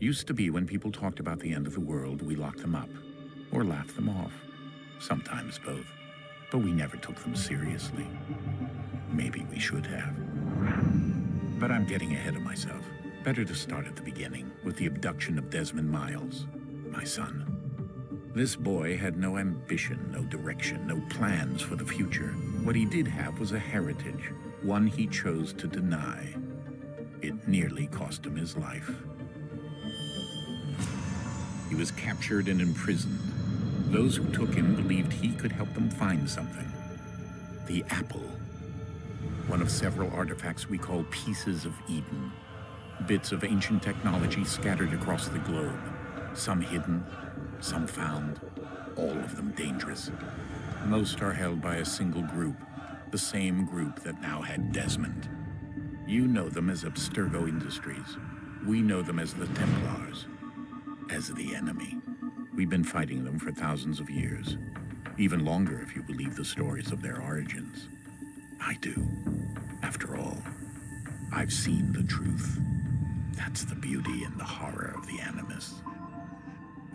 Used to be when people talked about the end of the world, we locked them up or laughed them off. Sometimes both. But we never took them seriously. Maybe we should have. But I'm getting ahead of myself. Better to start at the beginning, with the abduction of Desmond Miles, my son. This boy had no ambition, no direction, no plans for the future. What he did have was a heritage, one he chose to deny. It nearly cost him his life. He was captured and imprisoned. Those who took him believed he could help them find something. The apple. One of several artifacts we call pieces of Eden. Bits of ancient technology scattered across the globe. Some hidden, some found, all of them dangerous. Most are held by a single group, the same group that now had Desmond. You know them as Abstergo Industries. We know them as the Templars, as the enemy. We've been fighting them for thousands of years, even longer if you believe the stories of their origins. I do. After all, I've seen the truth. That's the beauty and the horror of the Animus.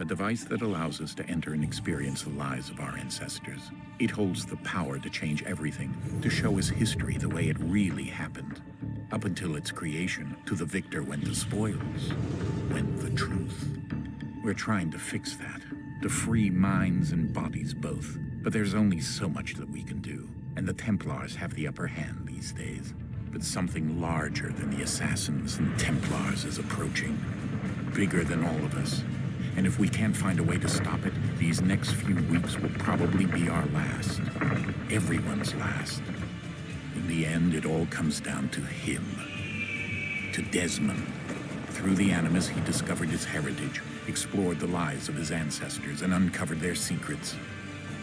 A device that allows us to enter and experience the lives of our ancestors. It holds the power to change everything, to show us history the way it really happened. Up until its creation, to the victor went the spoils, went the truth. We're trying to fix that, to free minds and bodies both. But there's only so much that we can do, and the Templars have the upper hand these days. But something larger than the Assassins and Templars is approaching, bigger than all of us. And if we can't find a way to stop it, these next few weeks will probably be our last. Everyone's last. In the end, it all comes down to him. To Desmond. Through the Animus, he discovered his heritage, explored the lives of his ancestors, and uncovered their secrets.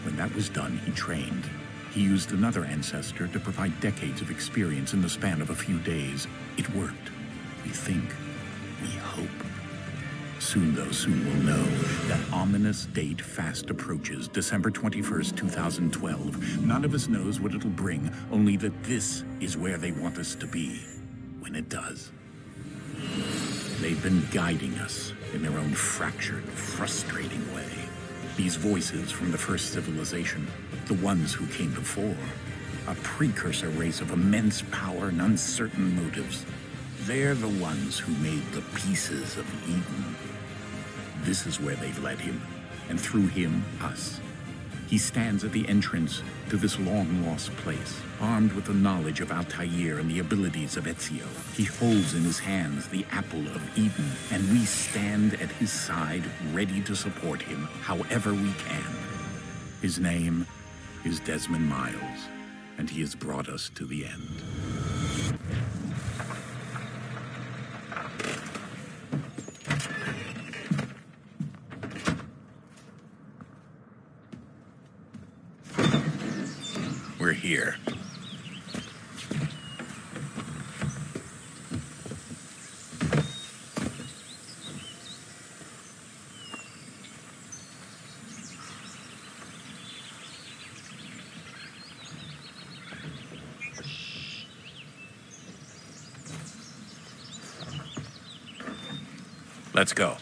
When that was done, he trained. He used another ancestor to provide decades of experience in the span of a few days. It worked. We think. We hope. Soon, though, soon we'll know. That ominous date fast approaches, December 21st, 2012. None of us knows what it'll bring, only that this is where they want us to be, when it does. They've been guiding us in their own fractured, frustrating way. These voices from the first civilization, the ones who came before, a precursor race of immense power and uncertain motives. They're the ones who made the pieces of Eden. This is where they've led him, and through him, us. He stands at the entrance to this long-lost place, armed with the knowledge of Altair and the abilities of Ezio. He holds in his hands the apple of Eden, and we stand at his side, ready to support him however we can. His name is Desmond Miles, and he has brought us to the end. We're here. Let's go.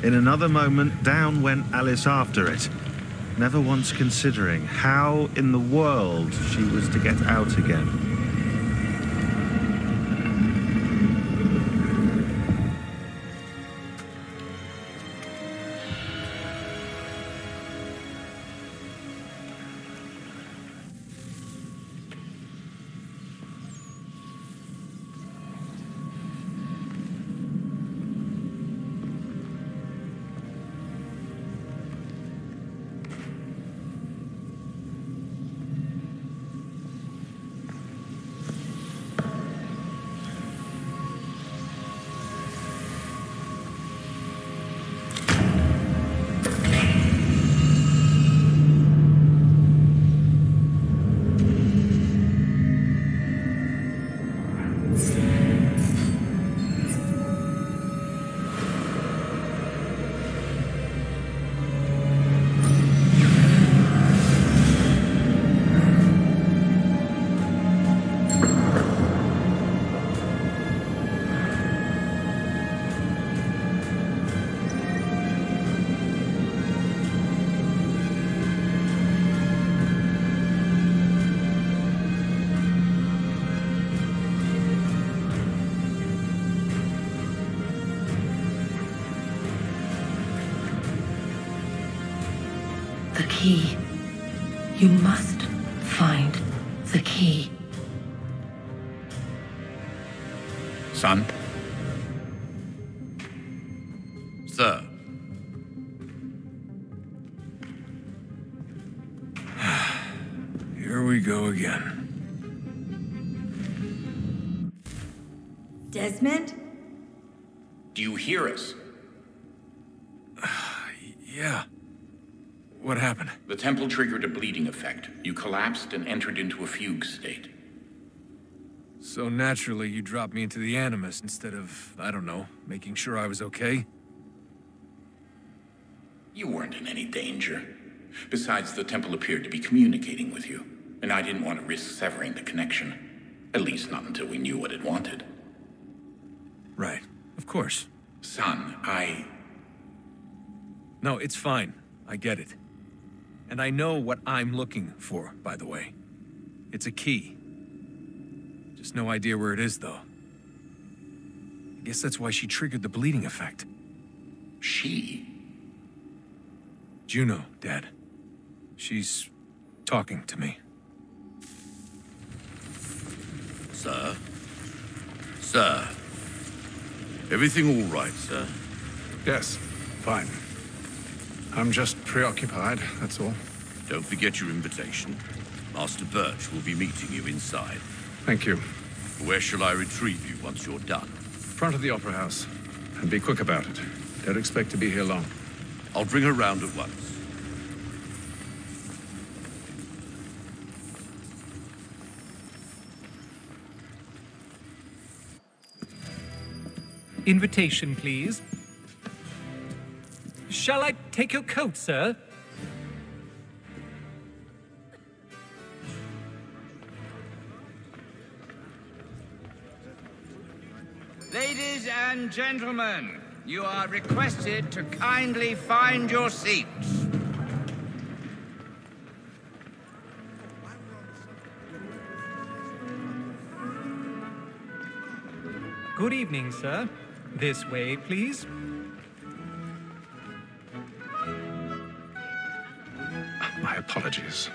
In another moment, down went Alice after it, never once considering how in the world she was to get out again. The key. You must find the key. Son? Sir. Here we go again. Desmond? Do you hear us? Yeah. What happened? The temple triggered a bleeding effect. You collapsed and entered into a fugue state. So naturally, you dropped me into the Animus instead of, I don't know, making sure I was okay? You weren't in any danger. Besides, the temple appeared to be communicating with you, and I didn't want to risk severing the connection. At least not until we knew what it wanted. Right. Of course. Son, No, it's fine. I get it. And I know what I'm looking for, by the way. It's a key. Just no idea where it is, though. I guess that's why she triggered the bleeding effect. She? Juno, Dad. She's talking to me. Sir? Sir? Everything all right, sir? Yes, fine. I'm just preoccupied, that's all. Don't forget your invitation. Master Birch will be meeting you inside. Thank you. Where shall I retrieve you once you're done? Front of the Opera House. And be quick about it. Don't expect to be here long. I'll bring her round at once. Invitation, please. Shall I take your coat, sir? Ladies and gentlemen, you are requested to kindly find your seats. Good evening, sir. This way, please. My apologies.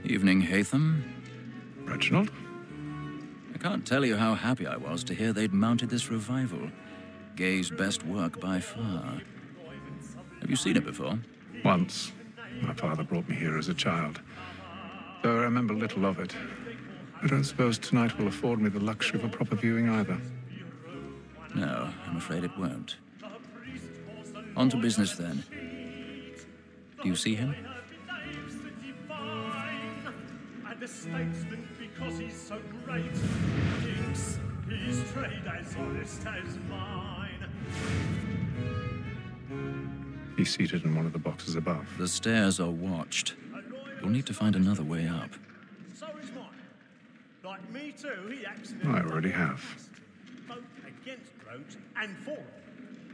Evening, Haytham. Reginald? I can't tell you how happy I was to hear they'd mounted this revival. Gay's best work by far. Have you seen it before? Once. My father brought me here as a child. Though I remember little of it. I don't suppose tonight will afford me the luxury of a proper viewing either. No, I'm afraid it won't. On to business then. Do you see him? The statesman, because he's so great, thinks his trade as honest as mine. He's seated in one of the boxes above. The stairs are watched. You'll need to find another way up. So is mine. Like me too, he acts... I already have. Both against roads and for them.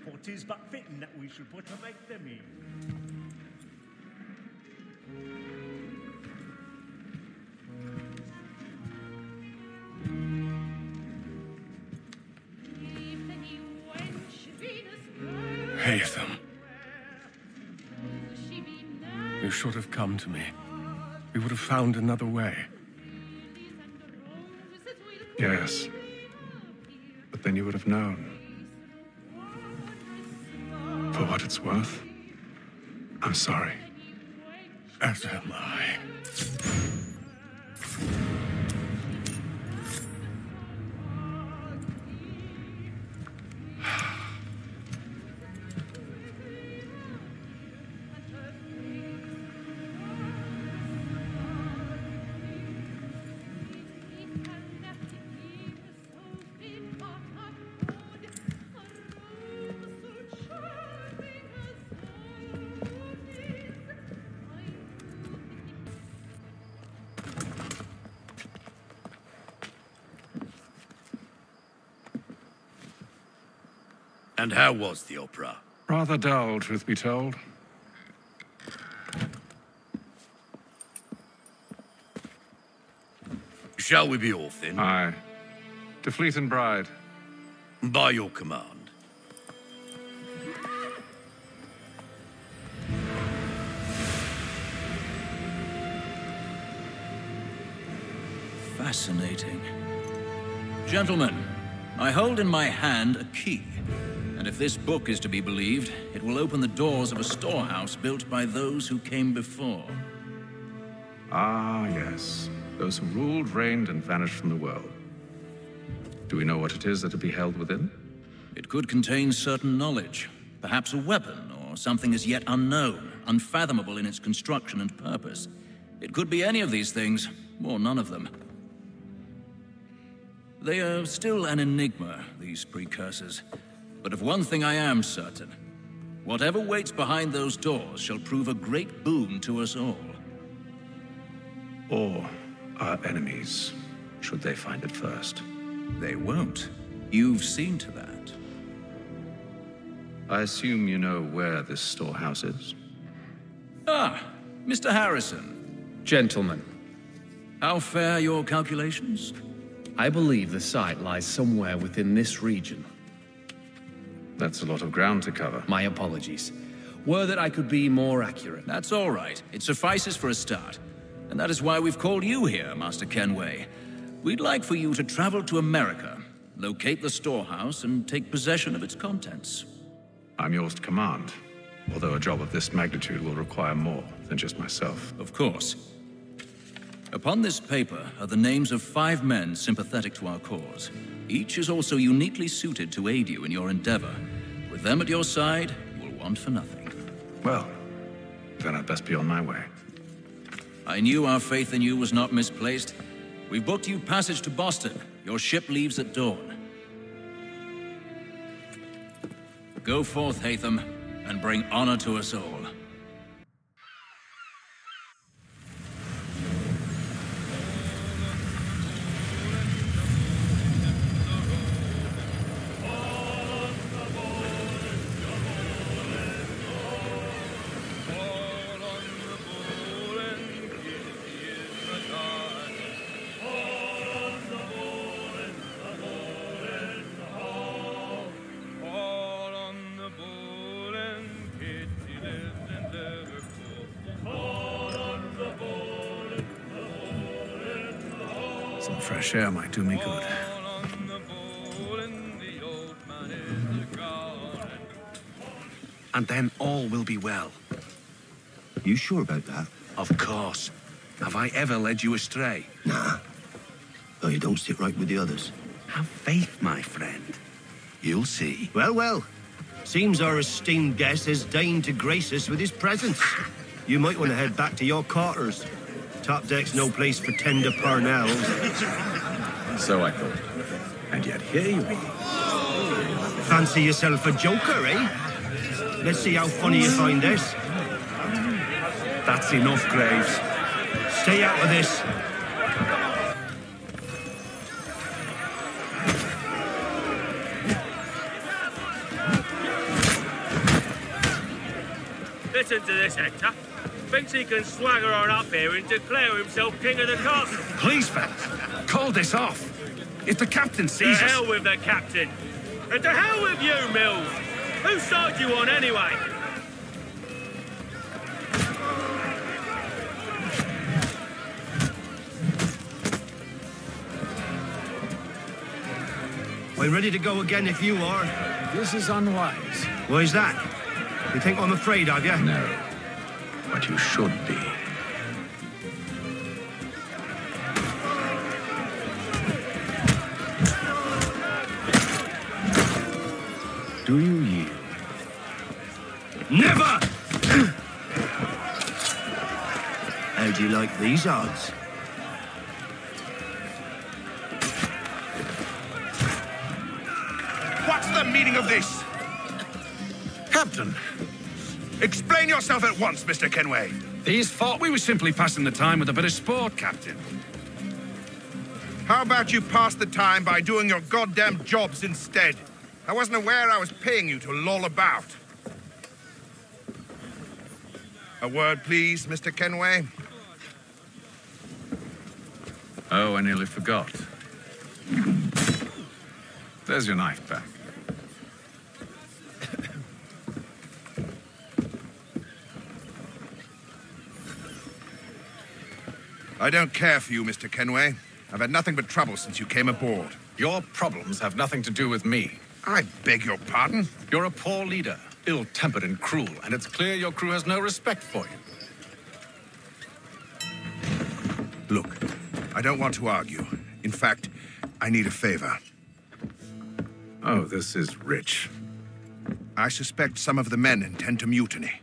For 'tis but fitting that we should put to make them in. Haytham. You should have come to me. We would have found another way. Yes. But then you would have known. For what it's worth, I'm sorry. As am I. And how was the opera? Rather dull, truth be told. Shall we be off, then? Aye. To Fleet and Bride. By your command. Fascinating. Gentlemen, I hold in my hand a key. And if this book is to be believed, it will open the doors of a storehouse built by those who came before. Ah, yes. Those who ruled, reigned, and vanished from the world. Do we know what it is that will be held within? It could contain certain knowledge. Perhaps a weapon, or something as yet unknown, unfathomable in its construction and purpose. It could be any of these things, or none of them. They are still an enigma, these precursors. But of one thing I am certain. Whatever waits behind those doors shall prove a great boon to us all. Or our enemies, should they find it first. They won't. You've seen to that. I assume you know where this storehouse is? Ah, Mr. Harrison. Gentlemen. How fare your calculations? I believe the site lies somewhere within this region. That's a lot of ground to cover. My apologies. Were that I could be more accurate. That's all right. It suffices for a start. And that is why we've called you here, Master Kenway. We'd like for you to travel to America, locate the storehouse, and take possession of its contents. I'm yours to command, although a job of this magnitude will require more than just myself. Of course. Upon this paper are the names of 5 men sympathetic to our cause. Each is also uniquely suited to aid you in your endeavor. With them at your side, you will want for nothing. Well, then I'd best be on my way. I knew our faith in you was not misplaced. We've booked you passage to Boston. Your ship leaves at dawn. Go forth, Hatham, and bring honor to us all. Some fresh air might do me good. And then all will be well. You sure about that? Of course. Have I ever led you astray? Nah. Oh, you don't sit right with the others. Have faith, my friend. You'll see. Well, well. Seems our esteemed guest has deigned to grace us with his presence. You might want to head back to your quarters. Top deck's no place for tender parnells. So I thought. And yet here you are. Fancy yourself a joker, eh? Let's see how funny you find this. That's enough, Graves. Stay out of this. Listen to this, Hector. Thinks he can swagger on up here and declare himself king of the castle. Please, fellas, call this off. If the captain To sees us... hell with the captain. And to hell with you, Mills. Whose side you on, anyway? We're ready to go again if you are. This is unwise. Why's that? You think I'm afraid of you? No. But you should be. Do you yield? Never! How do you like these odds? What's the meaning of this? Captain, explain yourself at once, Mr. Kenway. These thought we were simply passing the time with a bit of sport, Captain. How about you pass the time by doing your goddamn jobs instead? I wasn't aware I was paying you to loll about. A word, please, Mr. Kenway. Oh, I nearly forgot. There's your knife back. I don't care for you, Mr. Kenway. I've had nothing but trouble since you came aboard. Your problems have nothing to do with me. I beg your pardon? You're a poor leader, ill-tempered and cruel, and it's clear your crew has no respect for you. Look, I don't want to argue. In fact, I need a favor. Oh, this is rich. I suspect some of the men intend to mutiny.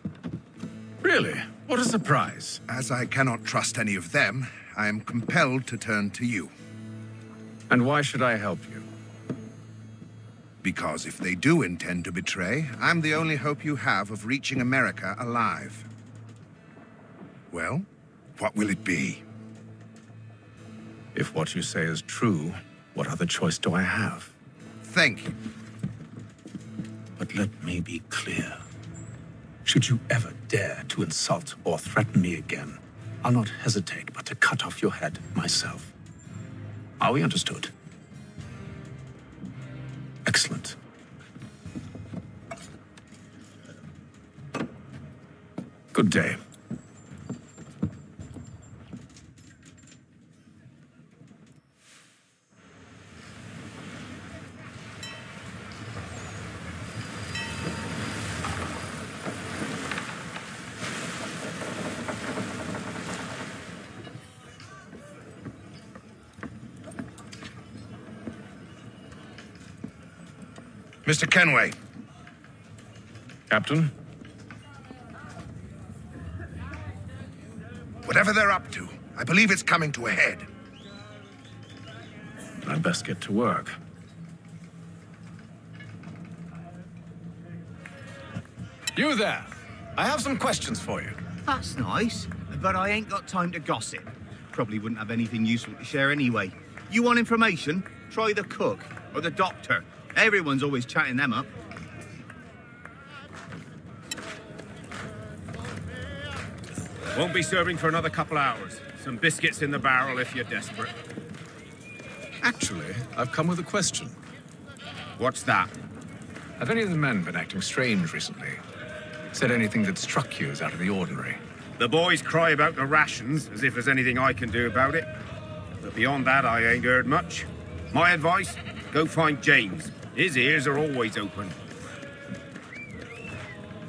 Really? What a surprise. As I cannot trust any of them, I am compelled to turn to you. And why should I help you? Because if they do intend to betray, I'm the only hope you have of reaching America alive. Well, what will it be? If what you say is true, what other choice do I have? Thank you. But let me be clear. Should you ever dare to insult or threaten me again, I'll not hesitate but to cut off your head myself. Are we understood? Excellent. Good day. Mr. Kenway. Captain? Whatever they're up to, I believe it's coming to a head. I'd best get to work. You there! I have some questions for you. That's nice, but I ain't got time to gossip. Probably wouldn't have anything useful to share anyway. You want information? Try the cook or the doctor. Everyone's always chatting them up. Won't be serving for another couple hours. Some biscuits in the barrel if you're desperate. Actually, I've come with a question. What's that? Have any of the men been acting strange recently? Said anything that struck you as out of the ordinary? The boys cry about the rations, as if there's anything I can do about it. But beyond that, I ain't heard much. My advice, go find James. His ears are always open.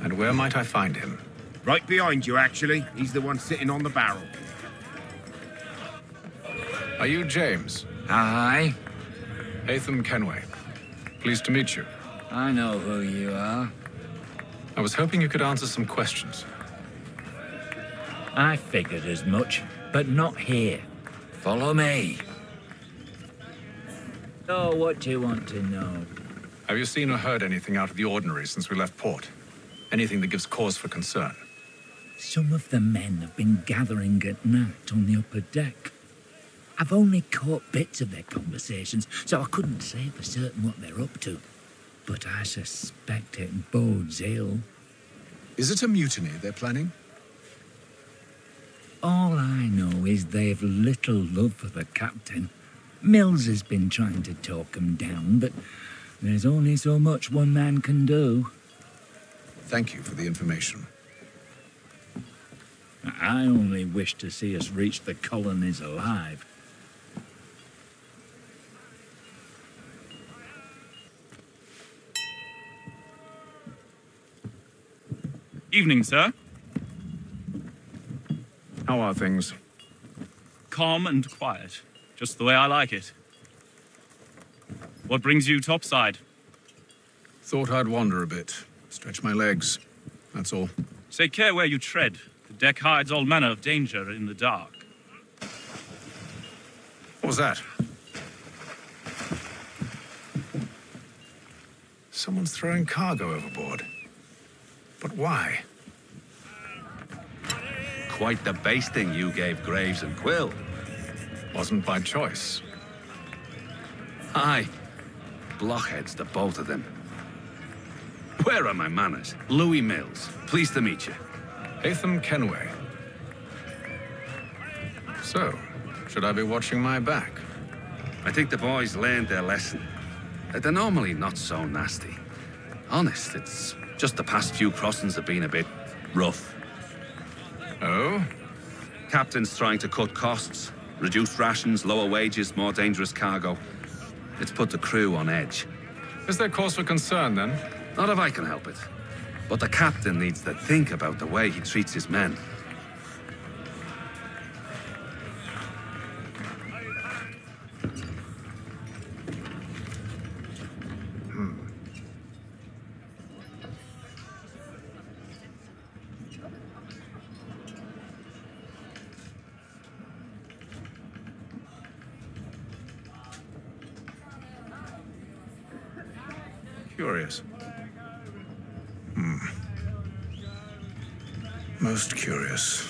And where might I find him? Right behind you, actually. He's the one sitting on the barrel. Are you James? Aye. Haytham Kenway. Pleased to meet you. I know who you are. I was hoping you could answer some questions. I figured as much, but not here. Follow me. So, what do you want to know? Have you seen or heard anything out of the ordinary since we left port? Anything that gives cause for concern? Some of the men have been gathering at night on the upper deck. I've only caught bits of their conversations, so I couldn't say for certain what they're up to. But I suspect it bodes ill. Is it a mutiny they're planning? All I know is they've little love for the captain. Mills has been trying to talk him down, but there's only so much one man can do. Thank you for the information. I only wish to see us reach the colonies alive. Evening, sir. How are things? Calm and quiet. Just the way I like it. What brings you topside? Thought I'd wander a bit. Stretch my legs. That's all. Take care where you tread. The deck hides all manner of danger in the dark. What was that? Someone's throwing cargo overboard. But why? Quite the basting you gave Graves and Quill. Wasn't by choice. Aye. Blockheads, the both of them. Where are my manners? Louis Mills. Pleased to meet you. Haytham Kenway. So, Should I be watching my back? I think the boys learned their lesson. They're normally not so nasty. Honest, it's just the past few crossings have been a bit rough. Oh? Captain's trying to cut costs. Reduced rations, lower wages, more dangerous cargo. It's put the crew on edge. Is there cause for concern, then? Not if I can help it. But the captain needs to think about the way he treats his men. Curious. Most curious.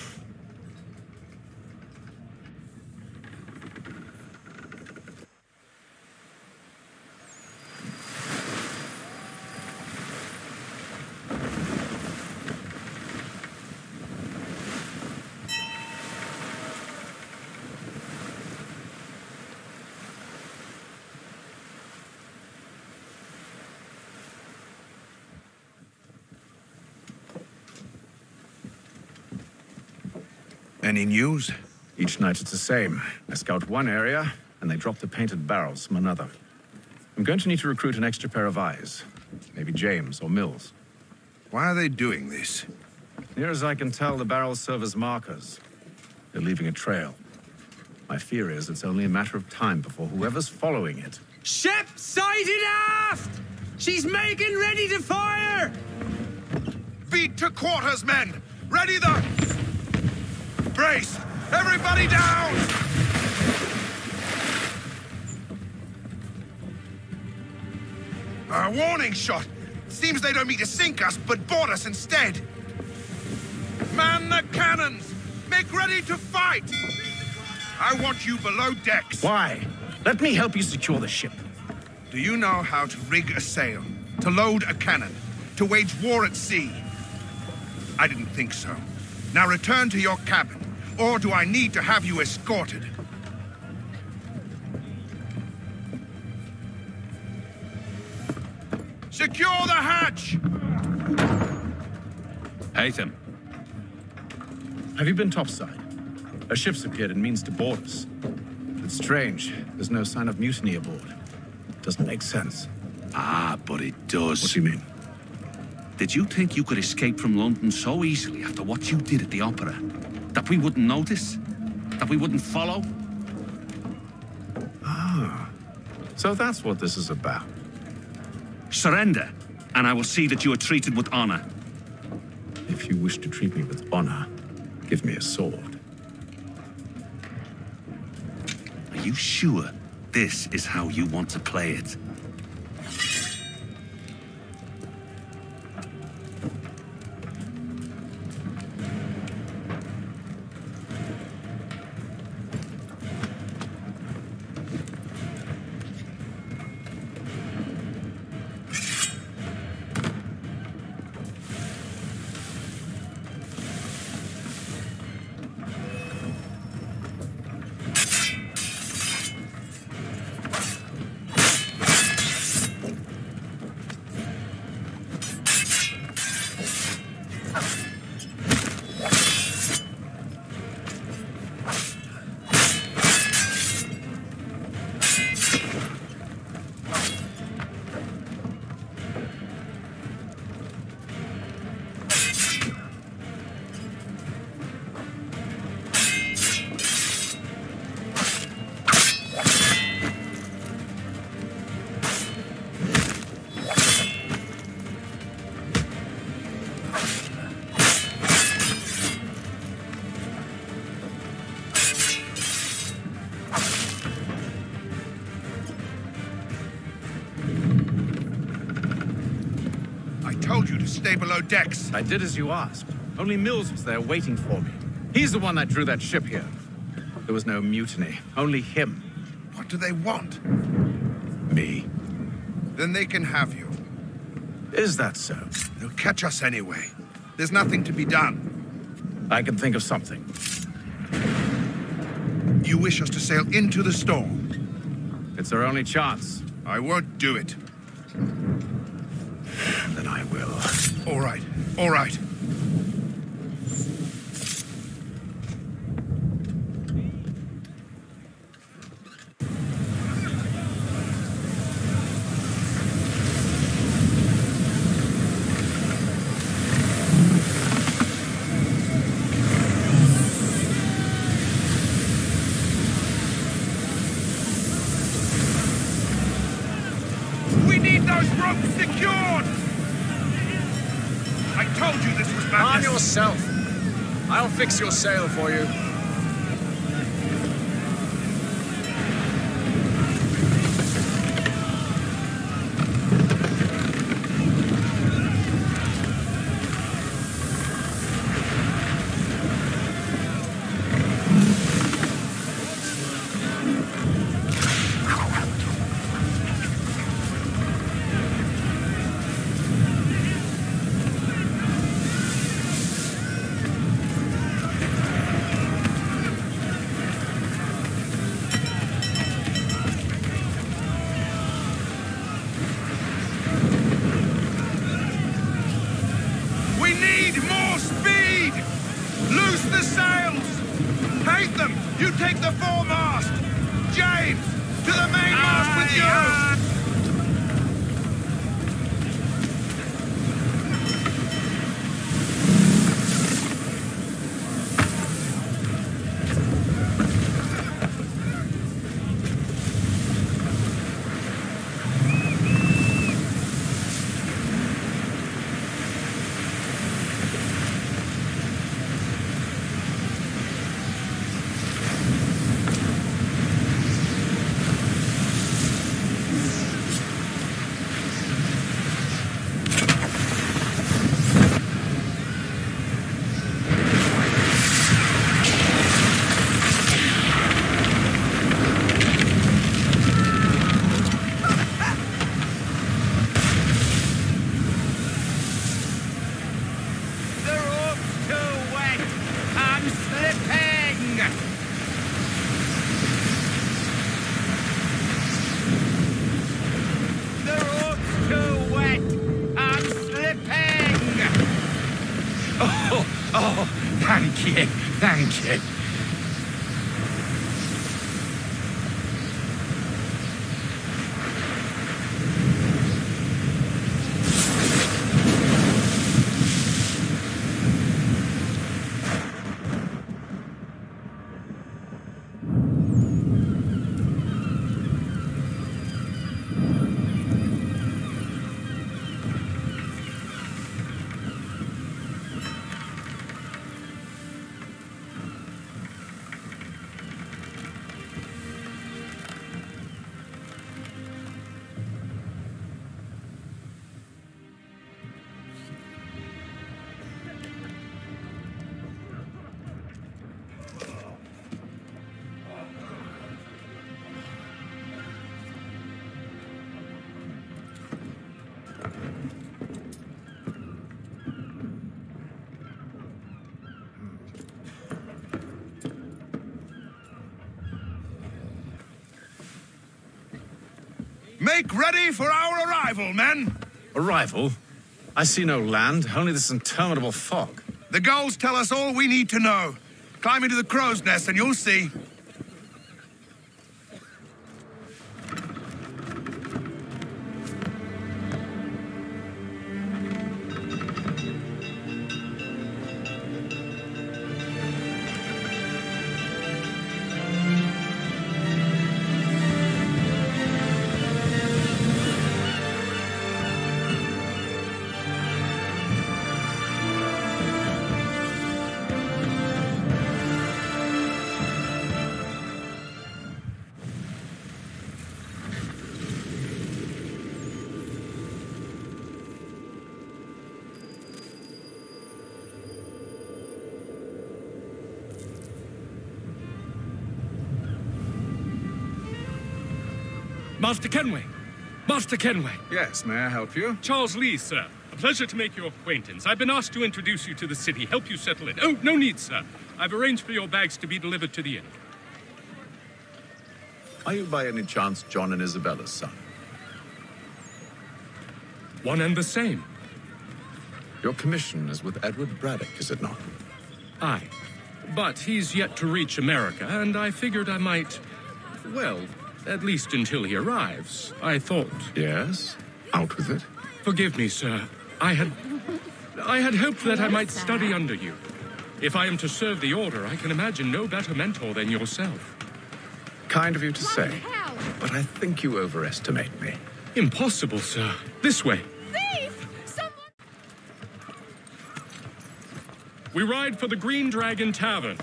Any news? Each night it's the same. I scout one area, and they drop the painted barrels from another. I'm going to need to recruit an extra pair of eyes. Maybe James or Mills. Why are they doing this? Near as I can tell, the barrels serve as markers. They're leaving a trail. My fear is it's only a matter of time before whoever's following it... Ship sighted aft! She's making ready to fire! Beat to quarters, men! Ready the... Brace! Everybody down! A warning shot! Seems they don't mean to sink us, but board us instead! Man the cannons! Make ready to fight! I want you below decks. Why? Let me help you secure the ship. Do you know how to rig a sail? To load a cannon? To wage war at sea? I didn't think so. Now return to your cabin. Or do I need to have you escorted? Secure the hatch! Haytham. Have you been topside? A ship's appeared and means to board us. It's strange. There's no sign of mutiny aboard. Doesn't make sense. Ah, but it does. What do you mean? Did you think you could escape from London so easily after what you did at the opera? That we wouldn't notice? That we wouldn't follow? Ah. So that's what this is about. Surrender, and I will see that you are treated with honor. If you wish to treat me with honor, give me a sword. Are you sure this is how you want to play it? Stay below decks. I did as you asked. Only Mills was there waiting for me. He's the one that drew that ship here. There was no mutiny, only him. What do they want? Me. Then they can have you. Is that so? They'll catch us anyway. There's nothing to be done. I can think of something. you wish us to sail into the storm? It's our only chance. I won't do it. Then I will. All right, all right. I'll fix your sail for you. Thank you. Make ready for our arrival, men! Arrival? I see no land, only this interminable fog. The gulls tell us all we need to know. Climb into the crow's nest and you'll see. Master Kenway! Master Kenway! Yes, may I help you? Charles Lee, sir. A pleasure to make your acquaintance. I've been asked to introduce you to the city, help you settle in. Oh, no need, sir. I've arranged for your bags to be delivered to the inn. Are you by any chance John and Isabella's son? One and the same. Your commission is with Edward Braddock, is it not? Aye. But he's yet to reach America, and I figured I might... Well, at least until he arrives, I thought... Yes? Out with it. Forgive me, sir. I had hoped that I might study under you. If I am to serve the Order, I can imagine no better mentor than yourself. Kind of you to say, but I think you overestimate me. Impossible, sir. This way. Thief! Someone... We ride for the Green Dragon Tavern.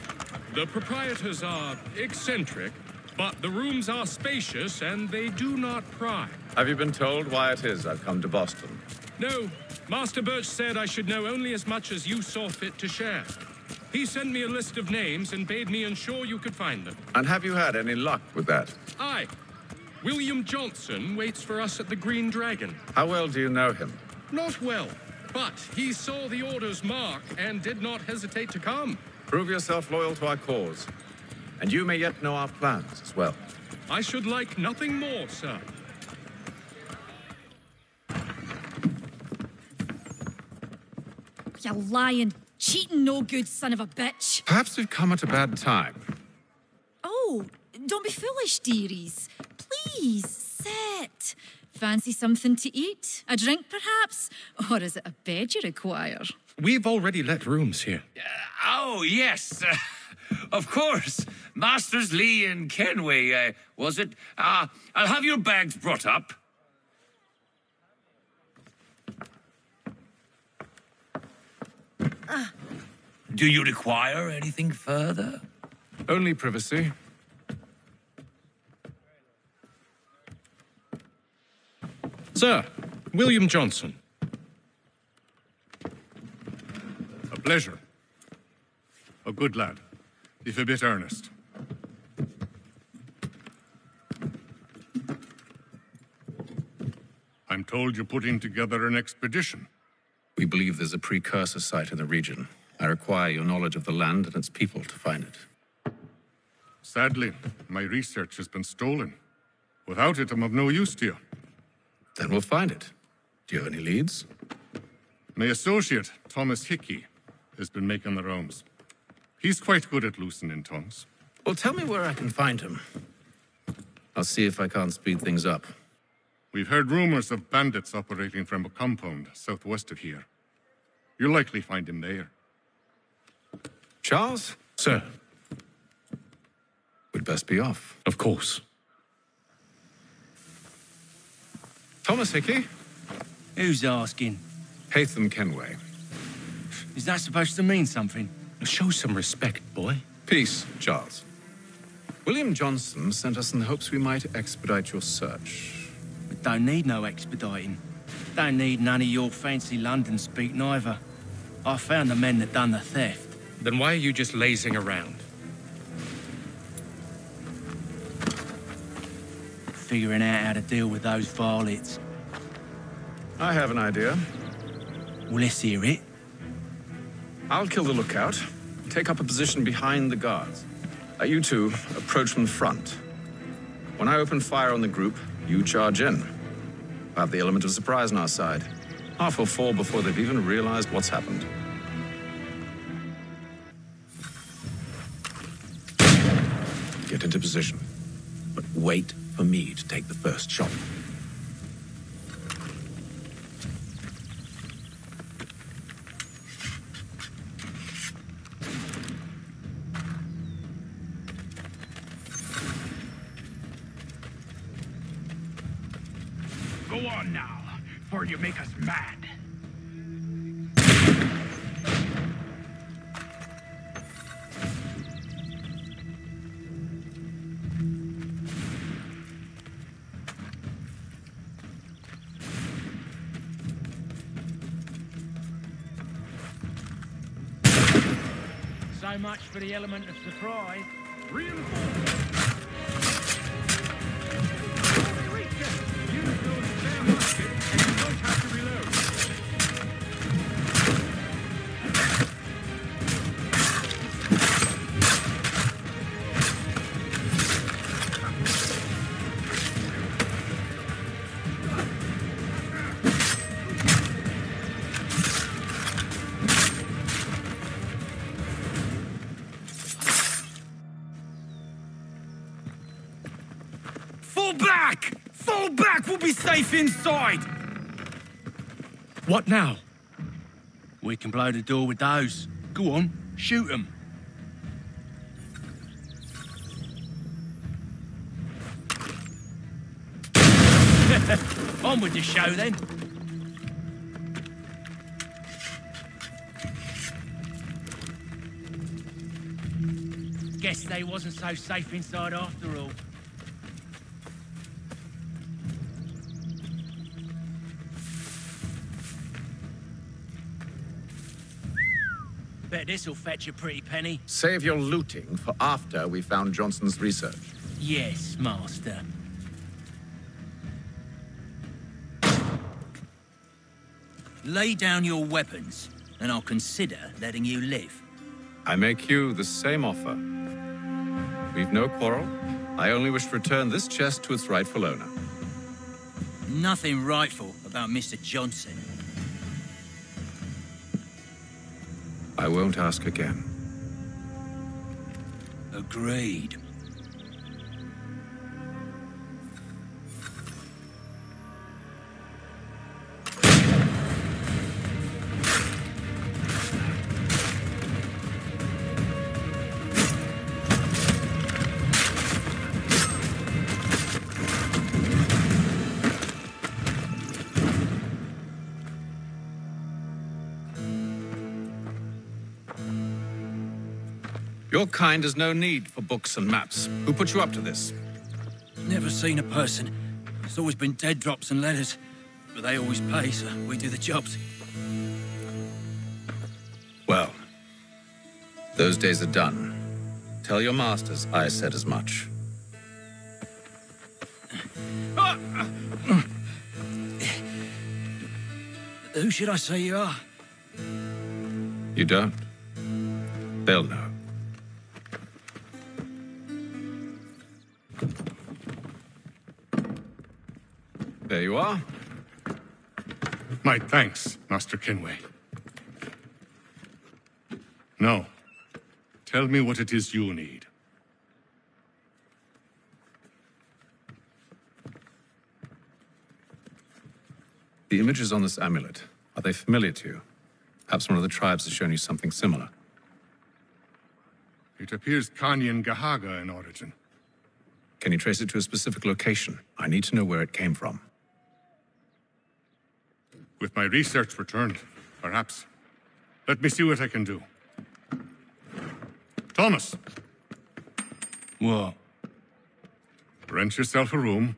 The proprietors are eccentric, but the rooms are spacious and they do not pry. Have you been told why it is I've come to Boston? No. Master Birch said I should know only as much as you saw fit to share. He sent me a list of names and bade me ensure you could find them. And have you had any luck with that? Aye. William Johnson waits for us at the Green Dragon. How well do you know him? Not well, but he saw the Order's mark and did not hesitate to come. Prove yourself loyal to our cause. And you may yet know our plans as well. I should like nothing more, sir. You lying, cheating, no good son of a bitch. Perhaps we've come at a bad time. Oh, don't be foolish, dearies. Please, sit. Fancy something to eat? A drink, perhaps? Or is it a bed you require? We've already let rooms here. Oh, yes. Of course. Masters Lee and Kenway, was it? I'll have your bags brought up. Do you require anything further? Only privacy. Sir, William Johnson. A pleasure. A good lad, if a bit earnest. I'm told you're putting together an expedition. We believe there's a precursor site in the region. I require your knowledge of the land and its people to find it. Sadly, my research has been stolen. Without it, I'm of no use to you. Then we'll find it. Do you have any leads? My associate, Thomas Hickey, has been making the rounds. He's quite good at loosening tongues. Well, tell me where I can find him. I'll see if I can't speed things up. We've heard rumors of bandits operating from a compound southwest of here. You'll likely find him there. Charles? Sir. We'd best be off. Of course. Thomas Hickey? Who's asking? Haytham Kenway. Is that supposed to mean something? Show some respect, boy. Peace, Charles. William Johnson sent us in the hopes we might expedite your search. We don't need no expediting. Don't need none of your fancy London speak neither. I found the men that done the theft. Then why are you just lazing around? Figuring out how to deal with those varlets. I have an idea. Well, let's hear it. I'll kill the lookout, take up a position behind the guards. You two approach from the front. When I open fire on the group, you charge in. I have the element of surprise on our side. Half will fall before they've even realized what's happened. Get into position, but wait for me to take the first shot. Go on now, before you make us mad. So much for the element of surprise. Reinforce! back! Fall back! We'll be safe inside! What now? We can blow the door with those. Go on, shoot them. On with the show, then. Guess they wasn't so safe inside after all. Bet this'll fetch a pretty penny. Save your looting for after we found Johnson's research. Yes, Master. Lay down your weapons, and I'll consider letting you live. I make you the same offer. We've no quarrel. I only wish to return this chest to its rightful owner. Nothing rightful about Mr. Johnson. I won't ask again. Agreed. Your kind has no need for books and maps. Who put you up to this? Never seen a person. It's always been dead drops and letters. But they always pay, so we do the jobs. Well, those days are done. Tell your masters I said as much. Who should I say you are? You don't? They'll know. There you are. My thanks, Master Kenway. Now, tell me what it is you need. The images on this amulet, are they familiar to you? Perhaps one of the tribes has shown you something similar. It appears Kanyan Gahaga in origin. Can you trace it to a specific location? I need to know where it came from. With my research returned, perhaps. Let me see what I can do. Thomas! What? Rent yourself a room.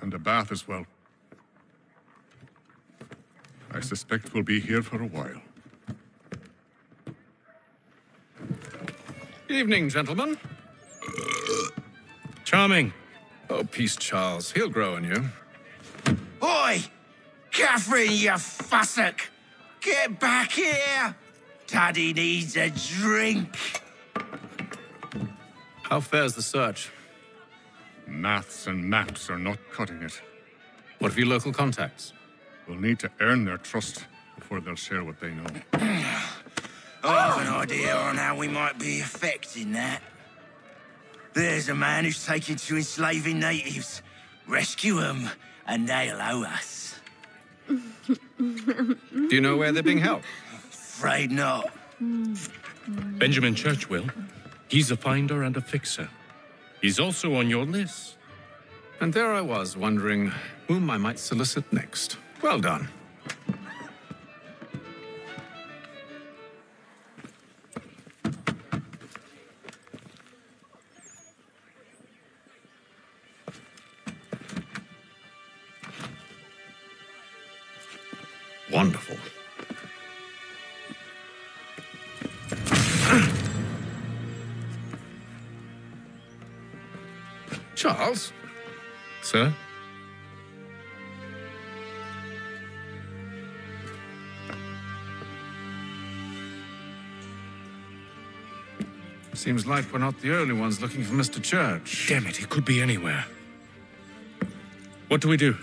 And a bath as well. I suspect we'll be here for a while. Evening, gentlemen. Charming. Oh, peace, Charles. He'll grow on you. Oi! Catherine, you fussock! Get back here! Taddy needs a drink. How fares the search? Maths and maps are not cutting it. What of your local contacts? We'll need to earn their trust before they'll share what they know. I have an idea on how we might be affecting that. There's a man who's taken to enslaving natives. Rescue them, and they'll owe us. Do you know where they're being held? Afraid not. Benjamin Churchwill. He's a finder and a fixer. He's also on your list. And there I was, wondering whom I might solicit next. Well done. Wonderful. Charles? Sir? Seems like we're not the only ones looking for Mr. Church. Damn it, he could be anywhere. What do we do?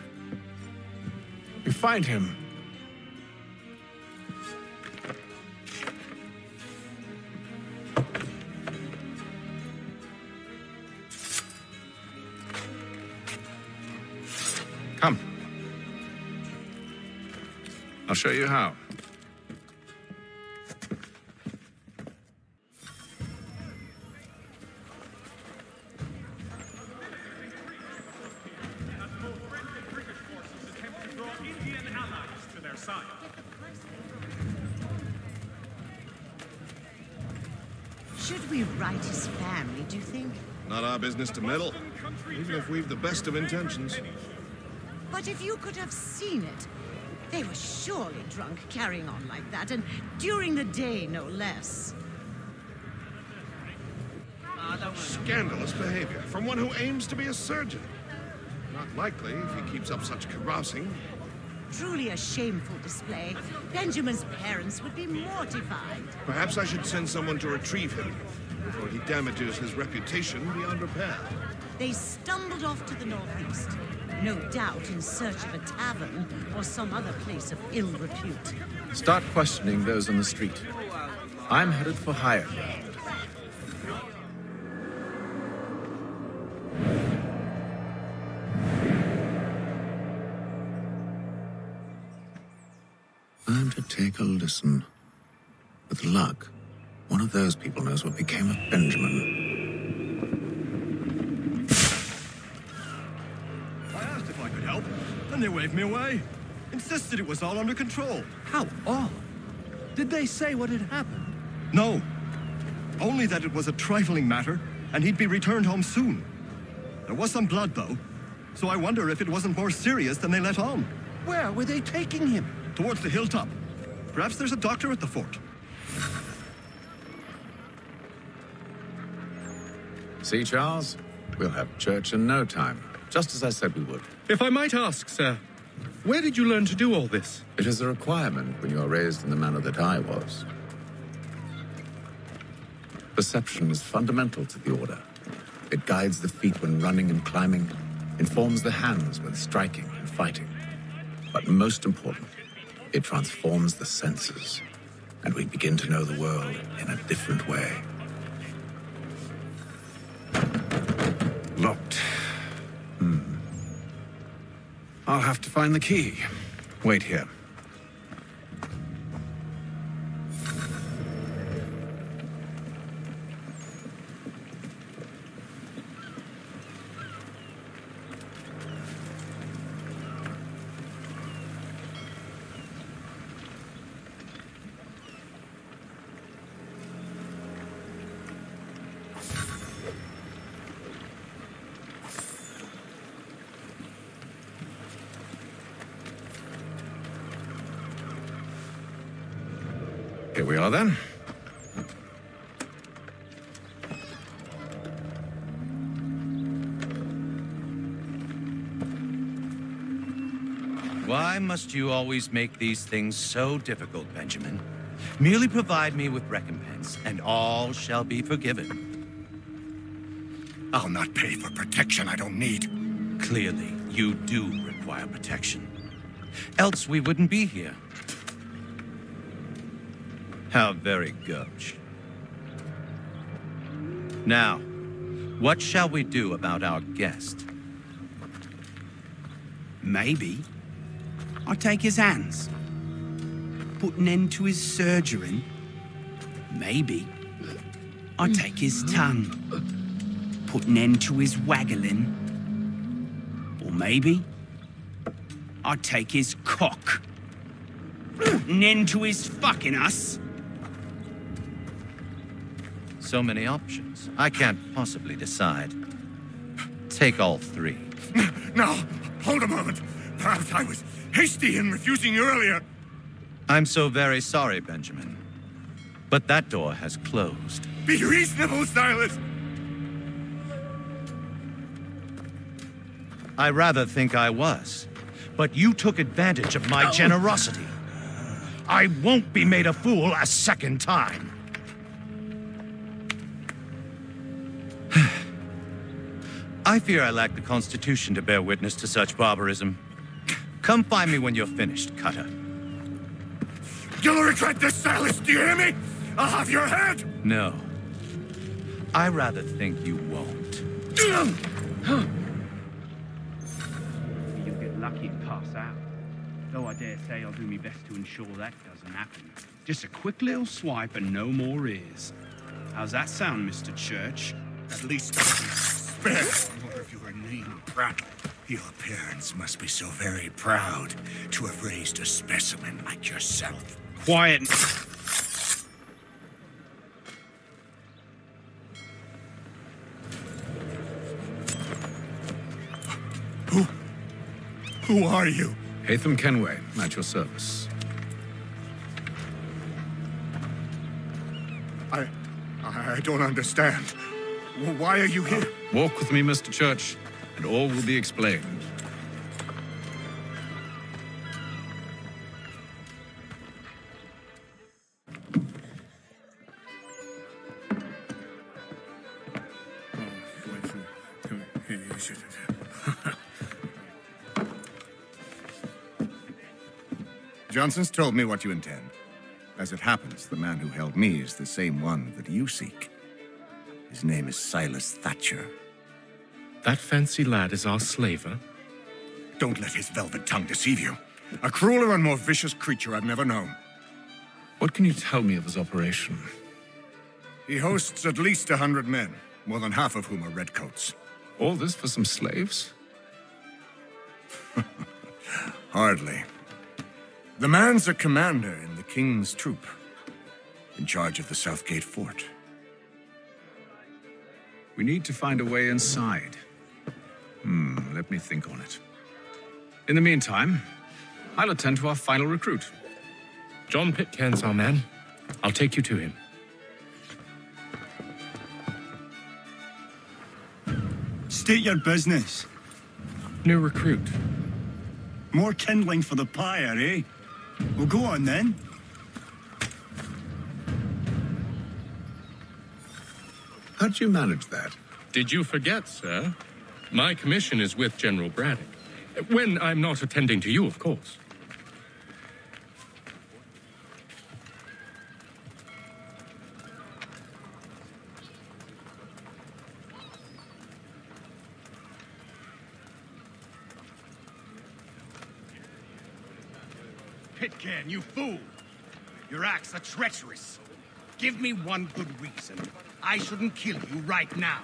We find him. show you how. Should we write his family, do you think? Not our business to meddle, even if we've the best of intentions. But if you could have seen it, they were surely drunk carrying on like that, and during the day, no less. Scandalous behavior from one who aims to be a surgeon. Not likely if he keeps up such carousing. Truly a shameful display. Benjamin's parents would be mortified. Perhaps I should send someone to retrieve him before he damages his reputation beyond repair. They stumbled off to the northeast, no doubt in search of a tavern or some other place of ill repute. Start questioning those on the street. I'm headed for higher ground. I'm to take a listen. With luck, one of those people knows what became of Benjamin. I asked if I could help, and they waved me away. Insisted it was all under control. How odd. Did they say what had happened? No. Only that it was a trifling matter, and he'd be returned home soon. There was some blood, though, so I wonder if it wasn't more serious than they let on. Where were they taking him? Towards the hilltop. Perhaps there's a doctor at the fort. See, Charles? We'll have church in no time, just as I said we would. If I might ask, sir, where did you learn to do all this? It is a requirement when you are raised in the manner that I was. Perception is fundamental to the order. It guides the feet when running and climbing, informs the hands when striking and fighting. But most important, it transforms the senses, and we begin to know the world in a different way. Locked. I'll have to find the key. Wait here. Here we are, then. Why must you always make these things so difficult, Benjamin? Merely provide me with recompense, and all shall be forgiven. I'll not pay for protection I don't need. Clearly, you do require protection. Else we wouldn't be here. How very gauche. Now, what shall we do about our guest? Maybe I'll take his hands, put an end to his surgery. Maybe I'll take his tongue, put an end to his waggling. Or maybe I'll take his cock, put an end to his fucking us. So many options. I can't possibly decide. Take all three. Now, hold a moment. Perhaps I was hasty in refusing you earlier. I'm so very sorry, Benjamin. But that door has closed. Be reasonable, Silas. I rather think I was. But you took advantage of my generosity. I won't be made a fool a second time. I fear I lack the constitution to bear witness to such barbarism. Come find me when you're finished, Cutter. You'll regret this, Silas, do you hear me? I'll have your head! No. I rather think you won't. You'll get lucky and pass out. Though I dare say I'll do my best to ensure that doesn't happen. Just a quick little swipe and no more is. How's that sound, Mr. Church? At least spare more of your name, prattle. Your parents must be so very proud to have raised a specimen like yourself. Quiet. Who are you? Haytham Kenway, at your service. I don't understand. Why are you here? Walk with me, Mr. Church, and all will be explained. Johnson's told me what you intend. As it happens, the man who held me is the same one that you seek. His name is Silas Thatcher. That fancy lad is our slaver? Don't let his velvet tongue deceive you. A crueler and more vicious creature I've never known. What can you tell me of his operation? He hosts at least 100 men, more than half of whom are redcoats. All this for some slaves? Hardly. The man's a commander in the King's troop, in charge of the Southgate Fort. We need to find a way inside. Let me think on it. In the meantime, I'll attend to our final recruit. John Pitcairn's our man. I'll take you to him. State your business. New recruit. More kindling for the pyre, eh? Well, go on then. How'd you manage that? Did you forget, sir? My commission is with General Braddock. When I'm not attending to you, of course. Pitcairn, you fool! Your acts are treacherous. Give me one good reason I shouldn't kill you right now.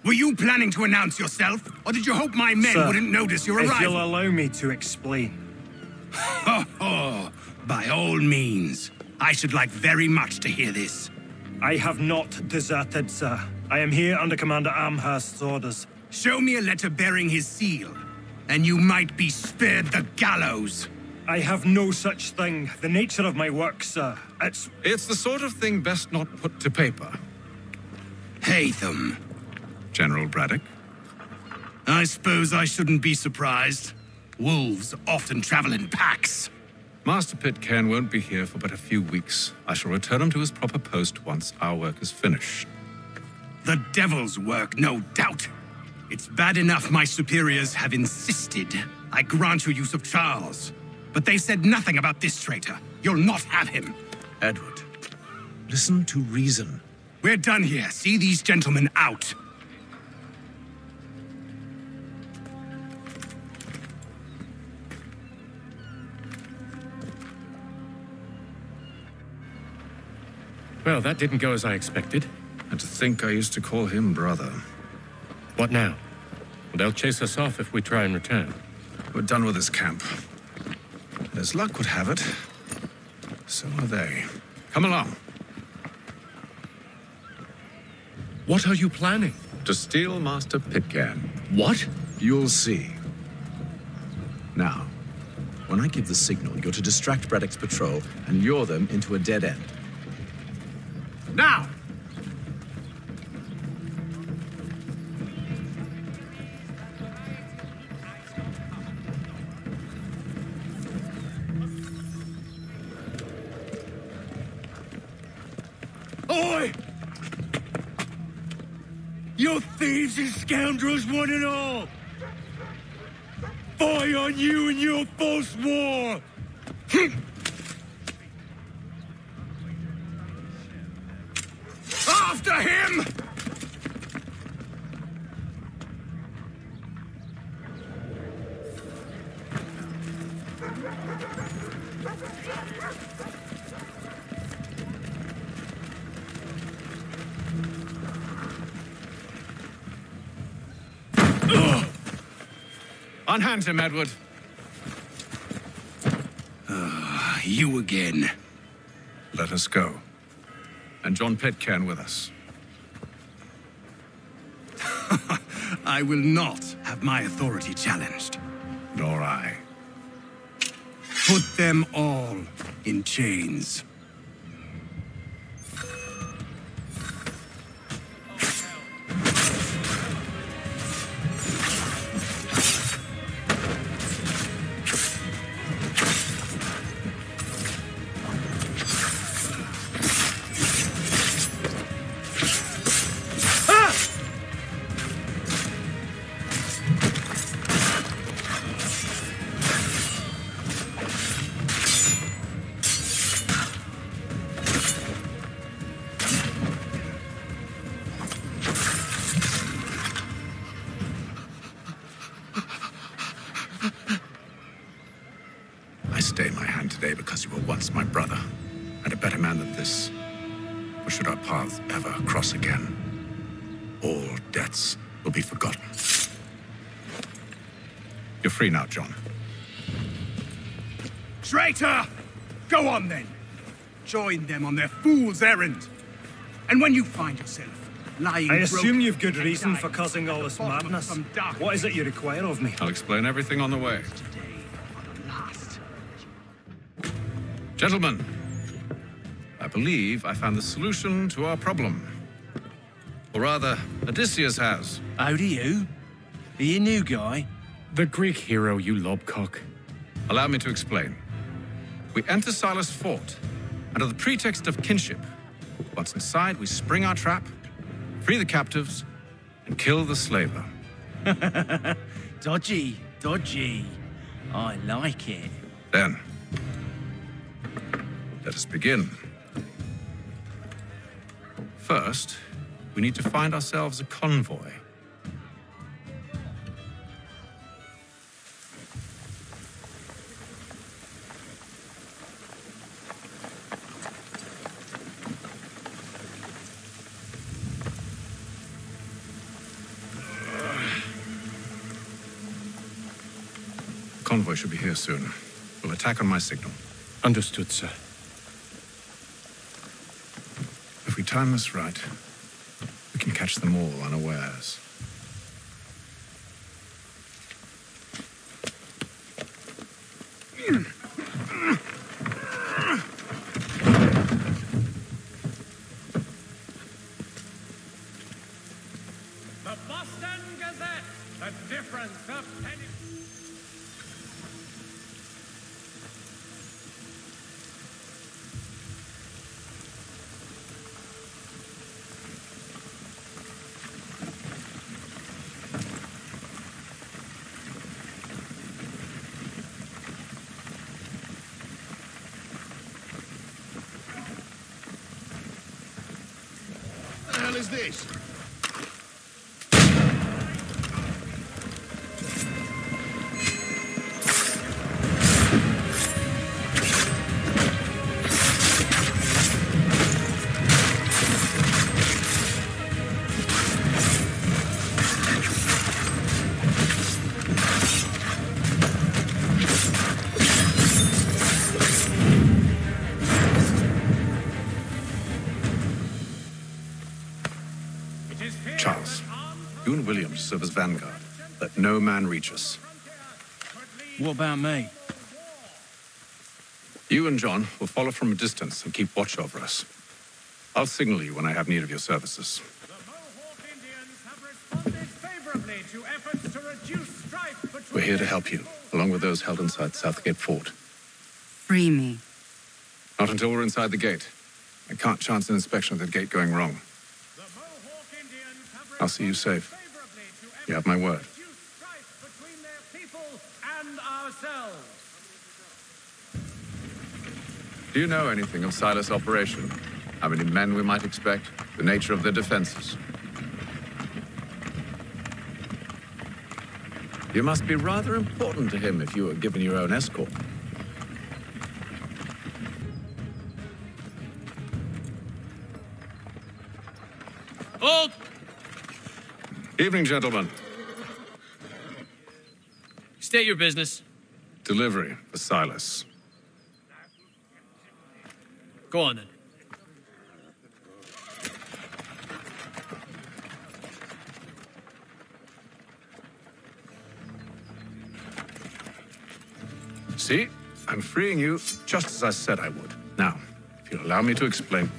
Were you planning to announce yourself, or did you hope my men wouldn't notice your arrival? If you'll allow me to explain. By all means. I should like very much to hear this. I have not deserted, sir. I am here under Commander Amherst's orders. Show me a letter bearing his seal, and you might be spared the gallows. I have no such thing. The nature of my work, sir, It's the sort of thing best not put to paper. Haytham. General Braddock? I suppose I shouldn't be surprised. Wolves often travel in packs. Master Pitcairn won't be here for but a few weeks. I shall return him to his proper post once our work is finished. The devil's work, no doubt. It's bad enough my superiors have insisted I grant you use of Charles. But they said nothing about this traitor. You'll not have him. Edward, listen to reason. We're done here. See these gentlemen out. Well, that didn't go as I expected. And to think I used to call him brother. What now? Well, they'll chase us off if we try and return. We're done with this camp. And as luck would have it, so are they. Come along. What are you planning? To steal Master Pitcairn. What? You'll see. Now, when I give the signal, you're to distract Braddock's patrol and lure them into a dead end. Now! Oi! You thieves and scoundrels, one and all! Fie on you and your false war! After him! Unhand him, Edward. You again. Let us go. And John Pitcairn with us. I will not have my authority challenged. Nor I. Put them all in chains. I stay my hand today because you were once my brother, and a better man than this. For should our paths ever cross again, all debts will be forgotten. You're free now, John. Traitor! Go on then. Join them on their fool's errand. And when you find yourself lying I assume broken you've good reason for causing all this madness. What is it you require of me? I'll explain everything on the way. Gentlemen, I believe I found the solution to our problem. Or rather, Odysseus has. How do you? Are you a new guy? The Greek hero, you lobcock. Allow me to explain. We enter Silas' fort, under the pretext of kinship. Once inside, we spring our trap, free the captives, and kill the slaver. Dodgy, dodgy. I like it. Then, let us begin. First, we need to find ourselves a convoy. The convoy should be here soon. We'll attack on my signal. Understood, sir. If we time this right, we can catch them all unawares. The Boston Gazette, the difference of penny. What the hell is this? Charles, you and William serve as vanguard. Let no man reach us. What about me? You and John will follow from a distance and keep watch over us. I'll signal you when I have need of your services. We're here to help you, along with those held inside Southgate Fort. Free me. Not until we're inside the gate. I can't chance an inspection of the gate going wrong. I'll see you safe. You have my word. Do you know anything of Silas' operation? How many men we might expect? The nature of their defenses? You must be rather important to him if you were given your own escort. Hold! Evening, gentlemen. State your business. Delivery for Silas. Go on, then. See? I'm freeing you just as I said I would. Now, if you'll allow me to explain.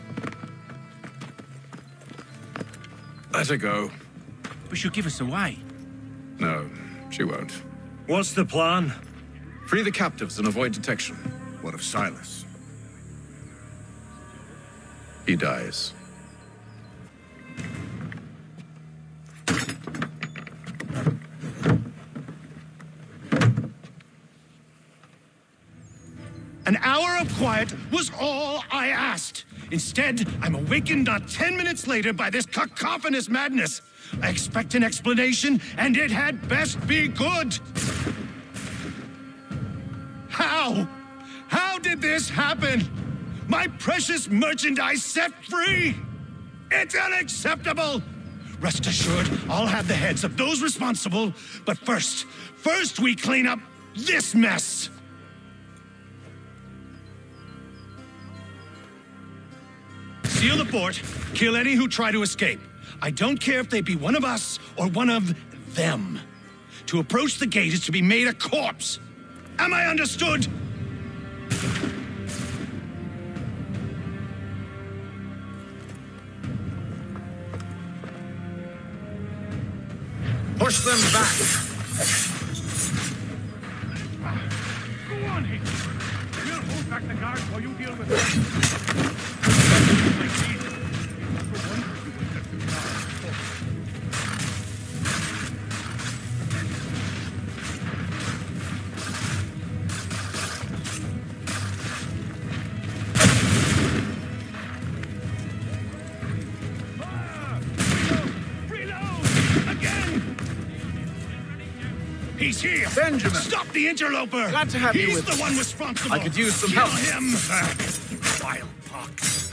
Let her go. But she'll give us away. No, she won't. What's the plan? Free the captives and avoid detection. What of Silas? He dies. An hour of quiet was all I asked. Instead, I'm awakened not 10 minutes later by this cacophonous madness. I expect an explanation, and it had best be good. How? How did this happen? My precious merchandise set free? It's unacceptable! Rest assured, I'll have the heads of those responsible. But first we clean up this mess. Seal the fort, kill any who try to escape. I don't care if they be one of us or one of them. To approach the gate is to be made a corpse. Am I understood? Push them back! Go on, Hitch. We'll hold back the guards while you deal with them. He's here! Benjamin! Stop the interloper! Glad to have you with He's the me. one responsible! I could use some Kill help. him! You vile pox!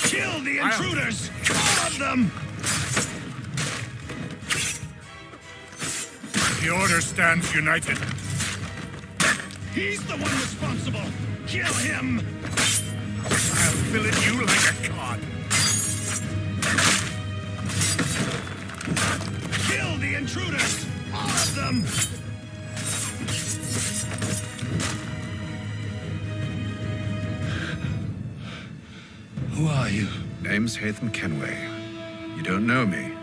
Kill the intruders! All of them! The Order stands united. He's the one responsible! Kill him! I'll fillet you like a cod. Kill the intruders! All of them! Who are you? Name's Hatham Kenway. You don't know me,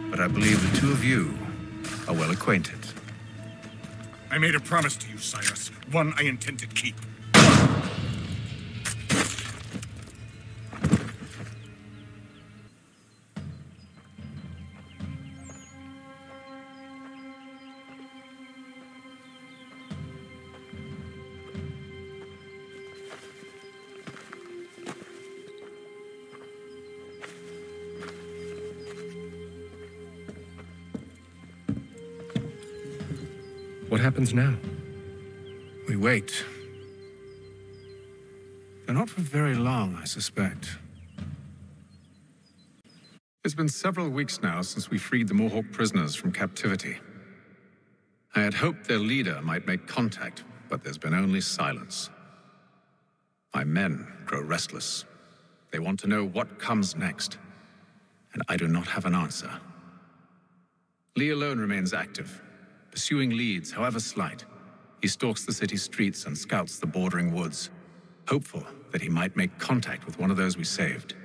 but I believe the two of you are well acquainted. I made a promise to you, Cyrus. One I intend to keep. What happens now? We wait. But not for very long, I suspect. It's been several weeks now since we freed the Mohawk prisoners from captivity. I had hoped their leader might make contact, but there's been only silence. My men grow restless. They want to know what comes next, and I do not have an answer. Lee alone remains active, pursuing leads, however slight. He stalks the city streets and scouts the bordering woods, hopeful that he might make contact with one of those we saved.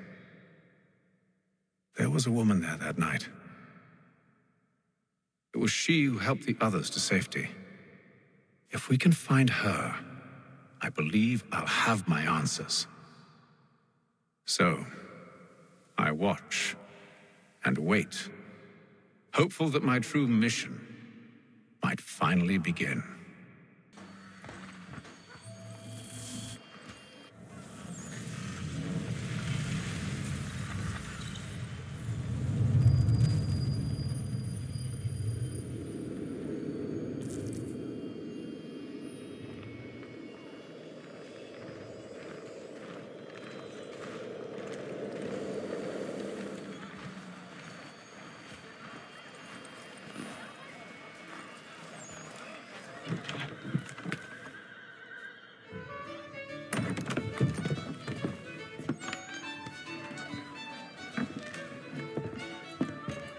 There was a woman there that night. It was she who helped the others to safety. If we can find her, I believe I'll have my answers. So, I watch and wait, hopeful that my true mission might finally begin.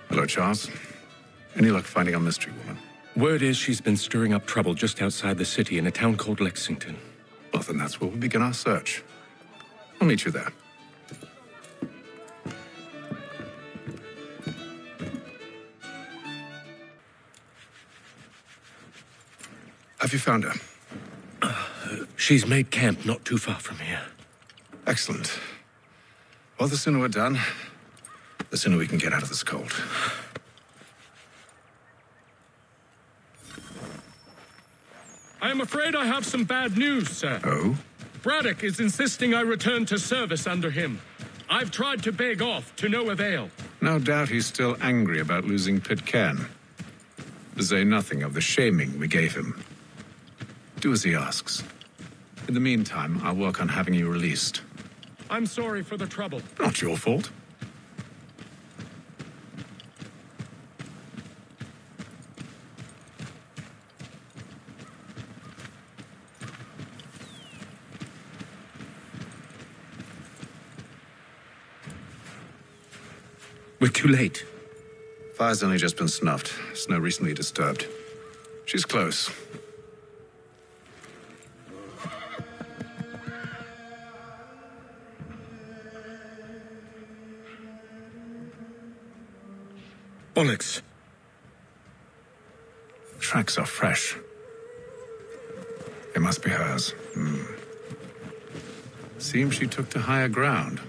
Hello, Charles. Any luck finding our mystery woman? Word is she's been stirring up trouble just outside the city in a town called Lexington. Well, then that's where we'll begin our search. I'll meet you there. Have you found her? She's made camp not too far from here. Excellent. Well, the sooner we're done, the sooner we can get out of this cold. I am afraid I have some bad news, sir. Oh? Braddock is insisting I return to service under him. I've tried to beg off, to no avail. No doubt he's still angry about losing Pitcairn. To say nothing of the shaming we gave him. Do as he asks. In the meantime, I'll work on having you released. I'm sorry for the trouble. Not your fault. We're too late. Fire's only just been snuffed. Snow recently disturbed. She's close. Bollocks. Tracks are fresh. They must be hers. Seems she took to higher ground.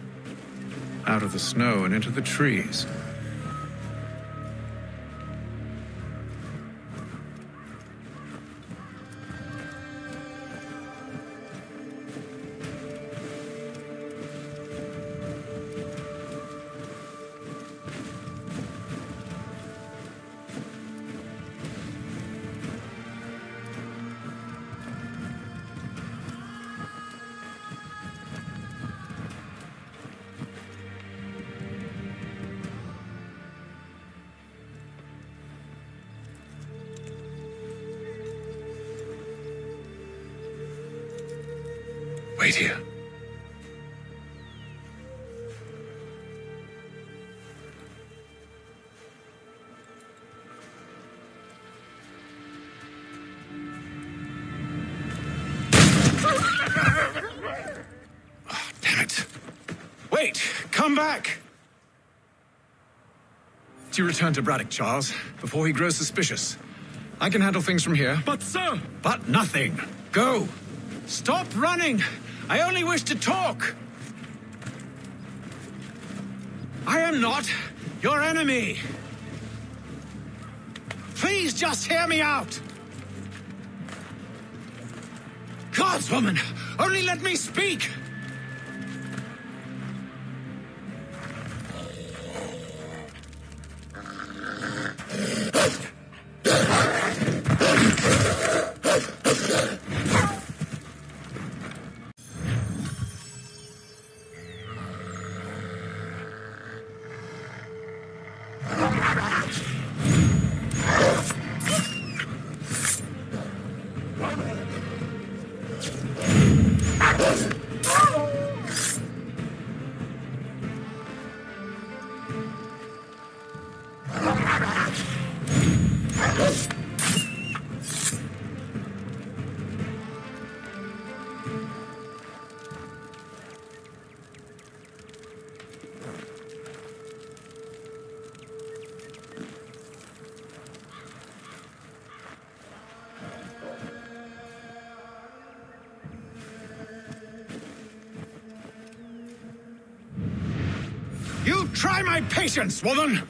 Out of the snow and into the trees. Wait here. Oh, damn it. Wait! Come back! You return to Braddock, Charles, before he grows suspicious. I can handle things from here. But, sir! But nothing. Go! Stop running! I only wish to talk! I am not your enemy! Please just hear me out! Gods, woman! Only let me speak! You try my patience, woman!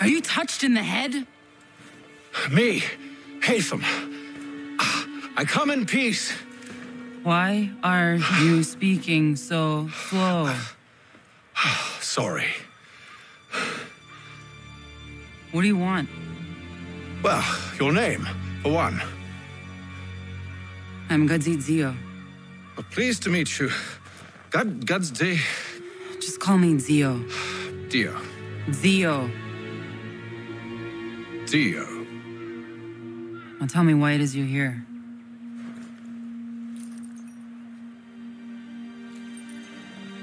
Are you touched in the head? Me, Hatham. I come in peace. Why are you speaking so slow? Sorry. What do you want? Well, your name, for one. I'm Gadzit Zio. Well, pleased to meet you. Gadsday. Just call me Zio. Dio. Zio. Dio. Now tell me why it is you're here.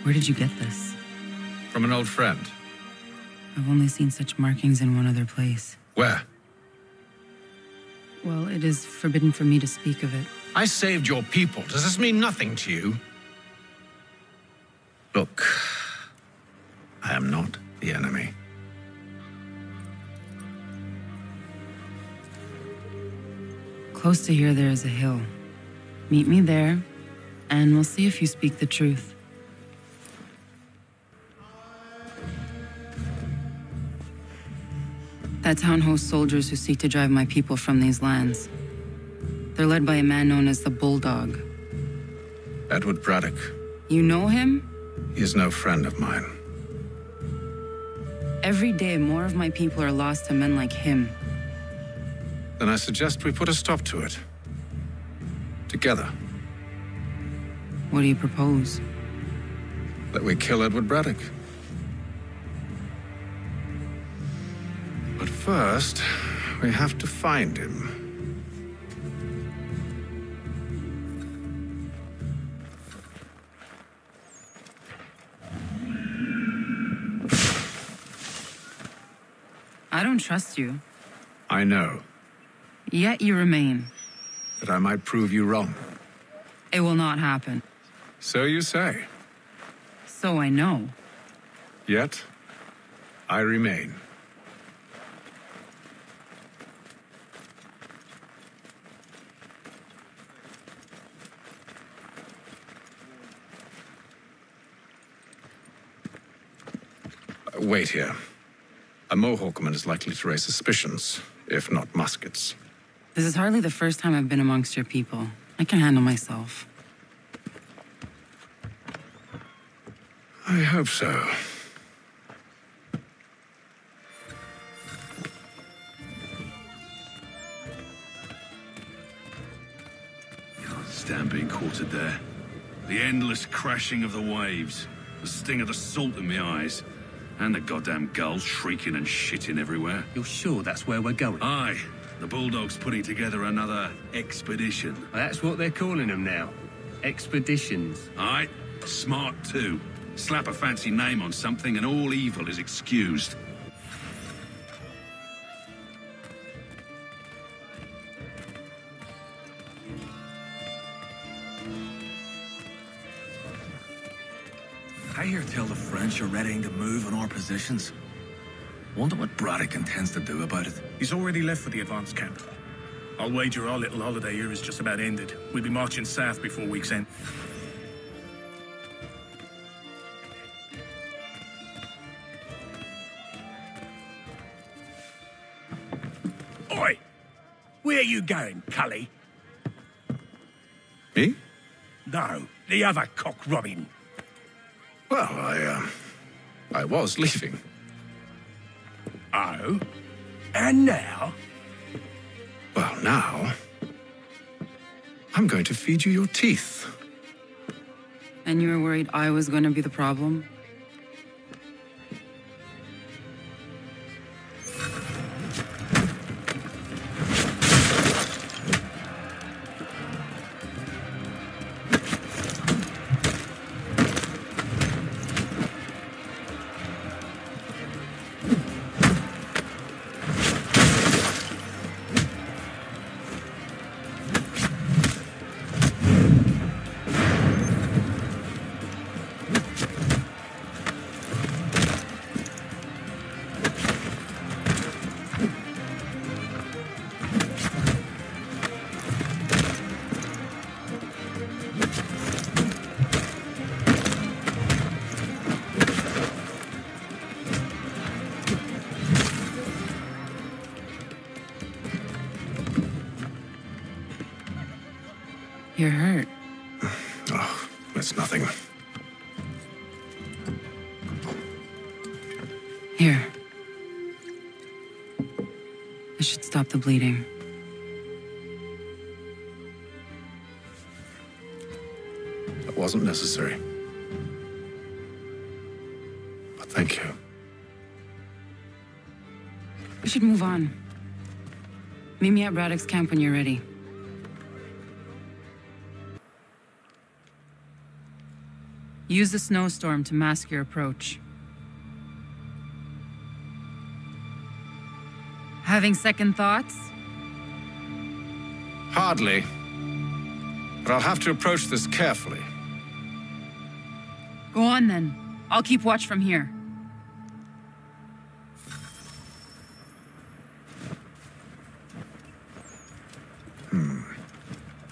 Where did you get this? From an old friend. I've only seen such markings in one other place. Where? Well, it is forbidden for me to speak of it. I saved your people. Does this mean nothing to you? Look, I am not the enemy. Close to here, there is a hill. Meet me there, and we'll see if you speak the truth. That town hosts soldiers who seek to drive my people from these lands. They're led by a man known as the Bulldog. Edward Braddock. You know him? He is no friend of mine. Every day, more of my people are lost to men like him. Then I suggest we put a stop to it. Together. What do you propose? That we kill Edward Braddock. But first, we have to find him. I don't trust you. I know. Yet you remain. That I might prove you wrong. It will not happen. So you say. So I know. Yet, I remain. Wait here. A Mohawkman is likely to raise suspicions, if not muskets. This is hardly the first time I've been amongst your people. I can handle myself. I hope so. Can't stand being quartered there. The endless crashing of the waves, the sting of the salt in my eyes, and the goddamn gulls shrieking and shitting everywhere. You're sure that's where we're going? Aye. The Bulldog's putting together another expedition. Well, that's what they're calling them now. Expeditions. Aye. Smart too. Slap a fancy name on something and all evil is excused. I hear tell the French are readying to move on our positions. Wonder what Braddock intends to do about it. He's already left for the advance camp. I'll wager our little holiday here is just about ended. We'll be marching south before week's end. Oi! Where are you going, Cully? Me? No, the other cock robin. Well, I was leaving. Oh? And now? Well, now... I'm going to feed you your teeth. And you were worried I was going to be the problem? You're hurt. Oh, it's nothing. Here. This should stop the bleeding. That wasn't necessary. But thank you. We should move on. Meet me at Braddock's camp when you're ready. Use the snowstorm to mask your approach. Having second thoughts? Hardly. But I'll have to approach this carefully. Go on then. I'll keep watch from here.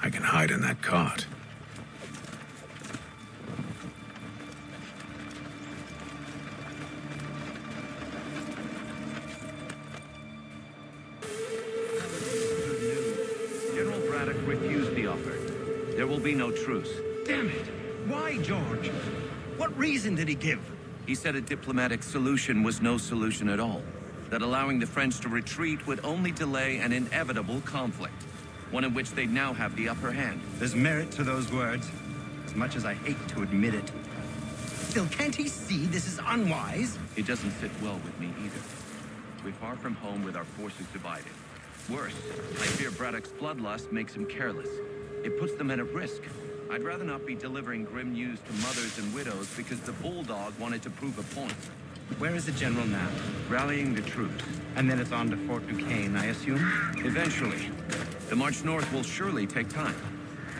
I can hide in that cart. General Braddock refused the offer. There will be no truce. Damn it! Why, George? What reason did he give? He said a diplomatic solution was no solution at all. That allowing the French to retreat would only delay an inevitable conflict. One in which they'd now have the upper hand. There's merit to those words, as much as I hate to admit it. Still, can't he see this is unwise? It doesn't sit well with me either. We're far from home with our forces divided. Worse, I fear Braddock's bloodlust makes him careless. It puts the men at risk. I'd rather not be delivering grim news to mothers and widows because the bulldog wanted to prove a point. Where is the general now? Rallying the troops. And then it's on to Fort Duquesne, I assume? Eventually. The march north will surely take time.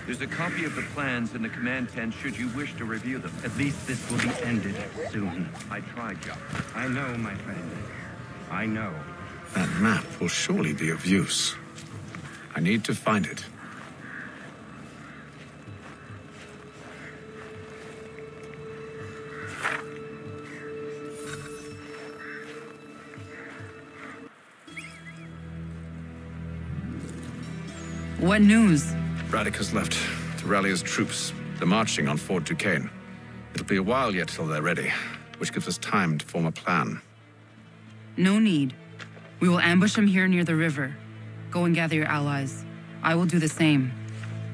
There's a copy of the plans in the command tent should you wish to review them. At least this will be ended soon. I tried, Jock. I know, my friend. I know. That map will surely be of use. I need to find it. What news? Braddock has left to rally his troops. They're marching on Fort Duquesne. It'll be a while yet till they're ready, which gives us time to form a plan. No need. We will ambush them here near the river. Go and gather your allies. I will do the same.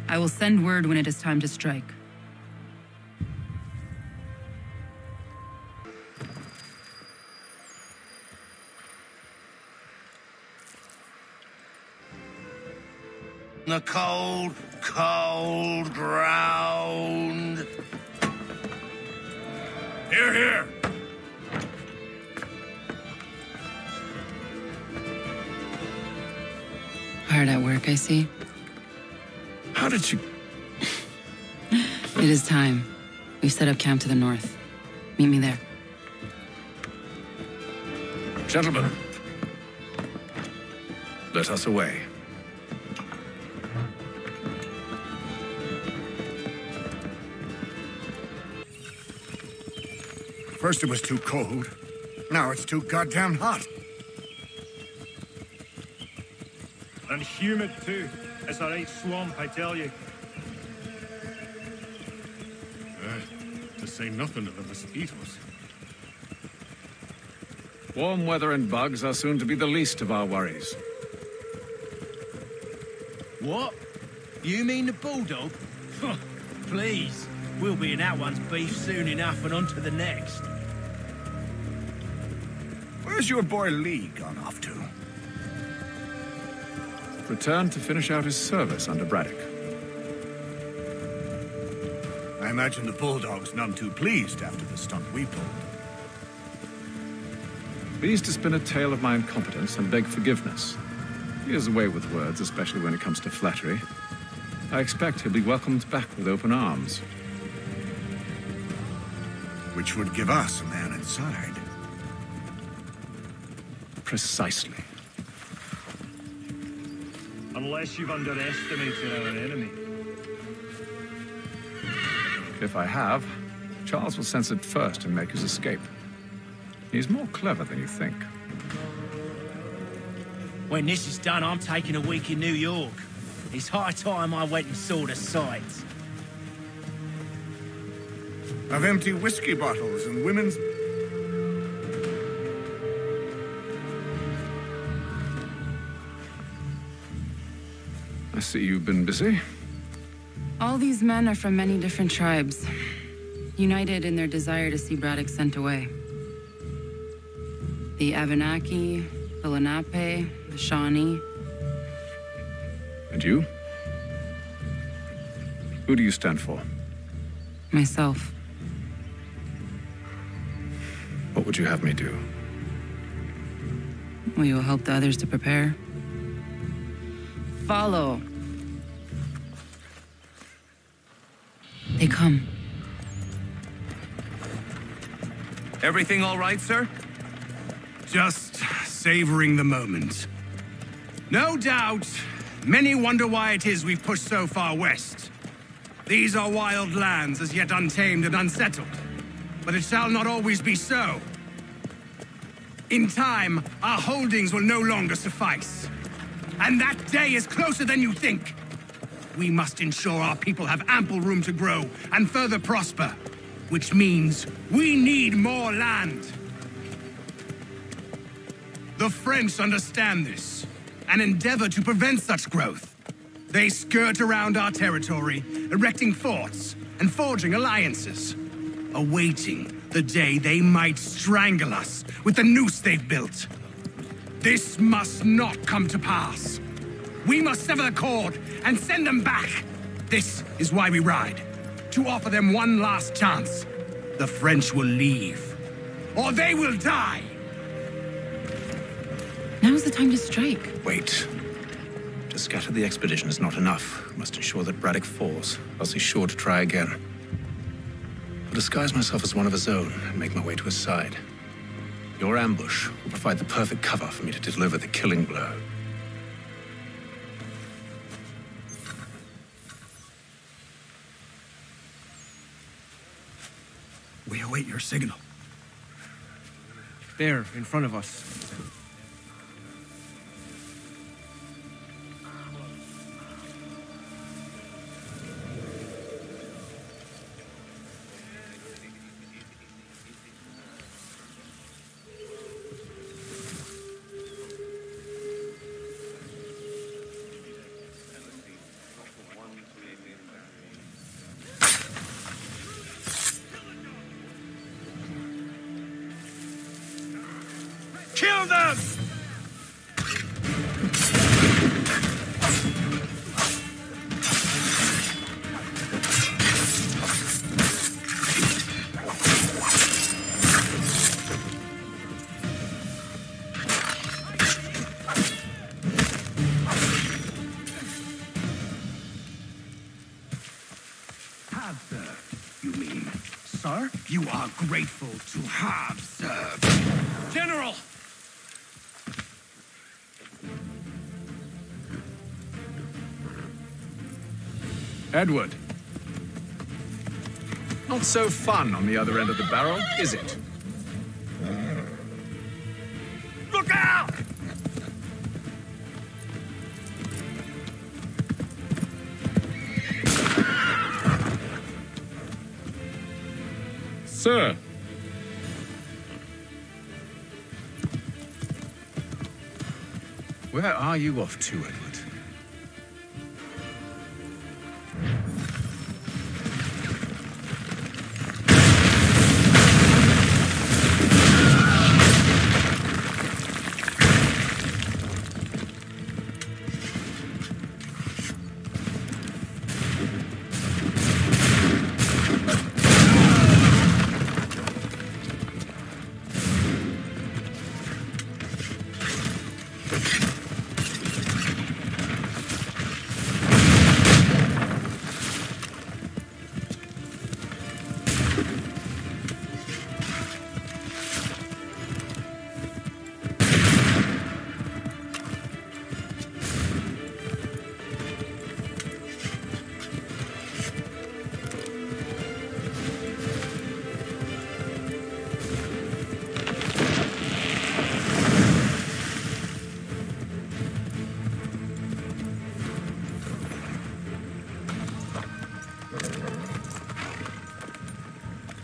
I will send word when it is time to strike. The cold, cold ground. Here, here. Hard at work, I see. How did you... It is time. We've set up camp to the north. Meet me there. Gentlemen, let us away. First it was too cold. Now it's too goddamn hot. And humid too. It's a right swamp, I tell you. To say nothing of the mosquitoes. Warm weather and bugs are soon to be the least of our worries. What? You mean the bulldog? Please. We'll be in that one's beef soon enough and on to the next. Where's your boy Lee gone off to? Returned to finish out his service under Braddock. I imagine the bulldog's none too pleased after the stunt we pulled. Pleased to spin a tale of my incompetence and beg forgiveness. He has a way with words, especially when it comes to flattery. I expect he'll be welcomed back with open arms. Which would give us a man inside. Precisely. Unless you've underestimated our enemy. If I have, Charles will sense it first and make his escape. He's more clever than you think. When this is done, I'm taking a week in New York. It's high time I went and saw the sights. Of empty whiskey bottles and women's... I see you've been busy. All these men are from many different tribes, united in their desire to see Braddock sent away. The Abenaki, the Lenape, the Shawnee. And you? Who do you stand for? Myself. What would you have me do? Will you help the others to prepare? Follow. They come. Everything all right, sir? Just savoring the moment. No doubt, many wonder why it is we've pushed so far west. These are wild lands, as yet untamed and unsettled. But it shall not always be so. In time, our holdings will no longer suffice. And that day is closer than you think. We must ensure our people have ample room to grow and further prosper, which means we need more land. The French understand this and endeavor to prevent such growth. They skirt around our territory, erecting forts and forging alliances, awaiting the day they might strangle us with the noose they've built. This must not come to pass. We must sever the cord and send them back. This is why we ride, to offer them one last chance. The French will leave, or they will die. Now's the time to strike. Wait. To scatter the expedition is not enough. We must ensure that Braddock falls, else he's sure to try again. I'll disguise myself as one of his own and make my way to his side. Your ambush will provide the perfect cover for me to deliver the killing blow. We await your signal. There, in front of us. Kill them! Have served, you mean? Sir? You are grateful to have served. General! Edward. Not so fun on the other end of the barrel, is it? Look out! Sir. Where are you off to, Edward?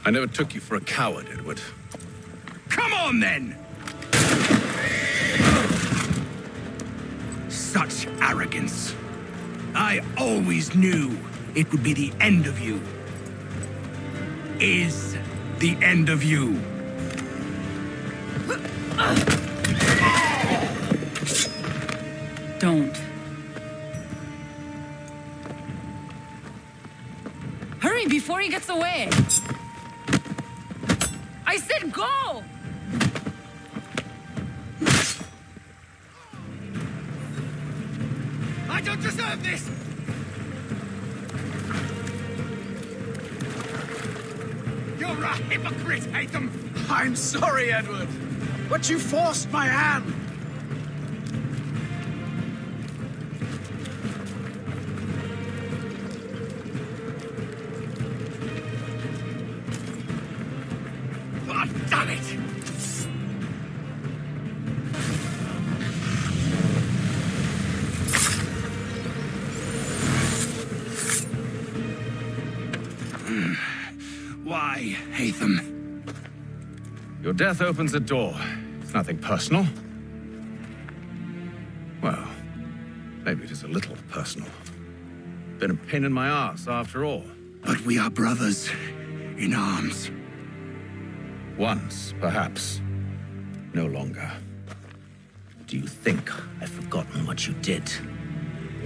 I never took you for a coward, Edward. Come on, then! Such arrogance. I always knew it would be the end of you. Is the end of you. Don't. Hurry before he gets away! I said go! I don't deserve this! You're a hypocrite, Hatham! I'm sorry, Edward, but you forced my hand. God damn it! Why, Hatham? Your death opens a door. It's nothing personal. Well, maybe it is a little personal. Been a pain in my ass, after all. But we are brothers in arms. Once, perhaps. No longer. Do you think I've forgotten what you did?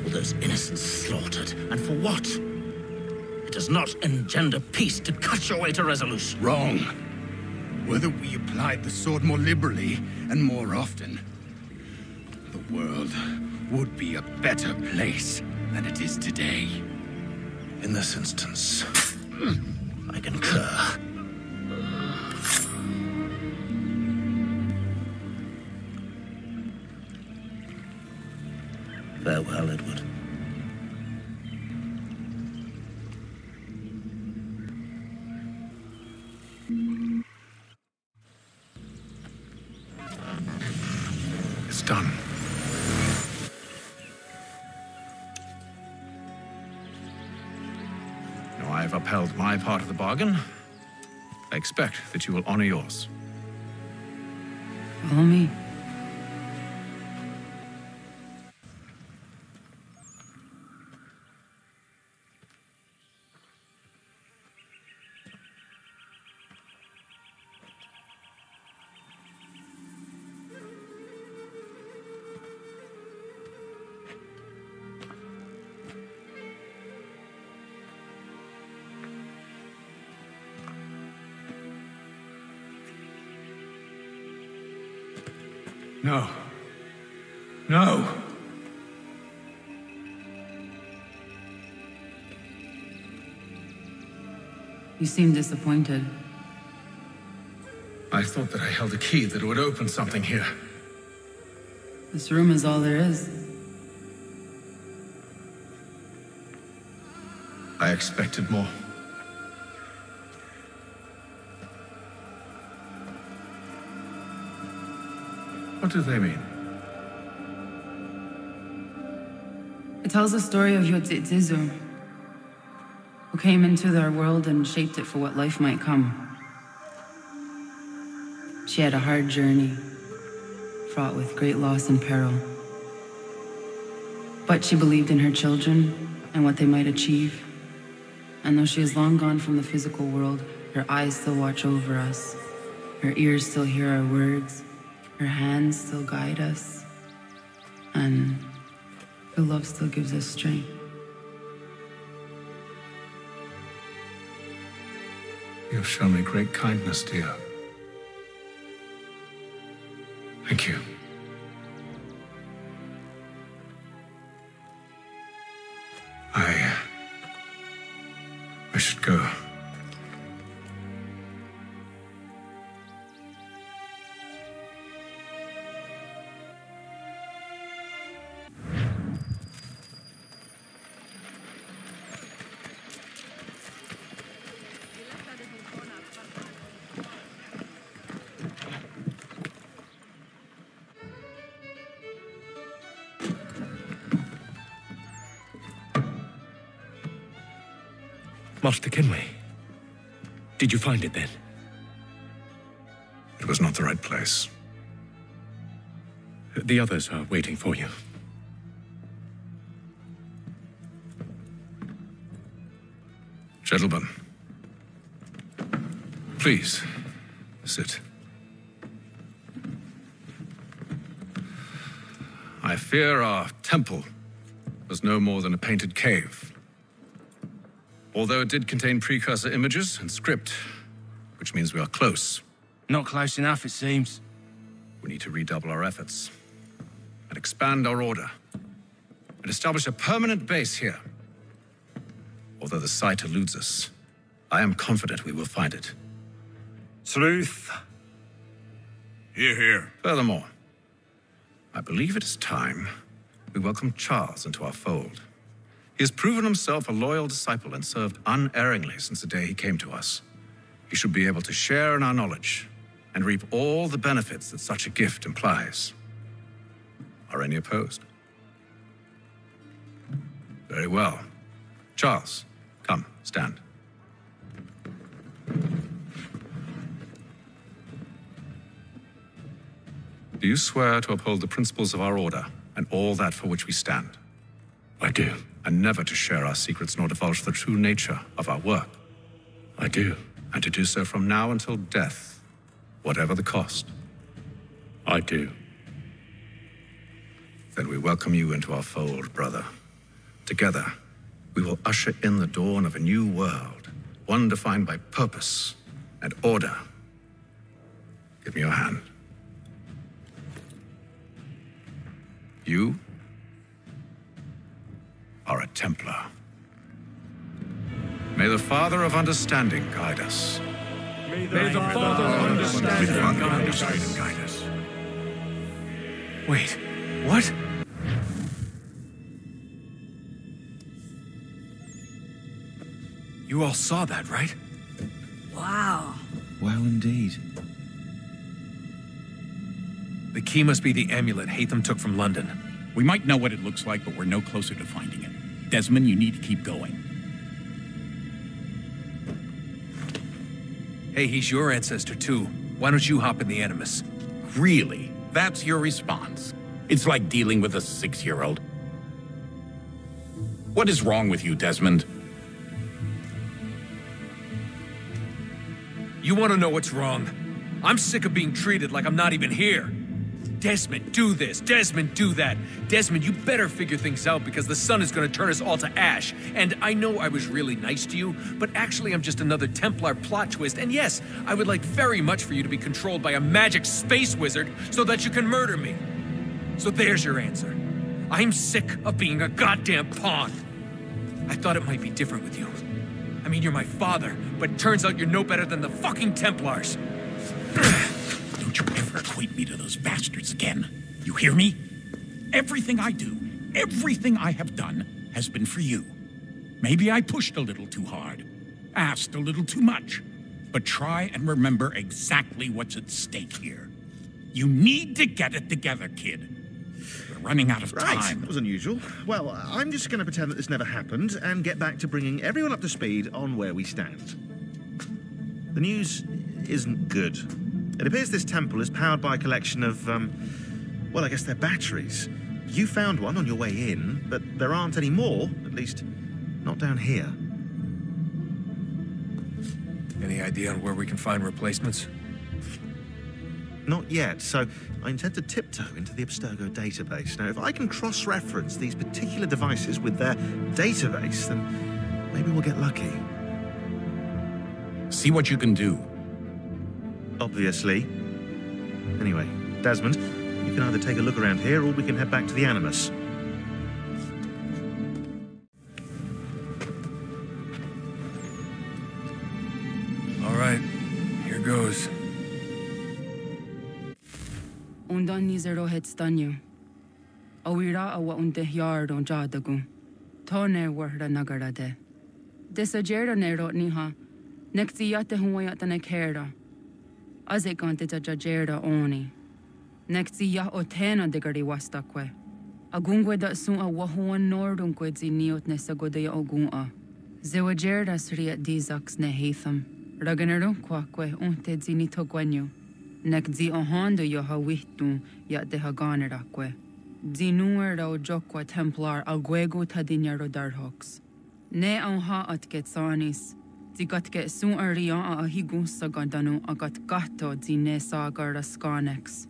All those innocents slaughtered, and for what? It does not engender peace to cut your way to resolution. Wrong. Whether we applied the sword more liberally and more often, the world would be a better place than it is today. In this instance, I concur. Farewell, Edward. It's done. Now I've upheld my part of the bargain. I expect that you will honor yours. Follow me. No. No! You seem disappointed. I thought that I held a key that would open something here. This room is all there is. I expected more. What do they mean? It tells the story of Yotizizu, who came into their world and shaped it for what life might come. She had a hard journey, fraught with great loss and peril. But she believed in her children and what they might achieve. And though she is long gone from the physical world, her eyes still watch over us. Her ears still hear our words. Her hands still guide us. And her love still gives us strength. You've shown me great kindness, dear. Thank you. I should go. Master Kenway, did you find it then? It was not the right place. The others are waiting for you. Gentlemen, please, sit. I fear our temple was no more than a painted cave. Although it did contain precursor images and script, which means we are close. Not close enough, it seems. We need to redouble our efforts and expand our order and establish a permanent base here. Although the site eludes us, I am confident we will find it. Truth. Hear, hear. Furthermore, I believe it is time we welcome Charles into our fold. He has proven himself a loyal disciple and served unerringly since the day he came to us. He should be able to share in our knowledge and reap all the benefits that such a gift implies. Are any opposed? Very well. Charles, come, stand. Do you swear to uphold the principles of our order and all that for which we stand? I do. And never to share our secrets nor divulge the true nature of our work? I do. And to do so from now until death, whatever the cost? I do. Then we welcome you into our fold, brother. Together, we will usher in the dawn of a new world, one defined by purpose and order. Give me your hand. You are a Templar. May the Father of Understanding guide us. May the Father of Understanding guide us. Wait, what? You all saw that, right? Wow. Well, indeed. The key must be the amulet Hatham took from London. We might know what it looks like, but we're no closer to finding it. Desmond, you need to keep going. Hey, he's your ancestor too. Why don't you hop in the Animus? Really? That's your response? It's like dealing with a 6-year-old. What is wrong with you, Desmond? You want to know what's wrong? I'm sick of being treated like I'm not even here. Desmond, do this. Desmond, do that. Desmond, you better figure things out because the sun is going to turn us all to ash. And I know I was really nice to you, but actually I'm just another Templar plot twist. And yes, I would like very much for you to be controlled by a magic space wizard so that you can murder me. So there's your answer. I'm sick of being a goddamn pawn. I thought it might be different with you. I mean, you're my father, but it turns out you're no better than the fucking Templars. Don't you ever equate me to those bastards again. You hear me? Everything I do, everything I have done, has been for you. Maybe I pushed a little too hard, asked a little too much, but try and remember exactly what's at stake here. You need to get it together, kid. We're running out of time. That was unusual. Well, I'm just going to pretend that this never happened and get back to bringing everyone up to speed on where we stand. The news isn't good. It appears this temple is powered by a collection of, well, I guess they're batteries. You found one on your way in, but there aren't any more, at least not down here. Any idea on where we can find replacements? Not yet, so I intend to tiptoe into the Abstergo database. Now, if I can cross-reference these particular devices with their database, then maybe we'll get lucky. See what you can do. Obviously. Anyway, Desmond, you can either take a look around here or we can head back to the Animus. All right, here goes. Undan nizero het stanyu. Awira awa unde yard on jadagu. Tone warda nagarade. Desajerda nero niha. Nektiyate huwayata nekera. Azekante jajerda oni. Nektiya otena degari wastakwe. Agungwe da sun a wahuan nordungwe ziniot nesagodea ogun'a. Zewajerda sriat dizax ne Hatham. Raganerunkwakwe unte zinito gwenyu. Nek zi ohando yo hawitu ya de haganerakwe. Zinuer o jokwa Templar alguego tadinyaro darhox. Ne an ha at get sanis. Di got get soon early a higun sagandanu agat gato di ne sagar skanex.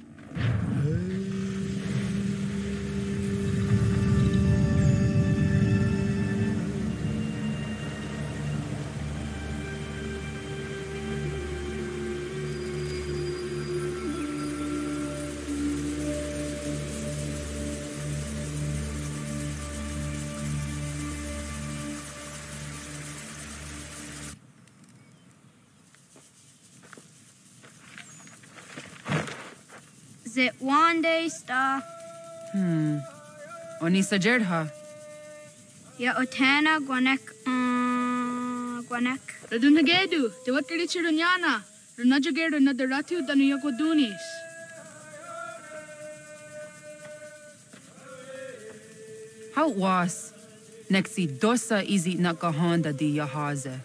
Is it one day stuff? Oni sajerha. Ya otana gwanek gwanek. Radunagedu, de wat kritsu dunyana. Runajagedu na daratu danu yagodunis. How was? Nexi dosa izi nakahanda di yahaze.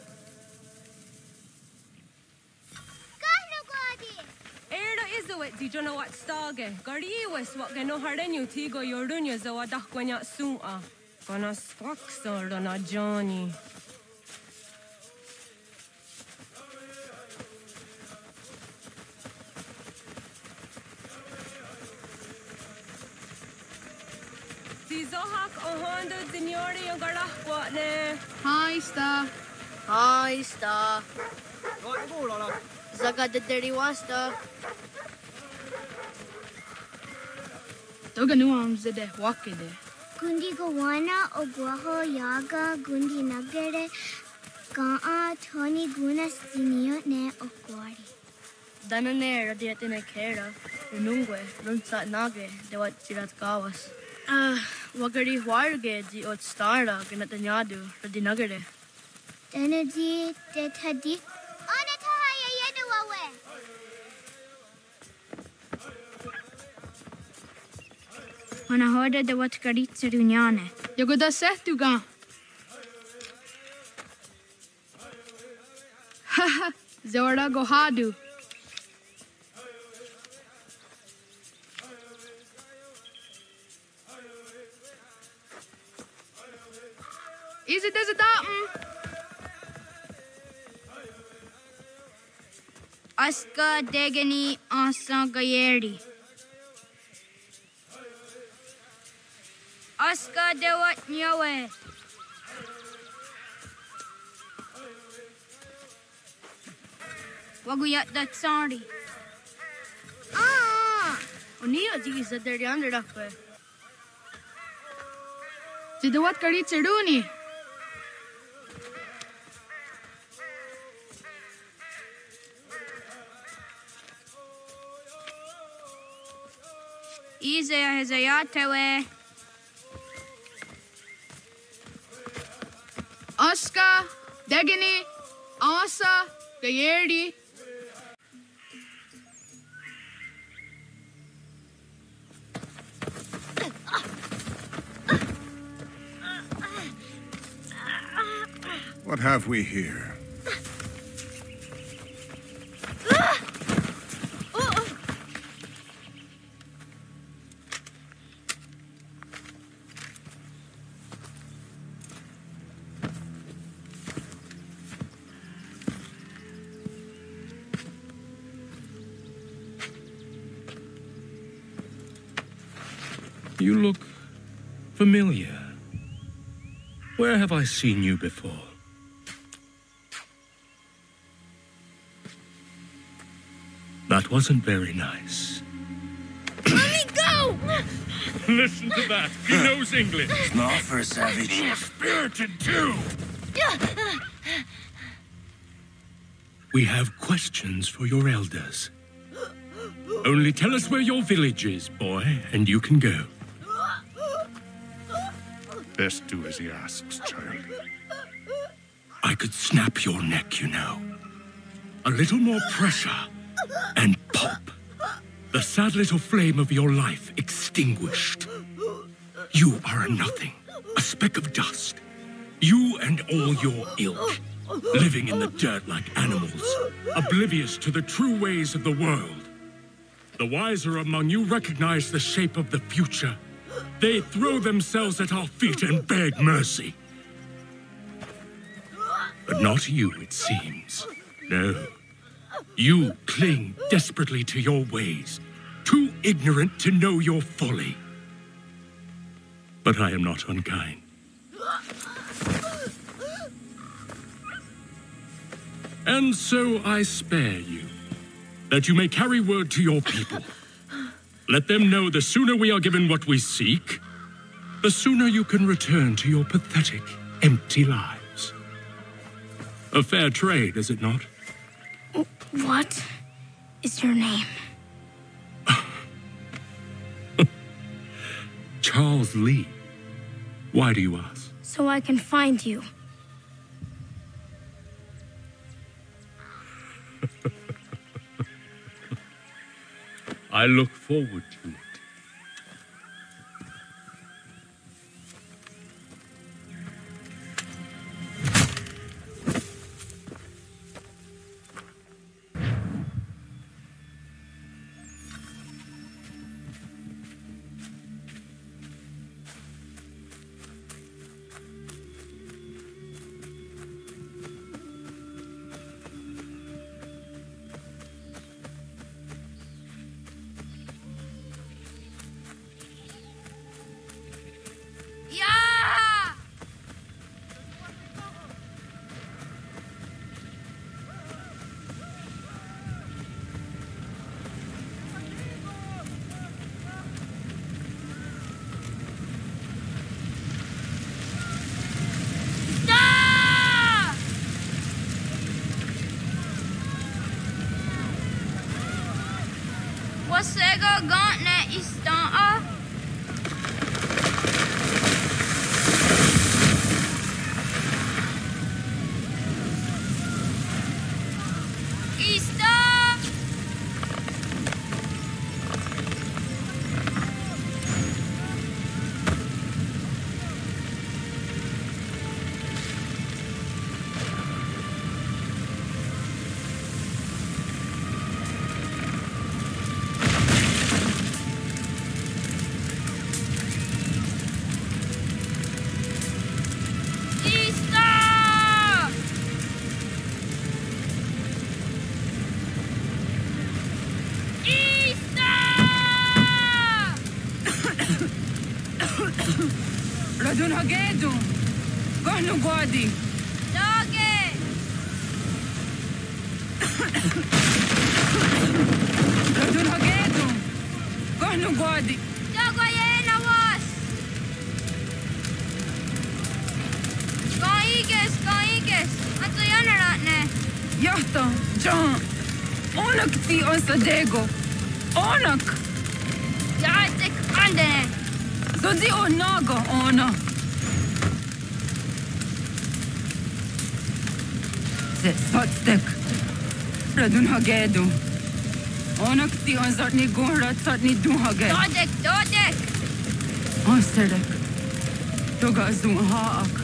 Di jono wat stage. Gari was what gano hardenyu tigo yorunya zawa dakwanya sua. Gana squaxor na Johnny. Tizohak ohando signori yogara kwatne. Hi, Star. Hi, Star. Zaga de deri wasta. Toga nuam zede wakide. Gundi gawana ogwaho yaga gundi nagere gaa Tony guna stinio ne okwari. Danane radiatine kera. Runungwe runsa nage de wat sirat gawas. Wagari warge di ot starla ginatanyadu radinagere. Danadi de tadi. Ona tahaya yeduawe. Ona hoda de wat kritsu dunyane. Yagoda sehtuga. Haha, Zora gohadu. Is it as a datum? Aska degani asa gayeri. Aska de wat nyawe. Waguyat dat sorry. Uniya ji is der yonder rakwe. Did what kritsu duni? Ize hezayatewe. Aska, Degani, Asa, Gayerdi. What have we here? You look familiar. Where have I seen you before? That wasn't very nice. Let me go! Listen to that. He knows English. Smart for a savage. Spirited too. We have questions for your elders. Only tell us where your village is, boy, and you can go. Best do as he asks, child. I could snap your neck, you know. A little more pressure, and pop. The sad little flame of your life extinguished. You are a nothing, a speck of dust. You and all your ilk, living in the dirt like animals, oblivious to the true ways of the world. The wiser among you recognize the shape of the future. They throw themselves at our feet and beg mercy. But not you, it seems. No. You cling desperately to your ways, too ignorant to know your folly. But I am not unkind. And so I spare you, that you may carry word to your people. Let them know the sooner we are given what we seek, the sooner you can return to your pathetic, empty lives. A fair trade, is it not? What is your name? Charles Lee. Why do you ask? So I can find you. I look forward to it. Guardi. Doggy! Radun Hagedu. Gonu guardi. Dogayena was. Kaiges. Anto yanaratne. Yahta, John. Onak ti osadego. Onak. Jatik andene. Zodi onaga ona. Sotstek. Radun Hagedu. Onak ti ozartni gohrat satni du hage. Dodek. Osterek. Togazun haak.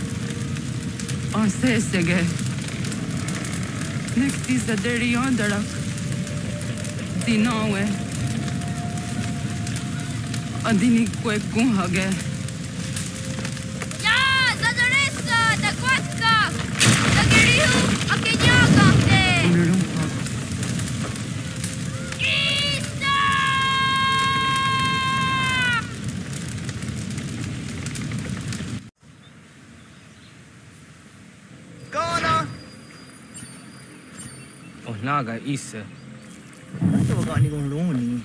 Osesege. Nekti zaderi ondarak. Dinawe. Adini kwek gun hage. Ja, zadoresa, da kwatka. Da gerihu, akenyaga te. Naga isse. Ito ba ni kong loni?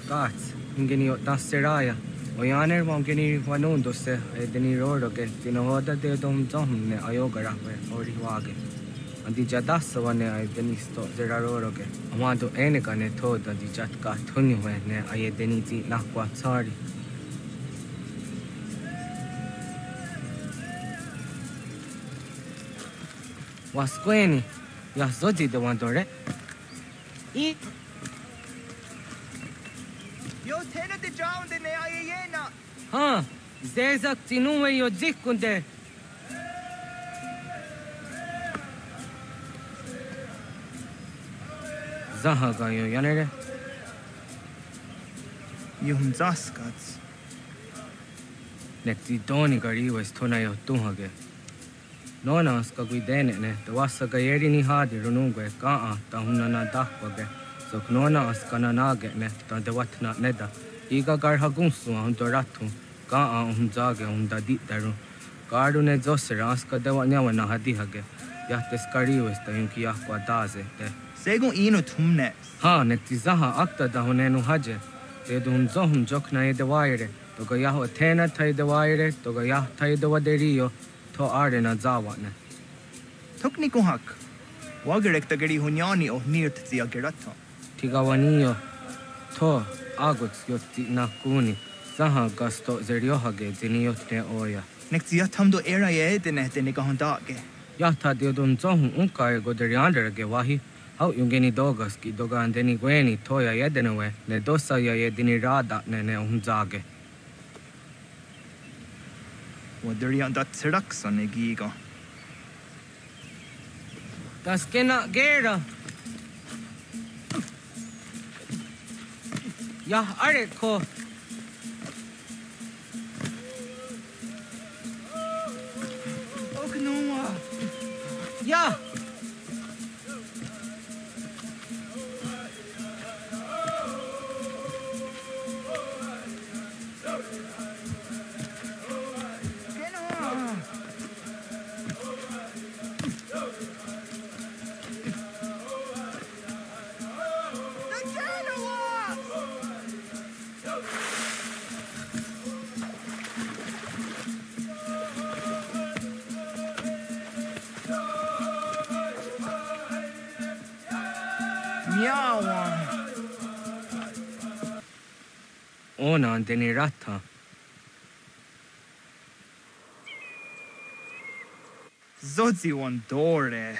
Gats, ingeni tasseraya. Oyaner mo ingeni wanon dosse deni rodo ke tinohoda de dom ne ayogara we oriwage. Andi jadassa wane ay deni sto zeraro ke. Amado ene kane thoda di jatka thuni we ne ay deni ti nakwa tsari. Wasqueni, ya zodi de wandore. Yo tena de jaun de ne ayena. Ha, zezak tinuwe yo dikunde. Zahaga yo yanere. Yum zaskats. Nekti doni gari was tona yo tuhage. Nona ska guidene ne, the wasa gayeri ni hadi runungwe kaa ta hunana dakwage. So knona askana nage ne, ta de watna neda. Iga garhagunsu huntoratu, kaa hunzage hundaditaru. Gardu ne zosera aska de wanyawa na hadihage. Yahtes kariwes ta yunki yahkwa daze de. Según ino tumne. Ha, ne tizaha akta da hunenu haje. Te dun zohum jokna de waire. Toga yahu atena tai de waire, toga yah tai de waderio. To arena zawane. Tukni kuhak. Wagerek tagari hunyani o nirt zia gerato. Tigawanio. To aguts yotti nakuni. Saha gasto zeriohage ziniotne oya. Nekzia tamdo era ye denete negahondage. Yata diodun zohun unkai goderianderage wahi. Hau yungeni dogas ki dogan deni gweni toya yedenewe. Ne dosa ya yedini rada ne unzage. Waderian dat tirax on egiga. Das kena gera. Ya areko. Oknoma. Ya. Ona denirata. Zodzi one dore.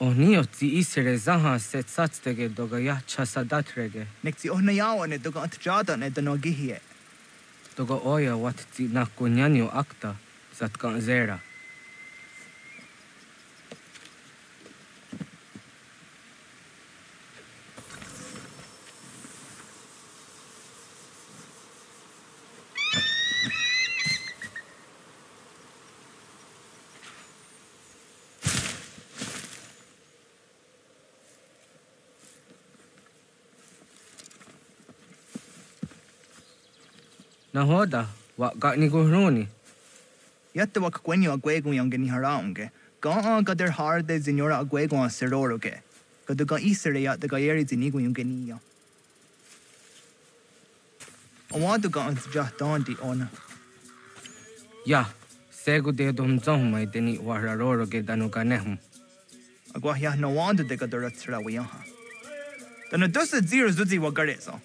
Oniotzi isere zaha set satstege doga ya chasadatrege. Nekzi ohnayawa ne doga antjada ne danogihie. Doga oya watzi nakunyanyo akta zatka zera. Nahoda, wa gani guhruni. Yatte wak kwenyo agwego yangeni haraunge. Ga gader harde zinora agwego a seroroge. Gaduga isere ya daga yeri zinigo yungenia. Awaduga ans jahtandi ona. Ya, segu de dum zomai deni wararoroge danuga nehum. Agwa ya no wanda de gadara tsrawiyaha. Dana dosa zero zuzi wagareza.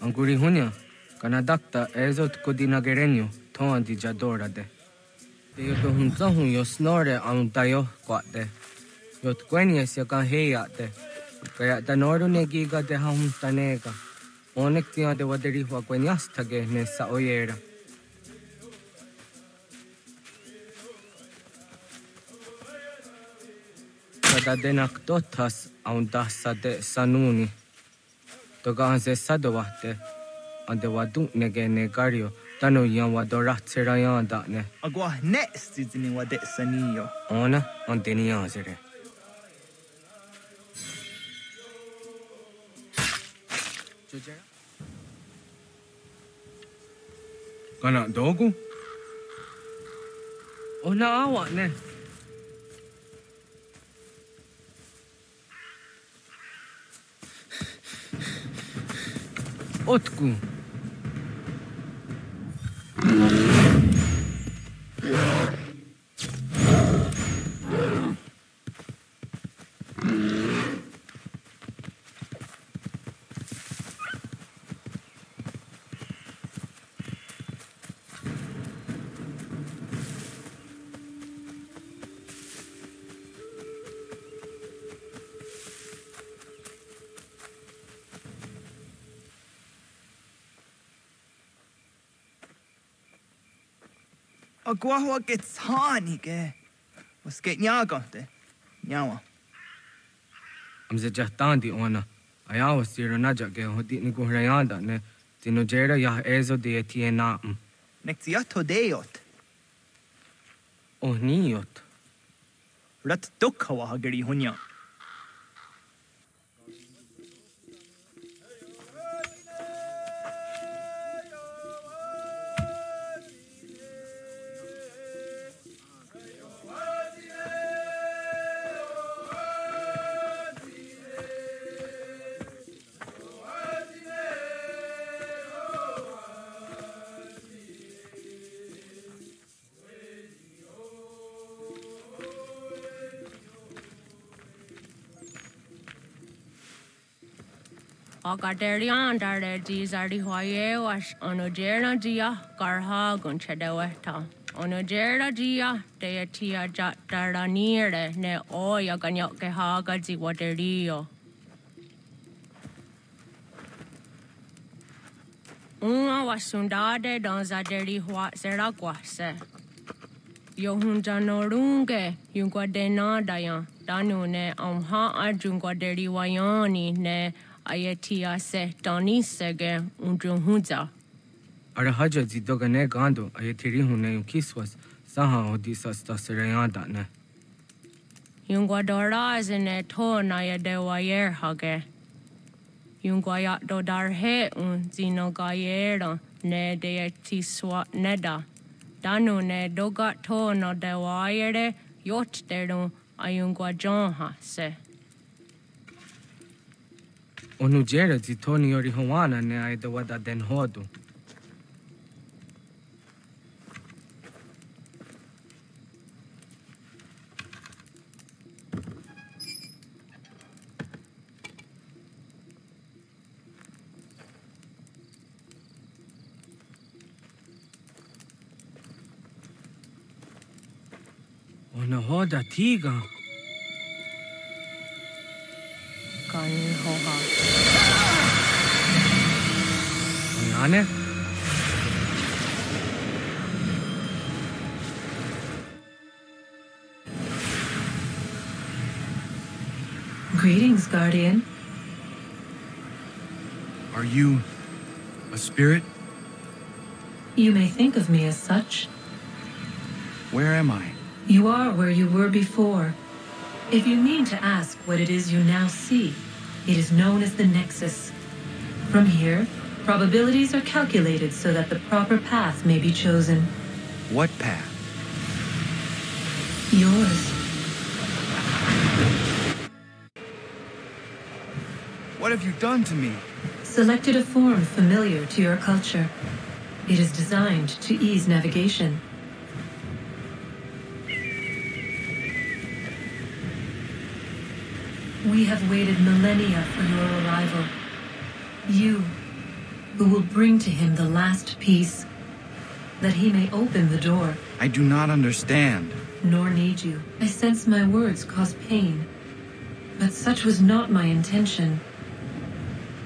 Anguri hunya. Kanadakta ezot kodinagerenyo toan di jadora de. De yoto hunzahun yo snore dayo kwate. Yot kwenyes ya kan heya de. Kaya danoru ne giga de hum tanega. Onek tia de waderi hua kwenyas tage ne sa oyera. Kada denak dotas dasa de sanuni. Toga anze sadowate. Ande wadu nege negario tano yan wadora tserayan da ne. Agwa next izini wade saniyo. Ona anteni yazere. Kana dogu? Ona awa ne. Otku. Agwa gets honey ge. Was get nyaga de. Nyawa. Amze jahtandi ona. Ayawa siro naja ge hodi ni guhrayanda ne. Tinojera ya ezo de etiena. Nexiato deot. Ohniot. Rat dukhawa hagiri hunya. Akaderian dare jizardi hoye was onojera jia karha gunchedeweta. Onojera jia deatia jataranire ne oya ganyoke haga ziwaderio. Uma wasundade donzaderi hua seraguase. Yohunjanorunge yungwadena dayan danune amha ajungwaderi wayani ne Ayatia se Dani sege unjunhuza. Arahaja zidogane gando ayatiri hune ukiswas saha odisas tasirayanda ne. Yungwadora zine to na yadewayer hage. Yungwayat dodarhe un zinogayera ne deetiswa neda. Danu ne dogat to no dewayere yot deru ayungwajonha se. Onujera zitoni yori hawana ne aidawada den hodu. Ona hoda tiga. Anne? Greetings, Guardian. Are you a spirit? You may think of me as such. Where am I? You are where you were before. If you mean to ask what it is you now see, it is known as the Nexus. From here, probabilities are calculated so that the proper path may be chosen. What path? Yours. What have you done to me? Selected a form familiar to your culture. It is designed to ease navigation. We have waited millennia for your arrival. You, who will bring to him the last piece, that he may open the door. I do not understand. Nor need you. I sense my words cause pain, but such was not my intention.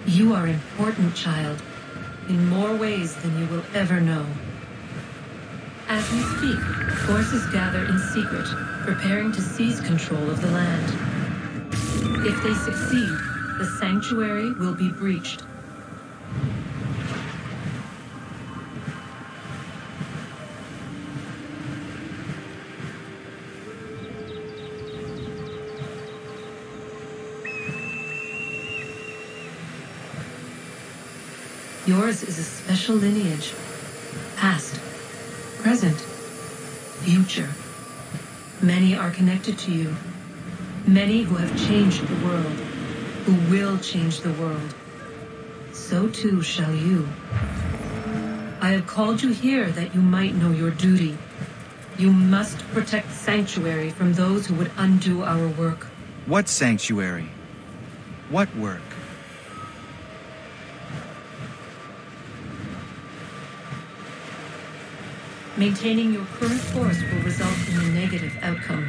You are important, child, in more ways than you will ever know. As we speak, forces gather in secret, preparing to seize control of the land. If they succeed, the sanctuary will be breached. Yours is a special lineage. Past, present, future. Many are connected to you. Many who have changed the world, who will change the world. So too shall you. I have called you here that you might know your duty. You must protect Sanctuary from those who would undo our work. What sanctuary? What work? Maintaining your current course will result in a negative outcome.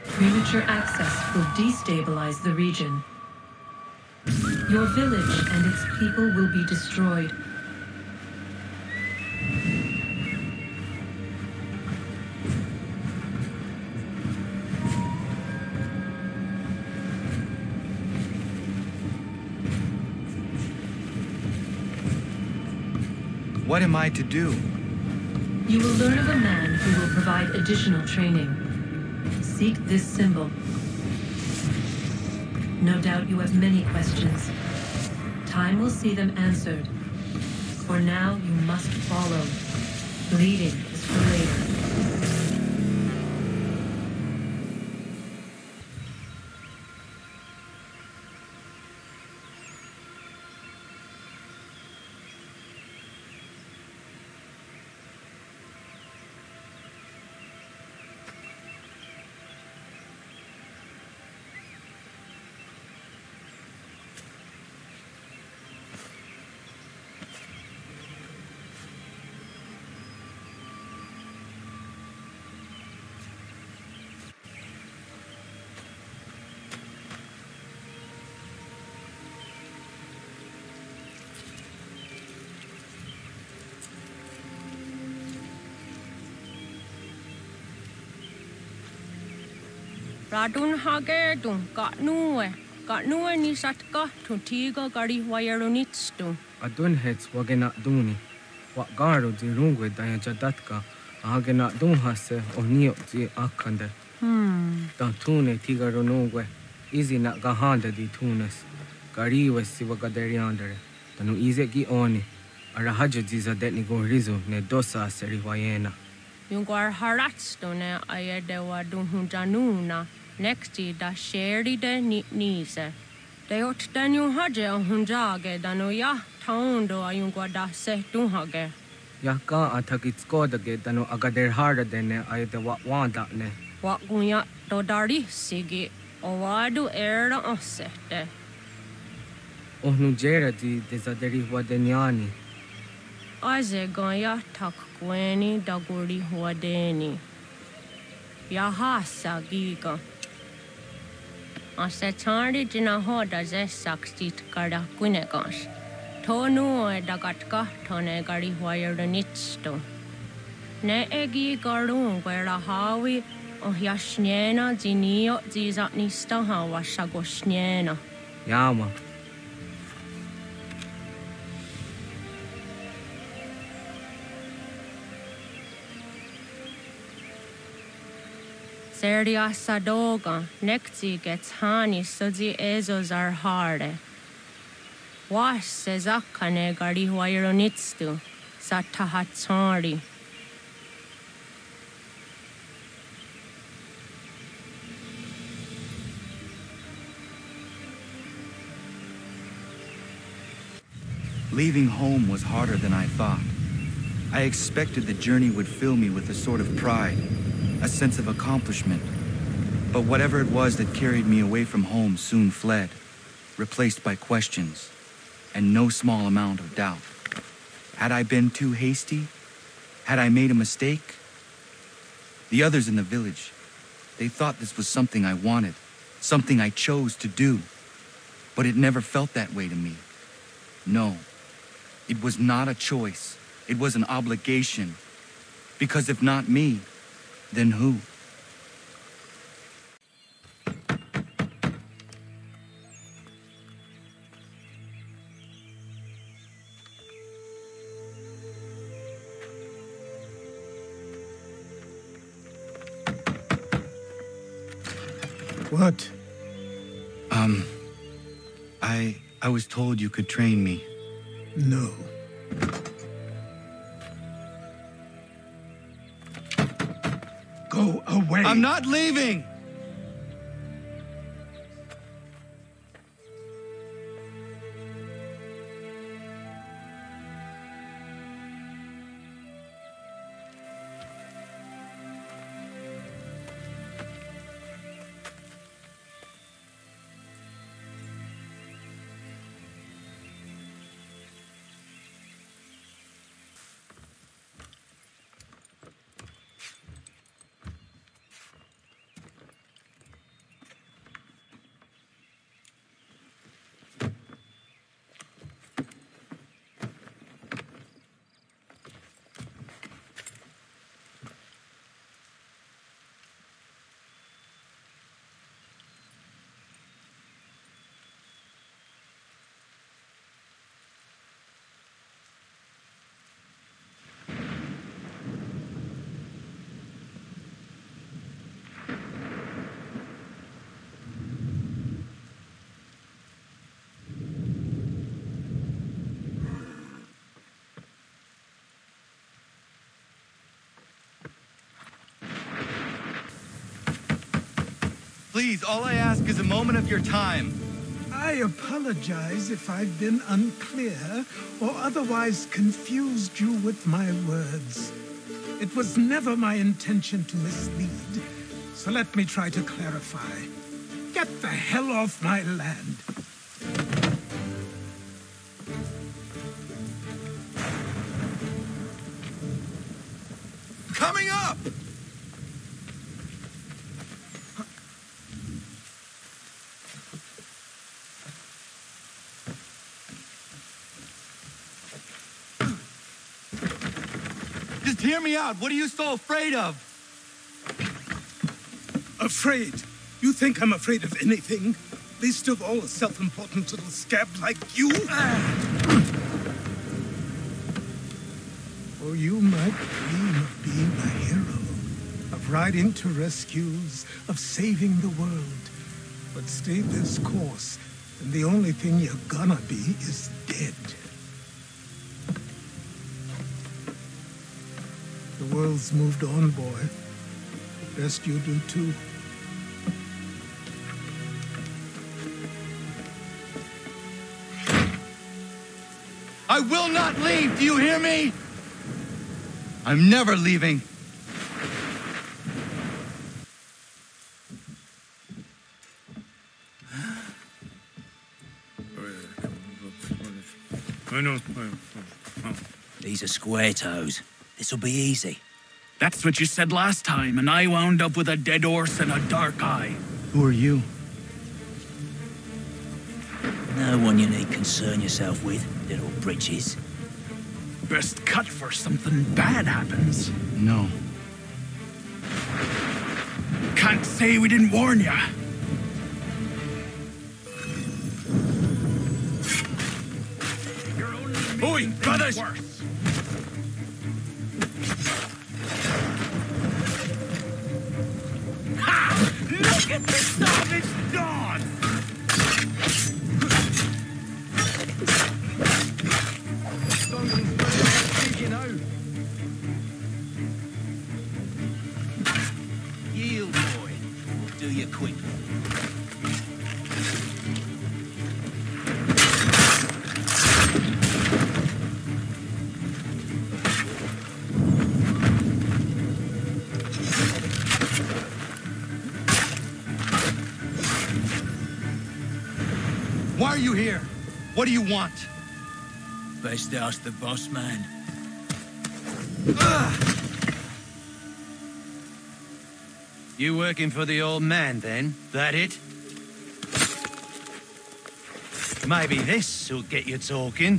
Premature access will destabilize the region. Your village and its people will be destroyed. What am I to do? You will learn of a man who will provide additional training. Seek this symbol. No doubt you have many questions. Time will see them answered. For now, you must follow. Leading is for later. Radun hagerdun gatnue ni satka tuntigo gari wayarunitstu. Adun hets wagena duni. Wa garo di rungwe daya jadatka agena dun hase onio di akande. Da tune tigaro nungwe. Izi na gahanda di tunes. Gari wesi wagaderiandere. Tanu ize gi oni. Arahaja ziza detni go rizu ne dosa seri wayena. Yungwar haratstone ayede wadun hunjanuna. Nexti da sheri de nise. De ot danu haje hunjage danu ya taundo ayungwa da se dunhage. Ya ka atakitskoda danu agader harda dene ayede wa wanda ne. Wa gunya do dari sigi owadu era osete. Ohnu jera di desaderi wadenyani. Aze gaya tak kweni daguri wadeni. Yahasa giga. Ase chardi jina hoda ze sakstit kada kunegas. Tonu e dagatka tone gari wayardanitsto. Ne egi garun gwera hawi o yashnena zinio zizatnista hawa shagoshnena. Yama. Serdia sadoga, nekti gets hani sudzi ezos are harde. Was sezakane gari wayronitstu, satahatsari. Leaving home was harder than I thought. I expected the journey would fill me with a sort of pride, a sense of accomplishment. But whatever it was that carried me away from home soon fled, replaced by questions, and no small amount of doubt. Had I been too hasty? Had I made a mistake? The others in the village, they thought this was something I wanted, something I chose to do. But it never felt that way to me. No, it was not a choice. It was an obligation. Because if not me, then who? What? I was told you could train me. No. Go away. I'm not leaving! Please, all I ask is a moment of your time. I apologize if I've been unclear or otherwise confused you with my words. It was never my intention to mislead, so let me try to clarify. Get the hell off my land. Coming up! Just hear me out. What are you so afraid of? Afraid? You think I'm afraid of anything? Least of all a self-important little scab like you? Or you might dream of being a hero, of riding to rescues, of saving the world. But stay this course, and the only thing you're gonna be is dead. The world's moved on, boy. Best you do too. I will not leave, do you hear me? I'm never leaving. These are square toes. This'll be easy. That's what you said last time, and I wound up with a dead horse and a dark eye. Who are you? No one you need concern yourself with, little britches. Best cut for something bad happens. No. Can't say we didn't warn ya. Oi, brothers! Ha! Look at the savage dance! Yield, boy. We'll do you quick. Why are you here? What do you want? Best ask the boss man. You working for the old man, then? That it? Maybe this will get you talking.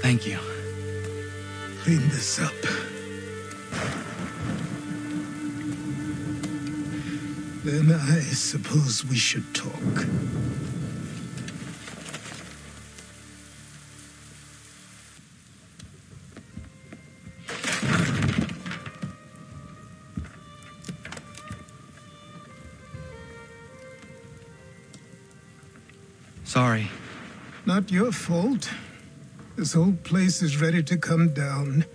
Thank you. Clean this up. Then I suppose we should talk. Sorry. Not your fault. This whole place is ready to come down.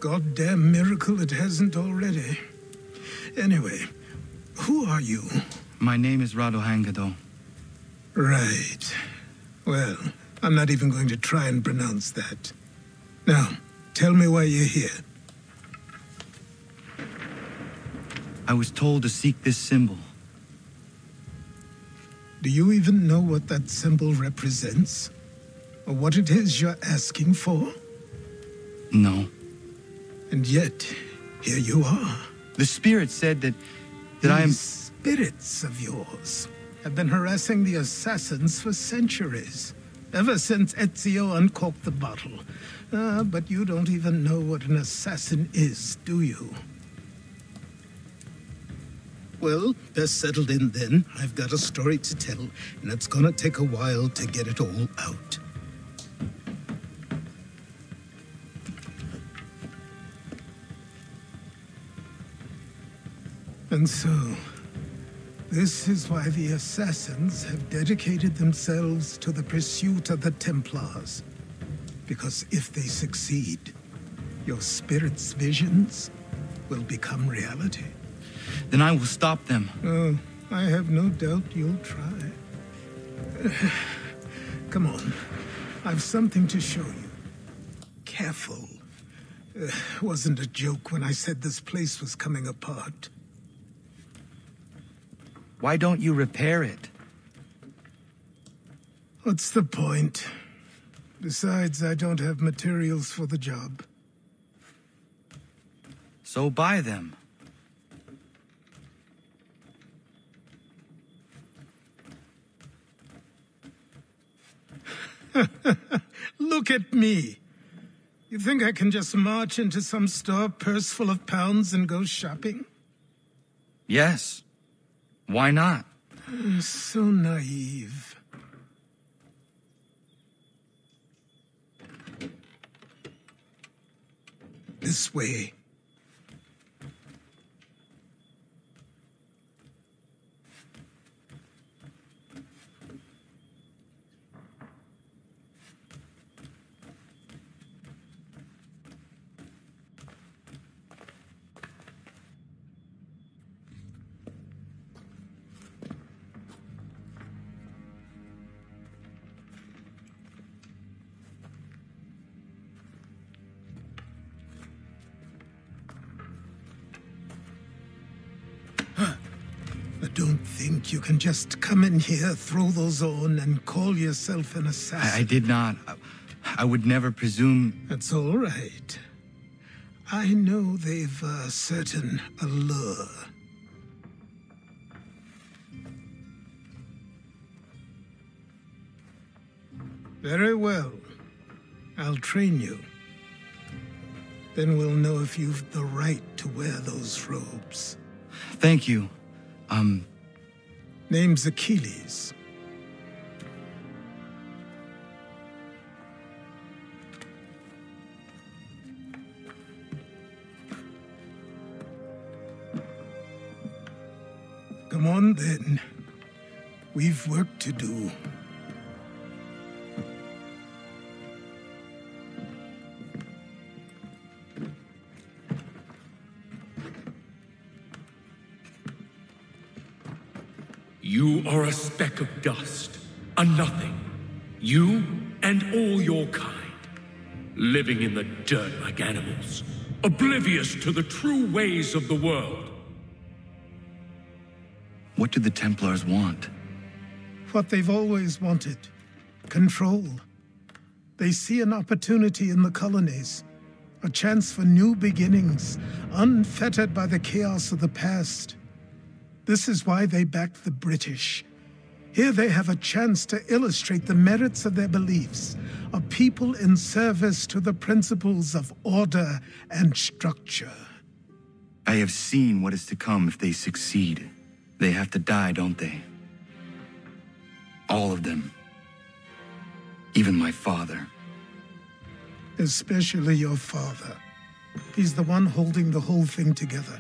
Goddamn miracle it hasn't already. Anyway, who are you? My name is Rado Hangado. Right. Well, I'm not even going to try and pronounce that. Now, tell me why you're here. I was told to seek this symbol. Do you even know what that symbol represents? Or what it is you're asking for? No. And yet, here you are. The spirit said that I am... These spirits of yours have been harassing the assassins for centuries. Ever since Ezio uncorked the bottle. But you don't even know what an assassin is, do you? Well, best settled in then. I've got a story to tell, and it's gonna take a while to get it all out. And so, this is why the assassins have dedicated themselves to the pursuit of the Templars. Because if they succeed, your spirit's visions will become reality. Then I will stop them. Oh, I have no doubt you'll try. Come on. I've something to show you. Careful. Wasn't a joke when I said this place was coming apart. Why don't you repair it? What's the point? Besides, I don't have materials for the job. So buy them. Look at me. You think I can just march into some store, purse full of pounds, and go shopping? Yes. Why not? So naive. This way. Don't think you can just come in here, throw those on, and call yourself an assassin. I did not. I would never presume... That's all right. I know they've a certain allure. Very well. I'll train you. Then we'll know if you've the right to wear those robes. Thank you. Name's Achilles. Come on, then. We've work to do. You are a speck of dust, a nothing. You and all your kind, living in the dirt like animals, oblivious to the true ways of the world. What do the Templars want? What they've always wanted. Control. They see an opportunity in the colonies. A chance for new beginnings, unfettered by the chaos of the past. This is why they backed the British. Here they have a chance to illustrate the merits of their beliefs, a people in service to the principles of order and structure. I have seen what is to come if they succeed. They have to die, don't they? All of them. Even my father. Especially your father. He's the one holding the whole thing together.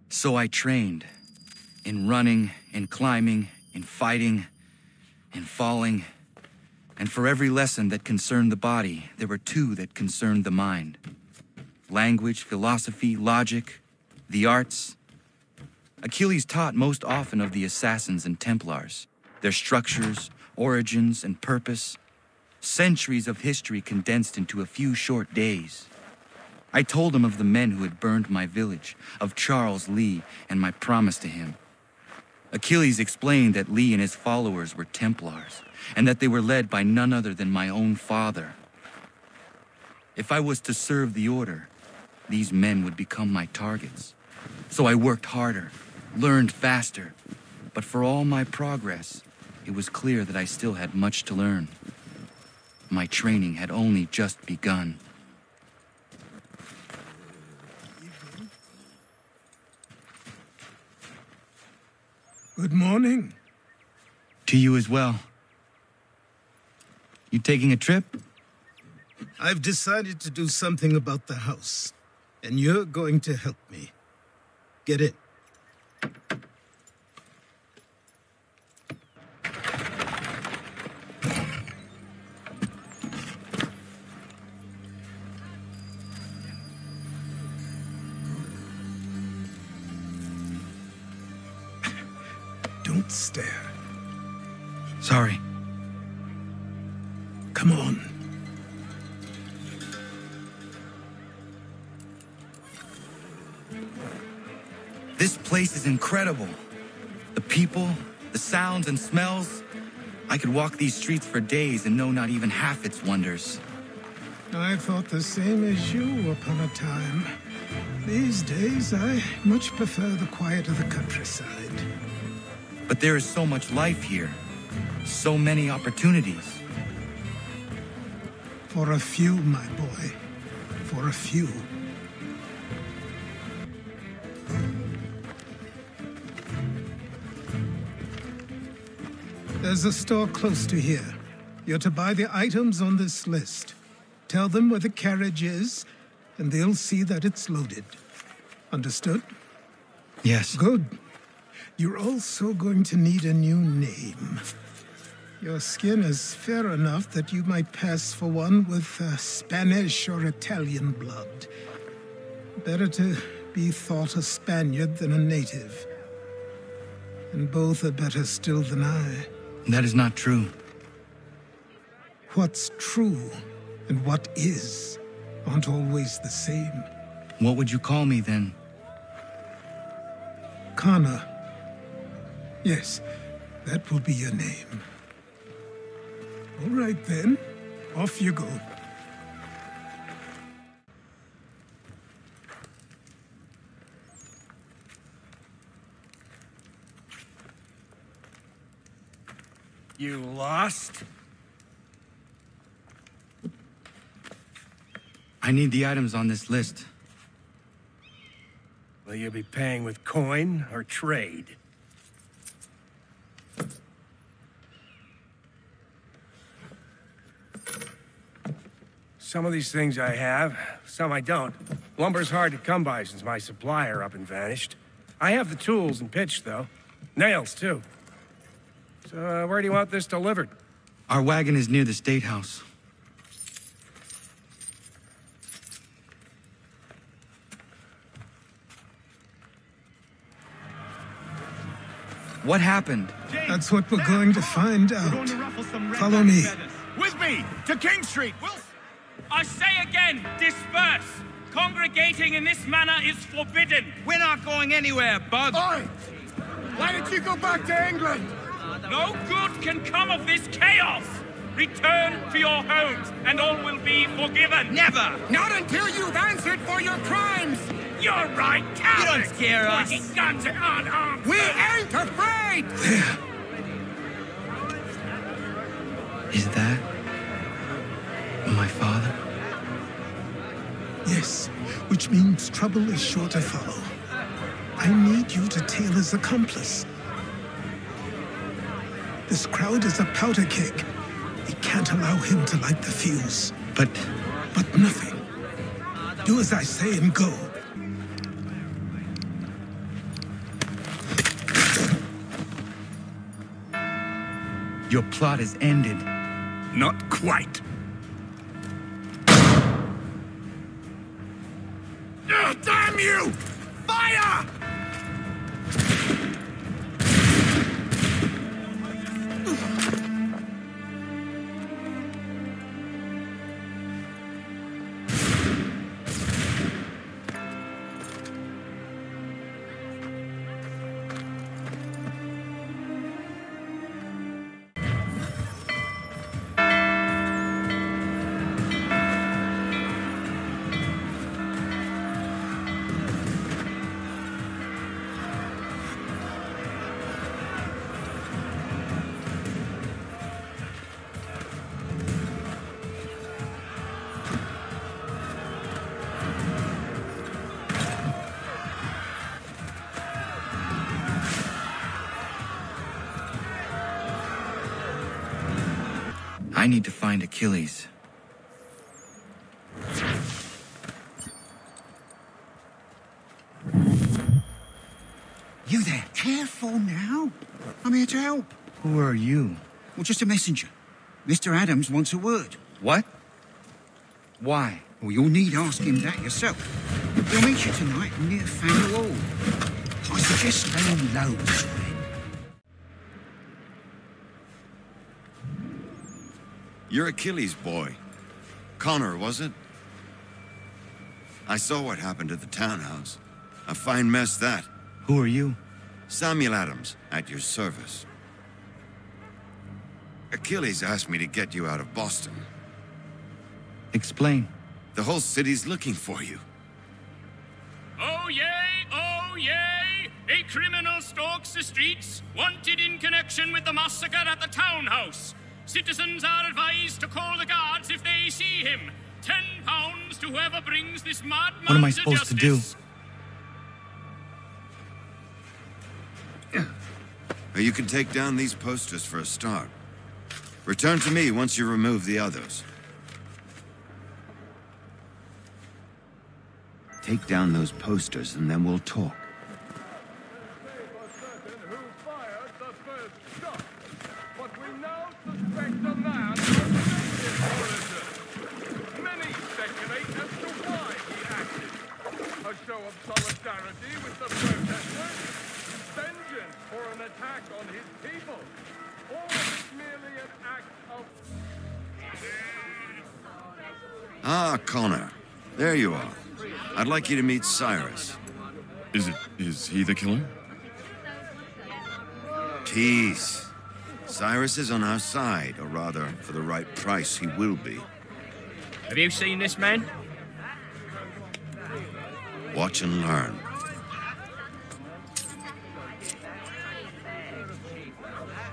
So I trained. In running, in climbing, in fighting, in falling. And for every lesson that concerned the body, there were two that concerned the mind. Language, philosophy, logic, the arts. Achilles taught most often of the assassins and Templars, their structures, origins, and purpose. Centuries of history condensed into a few short days. I told him of the men who had burned my village, of Charles Lee and my promise to him. Achilles explained that Lee and his followers were Templars, and that they were led by none other than my own father. If I was to serve the order, these men would become my targets. So I worked harder, learned faster, but for all my progress, it was clear that I still had much to learn. My training had only just begun. Good morning. To you as well. You taking a trip? I've decided to do something about the house, and you're going to help me. Get in. Don't stare. Sorry. Come on. This place is incredible. The people, the sounds and smells. I could walk these streets for days and know not even half its wonders. I thought the same as you upon a time. These days, I much prefer the quiet of the countryside. But there is so much life here. So many opportunities. For a few, my boy. For a few. There's a store close to here. You're to buy the items on this list. Tell them where the carriage is, and they'll see that it's loaded. Understood? Yes. Good. You're also going to need a new name. Your skin is fair enough that you might pass for one with Spanish or Italian blood. Better to be thought a Spaniard than a native. And both are better still than I. That is not true. What's true and what is aren't always the same. What would you call me then? Kana. Yes, that will be your name. All right then, off you go. You lost? I need the items on this list. Will you be paying with coin or trade? Some of these things I have, some I don't. Lumber's hard to come by since my supplier up and vanished. I have the tools and pitch, though. Nails, too. So, where do you want this delivered? Our wagon is near the State House. What happened? That's what we're going to find out. Follow me. With me! To King Street! I say again, disperse! Congregating in this manner is forbidden! We're not going anywhere, Bug! Oi! Why did you go back to England? No good can come of this chaos! Return to your homes, and all will be forgiven! Never! Not until you've answered for your crimes! You're right, cowards! You don't scare us! Pointing guns at unarmed! We ain't afraid! There. Is that my father? Yes, which means trouble is sure to follow. I need you to tail his accomplice. This crowd is a powder keg. We can't allow him to light the fuse. But nothing. Do as I say and go. Your plot is ended. Not quite. Oh, damn you! Fire! I need to find Achilles. You there? Careful now. I'm here to help. Who are you? Well, just a messenger. Mr. Adams wants a word. What? Why? Well, you'll need ask him that yourself. He'll meet you tonight near Faneuil Hall. I suggest staying low, friend. You're Achilles' boy. Connor, was it? I saw what happened at the townhouse. A fine mess, that. Who are you? Samuel Adams, at your service. Achilles asked me to get you out of Boston. Explain. The whole city's looking for you. Oh yay, oh yay! A criminal stalks the streets, wanted in connection with the massacre at the townhouse. Citizens are advised to call the guards if they see him. £10 to whoever brings this madman What am I to supposed justice. to do? You can take down these posters for a start. Return to me once you remove the others. Take down those posters and then we'll talk. Many speculate as to why he acted. A show of solidarity with the protesters, vengeance for an attack on his people, or it's merely an act of... Ah, Connor. There you are. I'd like you to meet Cyrus. Is he the killer? Tease. Cyrus is on our side, or rather, for the right price, he will be. Have you seen this man? Watch and learn.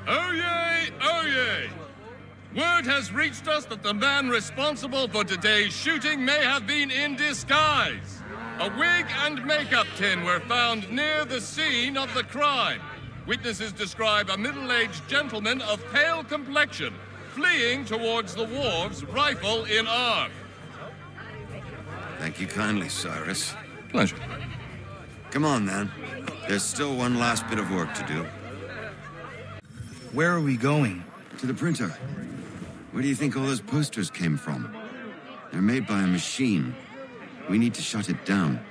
Oh yay, oh yay! Word has reached us that the man responsible for today's shooting may have been in disguise. A wig and makeup tin were found near the scene of the crime. Witnesses describe a middle-aged gentleman of pale complexion fleeing towards the wharves, rifle in arm. Thank you kindly, Cyrus. Pleasure. Come on, then. There's still one last bit of work to do. Where are we going? To the printer. Where do you think all those posters came from? They're made by a machine. We need to shut it down.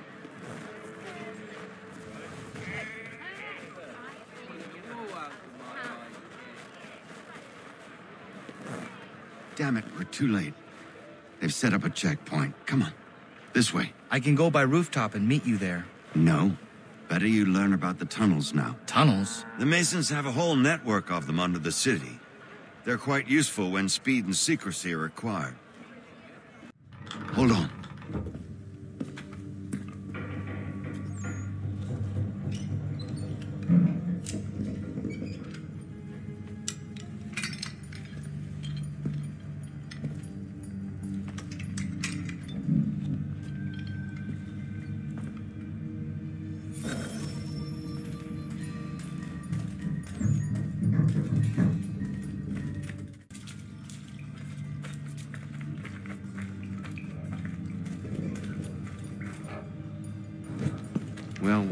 Damn it, we're too late. They've set up a checkpoint. Come on. This way. I can go by rooftop and meet you there. No. Better you learn about the tunnels now. Tunnels? The Masons have a whole network of them under the city. They're quite useful when speed and secrecy are required. Hold on.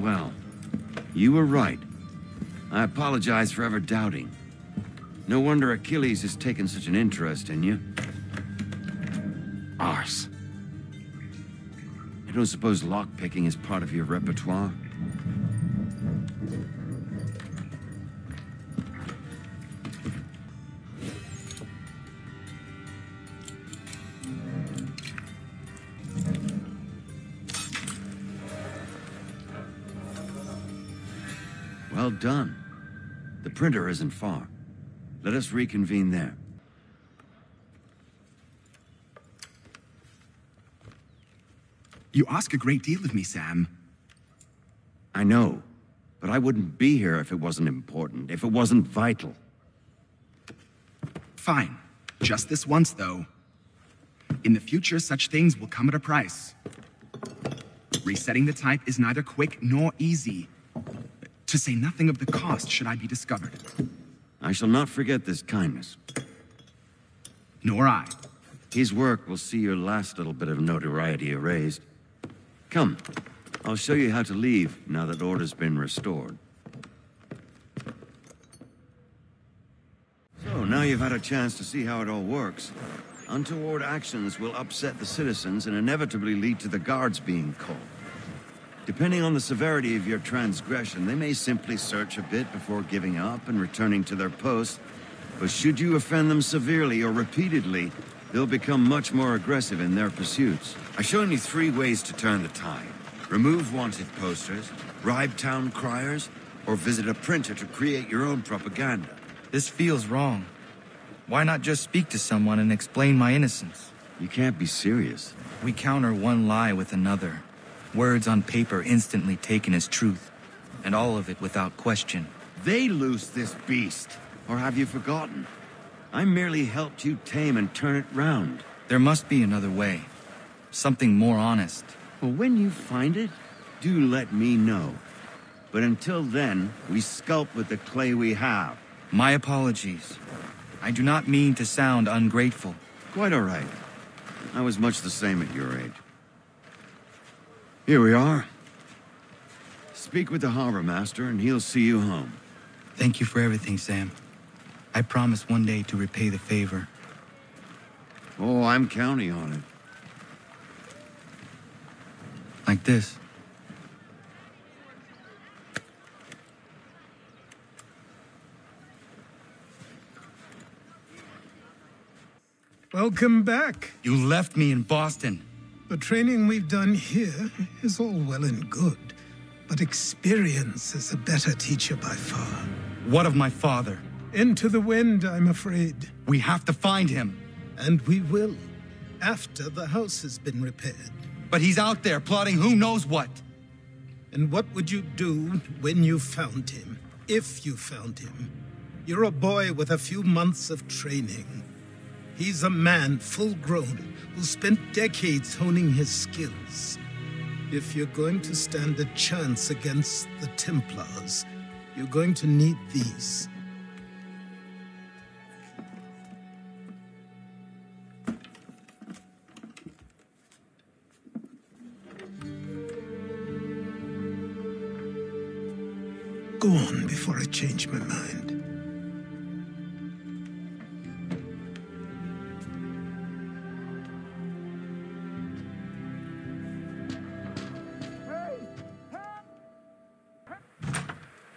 Well. You were right. I apologize for ever doubting. No wonder Achilles has taken such an interest in you. Arse. I don't suppose lockpicking is part of your repertoire? Well done. The printer isn't far. Let us reconvene there. You ask a great deal of me, Sam. I know, but I wouldn't be here if it wasn't important, if it wasn't vital. Fine. Just this once, though. In the future, such things will come at a price. Resetting the type is neither quick nor easy. To say nothing of the cost should I be discovered. I shall not forget this kindness. Nor I. His work will see your last little bit of notoriety erased. Come, I'll show you how to leave now that order's been restored. So, now you've had a chance to see how it all works. Untoward actions will upset the citizens and inevitably lead to the guards being called. Depending on the severity of your transgression, they may simply search a bit before giving up and returning to their posts. But should you offend them severely or repeatedly, they'll become much more aggressive in their pursuits. I've shown you 3 ways to turn the tide. Remove wanted posters, bribe town criers, or visit a printer to create your own propaganda. This feels wrong. Why not just speak to someone and explain my innocence? You can't be serious. We counter one lie with another. Words on paper instantly taken as truth, and all of it without question. They loose this beast, or have you forgotten? I merely helped you tame and turn it round. There must be another way. Something more honest. Well, when you find it, do let me know. But until then, we sculpt with the clay we have. My apologies. I do not mean to sound ungrateful. Quite all right. I was much the same at your age. Here we are. Speak with the harbor master and he'll see you home. Thank you for everything, Sam. I promise one day to repay the favor. Oh, I'm counting on it. Like this. Welcome back. You left me in Boston. The training we've done here is all well and good, but experience is a better teacher by far. What of my father? Into the wind, I'm afraid. We have to find him. And we will, after the house has been repaired. But he's out there plotting who knows what. And what would you do when you found him? If you found him? You're a boy with a few months of training. He's a man, full-grown, who spent decades honing his skills. If you're going to stand a chance against the Templars, you're going to need these. Go on before I change my mind.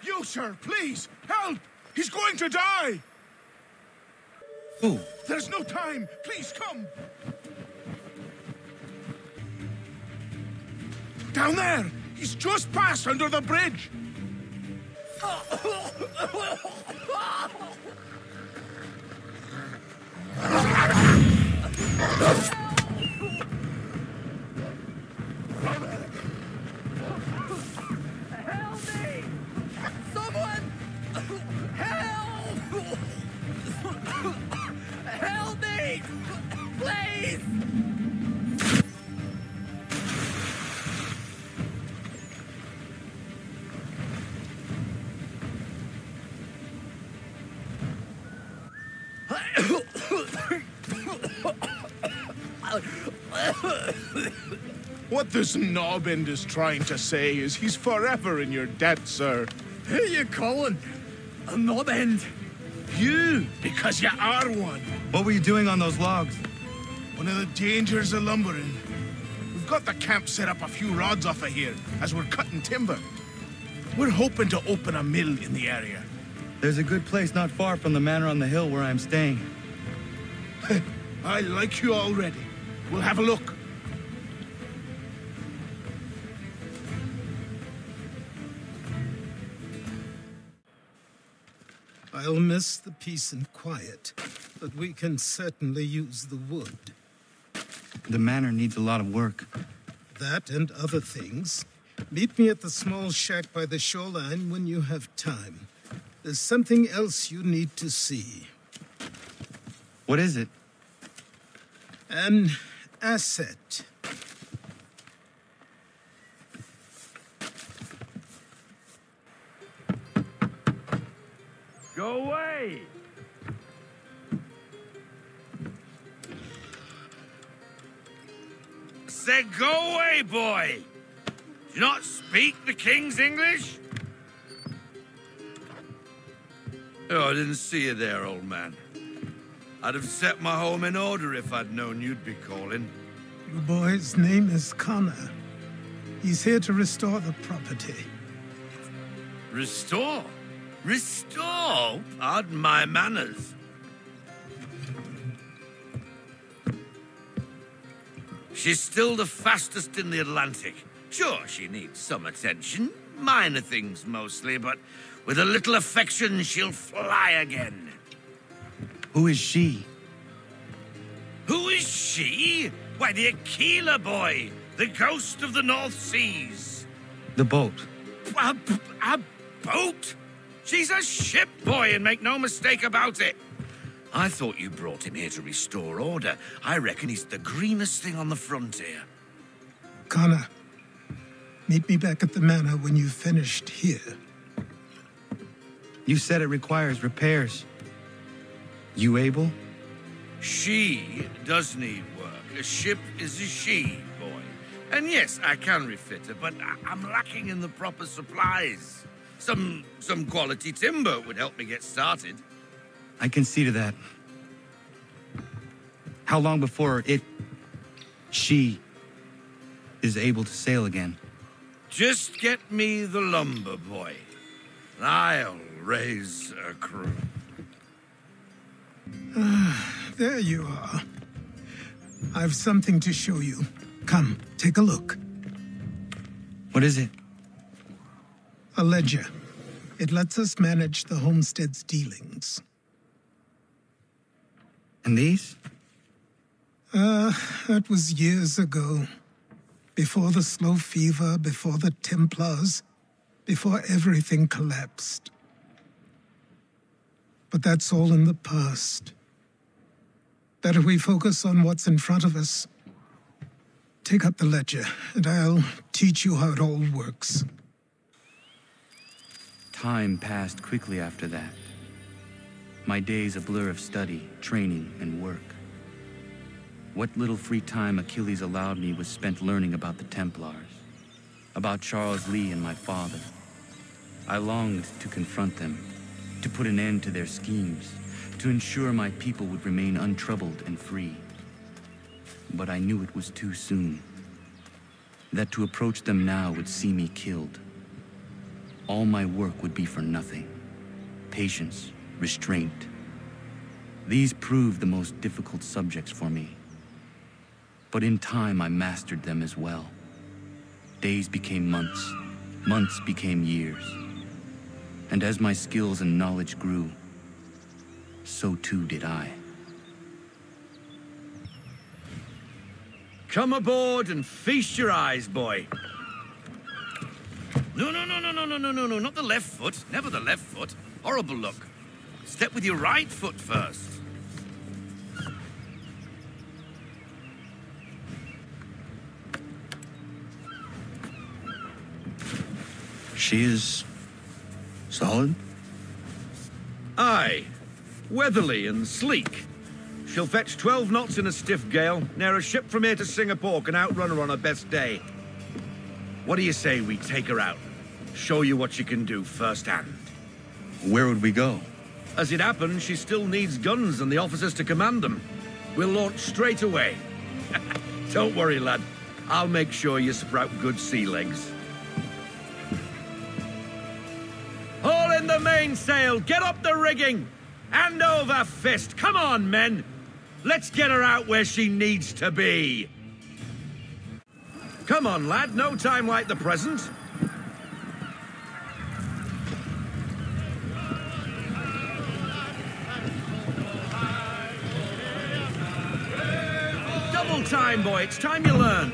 You, sir, please, help! He's going to die! Who? There's no time! Please, come! Down there! He's just passed under the bridge! What this knob-end is trying to say is he's forever in your debt, sir. Who are you calling? A knob-end? You, because you are one. What were you doing on those logs? One of the dangers of lumbering. We've got the camp set up a few rods off of here as we're cutting timber. We're hoping to open a mill in the area. There's a good place not far from the manor on the hill where I'm staying. I like you already. We'll have a look. I'll miss the peace and quiet, but we can certainly use the wood. The manor needs a lot of work. That and other things. Meet me at the small shack by the shoreline when you have time. There's something else you need to see. What is it? An asset. Go away! Said go away, boy! Do you not speak the King's English? Oh, I didn't see you there, old man. I'd have set my home in order if I'd known you'd be calling. Your boy's name is Connor. He's here to restore the property. Restore? Restore? Pardon my manners. She's still the fastest in the Atlantic. Sure, she needs some attention. Minor things mostly, but with a little affection, she'll fly again. Who is she? Who is she? Why, the Aquila boy, the ghost of the North Seas. The boat. A boat? She's a ship boy, and make no mistake about it. I thought you brought him here to restore order. I reckon he's the greenest thing on the frontier. Connor, meet me back at the manor when you've finished here. You said it requires repairs. You able? She does need work. A ship is a she, boy. And yes, I can refit her, but I'm lacking in the proper supplies. Some quality timber would help me get started. I can see to that. How long before she is able to sail again? Just get me the lumber, boy. I'll raise a crew. There you are. I've something to show you. Come, take a look. What is it? A ledger. It lets us manage the homestead's dealings. And these? That was years ago. Before the slow fever, before the Templars, before everything collapsed. But that's all in the past. Better we focus on what's in front of us. Take up the ledger, and I'll teach you how it all works. Time passed quickly after that. My days a blur of study, training, and work. What little free time Achilles allowed me was spent learning about the Templars, about Charles Lee and my father. I longed to confront them, to put an end to their schemes, to ensure my people would remain untroubled and free. But I knew it was too soon, that to approach them now would see me killed. All my work would be for nothing. Patience, restraint. These proved the most difficult subjects for me. But in time, I mastered them as well. Days became months, months became years. And as my skills and knowledge grew, so too did I. Come aboard and feast your eyes, boy. No, not the left foot. Never the left foot. Horrible look. Step with your right foot first. She is solid? Aye. Weatherly and sleek. She'll fetch 12 knots in a stiff gale. Ne'er a ship from here to Singapore can outrun her on her best day. What do you say we take her out? Show you what she can do firsthand. Where would we go? As it happens, she still needs guns and the officers to command them. We'll launch straight away. Don't worry, lad. I'll make sure you sprout good sea legs. Haul in the mainsail! Get up the rigging! Hand over fist! Come on, men! Let's get her out where she needs to be! Come on, lad. No time like the present. Double time, boy. It's time you learned.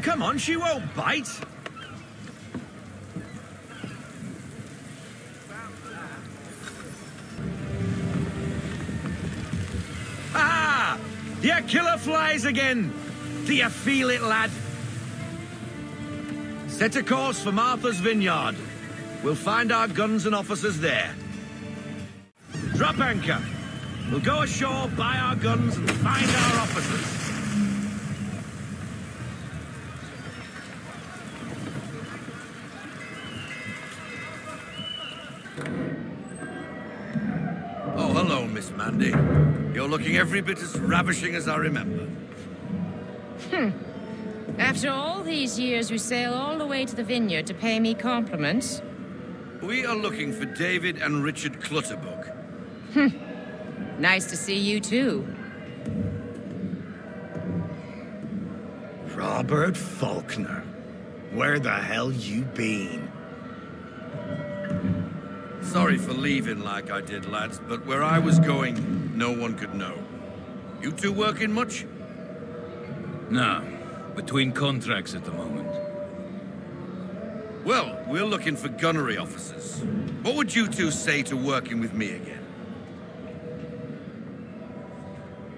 Come on, she won't bite. Ah! The Aquila flies again. Do you feel it, lad? Set a course for Martha's Vineyard. We'll find our guns and officers there. Drop anchor. We'll go ashore, buy our guns, and find our officers. Oh, hello, Miss Mandy. You're looking every bit as ravishing as I remember. After all these years, you sail all the way to the vineyard to pay me compliments? We are looking for David and Richard Clutterbuck. Nice to see you too. Robert Faulkner. Where the hell you been? Sorry for leaving like I did, lads, but where I was going, no one could know. You two working much? No. Between contracts at the moment. Well, we're looking for gunnery officers. What would you two say to working with me again?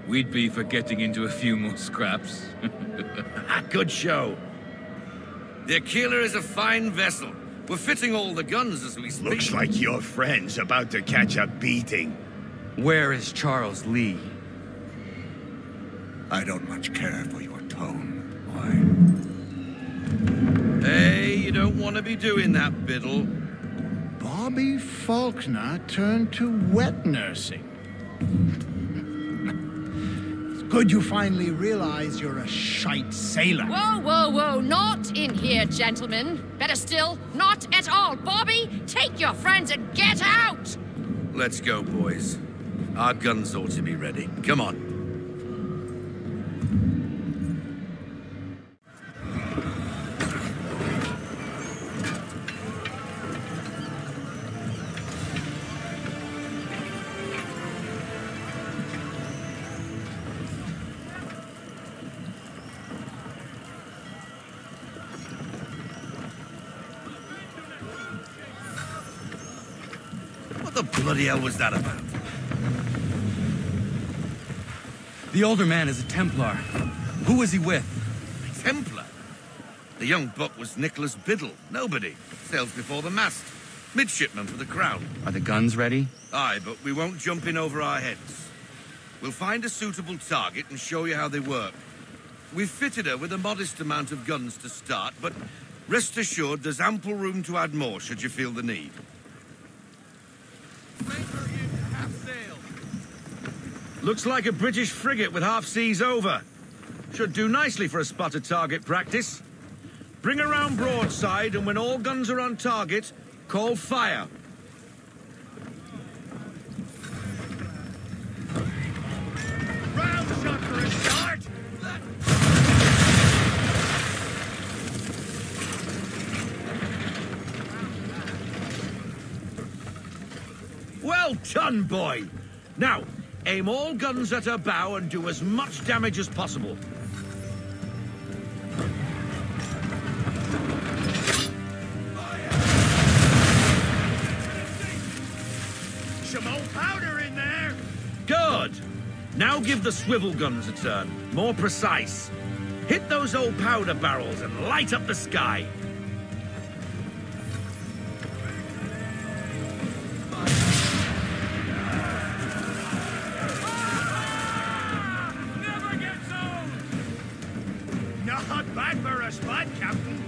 We'd be for getting into a few more scraps. Good show. The Aquila is a fine vessel. We're fitting all the guns as we speak. Looks like your friend's about to catch a beating. Where is Charles Lee? I don't much care for your tone. Hey, you don't want to be doing that, Biddle. Bobby Faulkner turned to wet nursing. It's good you finally realize you're a shite sailor. Whoa, whoa, whoa, not in here, gentlemen. Better still, not at all. Bobby, take your friends and get out! Let's go, boys. Our guns ought to be ready. Come on. What the bloody hell was that about? The older man is a Templar. Who was he with? A Templar? The young buck was Nicholas Biddle. Nobody. Sails before the mast. Midshipman for the Crown. Are the guns ready? Aye, but we won't jump in over our heads. We'll find a suitable target and show you how they work. We've fitted her with a modest amount of guns to start, but rest assured there's ample room to add more should you feel the need. Looks like a British frigate with half seas over. Should do nicely for a spotted target practice. Bring her round broadside, and when all guns are on target, call fire. Round shot for a start! Well done, boy! Now, aim all guns at her bow and do as much damage as possible. Some old powder in there! Good! Now give the swivel guns a turn. More precise. Hit those old powder barrels and light up the sky. Not bad for a spot, Captain.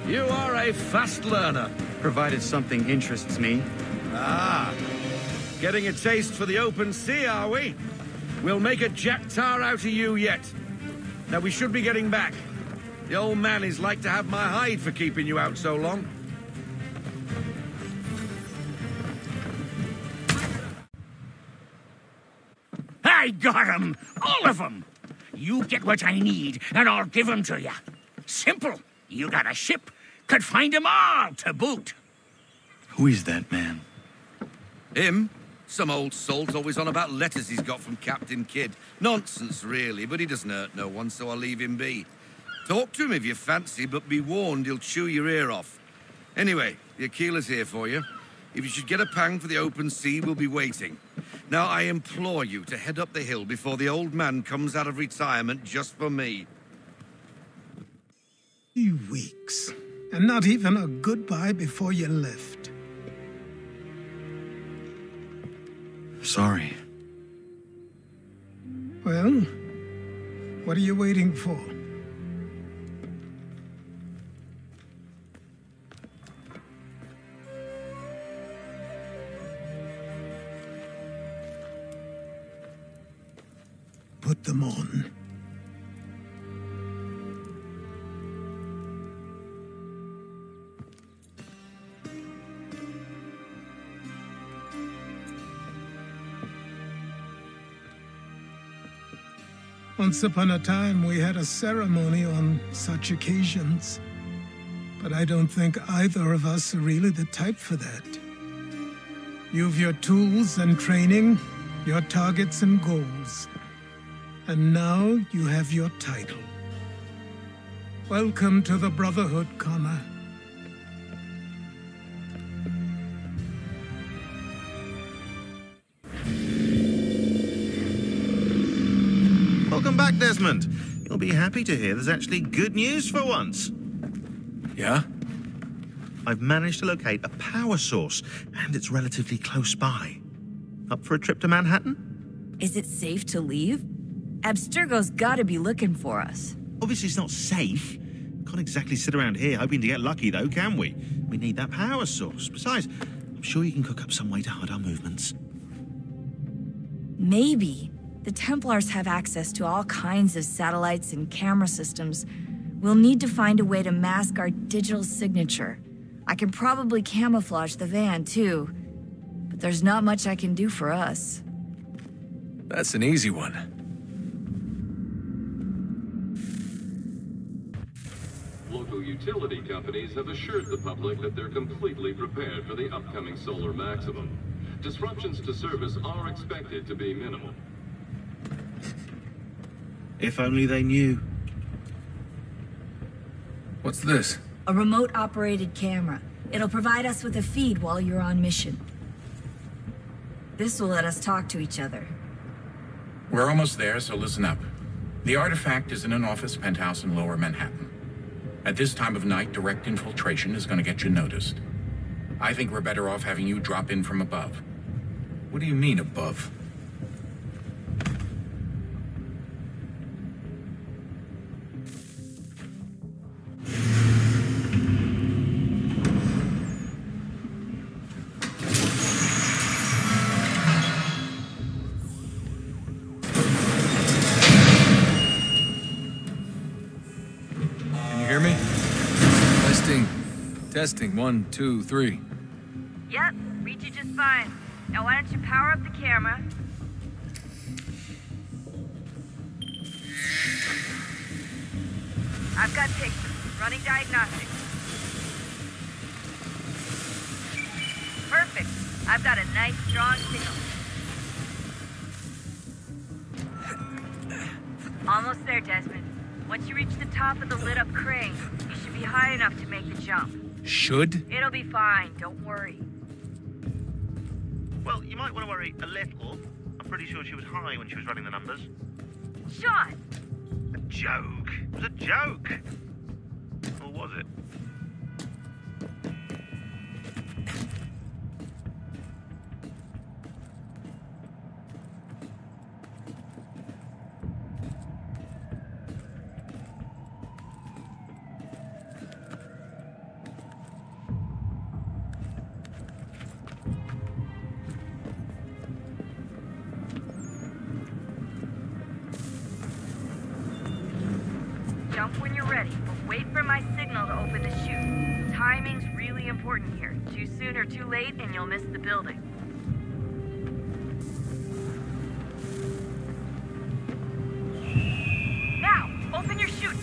You are a fast learner. Provided something interests me. Ah, getting a taste for the open sea, are we? We'll make a jack tar out of you yet. Now, we should be getting back. The old man is like to have my hide for keeping you out so long. I got 'em! All of 'em! You get what I need, and I'll give 'em to you. Simple. You got a ship, could find 'em all to boot. Who is that man? Him? Some old salt always on about letters he's got from Captain Kidd. Nonsense, really, but he doesn't hurt no one, so I'll leave him be. Talk to him if you fancy, but be warned he'll chew your ear off. Anyway, the Aquila's here for you. If you should get a pang for the open sea, we'll be waiting. Now, I implore you to head up the hill before the old man comes out of retirement just for me. 3 weeks, and not even a goodbye before you left. Sorry. Well, what are you waiting for? Put them on. Once upon a time, we had a ceremony on such occasions. But I don't think either of us are really the type for that. You've your tools and training, your targets and goals. And now you have your title. Welcome to the Brotherhood, Connor. Welcome back, Desmond. You'll be happy to hear there's actually good news for once. Yeah? I've managed to locate a power source, and it's relatively close by. Up for a trip to Manhattan? Is it safe to leave? Abstergo's gotta be looking for us. Obviously it's not safe. Can't exactly sit around here hoping to get lucky, though, can we? We need that power source. Besides, I'm sure you can cook up some way to hide our movements. Maybe. The Templars have access to all kinds of satellites and camera systems. We'll need to find a way to mask our digital signature. I can probably camouflage the van, too. But there's not much I can do for us. That's an easy one. Local utility companies have assured the public that they're completely prepared for the upcoming solar maximum. Disruptions to service are expected to be minimal. If only they knew. What's this? A remote-operated camera. It'll provide us with a feed while you're on mission. This will let us talk to each other. We're almost there, so listen up. The artifact is in an office penthouse in Lower Manhattan. At this time of night, direct infiltration is going to get you noticed. I think we're better off having you drop in from above. What do you mean, above? Testing, 1, 2, 3. Yep, read you just fine. Now why don't you power up the camera? I've got pictures. Running diagnostics. Perfect. I've got a nice, strong signal. Almost there, Desmond. Once you reach the top of the lit-up crane, you should be high enough to make the jump. Should? It'll be fine, don't worry. Well, you might want to worry a little. I'm pretty sure she was high when she was running the numbers. Sean! A joke. It was a joke. Or was it? Jump when you're ready, but wait for my signal to open the chute. Timing's really important here. Too soon or too late, and you'll miss the building. Now, open your chute.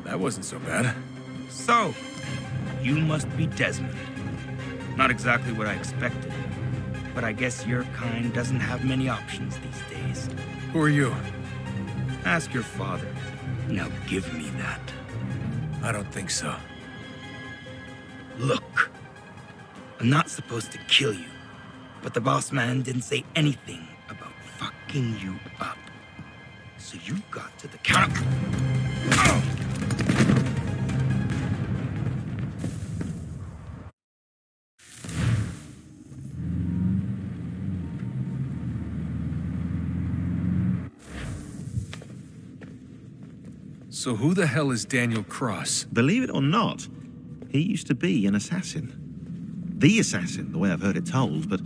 That wasn't so bad. So, you must be Desmond. Not exactly what I expected, but I guess your kind doesn't have many options these days. Who are you? Ask your father. Now give me that. I don't think so. Look, I'm not supposed to kill you, but the boss man didn't say anything about fucking you up. So you got to the counter. So who the hell is Daniel Cross? Believe it or not, he used to be an assassin. The assassin, the way I've heard it told, but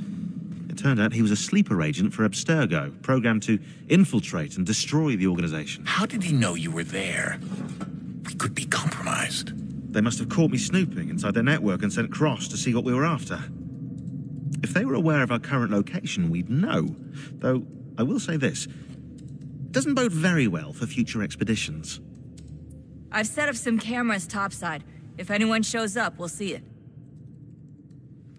it turned out he was a sleeper agent for Abstergo, programmed to infiltrate and destroy the organization. How did he know you were there? We could be compromised. They must have caught me snooping inside their network and sent Cross to see what we were after. If they were aware of our current location, we'd know. Though, I will say this, it doesn't bode very well for future expeditions. I've set up some cameras topside. If anyone shows up, we'll see it.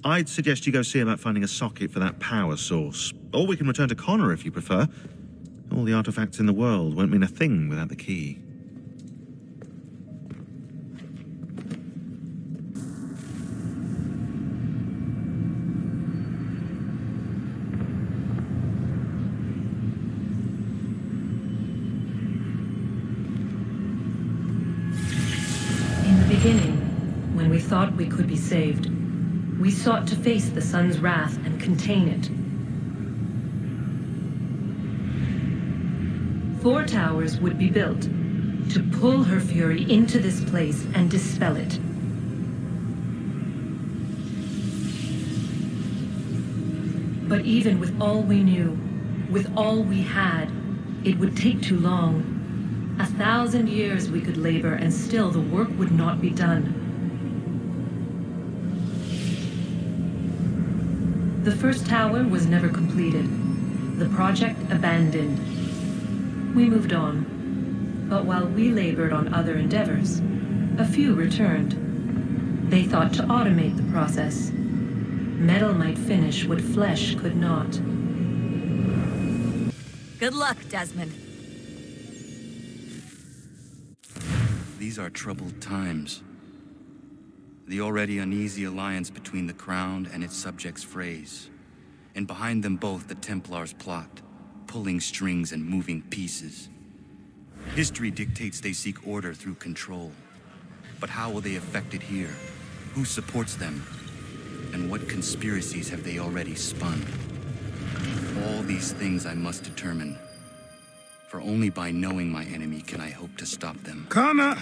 I'd suggest you go see about finding a socket for that power source. Or we can return to Connor if you prefer. All the artifacts in the world won't mean a thing without the key. When we thought we could be saved, we sought to face the sun's wrath and contain it. 4 towers would be built to pull her fury into this place and dispel it. But even with all we knew, with all we had, it would take too long. 1,000 years we could labor and still the work would not be done. The first tower was never completed. The project abandoned. We moved on. But while we labored on other endeavors, a few returned. They thought to automate the process. Metal might finish what flesh could not. Good luck, Desmond. These are troubled times. The already uneasy alliance between the Crown and its subjects frays. And behind them both the Templars plot, pulling strings and moving pieces. History dictates they seek order through control. But how will they affect it here? Who supports them? And what conspiracies have they already spun? All these things I must determine. For only by knowing my enemy can I hope to stop them. Connor!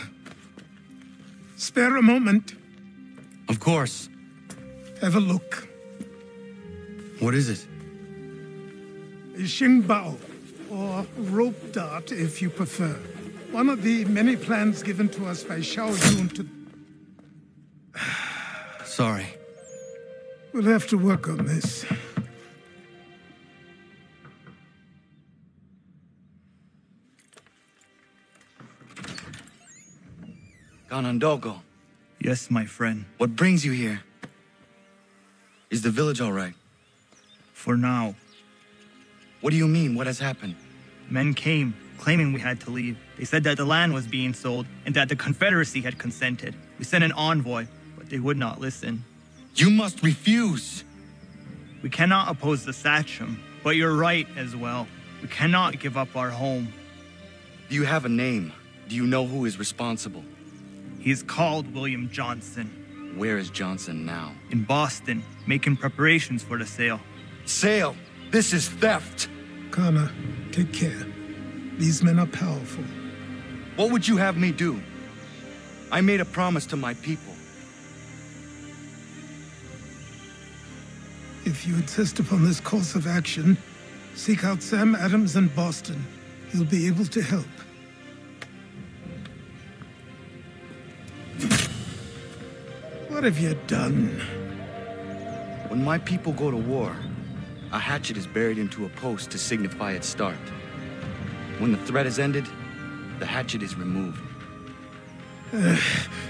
Spare a moment. Of course. Have a look. What is it? A Xingbao, or rope dart if you prefer. One of the many plans given to us by Xiao Yun to... Sorry. We'll have to work on this. Ganondogo. Yes, my friend. What brings you here? Is the village all right? For now. What do you mean? What has happened? Men came, claiming we had to leave. They said that the land was being sold and that the Confederacy had consented. We sent an envoy, but they would not listen. You must refuse! We cannot oppose the Sachem, but you're right as well. We cannot give up our home. Do you have a name? Do you know who is responsible? He is called William Johnson. Where is Johnson now? In Boston, making preparations for the sale. Sale? This is theft! Connor, take care. These men are powerful. What would you have me do? I made a promise to my people. If you insist upon this course of action, seek out Sam Adams in Boston. He'll be able to help. What have you done? When my people go to war, a hatchet is buried into a post to signify its start. When the threat is ended, the hatchet is removed.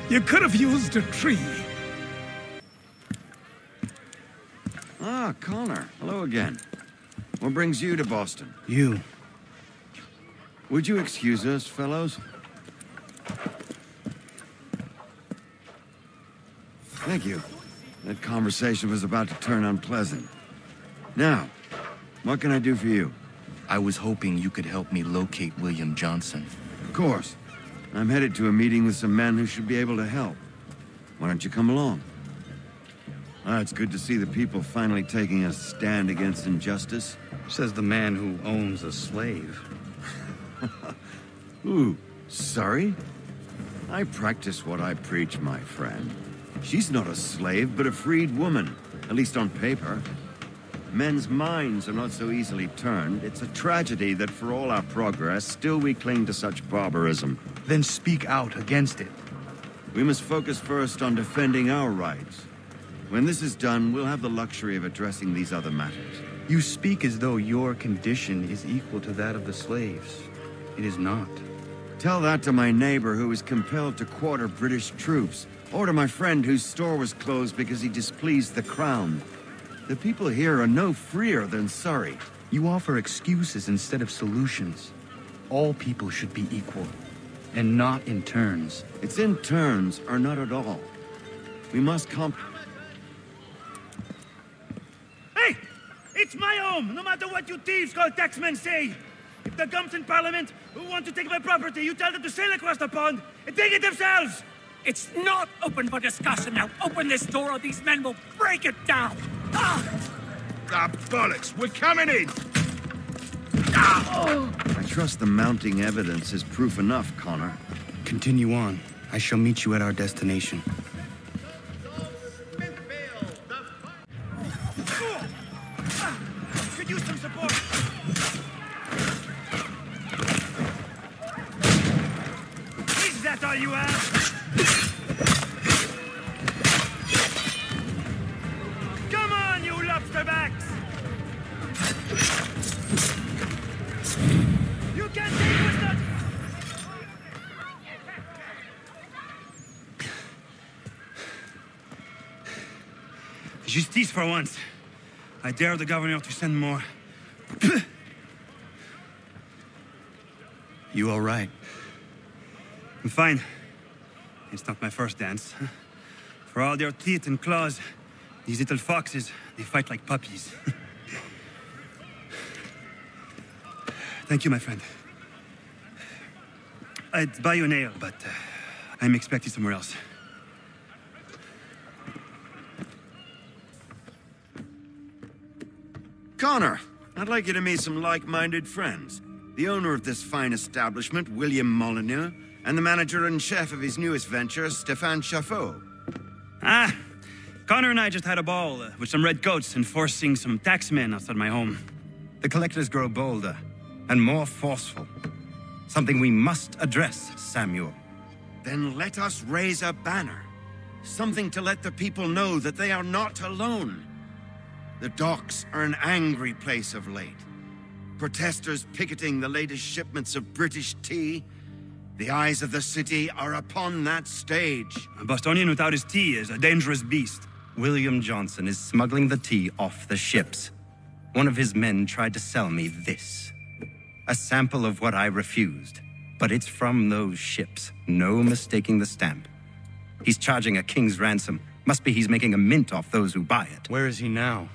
You could have used a tree. Ah, Connor. Hello again. What brings you to Boston? You. Would you excuse us, fellows? Thank you. That conversation was about to turn unpleasant. Now, what can I do for you? I was hoping you could help me locate William Johnson. Of course. I'm headed to a meeting with some men who should be able to help. Why don't you come along? It's good to see the people finally taking a stand against injustice. Says the man who owns a slave. Ooh, sorry? I practice what I preach, my friend. She's not a slave, but a freed woman, at least on paper. Men's minds are not so easily turned. It's a tragedy that for all our progress, still we cling to such barbarism. Then speak out against it. We must focus first on defending our rights. When this is done, we'll have the luxury of addressing these other matters. You speak as though your condition is equal to that of the slaves. It is not. Tell that to my neighbor who was compelled to quarter British troops, or to my friend whose store was closed because he displeased the crown. The people here are no freer than Surrey. You offer excuses instead of solutions. All people should be equal, and not in turns. It's in turns, or not at all. We must Hey! It's my home, no matter what you thieves called taxmen say! If the gumps in Parliament who want to take my property, you tell them to sail across the pond and take it themselves! It's not open for discussion now. Open this door or these men will break it down! Bollocks! We're coming in! I trust the mounting evidence is proof enough, Connor. Continue on. I shall meet you at our destination. Could use some support. Is that all you have? Come on, you lobsterbacks! You can't take what's not... Justice for once. I dare the governor to send more. You all right? I'm fine. It's not my first dance. For all their teeth and claws, these little foxes, they fight like puppies. Thank you, my friend. I'd buy you an ale, but I'm expected somewhere else. Connor, I'd like you to meet some like-minded friends. The owner of this fine establishment, William Molyneux, and the manager and chef of his newest venture, Stéphane Chaffeau. Ah, Connor and I just had a ball with some redcoats enforcing some taxmen outside my home. The collectors grow bolder and more forceful. Something we must address, Samuel. Then let us raise a banner. Something to let the people know that they are not alone. The docks are an angry place of late. Protesters picketing the latest shipments of British tea. The eyes of the city are upon that stage. A Bostonian without his tea is a dangerous beast. William Johnson is smuggling the tea off the ships. One of his men tried to sell me this. A sample of what I refused. But it's from those ships. No mistaking the stamp. He's charging a king's ransom. Must be he's making a mint off those who buy it. Where is he now?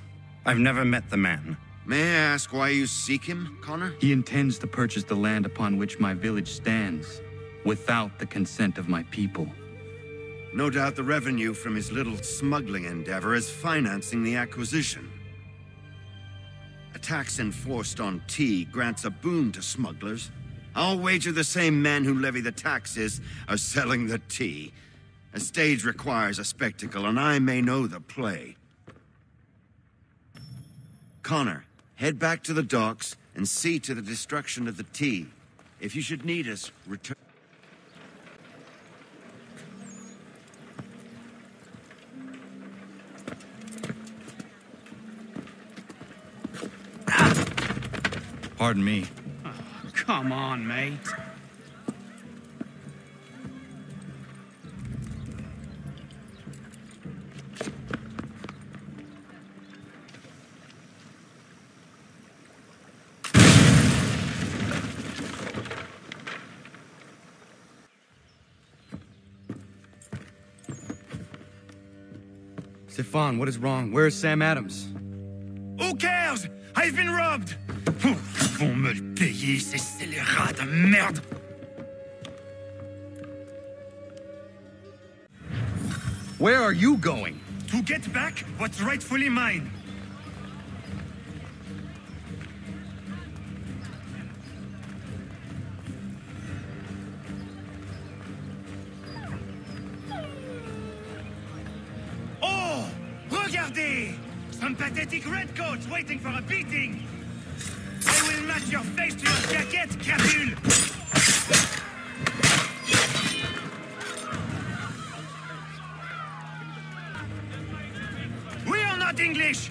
I've never met the man. May I ask why you seek him, Connor? He intends to purchase the land upon which my village stands, without the consent of my people. No doubt the revenue from his little smuggling endeavor is financing the acquisition. A tax enforced on tea grants a boon to smugglers. I'll wager the same men who levy the taxes are selling the tea. A stage requires a spectacle, and I may know the play. Connor, head back to the docks and see to the destruction of the tea. If you should need us, return. Pardon me. Oh, come on, mate. Stefan, what is wrong? Where is Sam Adams? Who cares? I've been robbed! Ils vont me le payer, ces scélérats de merde! Where are you going? To get back what's rightfully mine. Oh! Regardez! Some pathetic redcoats waiting for a beating! I will match your face to your jacket, crapule! We are not English!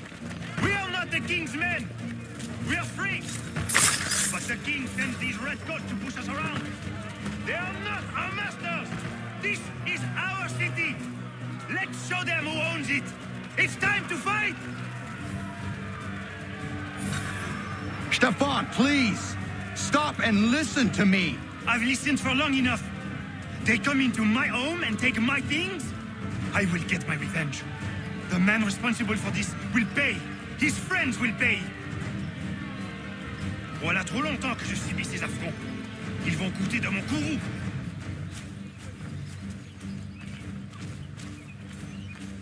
We are not the king's men! We are free! But the king sends these redcoats to push us around! They are not our masters! This is our city! Let's show them who owns it! It's time to fight! Stefan, please! Stop and listen to me! I've listened for long enough. They come into my home and take my things? I will get my revenge. The man responsible for this will pay. His friends will pay. Voilà trop longtemps que je subis ces affronts. Ils vont coûter de mon courroux.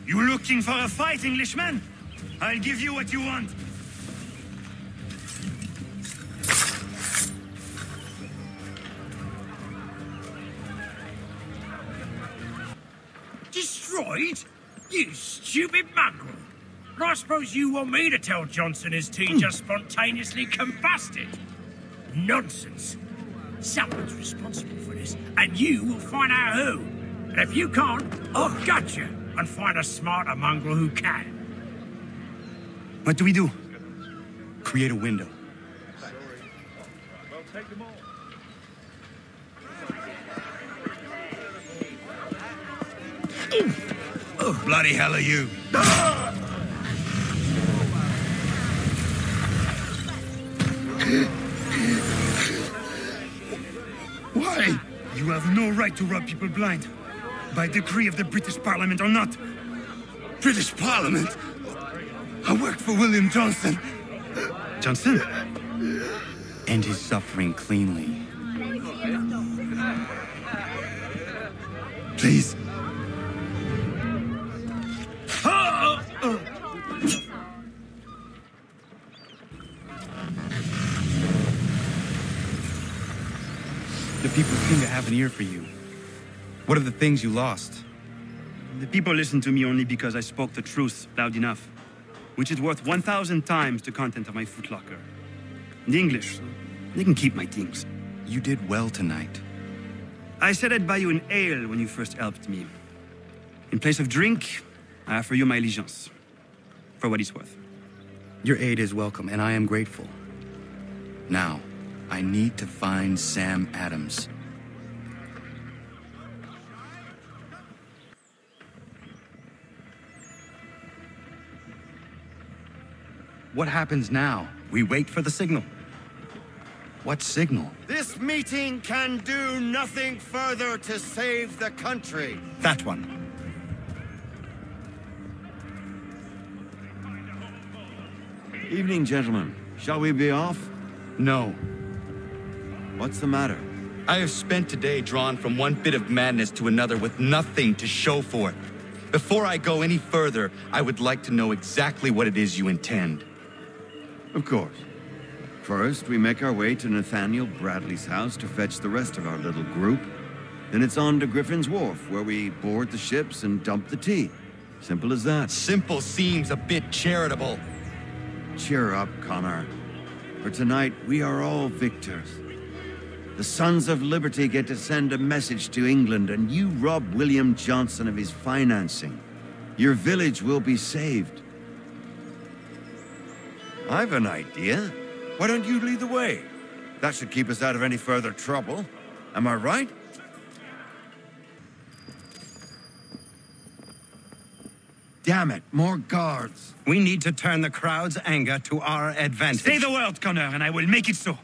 You looking for a fight, Englishman? I'll give you what you want. Destroyed? You stupid mongrel. I suppose you want me to tell Johnson his tea just spontaneously combusted? Nonsense. Someone's responsible for this, and you will find out who. And if you can't, I'll gut you and find a smarter mongrel who can. What do we do? Create a window. Well, take them all. Oh, bloody hell are you? Why? You have no right to rob people blind. By decree of the British Parliament or not. British Parliament? I worked for William Johnson. Johnson? End his suffering cleanly. Please. The people seem to have an ear for you. What are the things you lost? The people listen to me only because I spoke the truth loud enough, which is worth 1,000 times the content of my footlocker. The English, they can keep my things. You did well tonight. I said I'd buy you an ale when you first helped me. In place of drink, I offer you my allegiance, for what it's worth. Your aid is welcome, and I am grateful. Now, I need to find Sam Adams. What happens now? We wait for the signal. What signal? This meeting can do nothing further to save the country. That one. Evening, gentlemen. Shall we be off? No. What's the matter? I have spent today drawn from one bit of madness to another with nothing to show for it. Before I go any further, I would like to know exactly what it is you intend. Of course. First, we make our way to Nathaniel Bradley's house to fetch the rest of our little group. Then it's on to Griffin's Wharf, where we board the ships and dump the tea. Simple as that. Simple seems a bit charitable. Cheer up, Connor. For tonight, we are all victors. The Sons of Liberty get to send a message to England, and you rob William Johnson of his financing. Your village will be saved. I've an idea. Why don't you lead the way? That should keep us out of any further trouble. Am I right? Damn it, more guards. We need to turn the crowd's anger to our advantage. Say the word, Connor, and I will make it so.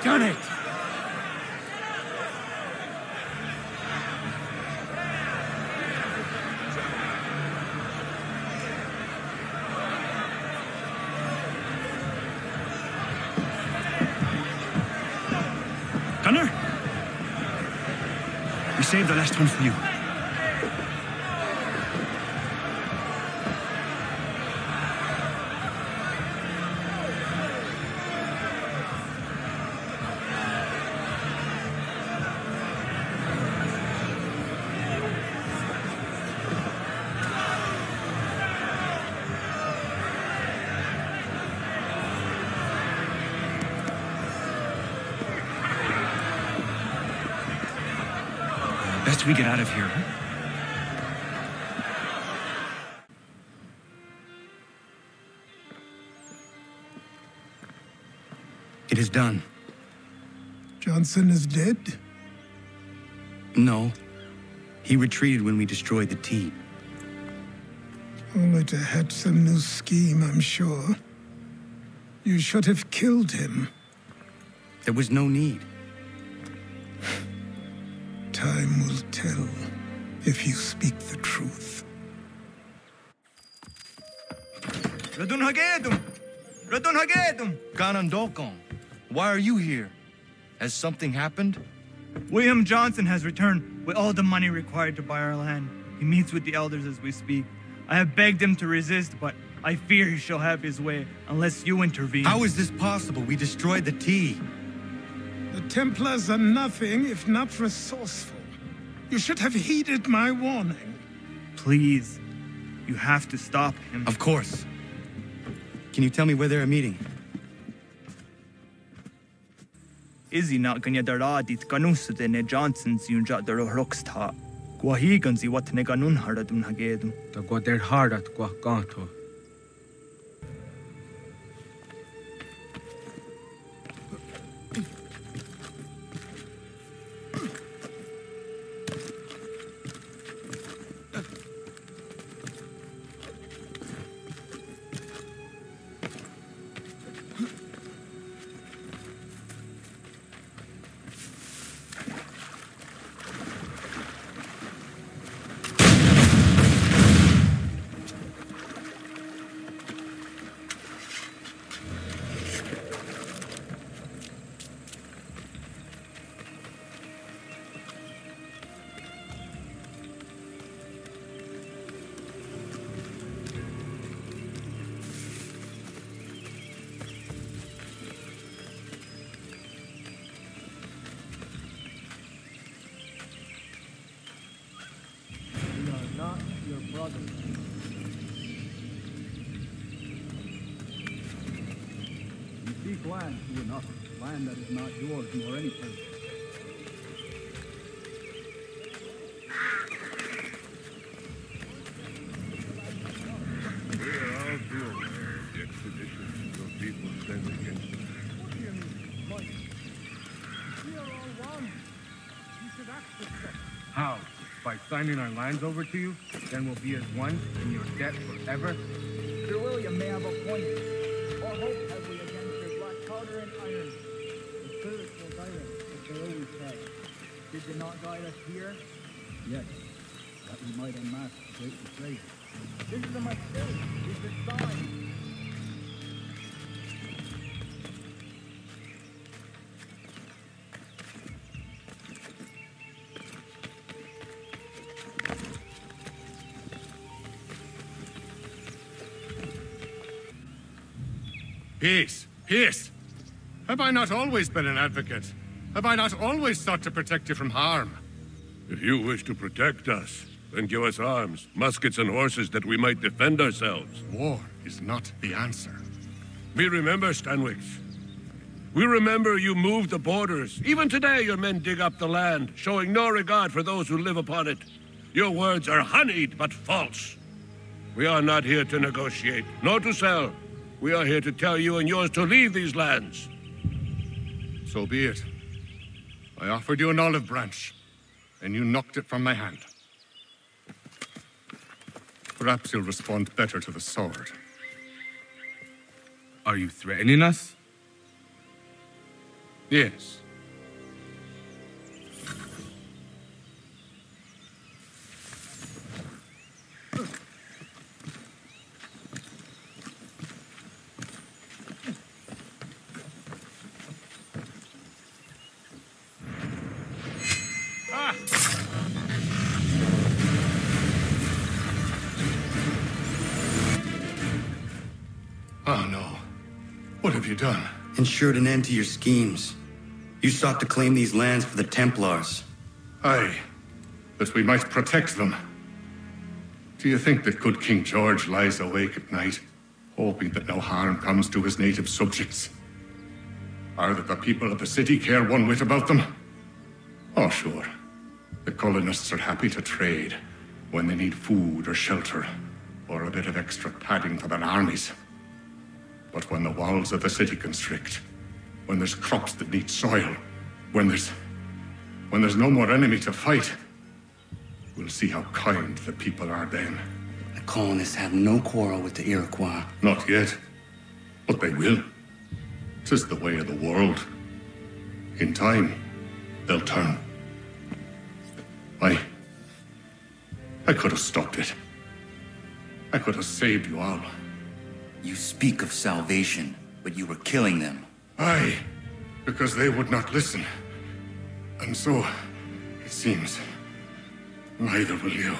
Done it! Gunner? We saved the last one for you. Best we get out of here. It is done. Johnson is dead? No. He retreated when we destroyed the T. Only to hatch some new scheme, I'm sure. You should have killed him. There was no need. Time will tell if you speak the truth. Ganandokon, why are you here? Has something happened? William Johnson has returned with all the money required to buy our land. He meets with the elders as we speak. I have begged him to resist, but I fear he shall have his way unless you intervene. How is this possible? We destroyed the T. The Templars are nothing if not resourceful. You should have heeded my warning. Please, you have to stop him. Of course. Can you tell me where they're meeting? Izzy not gonna daradit ganusade ne Johnson's yunja daro rocksta. Guahiganzi what ne ganun haradun hagedum. The guader hardat guakanto. Land to enough, land that is not yours nor anything. We are all too aware of the expeditions your people send against us. What do you mean, Mike? We are all one. You should act this way. How? By signing our lands over to you? Then we'll be as one in your debt forever? Sir William may have a point. Our hope has we against your black powder and iron. The spirits will guide us, as they always say. Did they not guide us here? Yes, that we might unmask the great betrayer. This is a mistake. We should sign. Peace! Peace! Have I not always been an advocate? Have I not always sought to protect you from harm? If you wish to protect us, then give us arms, muskets and horses that we might defend ourselves. War is not the answer. We remember, Stanwix. We remember you moved the borders. Even today your men dig up the land, showing no regard for those who live upon it. Your words are honeyed but false. We are not here to negotiate, nor to sell. We are here to tell you and yours to leave these lands. So be it. I offered you an olive branch, and you knocked it from my hand. Perhaps you'll respond better to the sword. Are you threatening us? Yes. Oh no. What have you done? Ensured an end to your schemes. You sought to claim these lands for the Templars. Aye, that we might protect them. Do you think that good King George lies awake at night, hoping that no harm comes to his native subjects? Or that the people of the city care one whit about them? Oh, sure. The colonists are happy to trade when they need food or shelter, or a bit of extra padding for their armies. But when the walls of the city constrict, when there's crops that need soil, when there's no more enemy to fight, we'll see how kind the people are then. The colonists have no quarrel with the Iroquois. Not yet, but they will. 'Tis the way of the world. In time, they'll turn. I could have stopped it. I could have saved you all. You speak of salvation, but you were killing them. Aye, because they would not listen. And so, it seems, neither will you.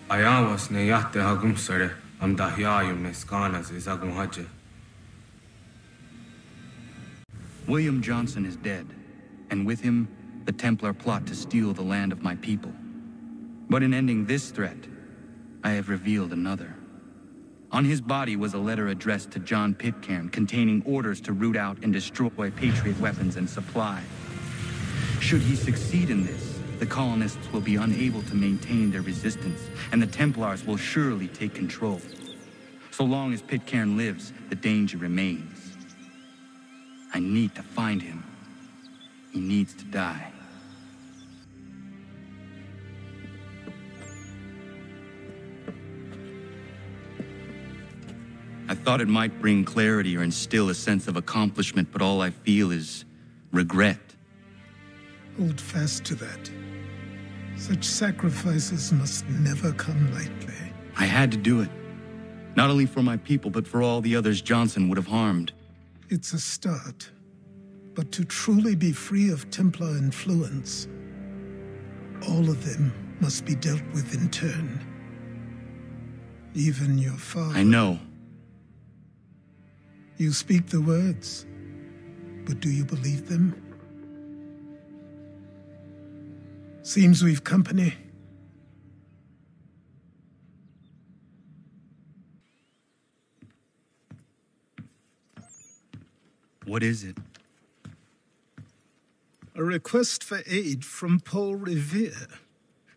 Ayawas ne yatte hagum sare am dahyayum ne skanas is agum haje. William Johnson is dead, and with him, the Templar plot to steal the land of my people. But in ending this threat, I have revealed another. On his body was a letter addressed to John Pitcairn containing orders to root out and destroy Patriot weapons and supply. Should he succeed in this, the colonists will be unable to maintain their resistance, and the Templars will surely take control. So long as Pitcairn lives, the danger remains. I need to find him. He needs to die. I thought it might bring clarity or instill a sense of accomplishment, but all I feel is regret. Hold fast to that. Such sacrifices must never come lightly. I had to do it. Not only for my people, but for all the others Johnson would have harmed. It's a start. But to truly be free of Templar influence, all of them must be dealt with in turn. Even your father. I know. You speak the words, but do you believe them? Seems we've company. What is it? A request for aid from Paul Revere.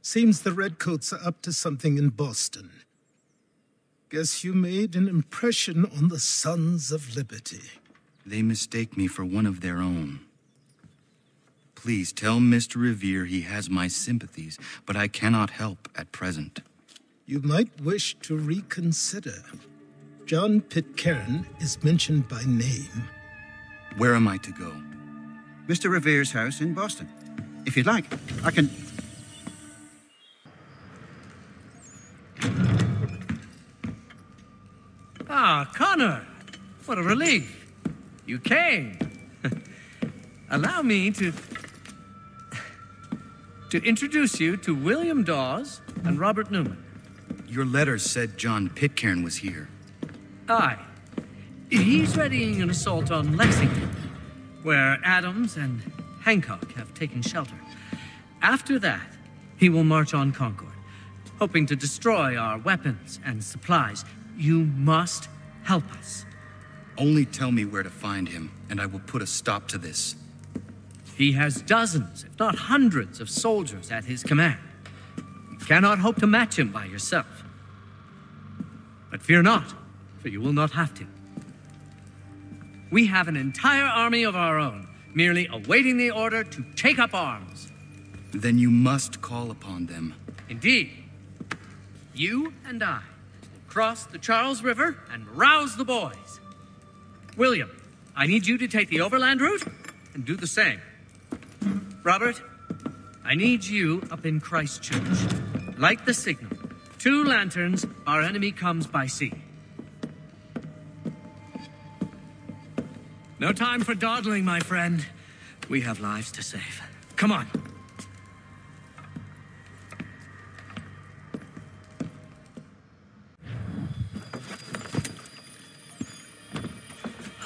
Seems the Redcoats are up to something in Boston. Guess you made an impression on the Sons of Liberty. They mistake me for one of their own. Please tell Mr. Revere he has my sympathies, but I cannot help at present. You might wish to reconsider. John Pitcairn is mentioned by name. Where am I to go? Mr. Revere's house in Boston. If you'd like, I can... Ah, Connor! What a relief! You came! Allow me to introduce you to William Dawes and Robert Newman. Your letter said John Pitcairn was here. Aye. He's readying an assault on Lexington, where Adams and Hancock have taken shelter. After that, he will march on Concord, hoping to destroy our weapons and supplies. You must help us. Only tell me where to find him, and I will put a stop to this. He has dozens, if not hundreds, of soldiers at his command. You cannot hope to match him by yourself. But fear not, for you will not have to. We have an entire army of our own, merely awaiting the order to take up arms. Then you must call upon them. Indeed. You and I will cross the Charles River and rouse the boys. William, I need you to take the overland route and do the same. Robert, I need you up in Christchurch. Light the signal. 2 lanterns, our enemy comes by sea. No time for dawdling, my friend. We have lives to save. Come on.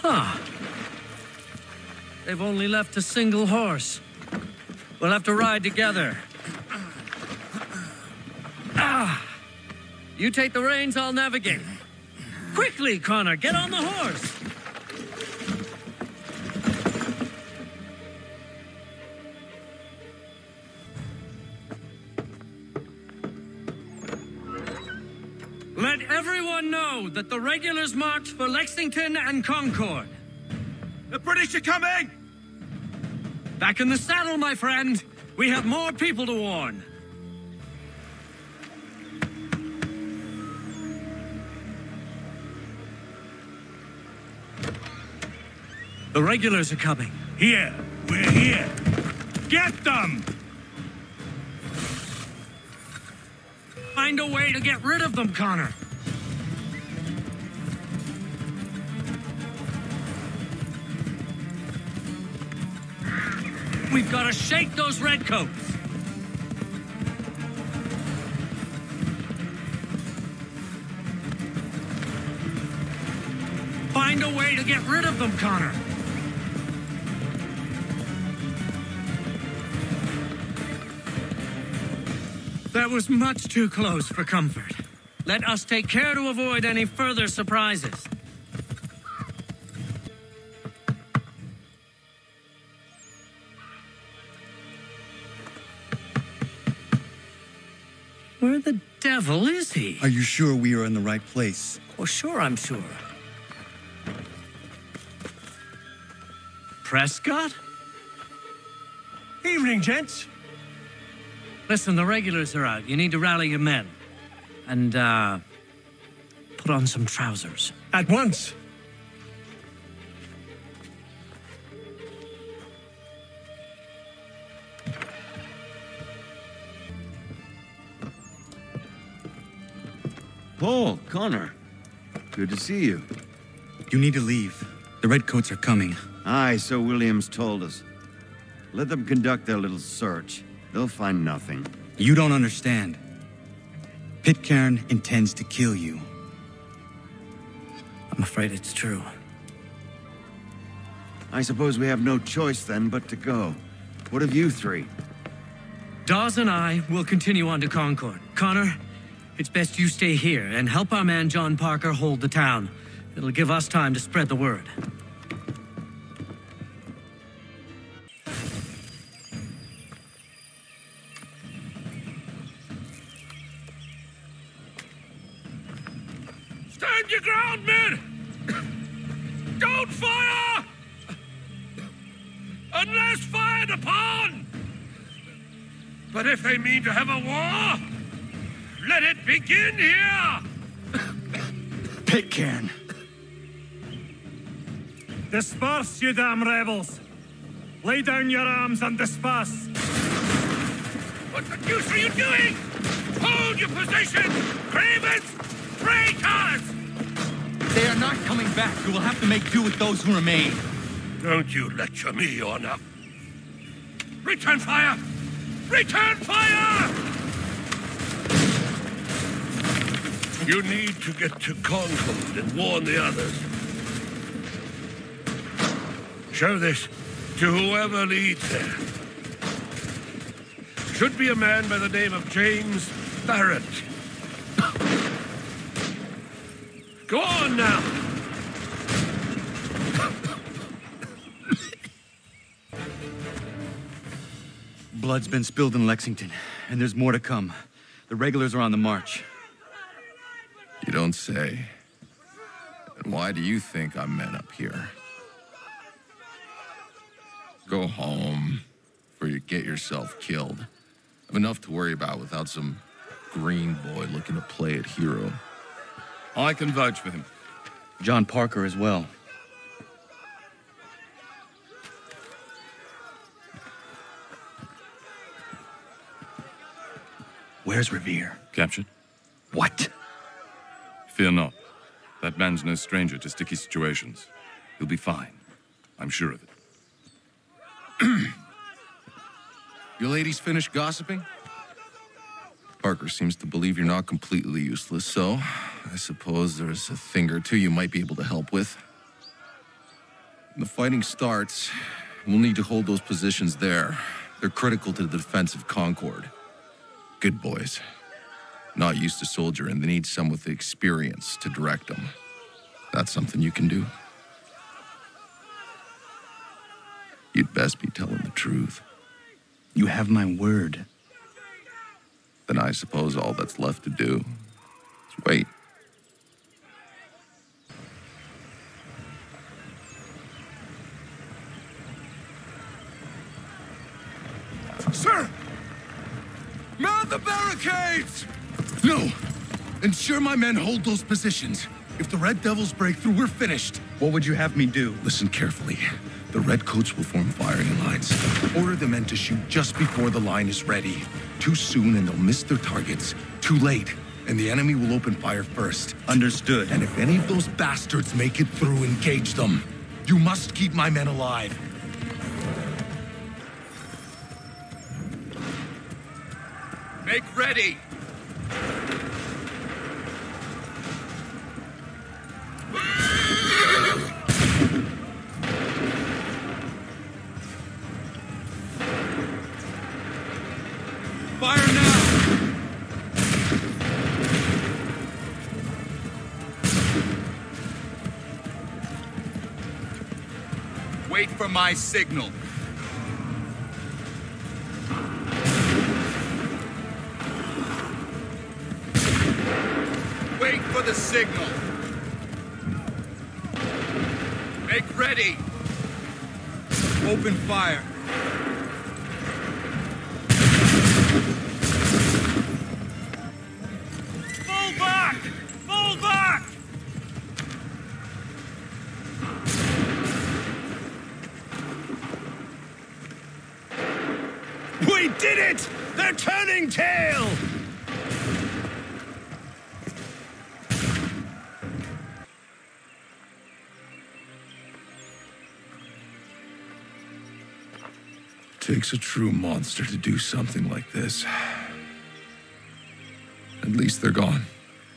Huh. They've only left a single horse. We'll have to ride together. You take the reins, I'll navigate. Quickly, Connor, get on the horse. Let everyone know that the regulars marched for Lexington and Concord. The British are coming! Back in the saddle, my friend. We have more people to warn. The regulars are coming. Here, we're here. Get them! Find a way to get rid of them, Connor. We've got to shake those redcoats. Find a way to get rid of them, Connor. That was much too close for comfort. Let us take care to avoid any further surprises. Where the devil is he? Are you sure we are in the right place? Oh, sure, I'm sure. Prescott? Evening, gents. Listen, the regulars are out. You need to rally your men. And, put on some trousers. At once. Paul, Connor. Good to see you. You need to leave. The redcoats are coming. Aye, so Williams told us. Let them conduct their little search. They'll find nothing. You don't understand. Pitcairn intends to kill you. I'm afraid it's true. I suppose we have no choice then but to go. What of you three? Dawes and I will continue on to Concord. Connor, it's best you stay here and help our man John Parker hold the town. It'll give us time to spread the word. Stand your ground, men! Don't fire! Unless fired upon! But if they mean to have a war, let it begin here! Pitcairn! Disperse, you damn rebels! Lay down your arms and disperse! What the deuce are you doing? Hold your position! Cravens! Traitors! They are not coming back. You will have to make do with those who remain. Don't you lecture me, Honor. Return fire! Return fire! You need to get to Concord and warn the others. Show this to whoever leads there. Should be a man by the name of James Barrett. Go on now! Blood's been spilled in Lexington, and there's more to come. The regulars are on the march. You don't say. And why do you think I'm men up here? Go home, or you get yourself killed. I've enough to worry about without some green boy looking to play it hero. I can vouch for him. John Parker as well. Where's Revere? Captured? What? Fear not. That man's no stranger to sticky situations. He'll be fine. I'm sure of it. You ladies finished gossiping? Parker seems to believe you're not completely useless, so I suppose there's a thing or two you might be able to help with. When the fighting starts, we'll need to hold those positions there. They're critical to the defense of Concord. Good boys. Not used to soldiering, they need some with the experience to direct them. That's something you can do. You'd best be telling the truth. You have my word. Then I suppose all that's left to do is wait. Sir! Mount the barricades! No! Ensure my men hold those positions. If the Red Devils break through, we're finished. What would you have me do? Listen carefully. The Redcoats will form firing lines. Order the men to shoot just before the line is ready. Too soon and they'll miss their targets. Too late, and the enemy will open fire first. Understood. And if any of those bastards make it through, engage them. You must keep my men alive. Make ready! Fire now! Wait for my signal. Wait for the signal. Make ready. Open fire. Fall back! Fall back! We did it! They're turning tail! Takes a true monster to do something like this. At least they're gone.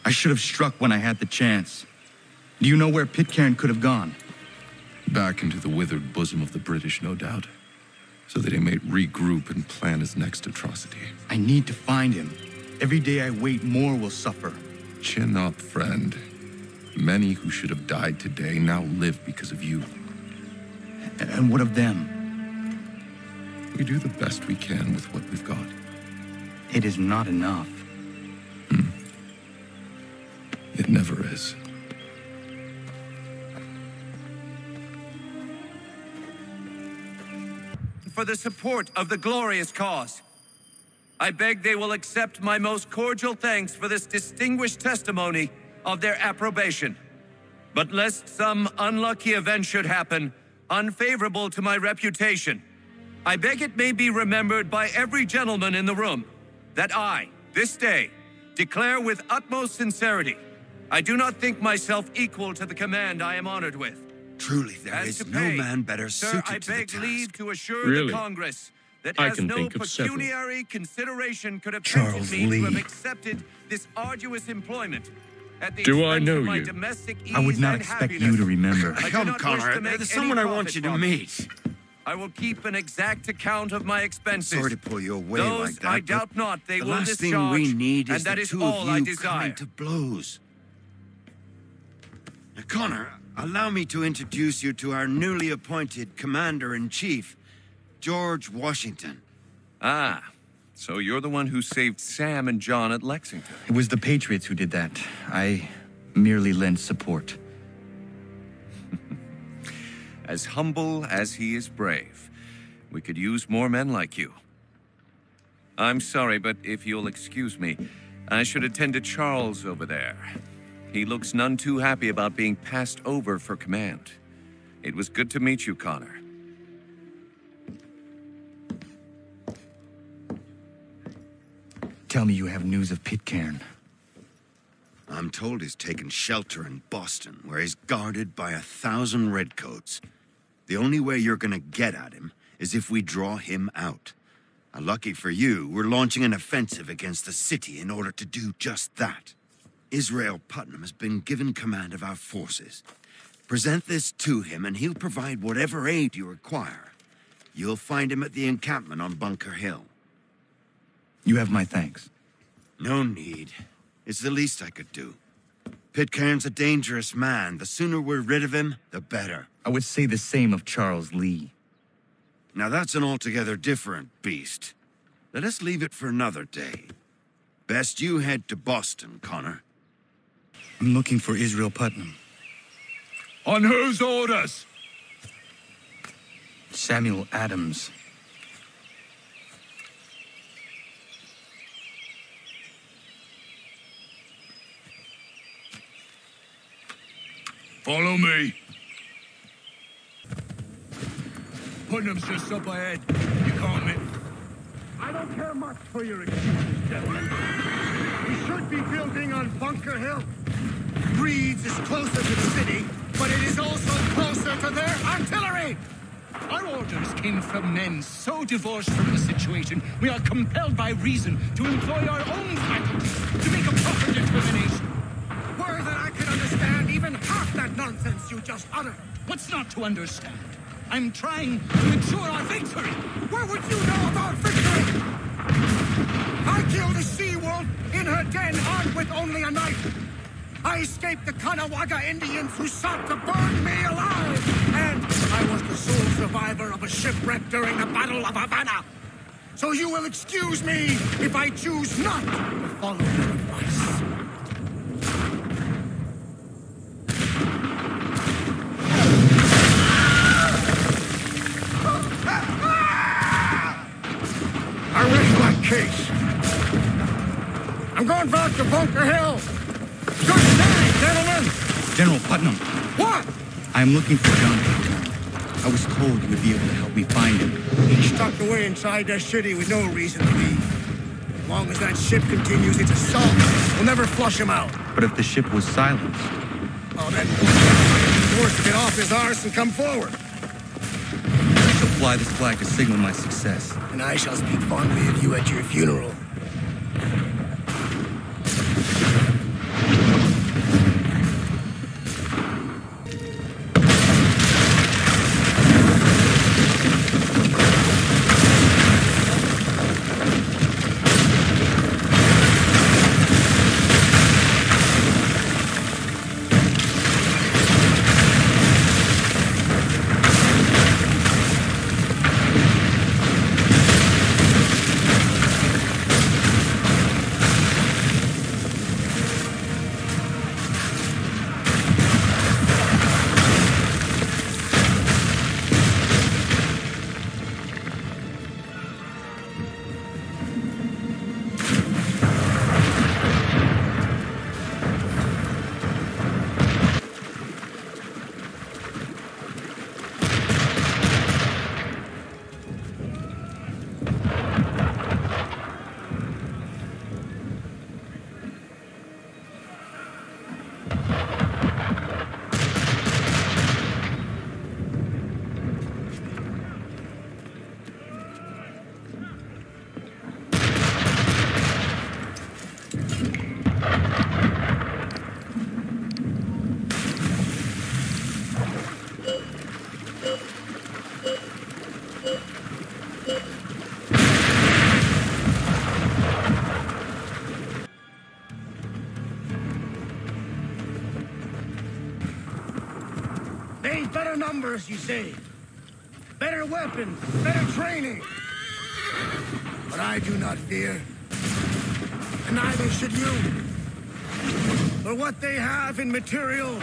I should have struck when I had the chance. Do you know where Pitcairn could have gone? Back into the withered bosom of the British, no doubt. So that he may regroup and plan his next atrocity. I need to find him. Every day I wait, more will suffer. Chin up, friend. Many who should have died today now live because of you. And what of them? We do the best we can with what we've got. It is not enough. It never is. For the support of the glorious cause, I beg they will accept my most cordial thanks for this distinguished testimony of their approbation. But lest some unlucky event should happen, unfavorable to my reputation, I beg it may be remembered by every gentleman in the room that I, this day, declare with utmost sincerity, I do not think myself equal to the command I am honored with. Truly, there is no man better suited I to the beg task. leave to assure Really? the Congress that I as can no think of several. pecuniary consideration could have Charles tempted me to have Lee. accepted this arduous employment at the Do I expense know of my you? domestic ease I would not and expect happiness. you to remember. I do Come, not wish Connor, to make there's any someone I profit want you to from it. meet. I will keep an exact account of my expenses. Sorry to pull you away Those like that, I but doubt not they the will last thing discharge, we need is and that the is two all of I you desire. coming to blows. Now, Connor, allow me to introduce you to our newly appointed Commander-in-Chief, George Washington. Ah, so you're the one who saved Sam and John at Lexington. It was the Patriots who did that. I merely lent support. As humble as he is brave, we could use more men like you. I'm sorry, but if you'll excuse me, I should attend to Charles over there. He looks none too happy about being passed over for command. It was good to meet you, Connor. Tell me you have news of Pitcairn. I'm told he's taken shelter in Boston, where he's guarded by 1,000 redcoats. The only way you're gonna get at him is if we draw him out. Lucky for you, we're launching an offensive against the city in order to do just that. Israel Putnam has been given command of our forces. Present this to him and he'll provide whatever aid you require. You'll find him at the encampment on Bunker Hill. You have my thanks. No need. It's the least I could do. Pitcairn's a dangerous man. The sooner we're rid of him, the better. I would say the same of Charles Lee. Now that's an altogether different beast. Let us leave it for another day. Best you head to Boston, Connor. I'm looking for Israel Putnam. On whose orders? Samuel Adams. Follow me. Putnam's just up ahead. You can't miss. I don't care much for your excuses, gentlemen. We should be building on Bunker Hill. Reed's is closer to the city, but it is also closer to their artillery! Our orders came from men so divorced from the situation, we are compelled by reason to employ our own faculties to make a proper determination. Were that I could understand even half that nonsense you just uttered. What's not to understand? I'm trying to ensure our victory. Where would you know about victory? I killed a sea-wolf in her den armed with only a knife. I escaped the Kanawagha Indians who sought to burn me alive. And I was the sole survivor of a shipwreck during the Battle of Havana. So you will excuse me if I choose not to follow your advice. I rest my case. I'm going back to Bunker Hill. Good day, gentlemen! General Putnam. What? I am looking for John Pitcairn. I was told you would be able to help me find him. He's tucked away inside that city with no reason to leave. As long as that ship continues its assault, we'll never flush him out. But if the ship was silenced... Oh, then he's forced to get off his arse and come forward. I shall fly this flag to signal my success. And I shall speak fondly of you at your funeral. Better numbers, you say. Better weapons, better training. But I do not fear. And neither should you. For what they have in material,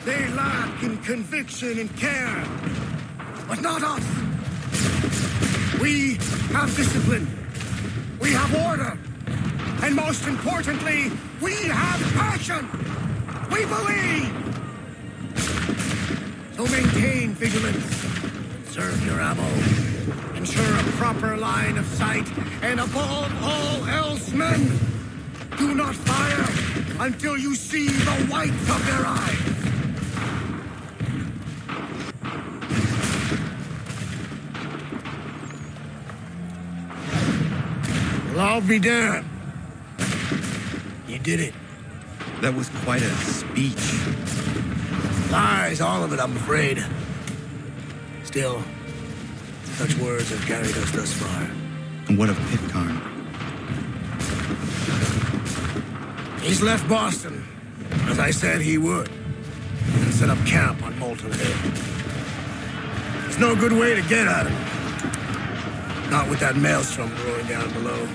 they lack in conviction and care. But not us. We have discipline. We have order. And most importantly, we have passion. We believe! So maintain vigilance. Conserve your ammo. Ensure a proper line of sight. And above all else, men, do not fire until you see the whites of their eyes. Well, I'll be damned. You did it. That was quite a speech. Lies, all of it, I'm afraid. Still, such words have carried us thus far. And what of Pitcairn? He's left Boston, as I said he would, and set up camp on Molten Hill. There's no good way to get at him. Not with that maelstrom brewing down below.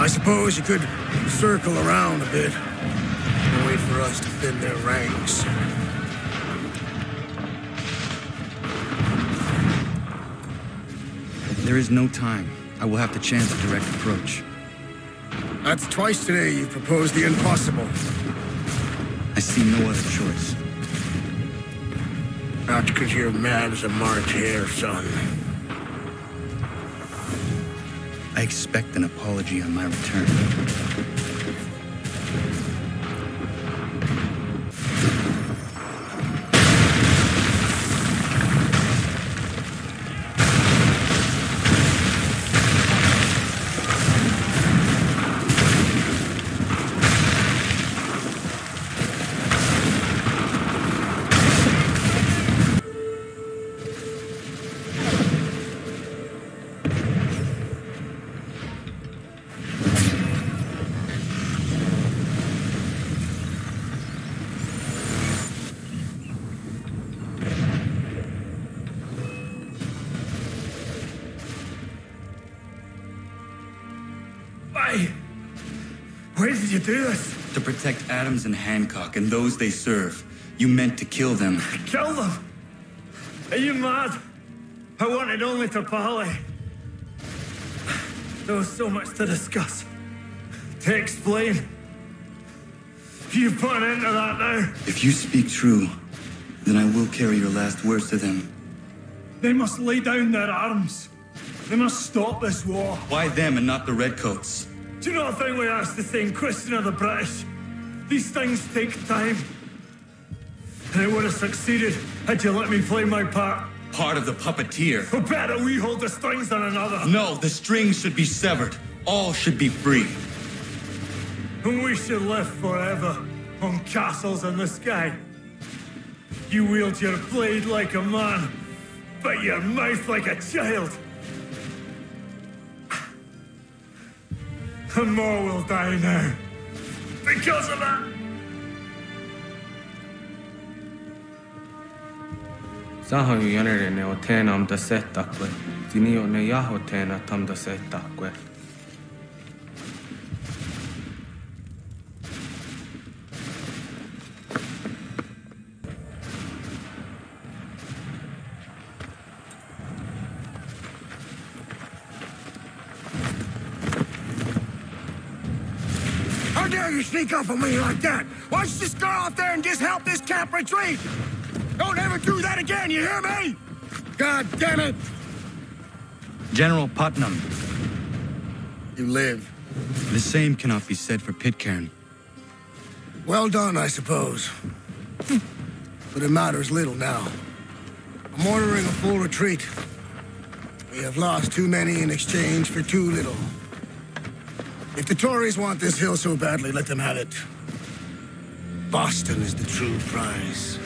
I suppose you could circle around a bit and wait for us to thin their ranks. There is no time. I will have to chance a direct approach. That's twice today you've proposed the impossible. I see no other choice. Not because you're mad as a March hare, son. I expect an apology on my return. Why did you do this? To protect Adams and Hancock and those they serve. You meant to kill them. Kill them? Are you mad? I wanted only to parley. There was so much to discuss, to explain. You put an end to that now. If you speak true, then I will carry your last words to them. They must lay down their arms. They must stop this war. Why them and not the Redcoats? Do you not think we asked the same question of the British? These things take time. And it would have succeeded had you let me play my part. Part of the puppeteer. Or better, we hold the strings than another. No, the strings should be severed. All should be free. And we should live forever on castles in the sky. You wield your blade like a man, but your mouth like a child. And more will die now. Because of that. Saha yanere ne otena am da setakwe. Dinio ne yahotena tam da setakwe. How dare you sneak up on me like that? Why don't you just go out there and just help this camp retreat? Don't ever do that again, you hear me? God damn it! General Putnam. You live. The same cannot be said for Pitcairn. Well done, I suppose. But it matters little now. I'm ordering a full retreat. We have lost too many in exchange for too little. If the Tories want this hill so badly, let them have it. Boston is the true prize.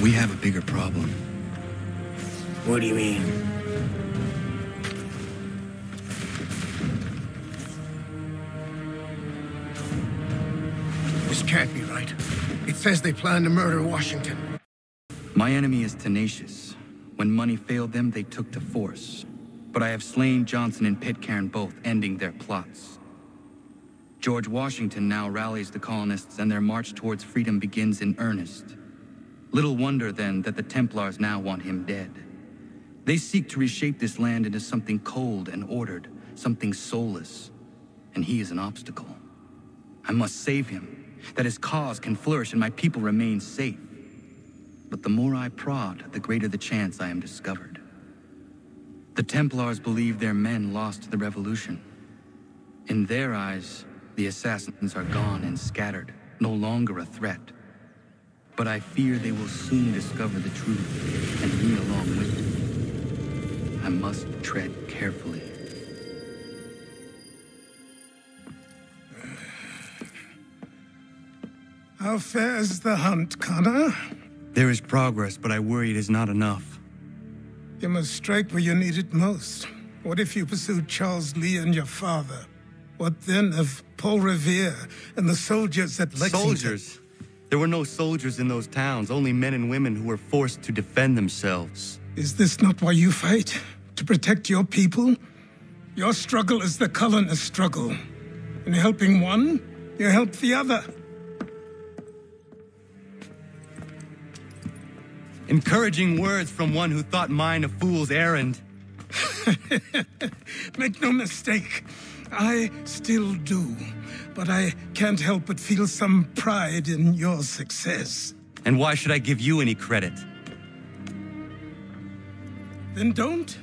We have a bigger problem. What do you mean? This can't be right. It says they plan to murder Washington. My enemy is tenacious. When money failed them, they took to force. But I have slain Johnson and Pitcairn both, ending their plots. George Washington now rallies the colonists, and their march towards freedom begins in earnest. Little wonder, then, that the Templars now want him dead. They seek to reshape this land into something cold and ordered, something soulless. And he is an obstacle. I must save him, that his cause can flourish and my people remain safe. But the more I prod, the greater the chance I am discovered. The Templars believe their men lost the revolution. In their eyes, the assassins are gone and scattered, no longer a threat. But I fear they will soon discover the truth, and me along with them. I must tread carefully. How fares the hunt, Connor? There is progress, but I worry it is not enough. You must strike where you need it most. What if you pursued Charles Lee and your father? What then of Paul Revere and the soldiers at Lexington? Soldiers? There were no soldiers in those towns, only men and women who were forced to defend themselves. Is this not why you fight? To protect your people? Your struggle is the colonist struggle. In helping one, you help the other. Encouraging words from one who thought mine a fool's errand. Make no mistake, I still do. But I can't help but feel some pride in your success. And why should I give you any credit? Then don't.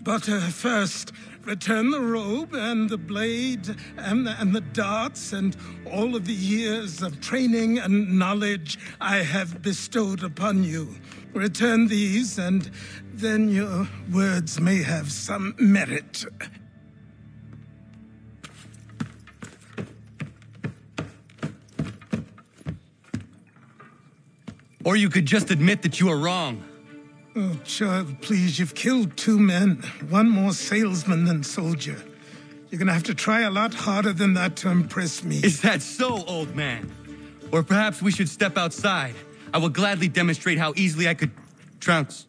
But first, return the robe and the blade and the darts and all of the years of training and knowledge I have bestowed upon you. Return these, and then your words may have some merit. Or you could just admit that you are wrong. Oh, child, please, you've killed 2 men. One more salesman than soldier. You're gonna have to try a lot harder than that to impress me. Is that so, old man? Or perhaps we should step outside. I will gladly demonstrate how easily I could trounce.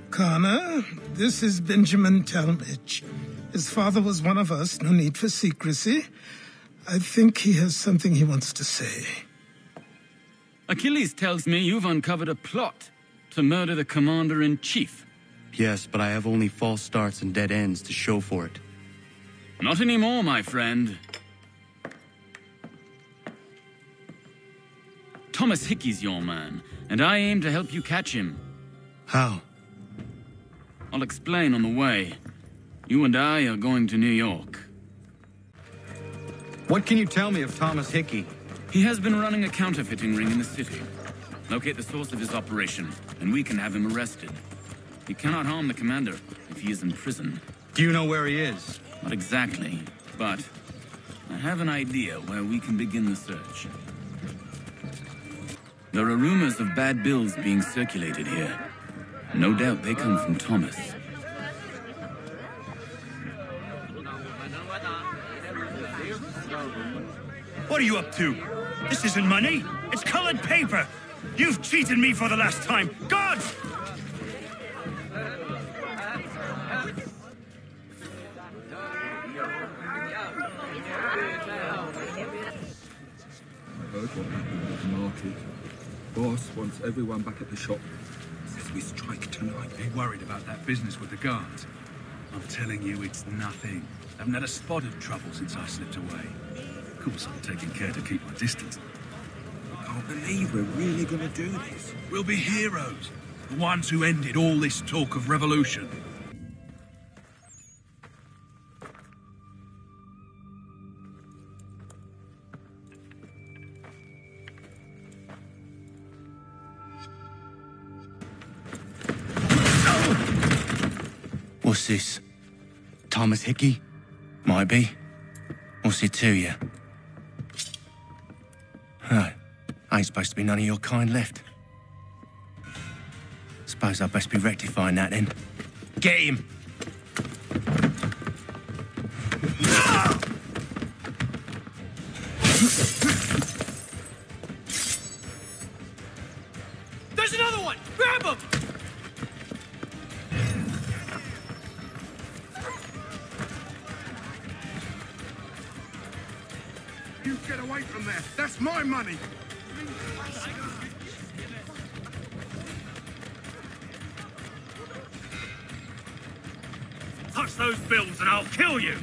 Connor, this is Benjamin Talmadge. His father was one of us, no need for secrecy. I think he has something he wants to say. Achilles tells me you've uncovered a plot to murder the commander-in-chief. Yes, but I have only false starts and dead ends to show for it. Not anymore, my friend. Thomas Hickey's your man, and I aim to help you catch him. How? I'll explain on the way. You and I are going to New York. What can you tell me of Thomas Hickey? He has been running a counterfeiting ring in the city. Locate the source of his operation, and we can have him arrested. He cannot harm the commander if he is in prison. Do you know where he is? Not exactly, but I have an idea where we can begin the search. There are rumors of bad bills being circulated here. No doubt they come from Thomas. What are you up to? This isn't money. It's colored paper. You've cheated me for the last time. God! I heard what happened at the market. Boss wants everyone back at the shop. Says we strike tonight. Be worried about that business with the guards. I'm telling you, it's nothing. I haven't had a spot of trouble since I slipped away. Of course, I'm taking care to keep my distance. I can't believe we're really going to do this. We'll be heroes. The ones who ended all this talk of revolution. What's this? Thomas Hickey? Might be. What's it to you? Oh, ain't supposed to be none of your kind left. Suppose I'd best be rectifying that then. Get him! There's another one! Grab him! You get away from there. That's my money. Touch those bills and I'll kill you!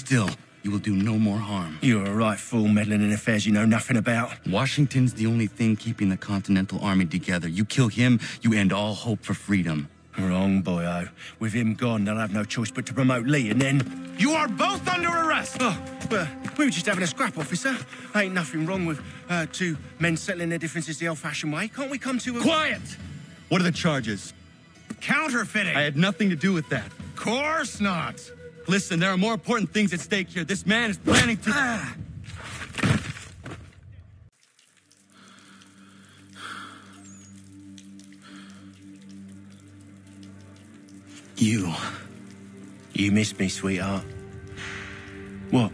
still, you will do no more harm. You're a right fool meddling in affairs you know nothing about. Washington's the only thing keeping the Continental Army together. You kill him, you end all hope for freedom. Wrong, boyo. With him gone, they'll have no choice but to promote Lee, and then... You are both under arrest! Oh, but we were just having a scrap, officer. Ain't nothing wrong with two men settling their differences the old-fashioned way. Can't we come to a... Quiet! What are the charges? Counterfeiting! I had nothing to do with that. Course not! Listen, there are more important things at stake here. This man is planning to... You missed me, sweetheart. What?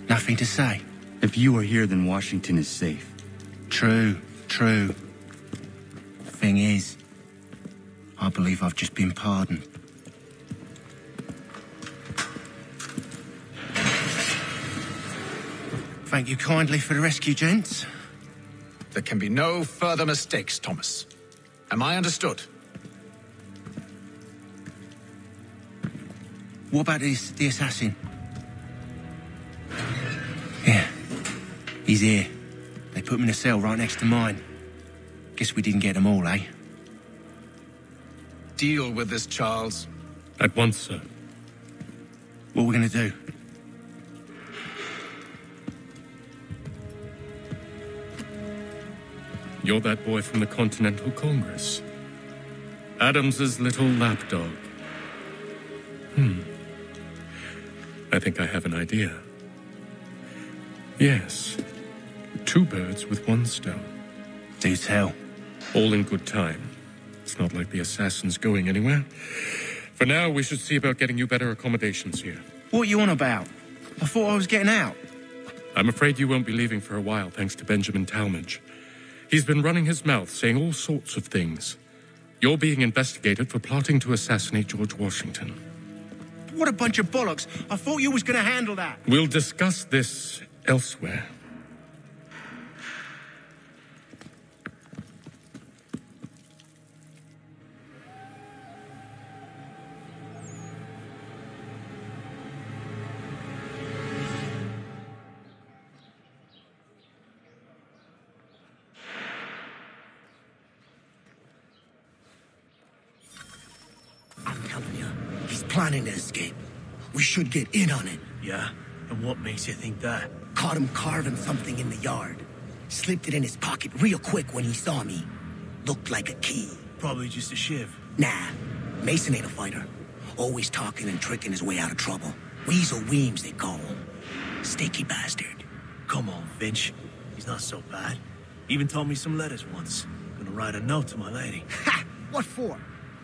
Nothing to say? If you are here, then Washington is safe. True. Thing is, I believe I've just been pardoned. Thank you kindly for the rescue, gents. There can be no further mistakes, Thomas. Am I understood? What about the assassin? Yeah, he's here. They put him in a cell right next to mine. Guess we didn't get them all, eh? Deal with this, Charles. At once, sir. What are we gonna do? You're that boy from the Continental Congress. Adams's little lapdog. I think I have an idea. Yes. 2 birds with 1 stone. Do tell. All in good time. It's not like the assassin's going anywhere. For now, we should see about getting you better accommodations here. What are you on about? I thought I was getting out. I'm afraid you won't be leaving for a while, thanks to Benjamin Talmadge. He's been running his mouth, saying all sorts of things. You're being investigated for plotting to assassinate George Washington. What a bunch of bollocks. I thought you was going to handle that. We'll discuss this elsewhere. Planning to escape. We should get in on it. Yeah? And what makes you think that? Caught him carving something in the yard. Slipped it in his pocket real quick when he saw me. Looked like a key. Probably just a shiv. Nah. Mason ain't a fighter. Always talking and tricking his way out of trouble. Weasel Weems, they call him. Sticky bastard. Come on, Finch. He's not so bad. Even told me some letters once. Gonna write a note to my lady. Ha! What for?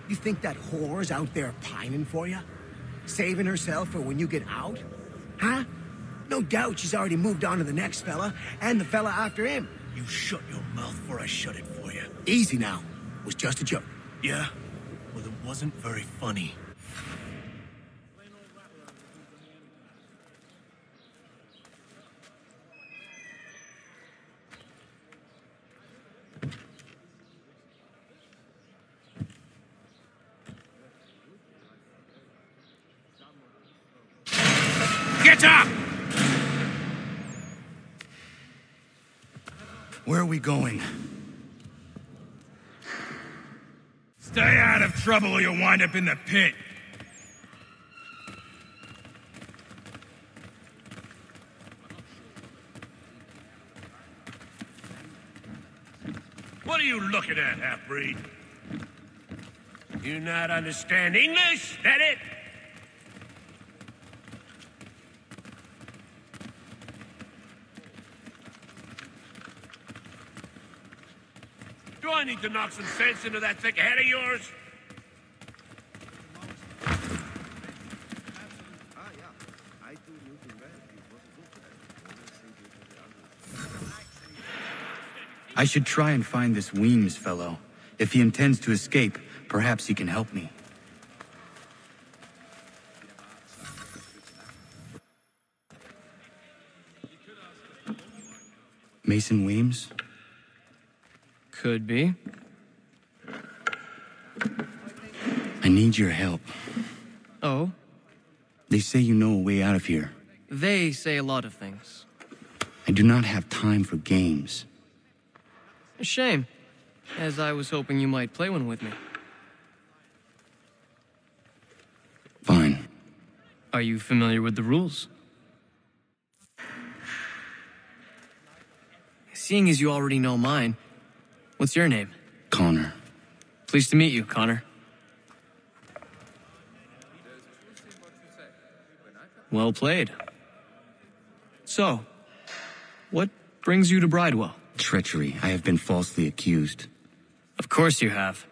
You think that whore's out there pining for you? Saving herself for when you get out? Huh? No doubt she's already moved on to the next fella, and the fella after him. You shut your mouth before I shut it for you. Easy now. It was just a joke. Yeah? Well, it wasn't very funny. Get up! Where are we going? Stay out of trouble or you'll wind up in the pit. What are you looking at, half-breed? You not understand English? That it? Do I need to knock some sense into that thick head of yours? I should try and find this Weems fellow. If he intends to escape, perhaps he can help me. Mason Weems? Could be. I need your help. Oh? They say you know a way out of here. They say a lot of things. I do not have time for games. A shame, as I was hoping you might play one with me. Fine. Are you familiar with the rules? Seeing as you already know mine, what's your name? Connor. Pleased to meet you, Connor. Well played. So, what brings you to Bridewell? Treachery. I have been falsely accused. Of course you have.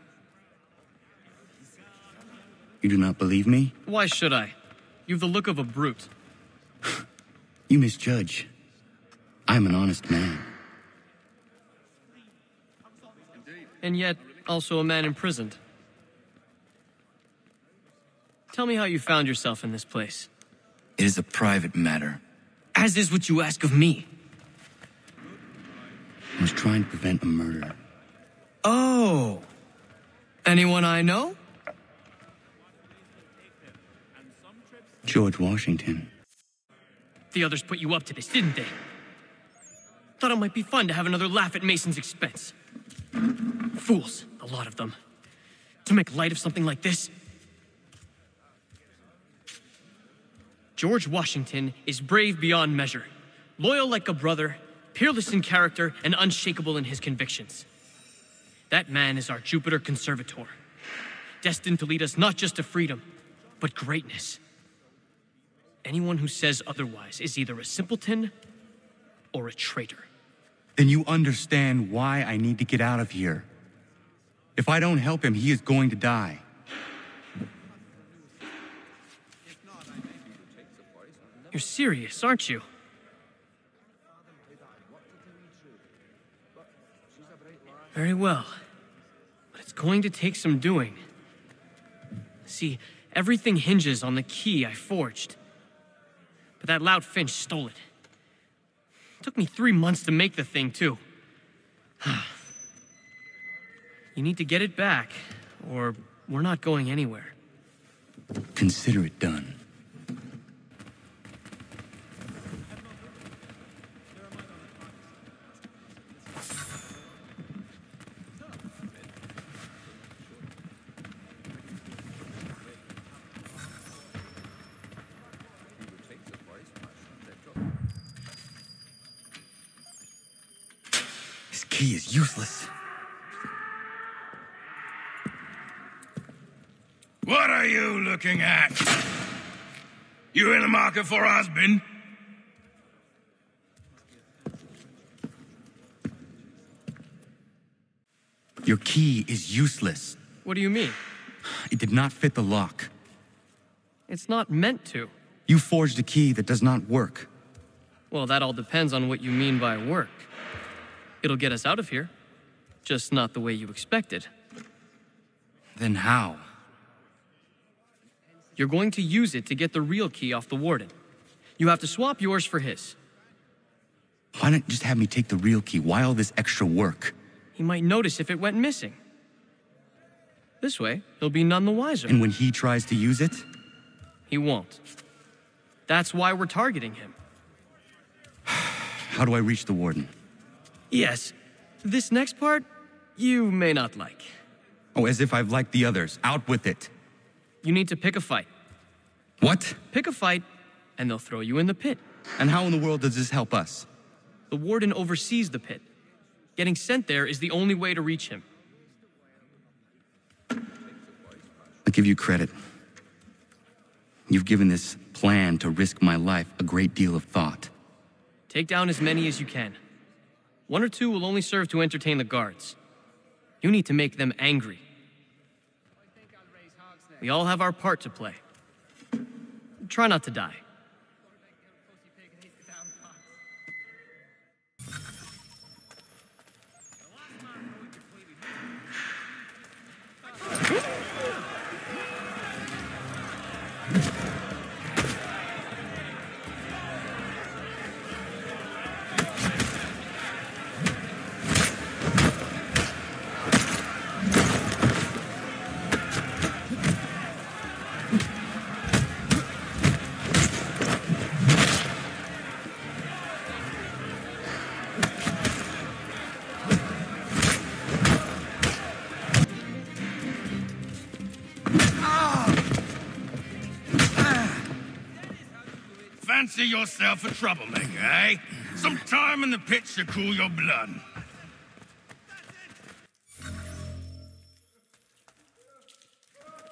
You do not believe me? Why should I? You've the look of a brute. You misjudge. I am an honest man. And yet, also a man imprisoned. Tell me how you found yourself in this place. It is a private matter. As is what you ask of me. I was trying to prevent a murder. Oh. Anyone I know? George Washington. The others put you up to this, didn't they? Thought it might be fun to have another laugh at Mason's expense. Fools, a lot of them. To make light of something like this. George Washington is brave beyond measure, loyal like a brother, peerless in character, and unshakable in his convictions. That man is our Jupiter Conservator, destined to lead us not just to freedom, but greatness. Anyone who says otherwise is either a simpleton or a traitor. Then you understand why I need to get out of here. If I don't help him, he is going to die. You're serious, aren't you? Very well. But it's going to take some doing. See, everything hinges on the key I forged. But that lout Finch stole it. Took me 3 months to make the thing, too. You need to get it back, or we're not going anywhere. Consider it done. He is useless. What are you looking at? You in the market for a husband? Your key is useless. What do you mean? It did not fit the lock. It's not meant to. You forged a key that does not work. Well, that all depends on what you mean by work. It'll get us out of here, just not the way you expected. Then how? You're going to use it to get the real key off the warden. You have to swap yours for his. Why not just have me take the real key? Why all this extra work? He might notice if it went missing. This way, he'll be none the wiser. And when he tries to use it? He won't. That's why we're targeting him. How do I reach the warden? Yes. This next part, you may not like. Oh, as if I've liked the others. Out with it. You need to pick a fight. What? Pick a fight, and they'll throw you in the pit. And how in the world does this help us? The warden oversees the pit. Getting sent there is the only way to reach him. I'll give you credit. You've given this plan to risk my life a great deal of thought. Take down as many as you can. 1 or 2 will only serve to entertain the guards. You need to make them angry. We all have our part to play. Try not to die. fancy yourself a troublemaker, eh? Some time in the pits to cool your blood.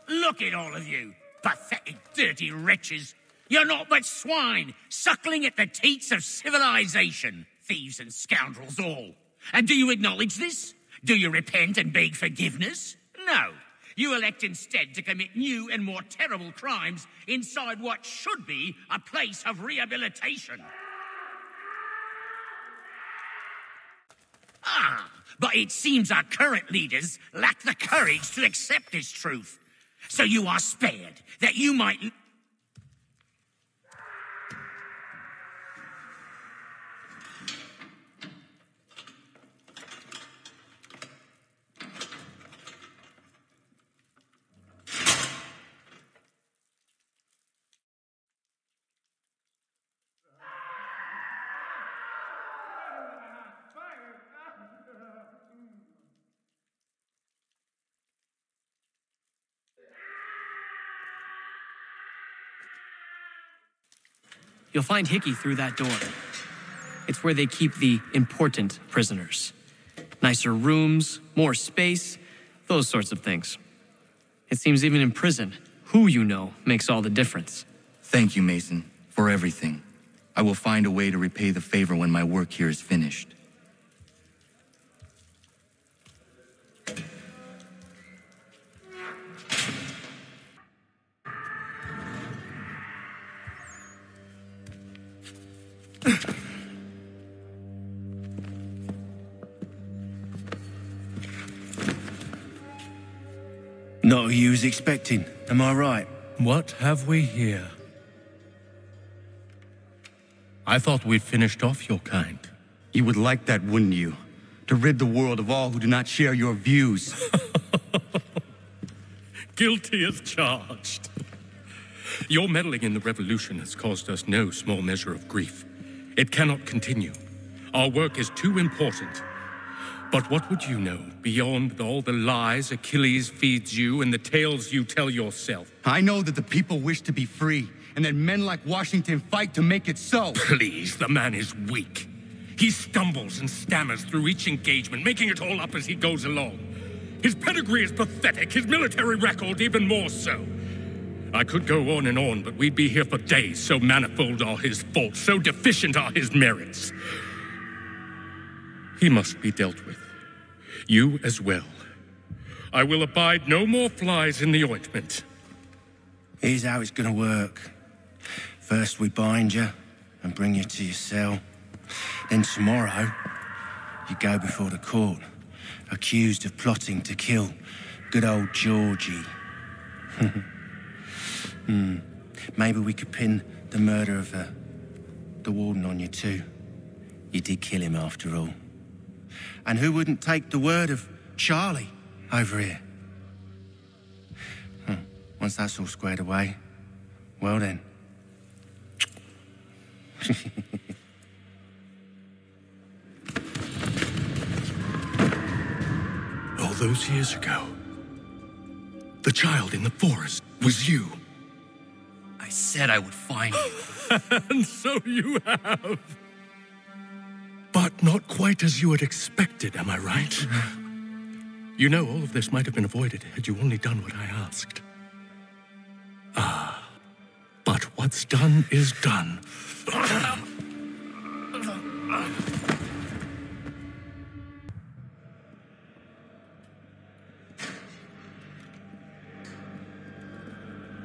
Look at all of you, pathetic, dirty wretches. You're not but swine, suckling at the teats of civilization. Thieves and scoundrels all. And do you acknowledge this? Do you repent and beg forgiveness? No. You elect instead to commit new and more terrible crimes inside what should be a place of rehabilitation. But it seems our current leaders lack the courage to accept this truth. So you are spared, that you might... You'll find Hickey through that door. It's where they keep the important prisoners. Nicer rooms, more space, those sorts of things. It seems even in prison, who you know makes all the difference. Thank you, Mason, for everything. I will find a way to repay the favor when my work here is finished. Not who you was expecting, am I right? What have we here? I thought we'd finished off your kind. You would like that, wouldn't you? To rid the world of all who do not share your views. Guilty as charged. Your meddling in the revolution has caused us no small measure of grief. It cannot continue. Our work is too important. But what would you know beyond all the lies Achilles feeds you and the tales you tell yourself? I know that the people wish to be free, and that men like Washington fight to make it so. Please, the man is weak. He stumbles and stammers through each engagement, making it all up as he goes along. His pedigree is pathetic, his military record even more so. I could go on and on, but we'd be here for days, so manifold are his faults, so deficient are his merits. He must be dealt with. You as well. I will abide no more flies in the ointment. Here's how it's gonna work. First we bind you and bring you to your cell. Then tomorrow, you go before the court, accused of plotting to kill good old Georgie. Maybe we could pin the murder of the warden on you too. You did kill him after all. And who wouldn't take the word of Charlie over here? Once that's all squared away, well then. All those years ago, the child in the forest was you. I said I would find you. And so you have. But not quite as you had expected, am I right? You know, all of this might have been avoided had you only done what I asked. But what's done is done.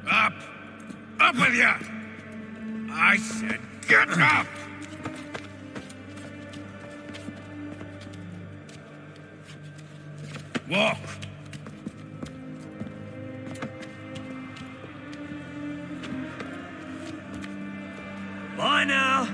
Up! Up with you! I said get up! Walk! Bye now!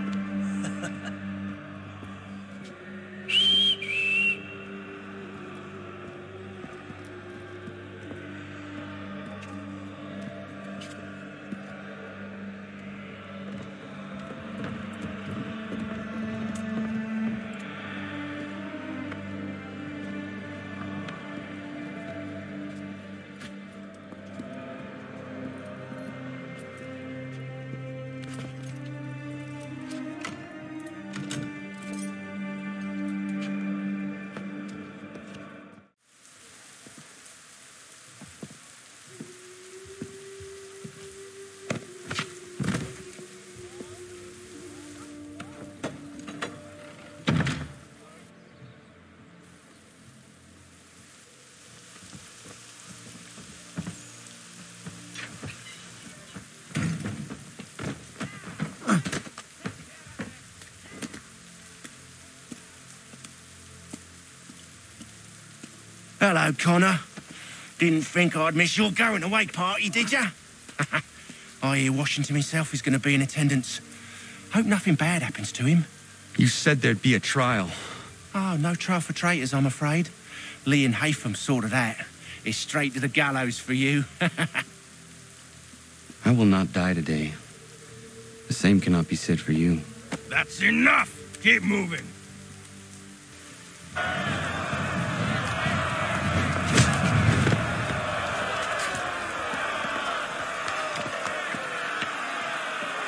Hello, Connor. Didn't think I'd miss your going-away party, did ya? I hear Washington himself is going to be in attendance. Hope nothing bad happens to him. You said there'd be a trial. Oh, no trial for traitors, I'm afraid. Lee and Haytham sorted that. It's straight to the gallows for you. I will not die today. The same cannot be said for you. That's enough! Keep moving.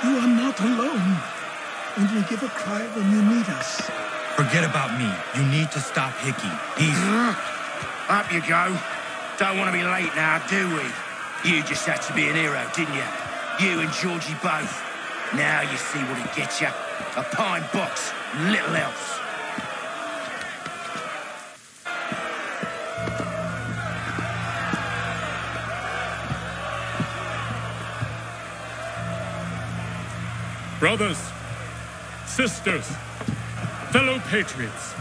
You are not alone. Only give a cry when you need us. Forget about me. You need to stop Hickey. He's... Up you go. Don't want to be late now, do we? You just had to be an hero, didn't you? You and Georgie both. Now you see what it gets you. A pine box, little else. Brothers, sisters, fellow patriots.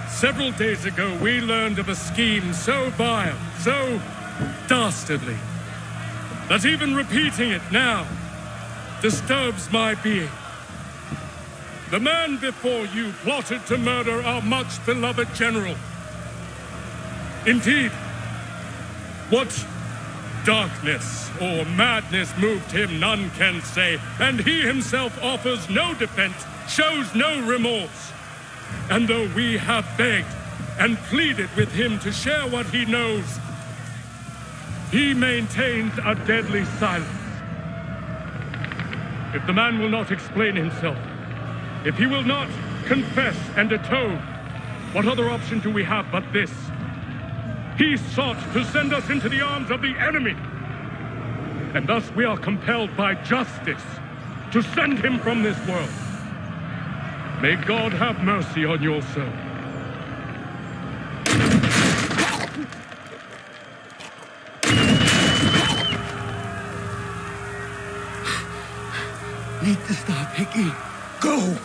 Several days ago, we learned of a scheme so vile, so dastardly, that even repeating it now disturbs my being. The man before you plotted to murder our much-beloved general. Indeed, what darkness or madness moved him, none can say, and he himself offers no defense, shows no remorse. And though we have begged and pleaded with him to share what he knows, he maintains a deadly silence. If the man will not explain himself, if he will not confess and atone, what other option do we have but this? He sought to send us into the arms of the enemy. And thus we are compelled by justice to send him from this world. May God have mercy on your soul. Need to stop Hickey. Go!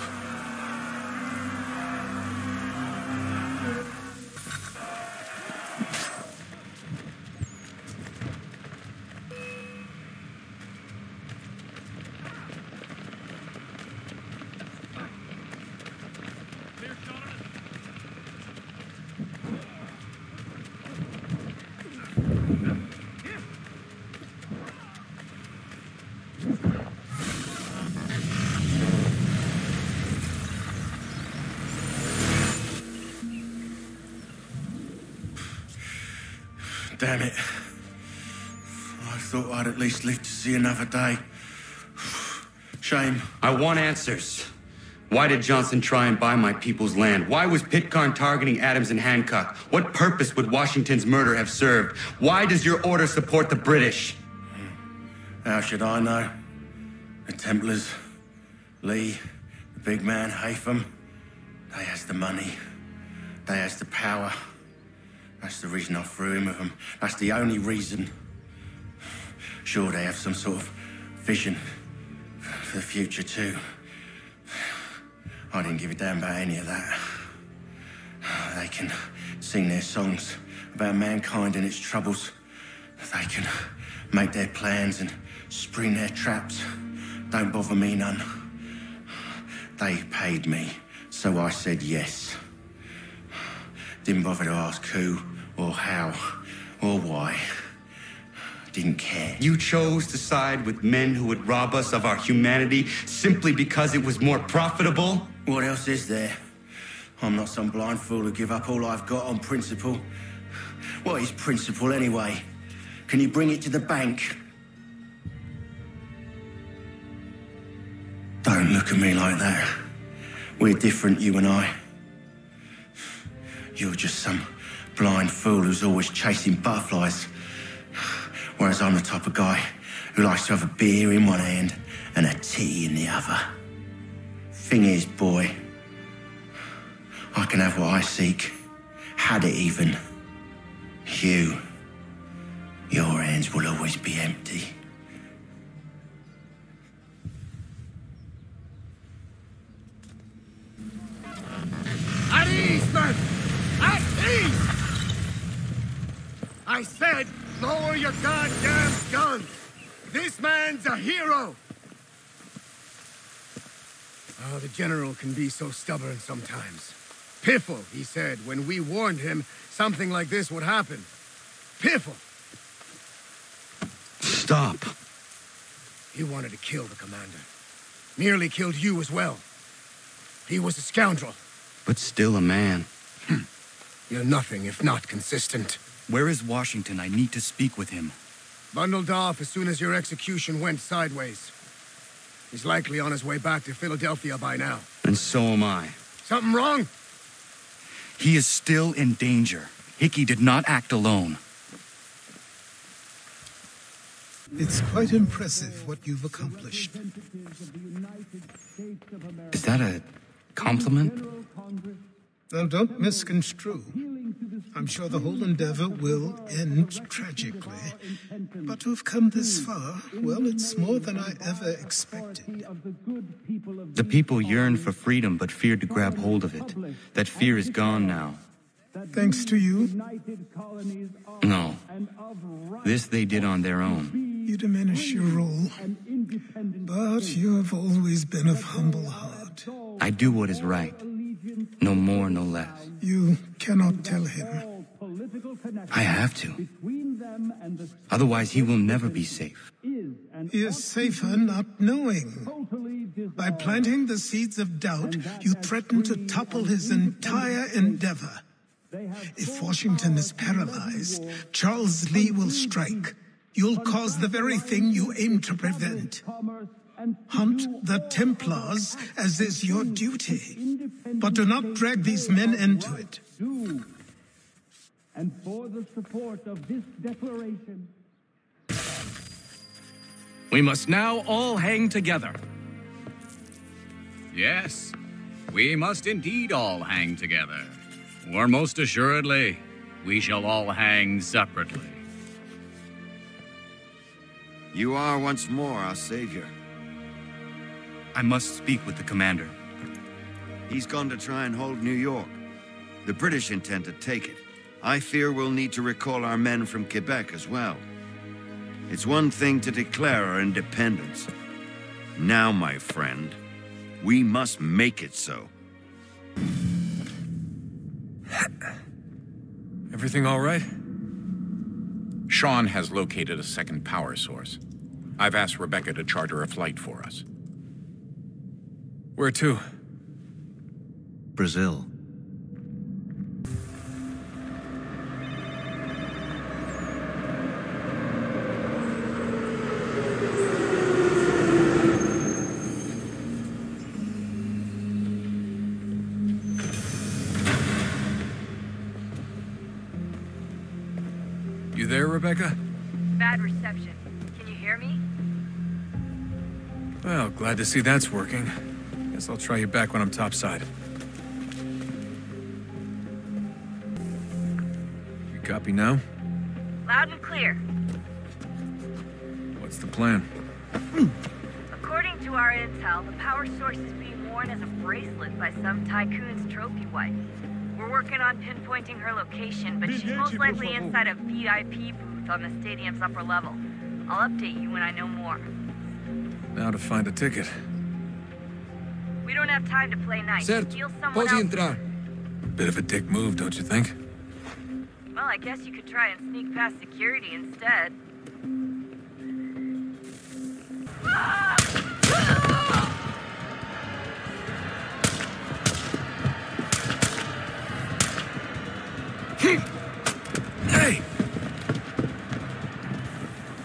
Damn it. I thought I'd at least live to see another day. Shame. I want answers. Why did Johnson try and buy my people's land? Why was Pitcairn targeting Adams and Hancock? What purpose would Washington's murder have served? Why does your order support the British? How should I know? The Templars, Lee, the big man, Haytham, they has the money. They has the power. That's the reason I threw in with them. That's the only reason. Sure, they have some sort of vision for the future, too. I didn't give a damn about any of that. They can sing their songs about mankind and its troubles. They can make their plans and spring their traps. Don't bother me none. They paid me, so I said yes. Didn't bother to ask who, or how, or why. Didn't care. You chose to side with men who would rob us of our humanity simply because it was more profitable? What else is there? I'm not some blind fool who give up all I've got on principle. What is principle anyway? Can you bring it to the bank? Don't look at me like that. We're different, you and I. You're just some blind fool who's always chasing butterflies. Whereas I'm the type of guy who likes to have a beer in one hand and a tea in the other. Thing is, boy, I can have what I seek. Had it even. Your hands will always be empty. At ease, men! At ease! I said, lower your goddamn guns! This man's a hero! Oh, the general can be so stubborn sometimes. Piffle, he said, when we warned him something like this would happen. Piffle! Stop. He wanted to kill the commander. Nearly killed you as well. He was a scoundrel. But still a man. You're nothing if not consistent. Where is Washington? I need to speak with him. Bundled off as soon as your execution went sideways. He's likely on his way back to Philadelphia by now. And so am I. Something wrong? He is still in danger. Hickey did not act alone. It's quite impressive what you've accomplished. Is that a compliment? Now, don't misconstrue. I'm sure the whole endeavor will end tragically. But to have come this far, well, it's more than I ever expected. The people yearned for freedom but feared to grab hold of it. That fear is gone now. Thanks to you? No. This they did on their own. You diminish your role. But you have always been of humble heart. I do what is right. No more, no less. You cannot tell him. I have to. Otherwise, he will never be safe. He is safer not knowing. By planting the seeds of doubt, you threaten to topple his entire endeavor. If Washington is paralyzed, Charles Lee will strike. You'll cause the very thing you aim to prevent. Hunt the Templars, as is your duty. But do not drag these men into it. And for the support of this declaration. We must now all hang together. Yes, we must indeed all hang together. Or most assuredly, we shall all hang separately. You are once more our savior. I must speak with the commander. He's gone to try and hold New York. The British intend to take it. I fear we'll need to recall our men from Quebec as well. It's one thing to declare our independence. Now, my friend, we must make it so. Everything all right? Sean has located a second power source. I've asked Rebecca to charter a flight for us. Where to? Brazil. You there, Rebecca? Bad reception. Can you hear me? Well, glad to see that's working. Guess I'll try you back when I'm topside. You copy now? Loud and clear. What's the plan? According to our intel, the power source is being worn as a bracelet by some tycoon's trophy wife. We're working on pinpointing her location, but she's most likely inside a VIP booth on the stadium's upper level. I'll update you when I know more. Now to find a ticket. We don't have time to play nice. Certo. Steal someone else. Bit of a dick move, don't you think? Well, I guess you could try and sneak past security instead. Hey!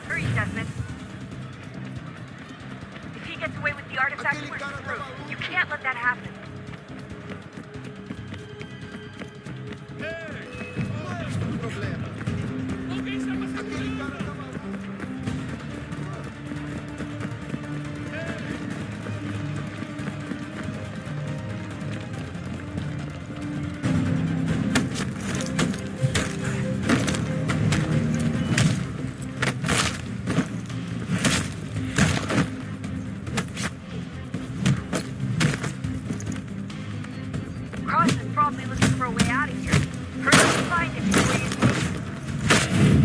Hurry, Desmond. If he gets away with the artifact, we're screwed. You can't let that happen. Cross is probably looking for a way out of here. Hurry up and find him before you leave.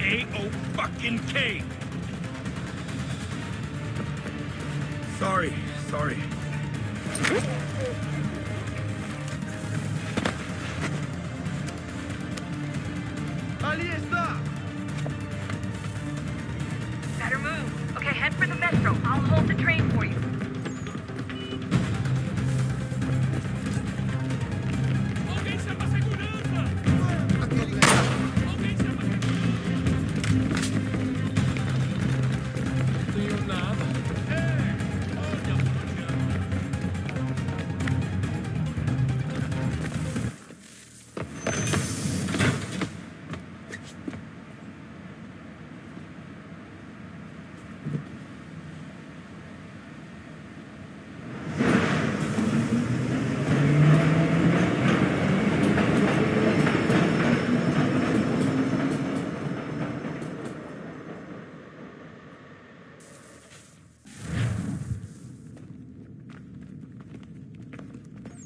A-O-fucking-K. Sorry. Better move. Okay, head for the metro. I'll hold the train for you.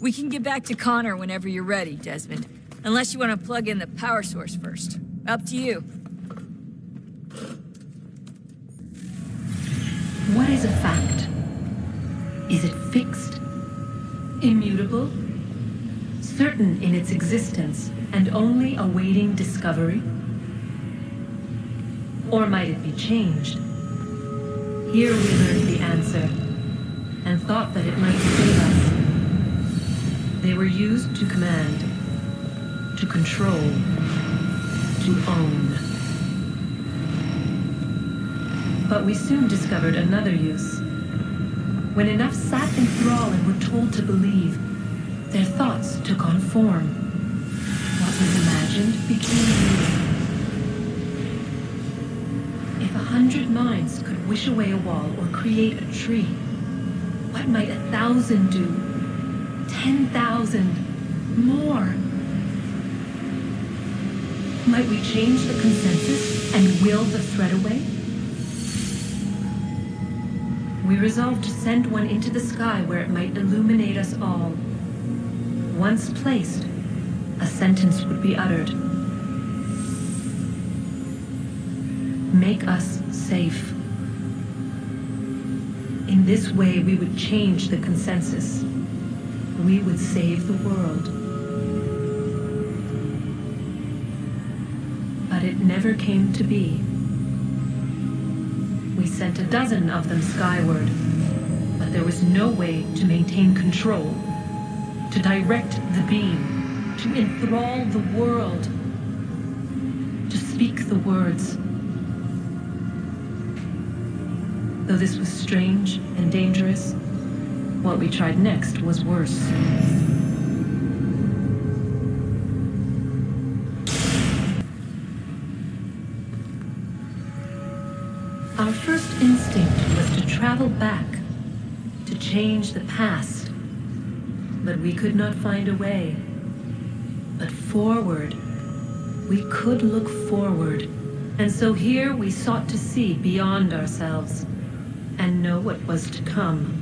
We can get back to Connor whenever you're ready, Desmond. Unless you want to plug in the power source first. Up to you. What is a fact? Is it fixed? Immutable? Certain in its existence and only awaiting discovery? Or might it be changed? Here we learned the answer and thought that it might save us. They were used to command, to control, to own. But we soon discovered another use. When enough sat in thrall and were told to believe, their thoughts took on form. What was imagined became real. If 100 minds could wish away a wall or create a tree, what might 1,000 do? 10,000 more. Might we change the consensus and will the threat away? We resolved to send one into the sky where it might illuminate us all. Once placed, a sentence would be uttered. Make us safe. In this way, we would change the consensus. We would save the world. But it never came to be. We sent a dozen of them skyward, but there was no way to maintain control, to direct the beam, to enthrall the world, to speak the words. Though this was strange and dangerous, what we tried next was worse. Our first instinct was to travel back, to change the past. But we could not find a way. But forward, we could look forward. And so here we sought to see beyond ourselves and know what was to come.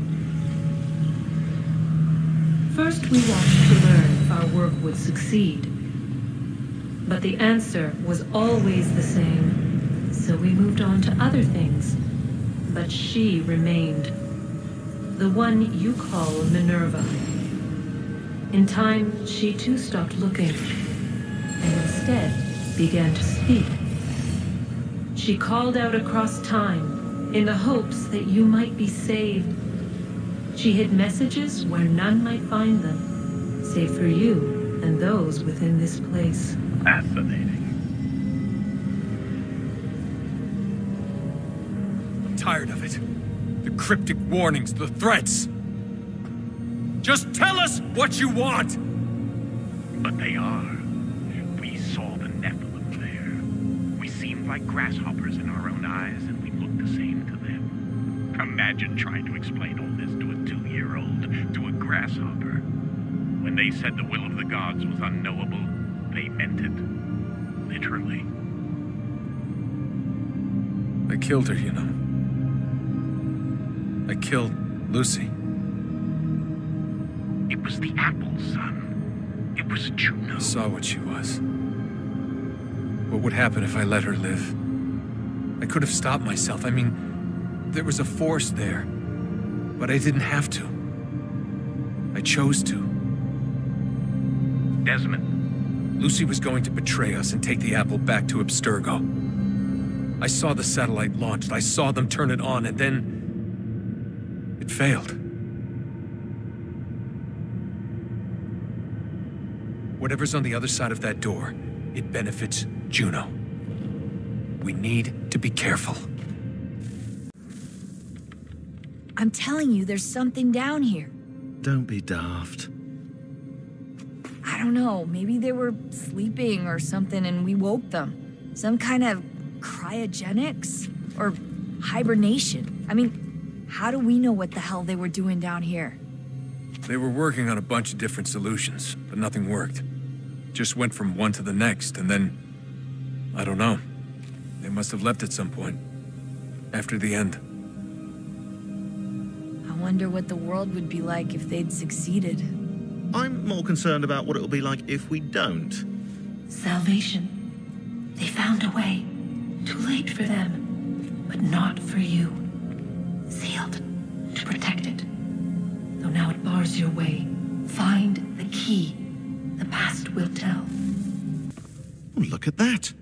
First, we watched to learn if our work would succeed. But the answer was always the same, so we moved on to other things. But she remained, the one you call Minerva. In time, she too stopped looking, and instead began to speak. She called out across time, in the hopes that you might be saved. She hid messages where none might find them, save for you and those within this place. Fascinating. I'm tired of it. The cryptic warnings, the threats. Just tell us what you want! But they are. We saw the Nephilim there. We seemed like grasshoppers in our own eyes, and we looked the same to them. Imagine trying to explain all this to a 2-year-old, to a grasshopper. When they said the will of the gods was unknowable, they meant it. Literally. I killed her, you know. I killed Lucy. It was the apple, son. It was Juno. I saw what she was. What would happen if I let her live? I could have stopped myself. I mean, there was a force there. But I didn't have to. I chose to. Desmond. Lucy was going to betray us and take the apple back to Abstergo. I saw the satellite launched. I saw them turn it on, and then it failed. Whatever's on the other side of that door, it benefits Juno. We need to be careful. I'm telling you, there's something down here. Don't be daft. I don't know, maybe they were sleeping or something and we woke them. Some kind of cryogenics? Or hibernation? I mean, how do we know what the hell they were doing down here? They were working on a bunch of different solutions, but nothing worked. Just went from one to the next, and then... I don't know. They must have left at some point. After the end. I wonder what the world would be like if they'd succeeded. I'm more concerned about what it'll be like if we don't. Salvation. They found a way. Too late for them, but not for you. Sealed to protect it. Though now it bars your way. Find the key. The past will tell. Oh, look at that.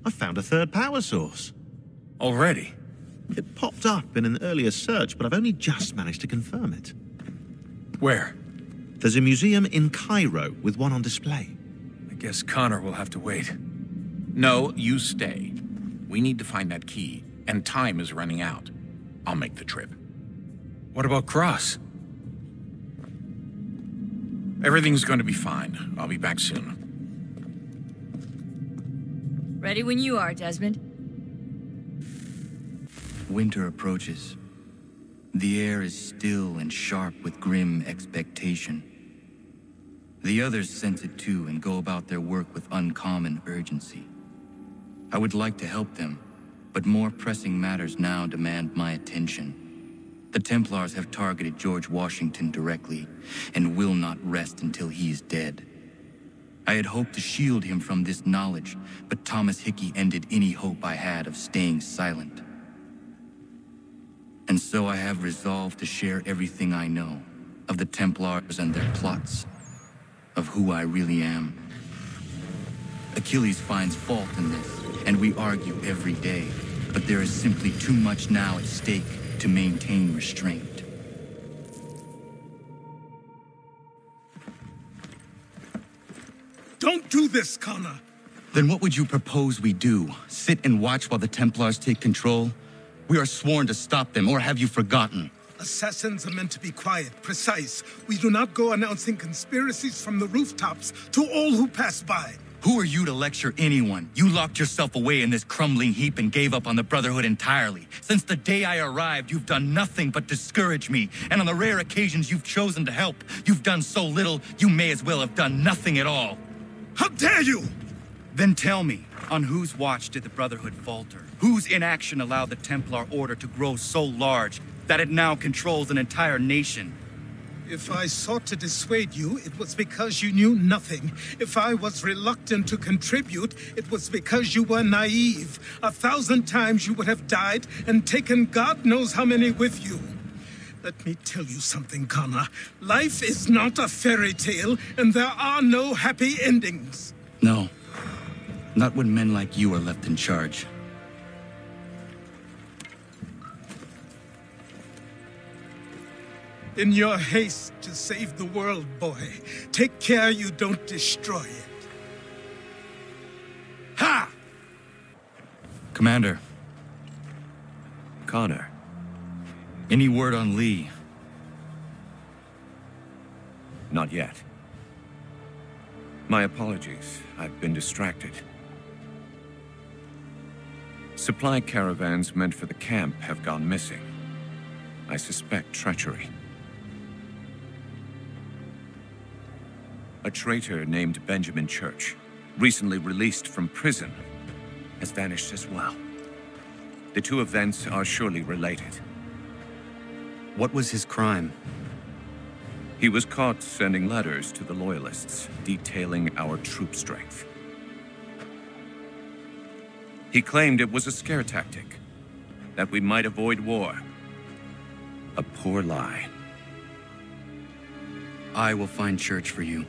I found a third power source. Already? It popped up in an earlier search, but I've only just managed to confirm it. Where? There's a museum in Cairo with one on display. I guess Connor will have to wait. No, you stay. We need to find that key, and time is running out. I'll make the trip. What about Cross? Everything's going to be fine. I'll be back soon. Ready when you are, Desmond. Winter approaches. The air is still and sharp with grim expectation. The others sense it too and go about their work with uncommon urgency. I would like to help them, but more pressing matters now demand my attention. The Templars have targeted George Washington directly, and will not rest until he is dead. I had hoped to shield him from this knowledge, but Thomas Hickey ended any hope I had of staying silent. And so I have resolved to share everything I know, of the Templars and their plots, of who I really am. Achilles finds fault in this, and we argue every day, but there is simply too much now at stake to maintain restraint. Don't do this, Connor! Then what would you propose we do? Sit and watch while the Templars take control? We are sworn to stop them, or have you forgotten? Assassins are meant to be quiet, precise. We do not go announcing conspiracies from the rooftops to all who pass by. Who are you to lecture anyone? You locked yourself away in this crumbling heap and gave up on the Brotherhood entirely. Since the day I arrived, you've done nothing but discourage me. And on the rare occasions you've chosen to help, you've done so little, you may as well have done nothing at all. How dare you! Then tell me, on whose watch did the Brotherhood falter? Whose inaction allowed the Templar Order to grow so large that it now controls an entire nation? If I sought to dissuade you, it was because you knew nothing. If I was reluctant to contribute, it was because you were naive. 1,000 times you would have died and taken God knows how many with you. Let me tell you something, Connor. Life is not a fairy tale, and there are no happy endings. No. Not when men like you are left in charge. In your haste to save the world, boy, take care you don't destroy it. Ha! Commander. Connor. Any word on Lee? Not yet. My apologies. I've been distracted. Supply caravans meant for the camp have gone missing. I suspect treachery. A traitor named Benjamin Church, recently released from prison, has vanished as well. The two events are surely related. What was his crime? He was caught sending letters to the Loyalists, detailing our troop strength. He claimed it was a scare tactic, that we might avoid war. A poor lie. I will find church for you.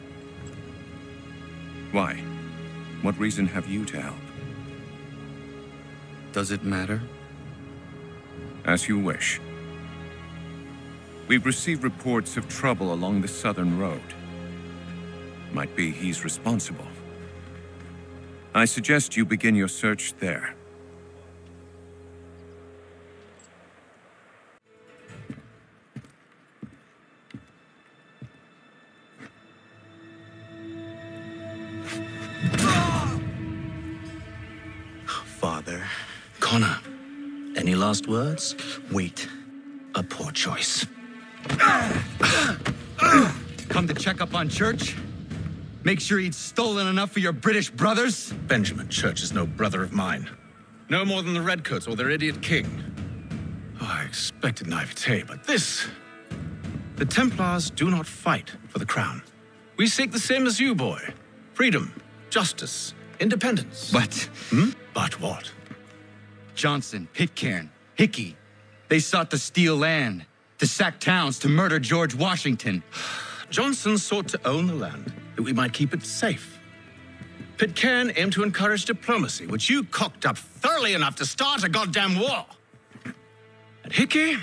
Why? What reason have you to help? Does it matter? As you wish. We've received reports of trouble along the southern road. Might be he's responsible. I suggest you begin your search there. Father. Connor, any last words? Wait. A poor choice. Come to check up on Church? Make sure he'd stolen enough for your British brothers? Benjamin Church is no brother of mine. No more than the Redcoats or their idiot king. Oh, I expected naivete, but this... The Templars do not fight for the crown. We seek the same as you, boy. Freedom, justice, independence. But... But what? Johnson, Pitcairn, Hickey. They sought to steal land, to sack towns, to murder George Washington. Johnson sought to own the land, that we might keep it safe. Pitcairn aimed to encourage diplomacy, which you cocked up thoroughly enough to start a goddamn war. And Hickey?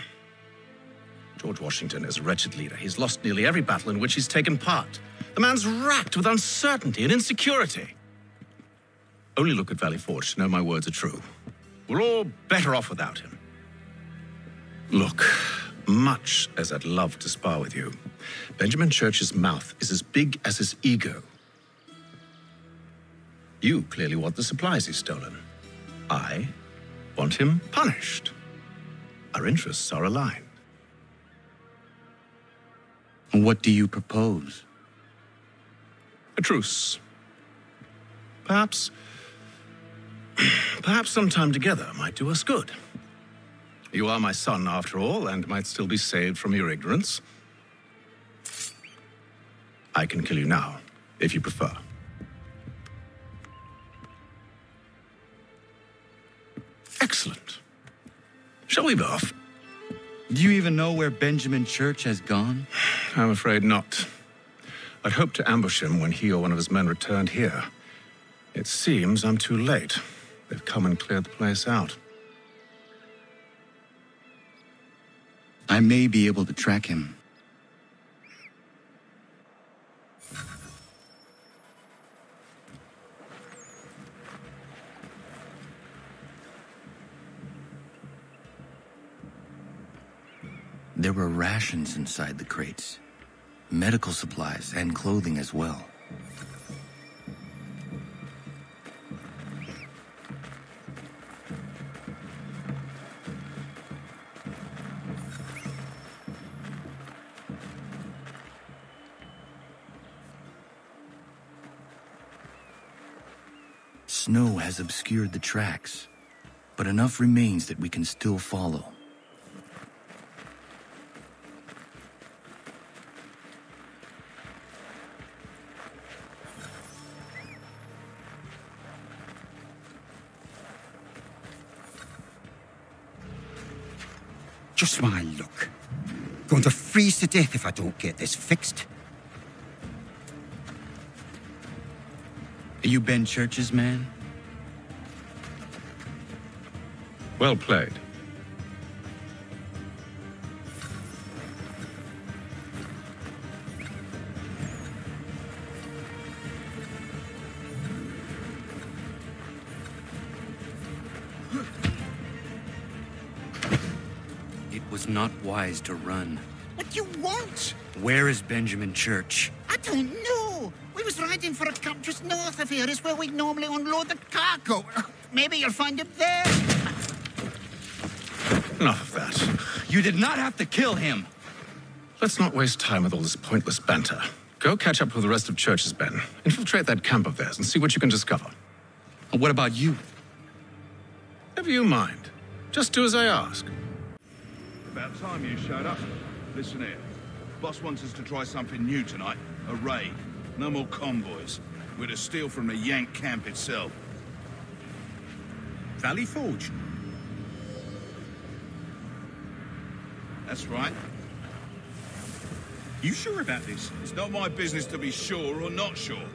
George Washington is a wretched leader. He's lost nearly every battle in which he's taken part. The man's racked with uncertainty and insecurity. Only look at Valley Forge to know my words are true. We're all better off without him. Look, much as I'd love to spar with you, Benjamin Church's mouth is as big as his ego. You clearly want the supplies he's stolen. I want him punished. Our interests are aligned. What do you propose? A truce. Perhaps some time together might do us good. You are my son, after all, and might still be saved from your ignorance. I can kill you now, if you prefer. Excellent. Shall we be off? Do you even know where Benjamin Church has gone? I'm afraid not. I'd hoped to ambush him when he or one of his men returned here. It seems I'm too late. They've come and cleared the place out. I may be able to track him. There were rations inside the crates, medical supplies and clothing as well. Snow has obscured the tracks, but enough remains that we can still follow. Just my luck. Going to freeze to death if I don't get this fixed. Are you Ben Church's man? Well played. It was not wise to run. What do you want? Where is Benjamin Church? I don't know. We was riding for a camp just north of here. Is where we normally unload the cargo. Maybe you'll find him there. Enough of that. You did not have to kill him. Let's not waste time with all this pointless banter. Go catch up with the rest of Church's men. Infiltrate that camp of theirs and see what you can discover. And what about you? Never you mind. Just do as I ask. About time you showed up. Listen here. Boss wants us to try something new tonight. A raid. No more convoys. We're to steal from the Yank camp itself. Valley Forge. That's right. You sure about this? It's not my business to be sure or not sure.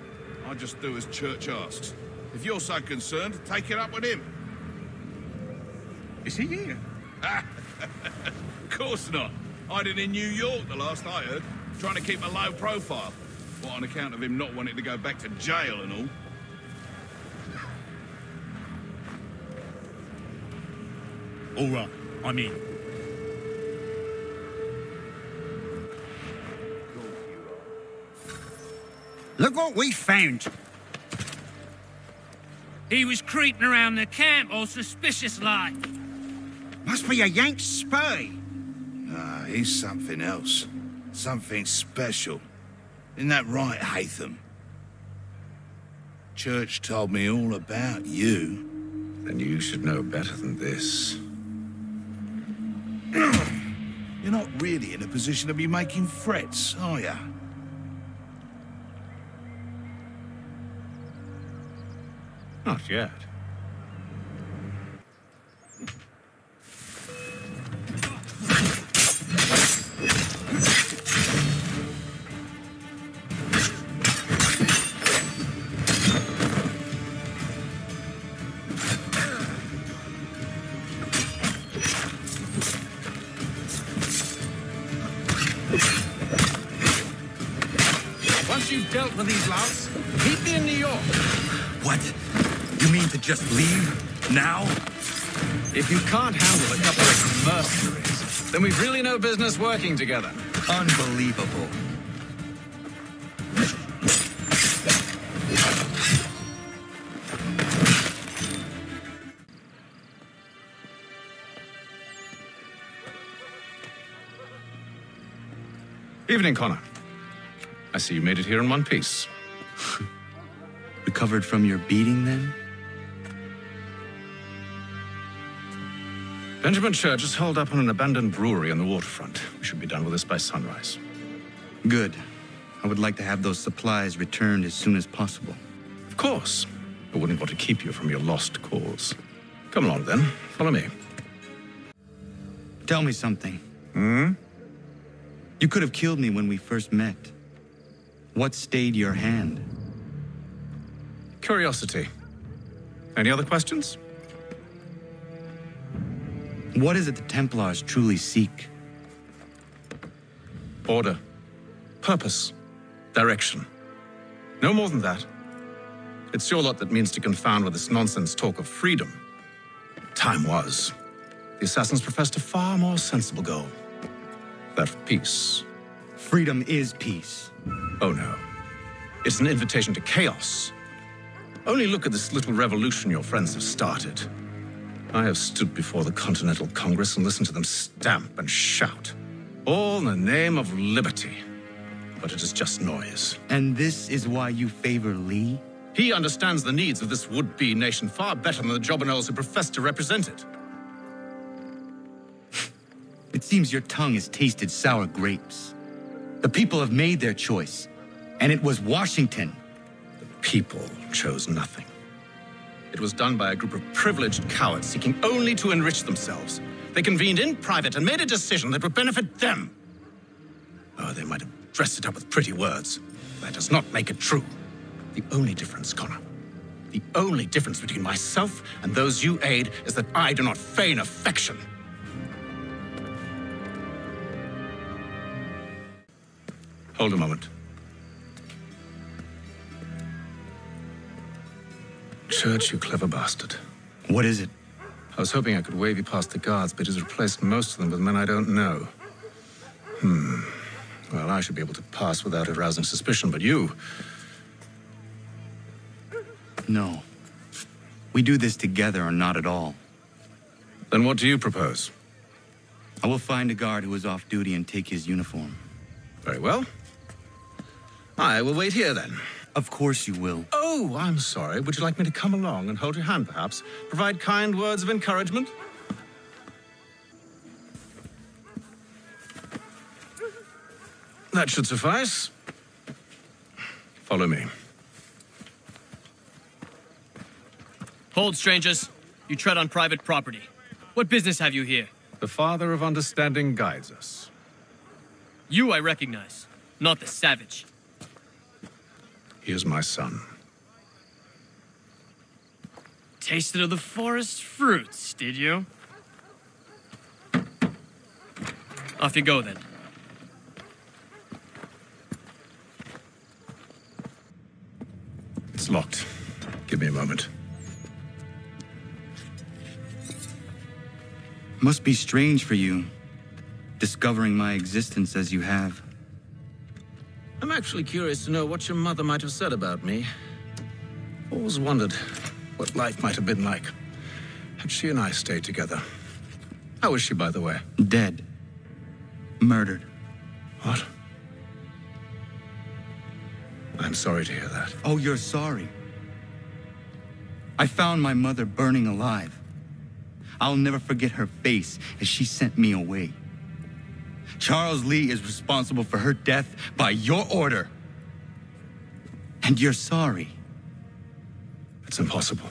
I just do as Church asks. If you're so concerned, take it up with him. Is he here? Of course not. Hiding in New York, the last I heard. Trying to keep a low profile. What, on account of him not wanting to go back to jail and all? All right, I'm in. Look what we found. He was creeping around the camp all suspicious-like. Must be a Yank spy. Ah, he's something else. Something special. Isn't that right, Hatham? Church told me all about you. Then you should know better than this. You're not really in a position to be making threats, are you? Not yet. Once you've dealt with these louts, meet me in New York. What? You mean to just leave? Now? If you can't handle a couple of mercenaries, then we've really no business working together. Unbelievable. Evening, Connor. I see you made it here in one piece. Recovered from your beating, then? Benjamin Church is holed up on an abandoned brewery on the waterfront. We should be done with this by sunrise. Good. I would like to have those supplies returned as soon as possible. Of course. I wouldn't want to keep you from your lost cause. Come along, then. Follow me. Tell me something. Hmm? You could have killed me when we first met. What stayed your hand? Curiosity. Any other questions? What is it the Templars truly seek? Order. Purpose. Direction. No more than that. It's your lot that means to confound with this nonsense talk of freedom. Time was. The assassins professed a far more sensible goal. That of peace. Freedom is peace. Oh no. It's an invitation to chaos. Only look at this little revolution your friends have started. I have stood before the Continental Congress and listened to them stamp and shout. All in the name of liberty. But it is just noise. And this is why you favor Lee? He understands the needs of this would-be nation far better than the jobberknolls who profess to represent it. It seems your tongue has tasted sour grapes. The people have made their choice, and it was Washington. The people chose nothing. It was done by a group of privileged cowards seeking only to enrich themselves. They convened in private and made a decision that would benefit them. Oh, they might have dressed it up with pretty words. That does not make it true. The only difference, Connor, the only difference between myself and those you aid is that I do not feign affection. Hold a moment. Church, you clever bastard. What is it? I was hoping I could wave you past the guards, but he's replaced most of them with men I don't know. Well, I should be able to pass without arousing suspicion, but you... No. We do this together or not at all. Then what do you propose? I will find a guard who is off duty and take his uniform. Very well. I will wait here, then. Of course you will. Oh, I'm sorry. Would you like me to come along and hold your hand, perhaps? Provide kind words of encouragement? That should suffice. Follow me. Hold, strangers. You tread on private property. What business have you here? The father of understanding guides us. You I recognize, not the savage. He is my son. Tasted of the forest fruits, did you? Off you go, then. It's locked. Give me a moment. Must be strange for you, discovering my existence as you have. I'm actually curious to know what your mother might have said about me. Always wondered what life might have been like had she and I stayed together. How is she, by the way? Dead. Murdered. What? I'm sorry to hear that. Oh, you're sorry. I found my mother burning alive. I'll never forget her face as she sent me away. Charles Lee is responsible for her death by your order. And you're sorry. It's impossible.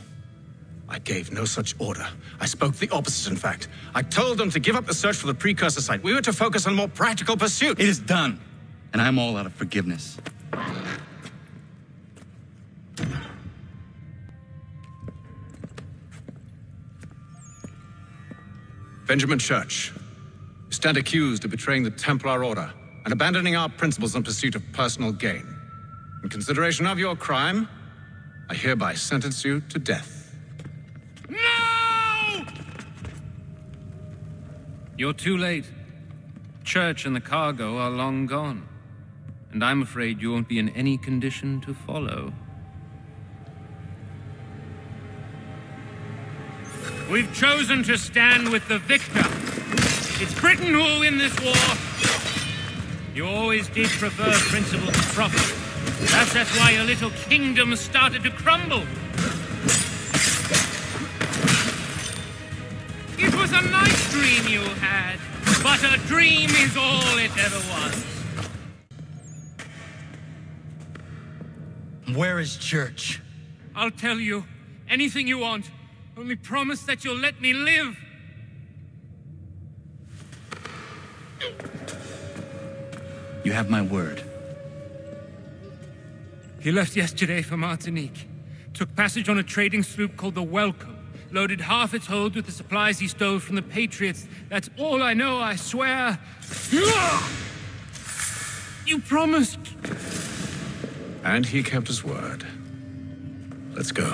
I gave no such order. I spoke the opposite, in fact. I told them to give up the search for the precursor site. We were to focus on more practical pursuits. It is done, and I'm all out of forgiveness. Benjamin Church, you stand accused of betraying the Templar Order and abandoning our principles in pursuit of personal gain. In consideration of your crime, I hereby sentence you to death. No! You're too late. Church and the cargo are long gone. And I'm afraid you won't be in any condition to follow. We've chosen to stand with the victor. It's Britain who will win this war. You always did prefer principle to profit. That's why your little kingdom started to crumble. It was a nice dream you had, but a dream is all it ever was. Where is Church? I'll tell you anything you want. Only promise that you'll let me live. You have my word. He left yesterday for Martinique. Took passage on a trading sloop called the Welcome. Loaded half its hold with the supplies he stole from the Patriots. That's all I know, I swear. You promised. And he kept his word. Let's go.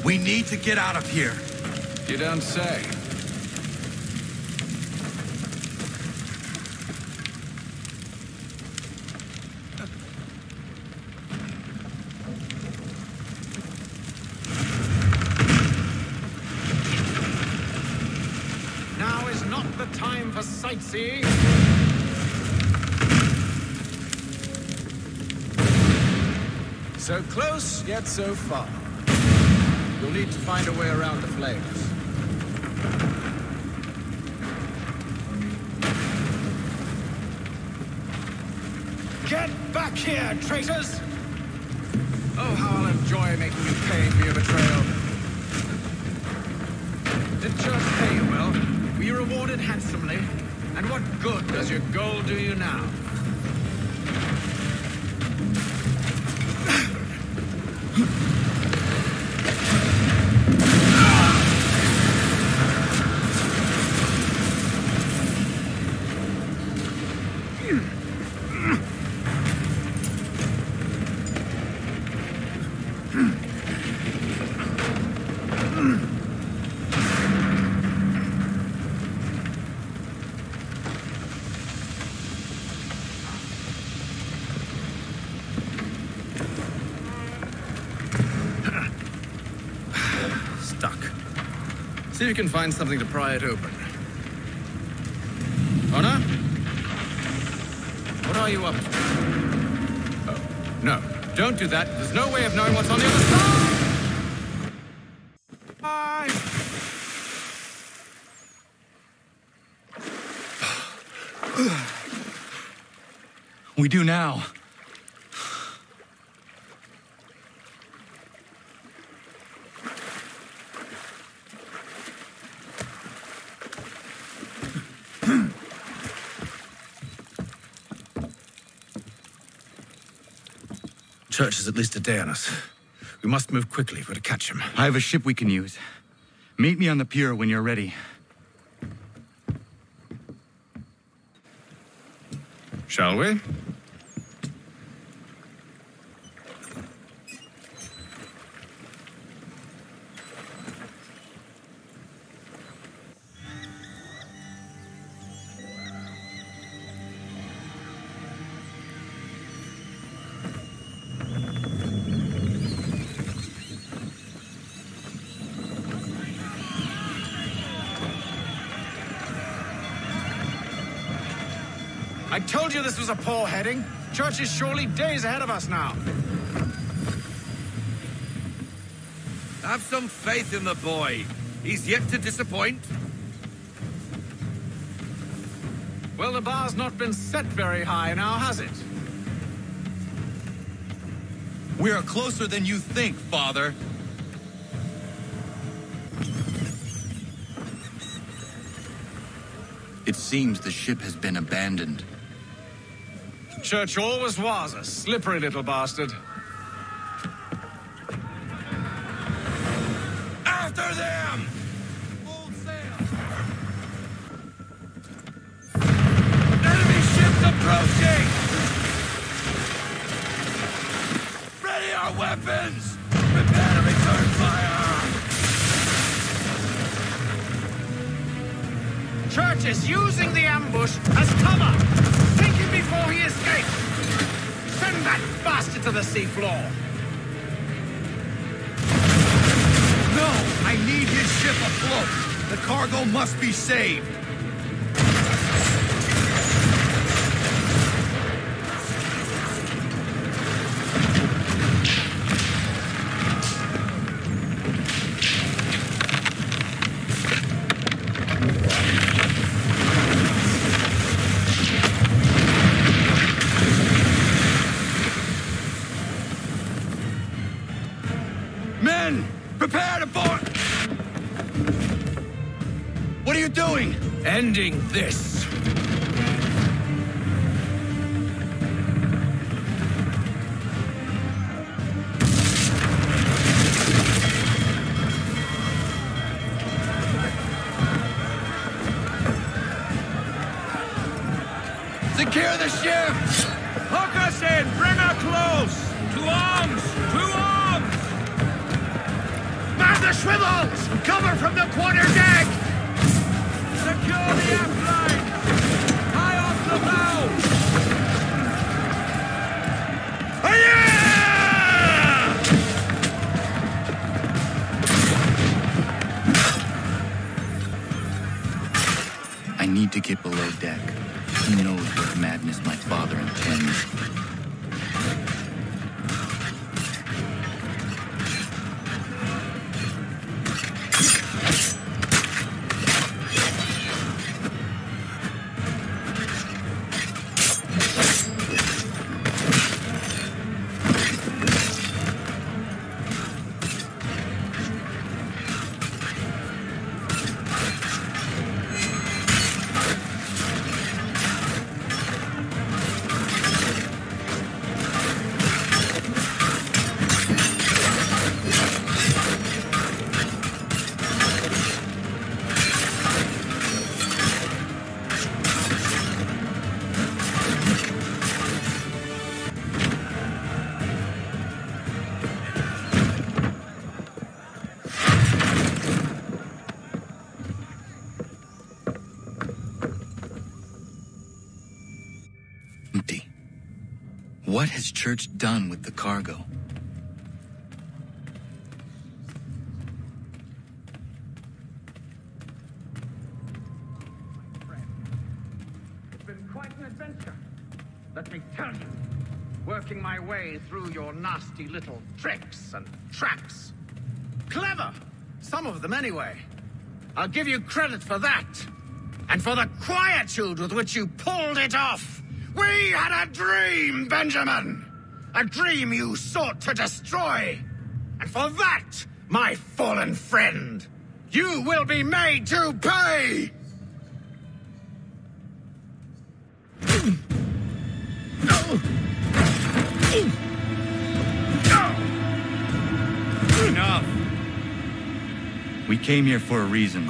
We need to get out of here. You don't say. Now is not the time for sightseeing. So close, yet so far. You'll need to find a way around the flames. Get back here, traitors! Oh, how I'll enjoy making you pay for your betrayal. Did Church pay you well? Were you rewarded handsomely? And what good does your gold do you now? See if you can find something to pry it open. Honor? What are you up to? Oh, no. Don't do that. There's no way of knowing what's on the other side! We do now. Church is at least a day on us. We must move quickly if we're to catch him. I have a ship we can use. Meet me on the pier when you're ready. Shall we? I told you this was a poor heading. Church is surely days ahead of us now. Have some faith in the boy. He's yet to disappoint. Well, the bar's not been set very high now, has it? We are closer than you think, Father. It seems the ship has been abandoned. Church always was a slippery little bastard. After them! Full sail! Enemy ships approaching! Ready our weapons! Prepare to return fire! Church is using the ambush as cover! Sink him before he escapes! Send that bastard to the seafloor! No! I need his ship afloat! The cargo must be saved! Men! Prepare to board! What are you doing? Ending this. Secure the ship! Hook us in! Bring her close! To arms! To arms! Man the swivels! Cover from the quarter deck! Secure the aft line! Tie off the bow! I need to get below deck. Who knows what madness my father intends? Empty. What has Church done with the cargo? been quite an adventure. Let me tell you, working my way through your nasty little tricks and traps. Clever! Some of them, anyway. I'll give you credit for that. And for the quietude with which you pulled it off. We had a dream, Benjamin! A dream you sought to destroy. And for that, my fallen friend, you will be made to pay! Enough! We came here for a reason.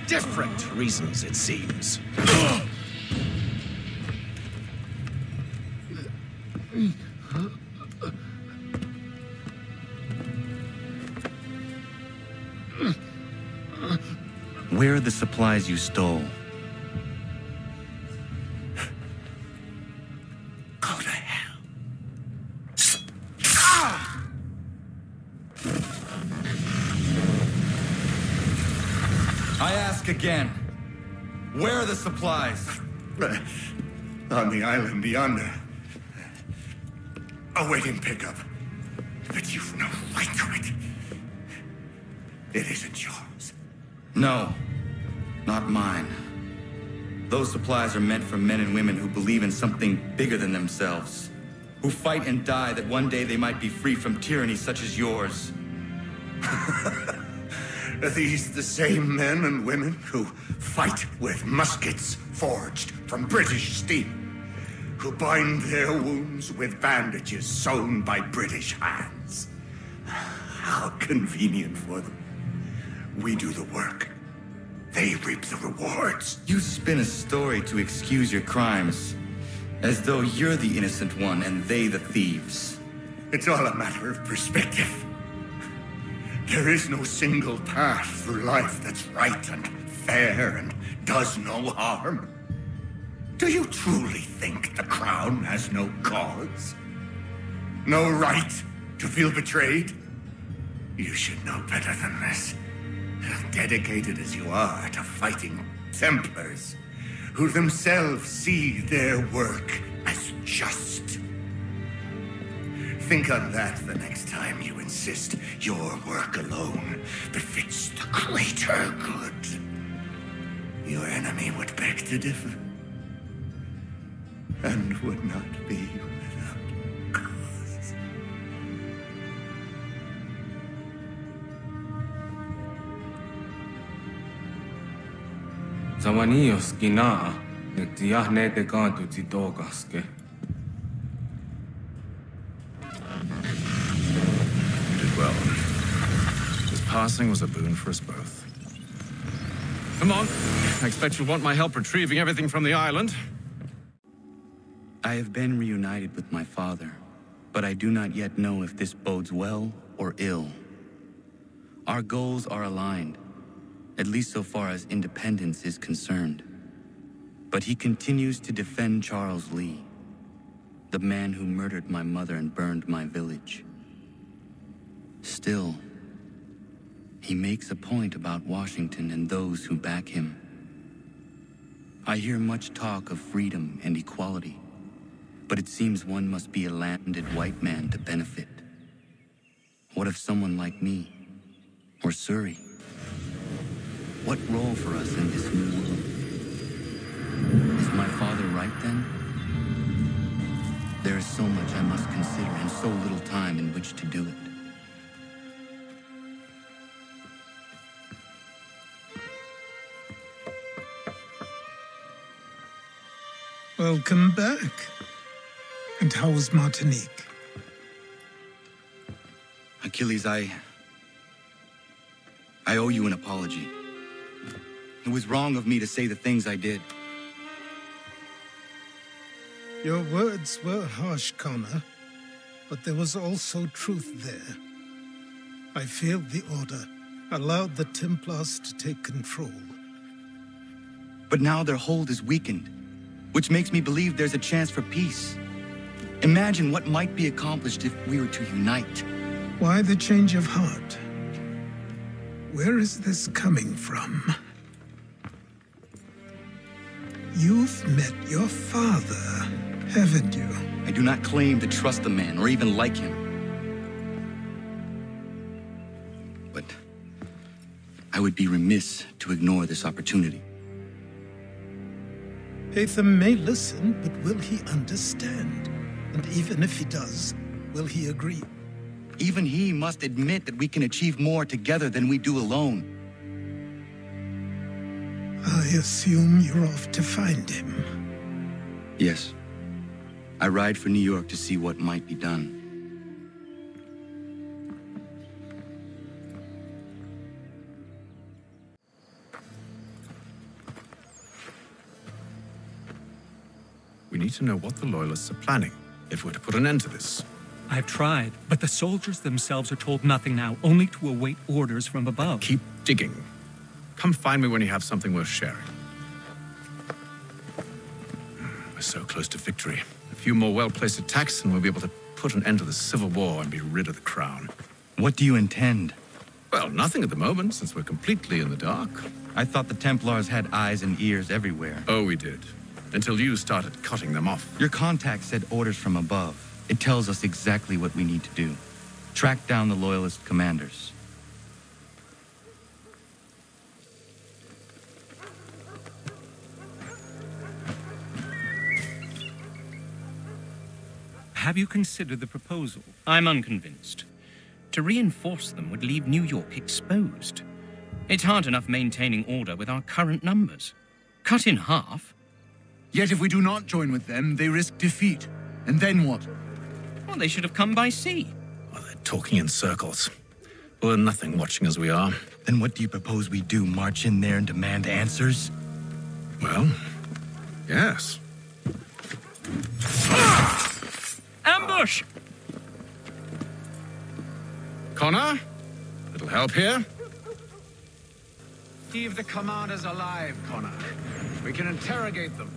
Different reasons, it seems. Where are the supplies you stole? Go to hell. I ask again. Where are the supplies? On the island yonder. Awaiting pickup. But you've no right to it. It isn't yours. No, not mine. Those supplies are meant for men and women who believe in something bigger than themselves, who fight and die that one day they might be free from tyranny such as yours. Are these the same men and women who fight with muskets forged from British steel? Who bind their wounds with bandages sewn by British hands? How convenient for them. We do the work. They reap the rewards. You spin a story to excuse your crimes, as though you're the innocent one and they the thieves. It's all a matter of perspective. There is no single path through life that's right and fair and does no harm. Do you truly think the Crown has no cause? No right to feel betrayed? You should know better than this. Dedicated as you are to fighting Templars, who themselves see their work as just. Think on that the next time you insist your work alone befits the greater good. Your enemy would beg to differ, and would not be without cause. Zamanio skina, nektiahne te kantu zitogaske. You did well. His passing was a boon for us both. Come on. I expect you'll want my help retrieving everything from the island. I have been reunited with my father, but I do not yet know if this bodes well or ill. Our goals are aligned, at least so far as independence is concerned. But he continues to defend Charles Lee, the man who murdered my mother and burned my village. Still, he makes a point about Washington and those who back him. I hear much talk of freedom and equality, but it seems one must be a landed white man to benefit. What if someone like me, or Surrey? What role for us in this new world? Is my father right then? There is so much I must consider and so little time in which to do it. Welcome back. And how was Martinique? Achilles, I owe you an apology. It was wrong of me to say the things I did. Your words were harsh, Connor, but there was also truth there. I failed the Order, allowed the Templars to take control. But now their hold is weakened, which makes me believe there's a chance for peace. Imagine what might be accomplished if we were to unite. Why the change of heart? Where is this coming from? You've met your father, haven't you? I do not claim to trust the man or even like him. But I would be remiss to ignore this opportunity. Hatham may listen, but will he understand? And even if he does, will he agree? Even he must admit that we can achieve more together than we do alone. I assume you're off to find him. Yes. I ride for New York to see what might be done. We need to know what the Loyalists are planning, if we're to put an end to this. I've tried, but the soldiers themselves are told nothing now, only to await orders from above. Keep digging. Come find me when you have something worth sharing. We're so close to victory. A few more well-placed attacks and we'll be able to put an end to the Civil War and be rid of the crown. What do you intend? Well, nothing at the moment, since we're completely in the dark. I thought the Templars had eyes and ears everywhere. Oh, we did. Until you started cutting them off. Your contact said orders from above. It tells us exactly what we need to do. Track down the Loyalist commanders. Have you considered the proposal? I'm unconvinced. To reinforce them would leave New York exposed. It's hard enough maintaining order with our current numbers. Cut in half. Yet if we do not join with them, they risk defeat. And then what? Well, they should have come by sea. Well, they're talking in circles. We're nothing watching as we are. Then what do you propose we do? March in there and demand answers? Well, yes. Ambush! Connor? Little help here? Keep the commanders alive, Connor. We can interrogate them.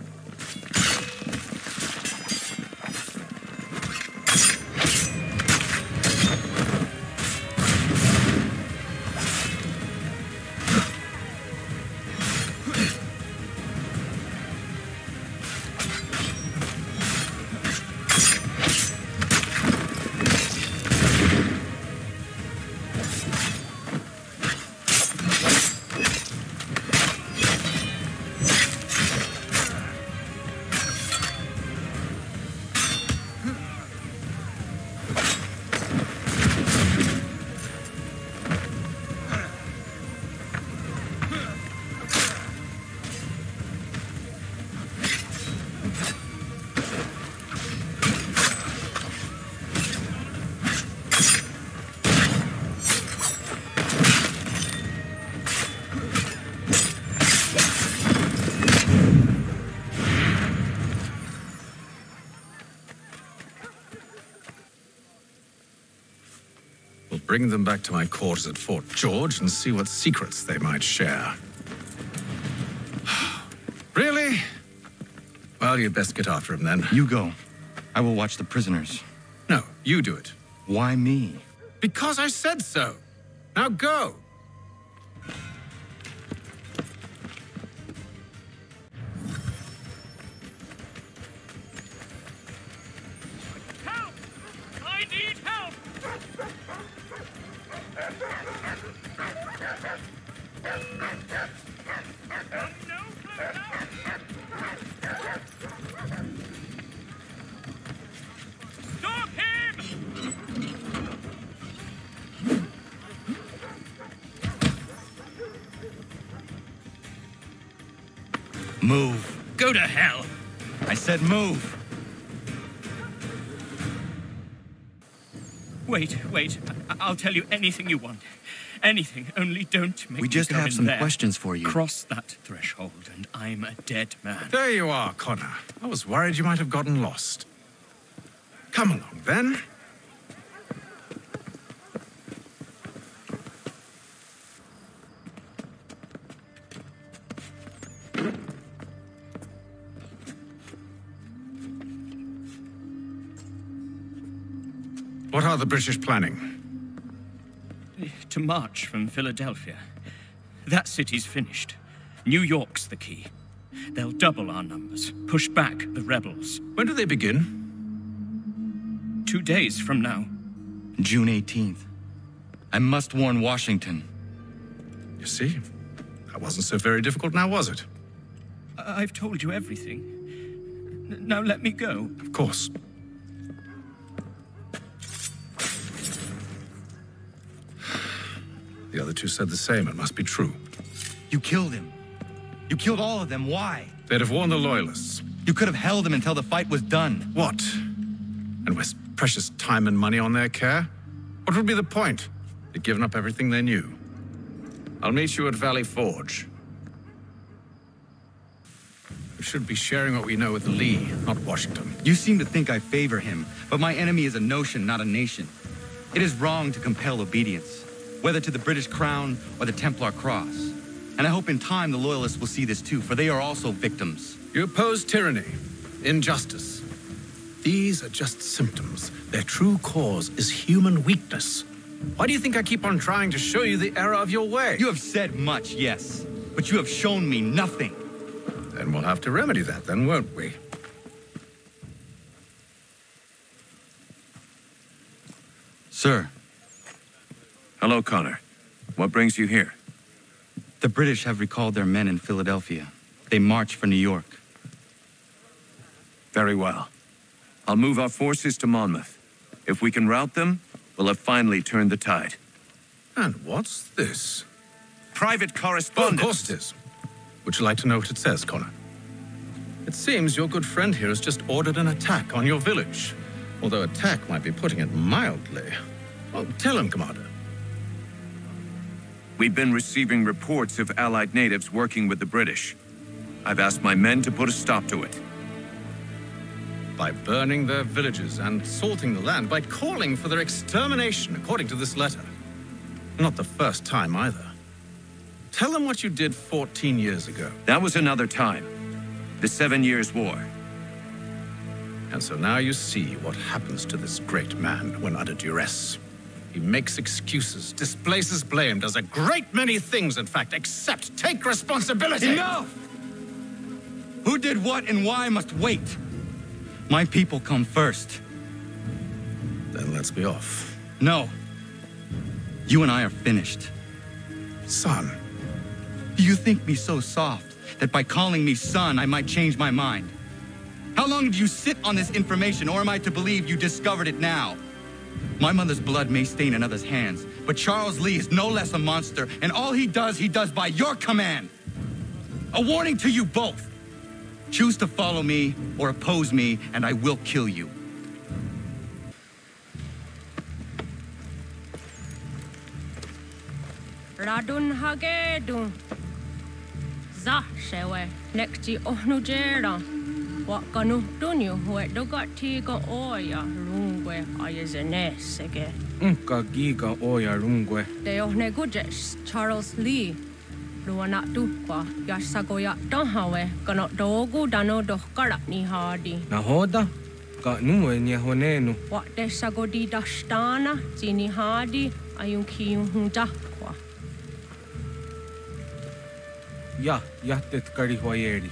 Bring them back to my quarters at Fort George and see what secrets they might share. Really? Well, you'd best get after him then. You go. I will watch the prisoners. No, you do it. Why me? Because I said so. Now go. Help! I need help! Stop him! Move. Go to hell. I said move. Wait. I'll tell you anything you want. Anything, only don't make We just me go have in some there. questions for you. Cross that threshold and I'm a dead man. There you are, Connor. I was worried you might have gotten lost. Come along, then. What are the British planning? To march from Philadelphia. That city's finished. New York's the key. They'll double our numbers, push back the rebels. When do they begin? 2 days from now. June 18th. I must warn Washington. You see? That wasn't so very difficult now, was it? I've told you everything. Now let me go. Of course. The other two said the same. It must be true. You killed him. You killed all of them. Why? They'd have warned the Loyalists. You could have held him until the fight was done. What? And waste precious time and money on their care? What would be the point? They'd given up everything they knew. I'll meet you at Valley Forge. We should be sharing what we know with Lee, not Washington. You seem to think I favor him, but my enemy is a notion, not a nation. It is wrong to compel obedience, whether to the British Crown or the Templar Cross. And I hope in time the Loyalists will see this too, for they are also victims. You oppose tyranny, injustice. These are just symptoms. Their true cause is human weakness. Why do you think I keep on trying to show you the error of your way? You have said much, yes, but you have shown me nothing. Then we'll have to remedy that then, won't we? Sir. Hello, Connor. What brings you here? The British have recalled their men in Philadelphia. They march for New York. Very well. I'll move our forces to Monmouth. If we can rout them, we'll have finally turned the tide. And what's this? Private correspondence. Of course it is. Would you like to know what it says, Connor? It seems your good friend here has just ordered an attack on your village. Although attack might be putting it mildly. Well, tell him, Commander. We've been receiving reports of Allied natives working with the British. I've asked my men to put a stop to it. By burning their villages and salting the land, by calling for their extermination, according to this letter. Not the first time, either. Tell them what you did 14 years ago. That was another time. The 7 Years' War. And so now you see what happens to this great man when under duress. He makes excuses, displaces blame, does a great many things, in fact, except take responsibility. Enough! Who did what and why must wait. My people come first. Then let's be off. No. You and I are finished. Son. Do you think me so soft that by calling me son, I might change my mind? How long did you sit on this information, or am I to believe you discovered it now? My mother's blood may stain another's hands, but Charles Lee is no less a monster, and all he does by your command. A warning to you both. Choose to follow me or oppose me, and I will kill you. Radun hagedun. Zashewe, nekti ohnujera. Wakanu dunyu huedogati ga oya rungwe ayazenesege. Unka giga oya rungwe. De ohnegujes Charles Lee. Luana tukwa yasagoya dahawe kano dogu dano dohkara ni hadi. Nahoda? Ka nuwe ni honenu. Wa de sagodi dashtana zini hadi ayunki hundakwa. Ya tet kari hoyeri.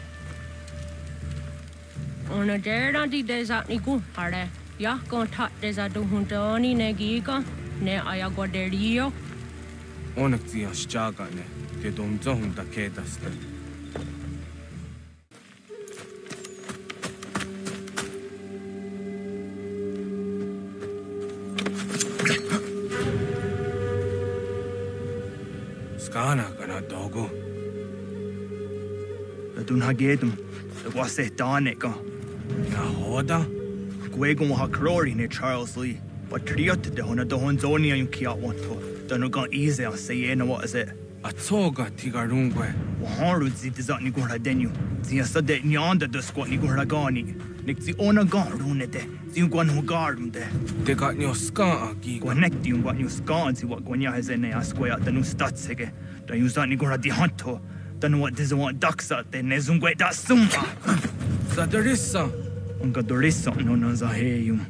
Ona dera di desa niku hare. Ya kontak desa duhundani negiga ne ayagoderio. Onak tia shaga ne. Te domzon da kedaste. Skana kana dogo. Dun hagedum. Was it Danica? Nahoda? Gwegum ha Crori ne Charles Lee. But Triot de Hona Dohonzonia you kiat want to. Danugan easy on say what is it? Atsoga tigarungwe. Waharu zit is at Nigura denu. Zia sadet nyanda the squat Nigura gani. Nixi ona garunete. Zinguan who garden there. They got your ska agi. Connect you what you scan see what Gwanya has in a square at the new statsege. The use that Nigura di Hunto. Then what does want ducks out there? Nezungwe da sumba. Sadarissa. Unga dorissa no nazaheyum.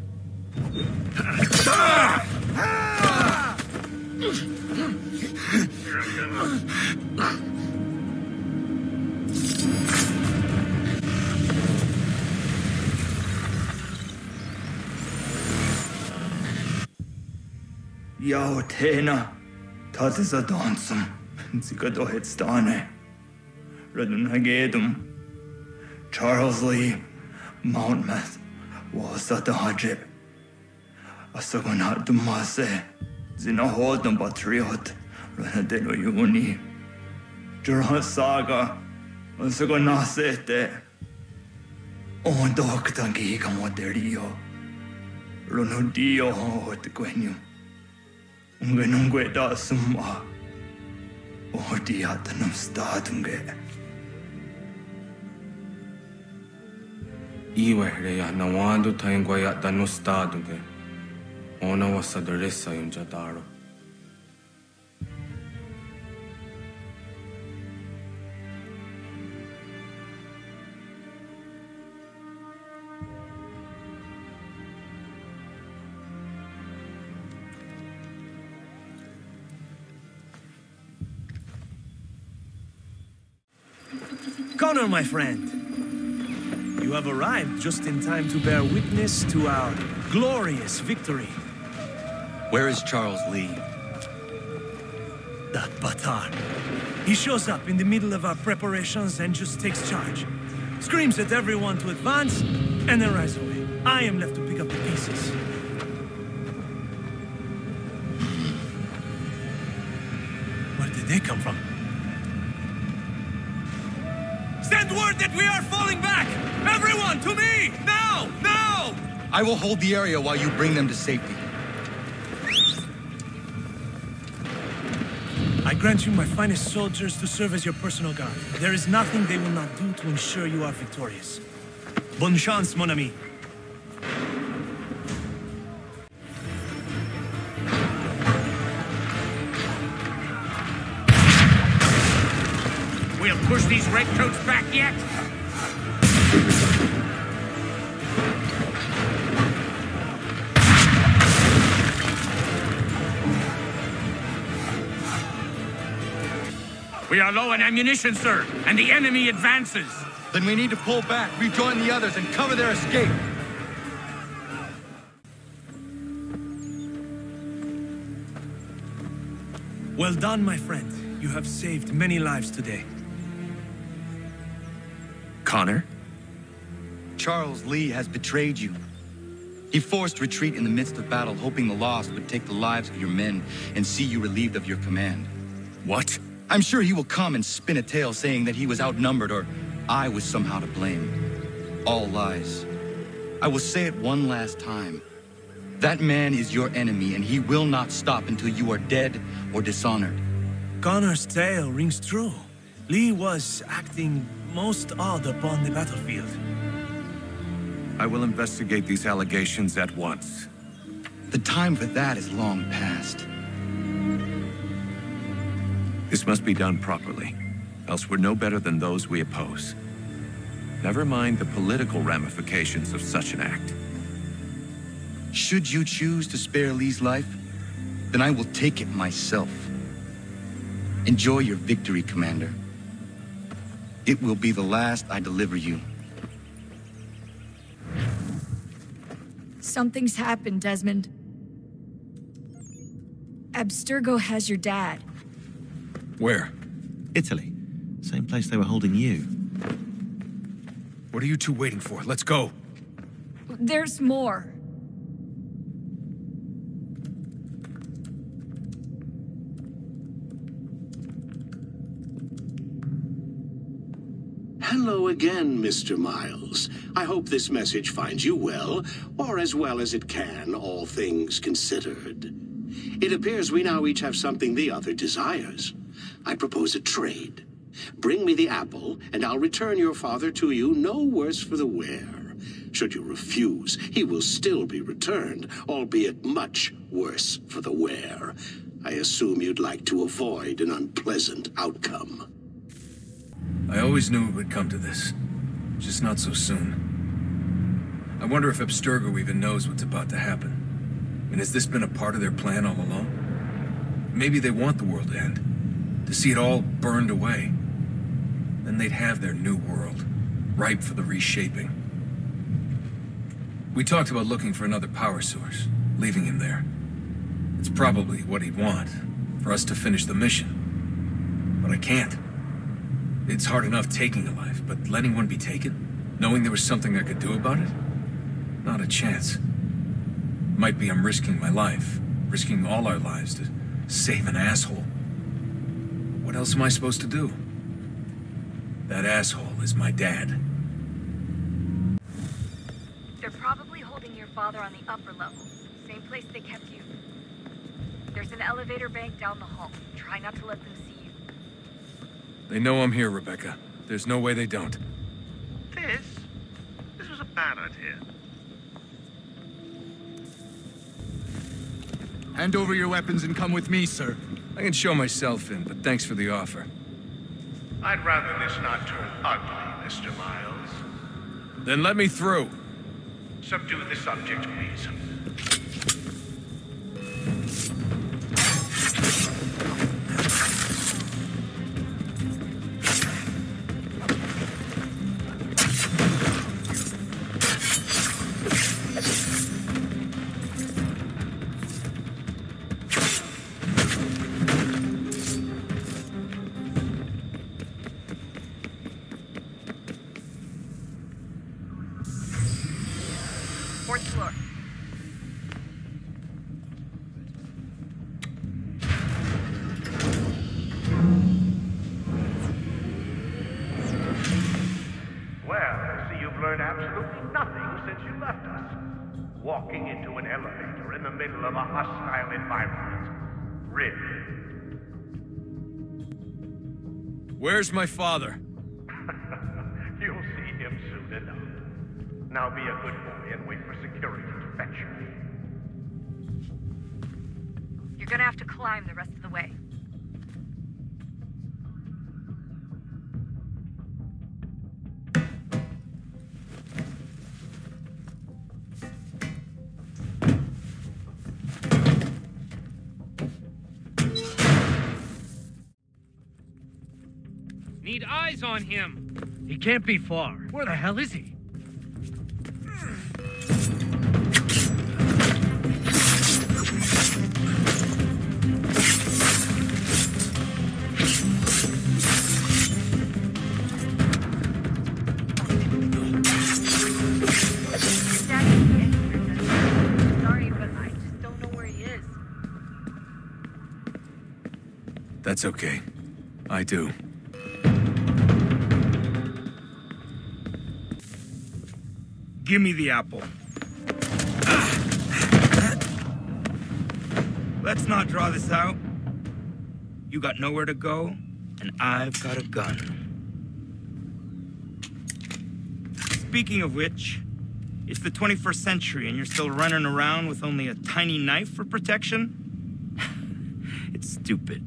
Yao Tena, Tatisa Donsum, Zikado Headstane, Radunagedum, Charles Lee, Mountmouth, Wasata Hajib, Asagonat Dumase, Zinahodum Patriot, Ranadelo Uni, Jurah Saga, Asagonasete, On Doctangi Camoterio, Runudio Hotquenu, Ungenungue da Summa, Odiatanum Statunge. Iwe ya na wandu taingwa ya tanu staduge. Ona wasadresa yunjataro. Connor, my friend, you have arrived just in time to bear witness to our glorious victory. Where is Charles Lee? That batard. He shows up in the middle of our preparations and just takes charge. Screams at everyone to advance, and then rides away. I am left to pick up the pieces. Where did they come from? Send word that we are falling back! Everyone, to me! Now! Now! I will hold the area while you bring them to safety. I grant you my finest soldiers to serve as your personal guard. There is nothing they will not do to ensure you are victorious. Bonne chance, mon ami. We'll push these redcoats back yet? We are low on ammunition, sir, and the enemy advances. Then we need to pull back, rejoin the others, and cover their escape. Well done, my friend. You have saved many lives today. Connor? Charles Lee has betrayed you. He forced retreat in the midst of battle, hoping the loss would take the lives of your men and see you relieved of your command. What? I'm sure he will come and spin a tale saying that he was outnumbered or I was somehow to blame. All lies. I will say it one last time. That man is your enemy, and he will not stop until you are dead or dishonored. Connor's tale rings true. Lee was acting most odd upon the battlefield. I will investigate these allegations at once. The time for that is long past. This must be done properly, else we're no better than those we oppose. Never mind the political ramifications of such an act. Should you choose to spare Lee's life, then I will take it myself. Enjoy your victory, Commander. It will be the last I deliver you. Something's happened, Desmond. Abstergo has your dad. Where? Italy. Same place they were holding you. What are you two waiting for? Let's go. There's more. Hello again, Mr. Miles. I hope this message finds you well, or as well as it can, all things considered. It appears we now each have something the other desires. I propose a trade. Bring me the apple, and I'll return your father to you no worse for the wear. Should you refuse, he will still be returned, albeit much worse for the wear. I assume you'd like to avoid an unpleasant outcome. I always knew it would come to this. Just not so soon. I wonder if Abstergo even knows what's about to happen. And has this been a part of their plan all along? Maybe they want the world to end. To see it all burned away. Then they'd have their new world, ripe for the reshaping. We talked about looking for another power source, leaving him there. It's probably what he'd want, for us to finish the mission. But I can't. It's hard enough taking a life, but letting one be taken? Knowing there was something I could do about it? Not a chance. Might be I'm risking my life, risking all our lives to save an asshole. What else am I supposed to do? That asshole is my dad. They're probably holding your father on the upper level. Same place they kept you. There's an elevator bank down the hall. Try not to let them see you. They know I'm here, Rebecca. There's no way they don't. This was a bad idea. Hand over your weapons and come with me, sir. I can show myself in, but thanks for the offer. I'd rather this not turn ugly, Mr. Miles. Then let me through. Subdue the subject, please. Fourth floor. Well, I see you've learned absolutely nothing since you left us. Walking into an elevator in the middle of a hostile environment. Really? Where's my father? You'll see him soon enough. Now be a good boy and wait for security to fetch you. You're gonna have to climb the rest of the way. Need eyes on him. He can't be far. Where the hell is he? Sorry, but I just don't know where he is. That's okay. I do. Give me the apple. Let's not draw this out. You got nowhere to go, and I've got a gun. Speaking of which, it's the 21st century and you're still running around with only a tiny knife for protection? It's stupid.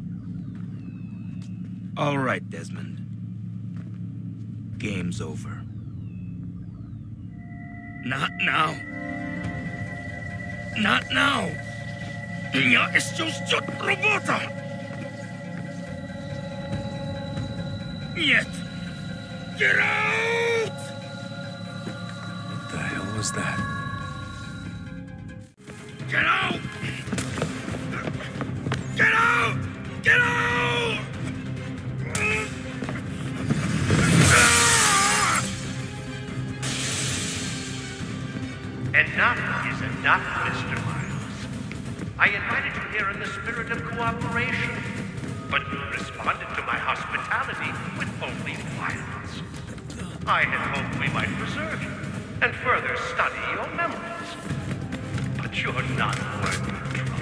All right, Desmond. Game's over. Not now. Not now. Я еще ждет работа. Нет. Get out! What the hell was that? Get out! Get out! Get out! Enough is enough, Mr. Miles. I invited you here in the spirit of cooperation, but you responded to my hospitality with only violence. I had hoped we might preserve you and further study your memories. But you're not worth the trouble.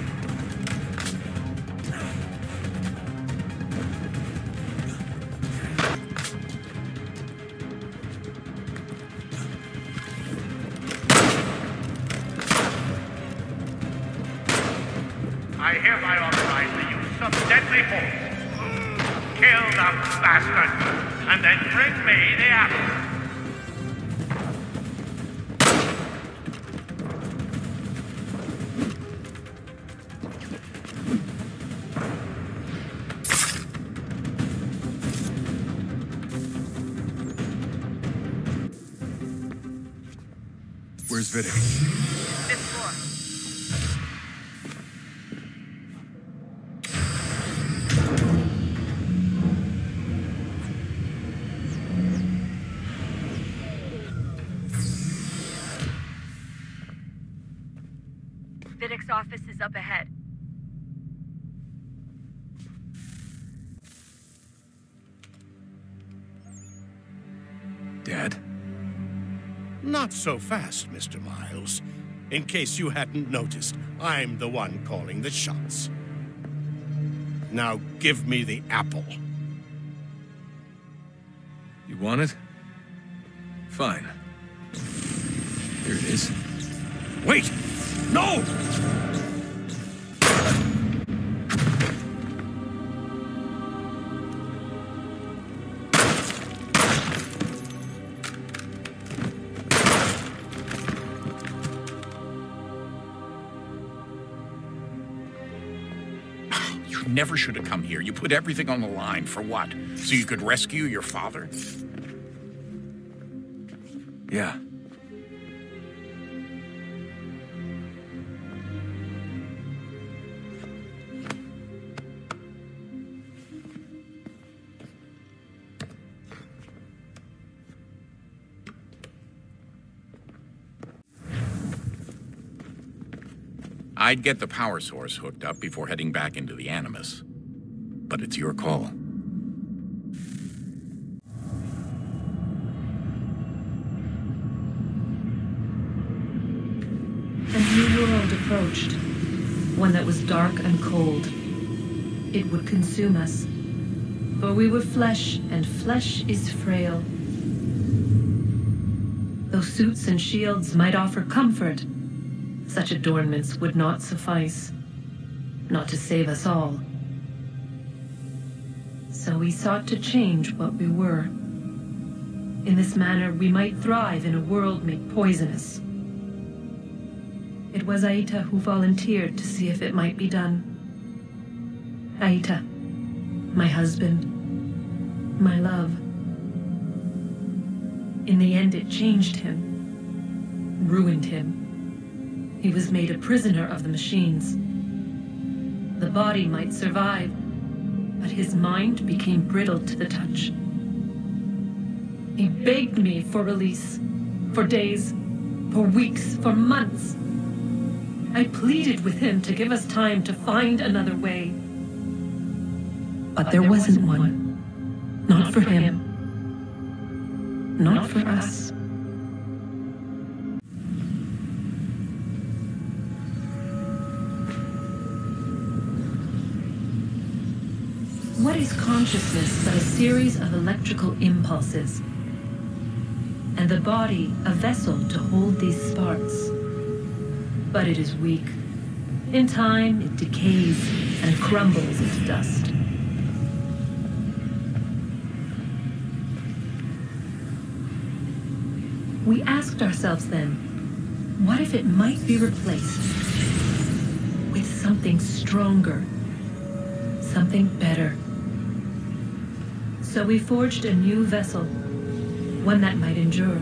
I hereby authorize the use of deadly force. Kill the bastard, and then bring me the apple. Where's Vidic? Fifth floor. Vidic's office is up ahead. Dad? Not so fast, Mr. Miles. In case you hadn't noticed, I'm the one calling the shots. Now give me the apple. You want it? Fine. Here it is. Wait! No! You never should have come here. You put everything on the line. For what? So you could rescue your father? Yeah. I'd get the power source hooked up before heading back into the Animus. But it's your call. A new world approached, one that was dark and cold. It would consume us, for we were flesh, and flesh is frail. Though suits and shields might offer comfort, such adornments would not suffice, not to save us all. So we sought to change what we were. In this manner, we might thrive in a world made poisonous. It was Aita who volunteered to see if it might be done. Aita, my husband, my love. In the end, it changed him, ruined him. He was made a prisoner of the machines. The body might survive, but his mind became brittle to the touch. He begged me for release, for days, for weeks, for months. I pleaded with him to give us time to find another way. But there wasn't one. Not for him. Not for us. What is consciousness but a series of electrical impulses? And the body a vessel to hold these sparks. But it is weak. In time, it decays and crumbles into dust. We asked ourselves then, what if it might be replaced with something stronger, something better? So we forged a new vessel, one that might endure.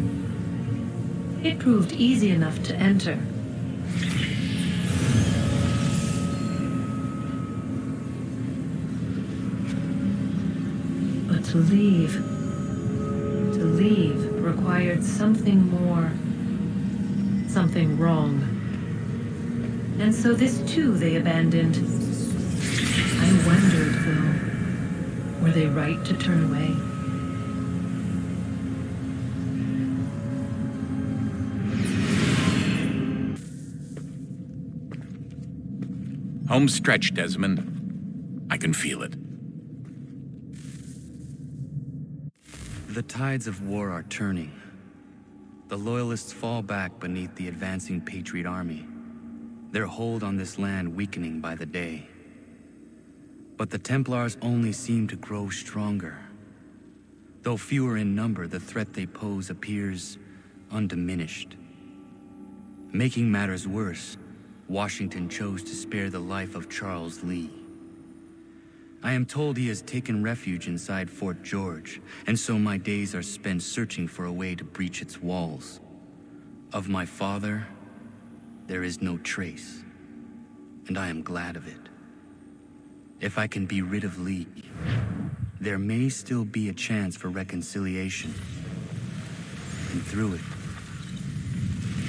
It proved easy enough to enter. But to leave required something more, something wrong. And so this too they abandoned. I wondered, though, were they right to turn away? Home stretch, Desmond. I can feel it. The tides of war are turning. The Loyalists fall back beneath the advancing Patriot army, their hold on this land weakening by the day. But the Templars only seem to grow stronger. Though fewer in number, the threat they pose appears undiminished. Making matters worse, Washington chose to spare the life of Charles Lee. I am told he has taken refuge inside Fort George, and so my days are spent searching for a way to breach its walls. Of my father, there is no trace, and I am glad of it. If I can be rid of Lee, there may still be a chance for reconciliation. And through it,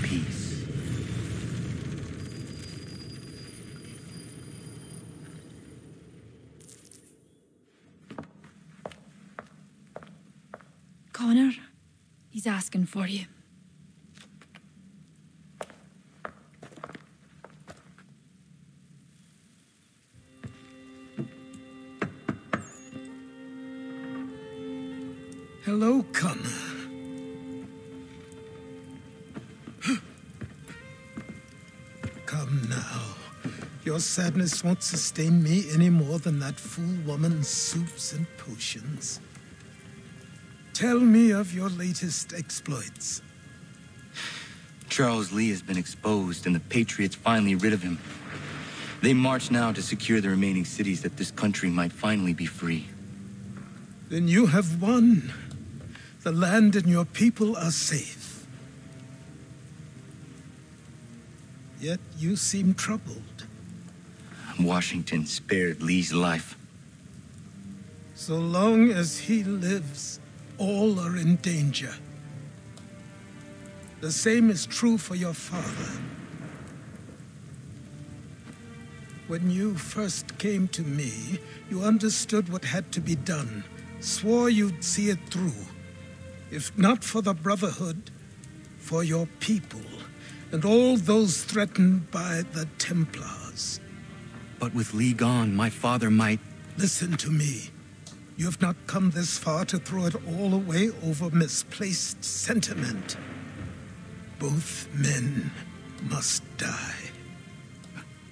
peace. He's asking for you. Hello, Connor. Come now. Your sadness won't sustain me any more than that fool woman's soups and potions. Tell me of your latest exploits. Charles Lee has been exposed, and the Patriots finally rid of him. They march now to secure the remaining cities that this country might finally be free. Then you have won. The land and your people are safe. Yet you seem troubled. Washington spared Lee's life. So long as he lives, all are in danger. The same is true for your father. When you first came to me, you understood what had to be done, swore you'd see it through. If not for the Brotherhood, for your people, and all those threatened by the Templars. But with Lee gone, my father might... Listen to me. You have not come this far to throw it all away over misplaced sentiment. Both men must die.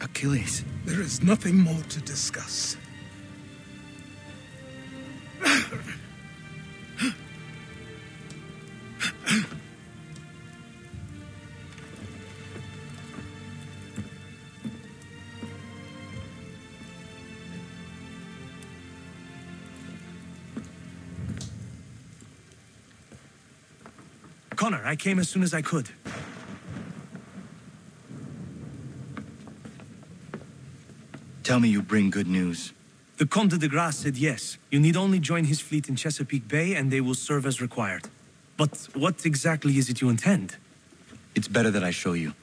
Achilles. There is nothing more to discuss. Connor, I came as soon as I could. Tell me you bring good news. The Comte de Grasse said yes. You need only join his fleet in Chesapeake Bay and they will serve as required. But what exactly is it you intend? It's better that I show you.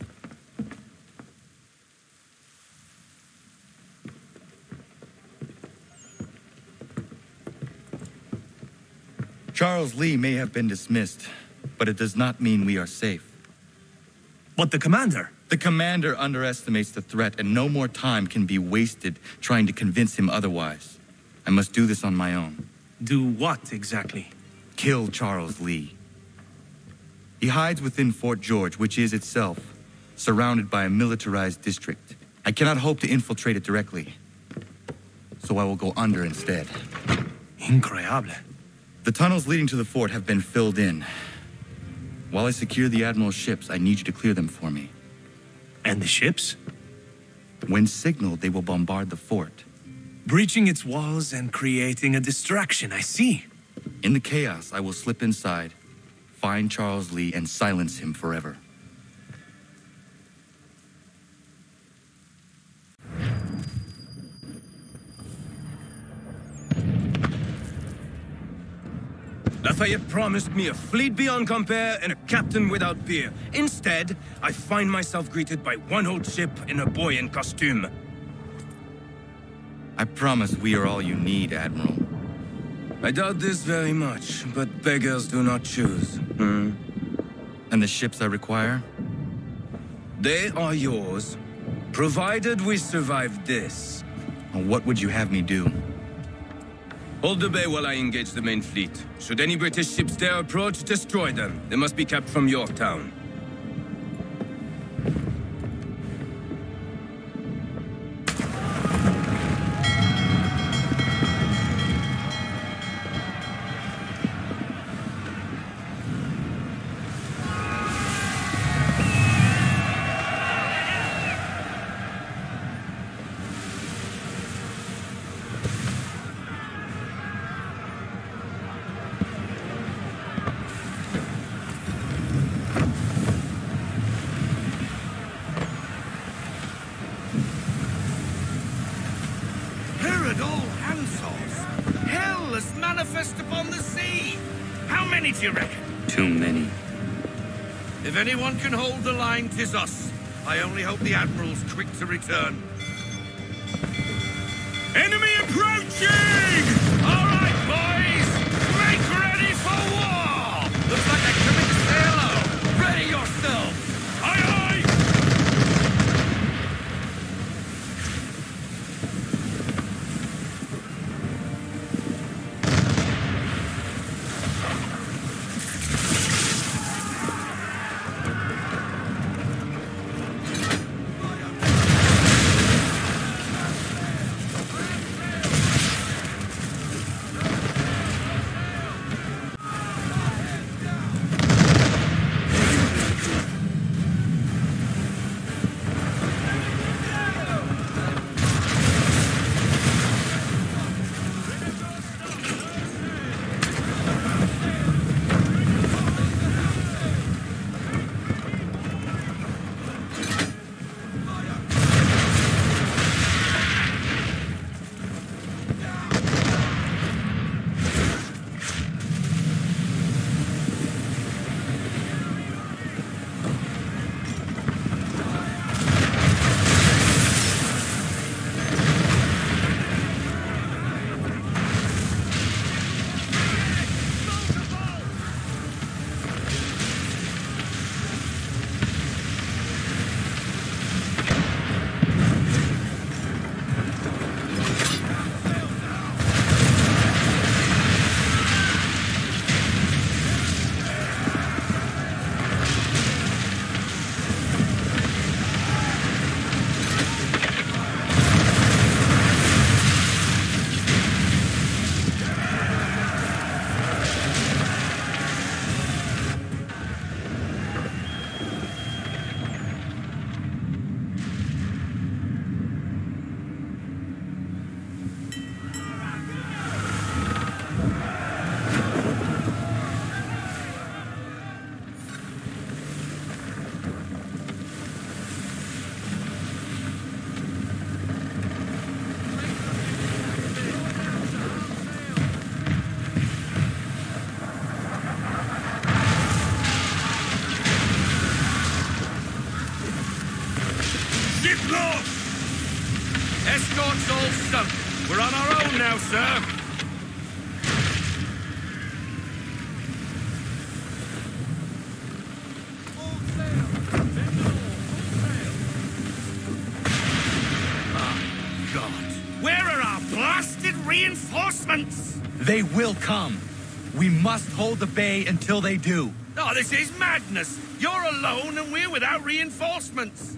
Charles Lee may have been dismissed, but it does not mean we are safe. But the commander? The commander underestimates the threat, and no more time can be wasted trying to convince him otherwise. I must do this on my own. Do what exactly? Kill Charles Lee. He hides within Fort George, which is itself surrounded by a militarized district. I cannot hope to infiltrate it directly, so I will go under instead. Incroyable. The tunnels leading to the fort have been filled in. While I secure the Admiral's ships, I need you to clear them for me. And the ships? When signaled, they will bombard the fort. Breaching its walls and creating a distraction, I see. In the chaos, I will slip inside, find Charles Lee, and silence him forever. Lafayette promised me a fleet beyond compare and a captain without peer. Instead, I find myself greeted by one old ship and a boy in costume. I promise we are all you need, Admiral. I doubt this very much, but beggars do not choose. And the ships I require? They are yours, provided we survive this. What would you have me do? Hold the bay while I engage the main fleet. Should any British ships dare approach, destroy them. They must be kept from Yorktown. Do you reckon? Too many. If anyone can hold the line, 'tis us. I only hope the Admiral's quick to return. Enemy approaching! All right, boys! Make ready for war! Looks like a lost! Escort's all sunk. We're on our own now, sir. Where are our blasted reinforcements? They will come. We must hold the bay until they do. Oh, this is madness. You're alone and we're without reinforcements.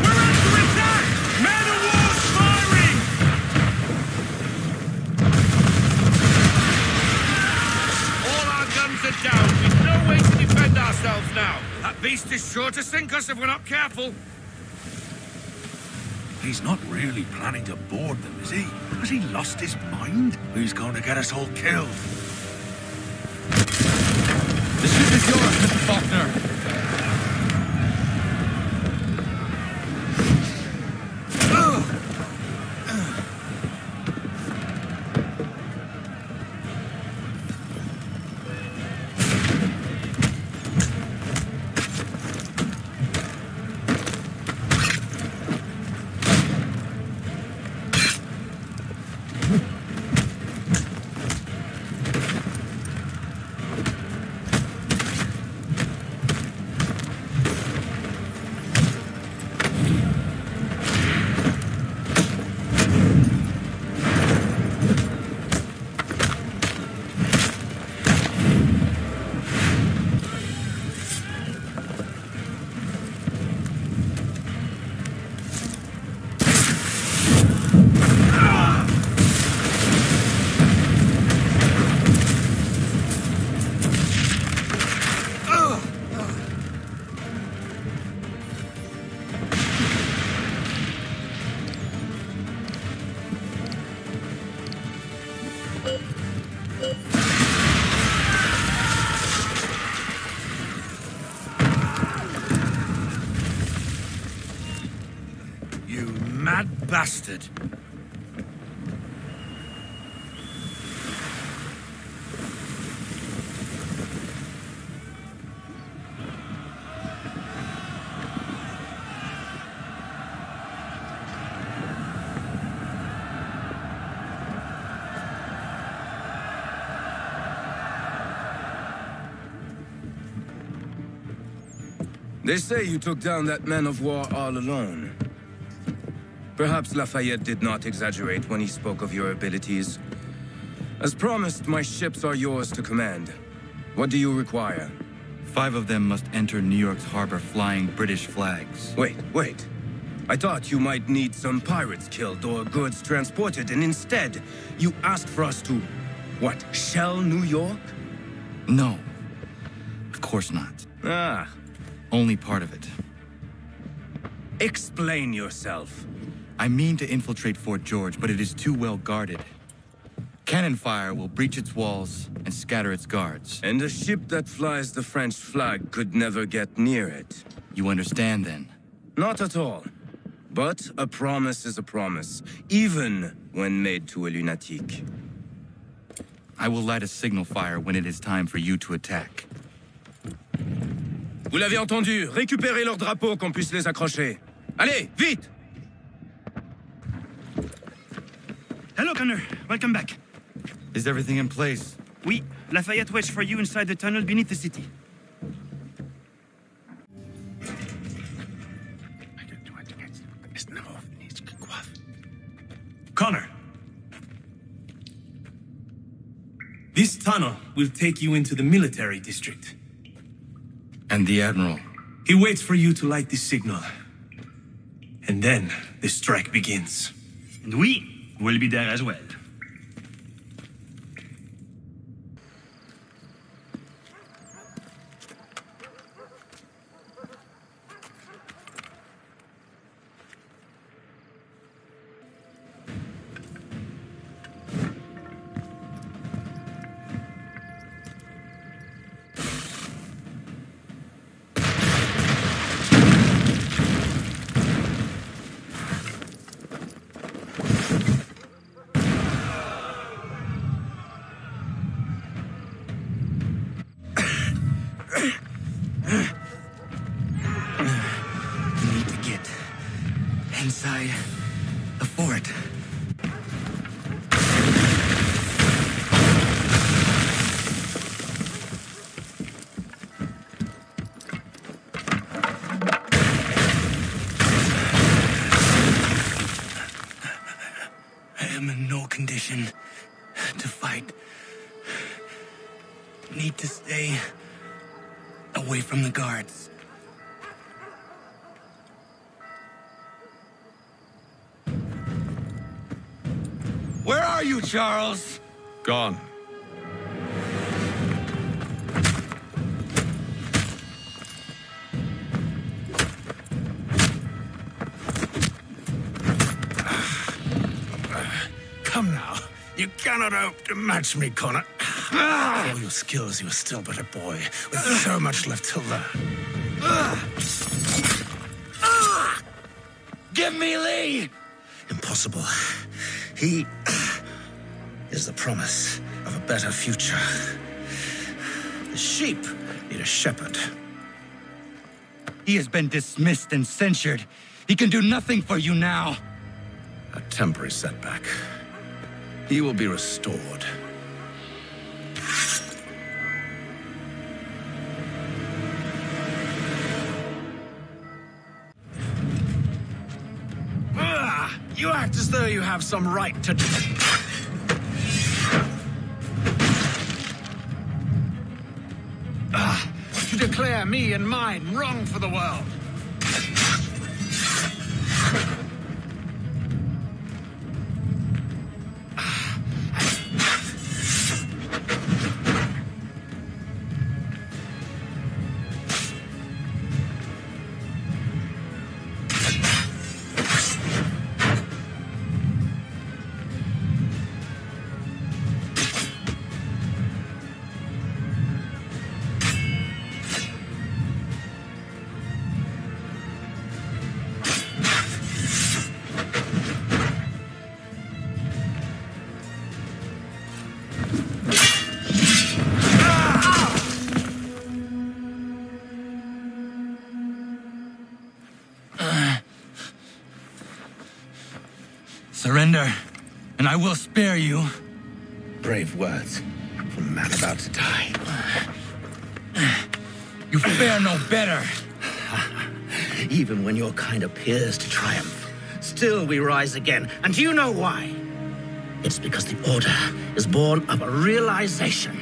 We're under attack! Man of war's firing! All our guns are down. We've no way to defend ourselves now. That beast is sure to sink us if we're not careful. He's not really planning to board them, is he? Has he lost his mind? He's going to get us all killed. The ship is yours, Mr. Faulkner. Bastard. They say you took down that man of war all alone. Perhaps Lafayette did not exaggerate when he spoke of your abilities. As promised, my ships are yours to command. What do you require? 5 of them must enter New York's harbor flying British flags. Wait. I thought you might need some pirates killed or goods transported, and instead, you asked for us to, what, shell New York? No. Of course not. Ah. Only part of it. Explain yourself. I mean to infiltrate Fort George, but it is too well guarded. Cannon fire will breach its walls and scatter its guards. And a ship that flies the French flag could never get near it. You understand, then? Not at all. But a promise is a promise, even when made to a lunatic. I will light a signal fire when it is time for you to attack. Vous l'avez entendu. Récupérez leurs drapeaux qu'on puisse les accrocher. Allez, vite! Hello, Connor. Welcome back. Is everything in place? Oui. Lafayette waits for you inside the tunnel beneath the city. Connor. This tunnel will take you into the military district. And the Admiral? He waits for you to light this signal. And then the strike begins. And we will be there as well. The fort. I am in no condition to fight. Need to stay away from the guards. Where are you, Charles? Gone. Come now. You cannot hope to match me, Connor. For all your skills, you are still but a boy, with so much left to learn. Give me Lee! Impossible. He is the promise of a better future. The sheep need a shepherd. He has been dismissed and censured. He can do nothing for you now. A temporary setback. He will be restored. You act as though you have some right to... to declare me and mine wrong for the world. Surrender, and I will spare you. Brave words from a man about to die. You fare no better. Even when your kind appears to triumph, still we rise again. And do you know why? It's because the Order is born of a realization.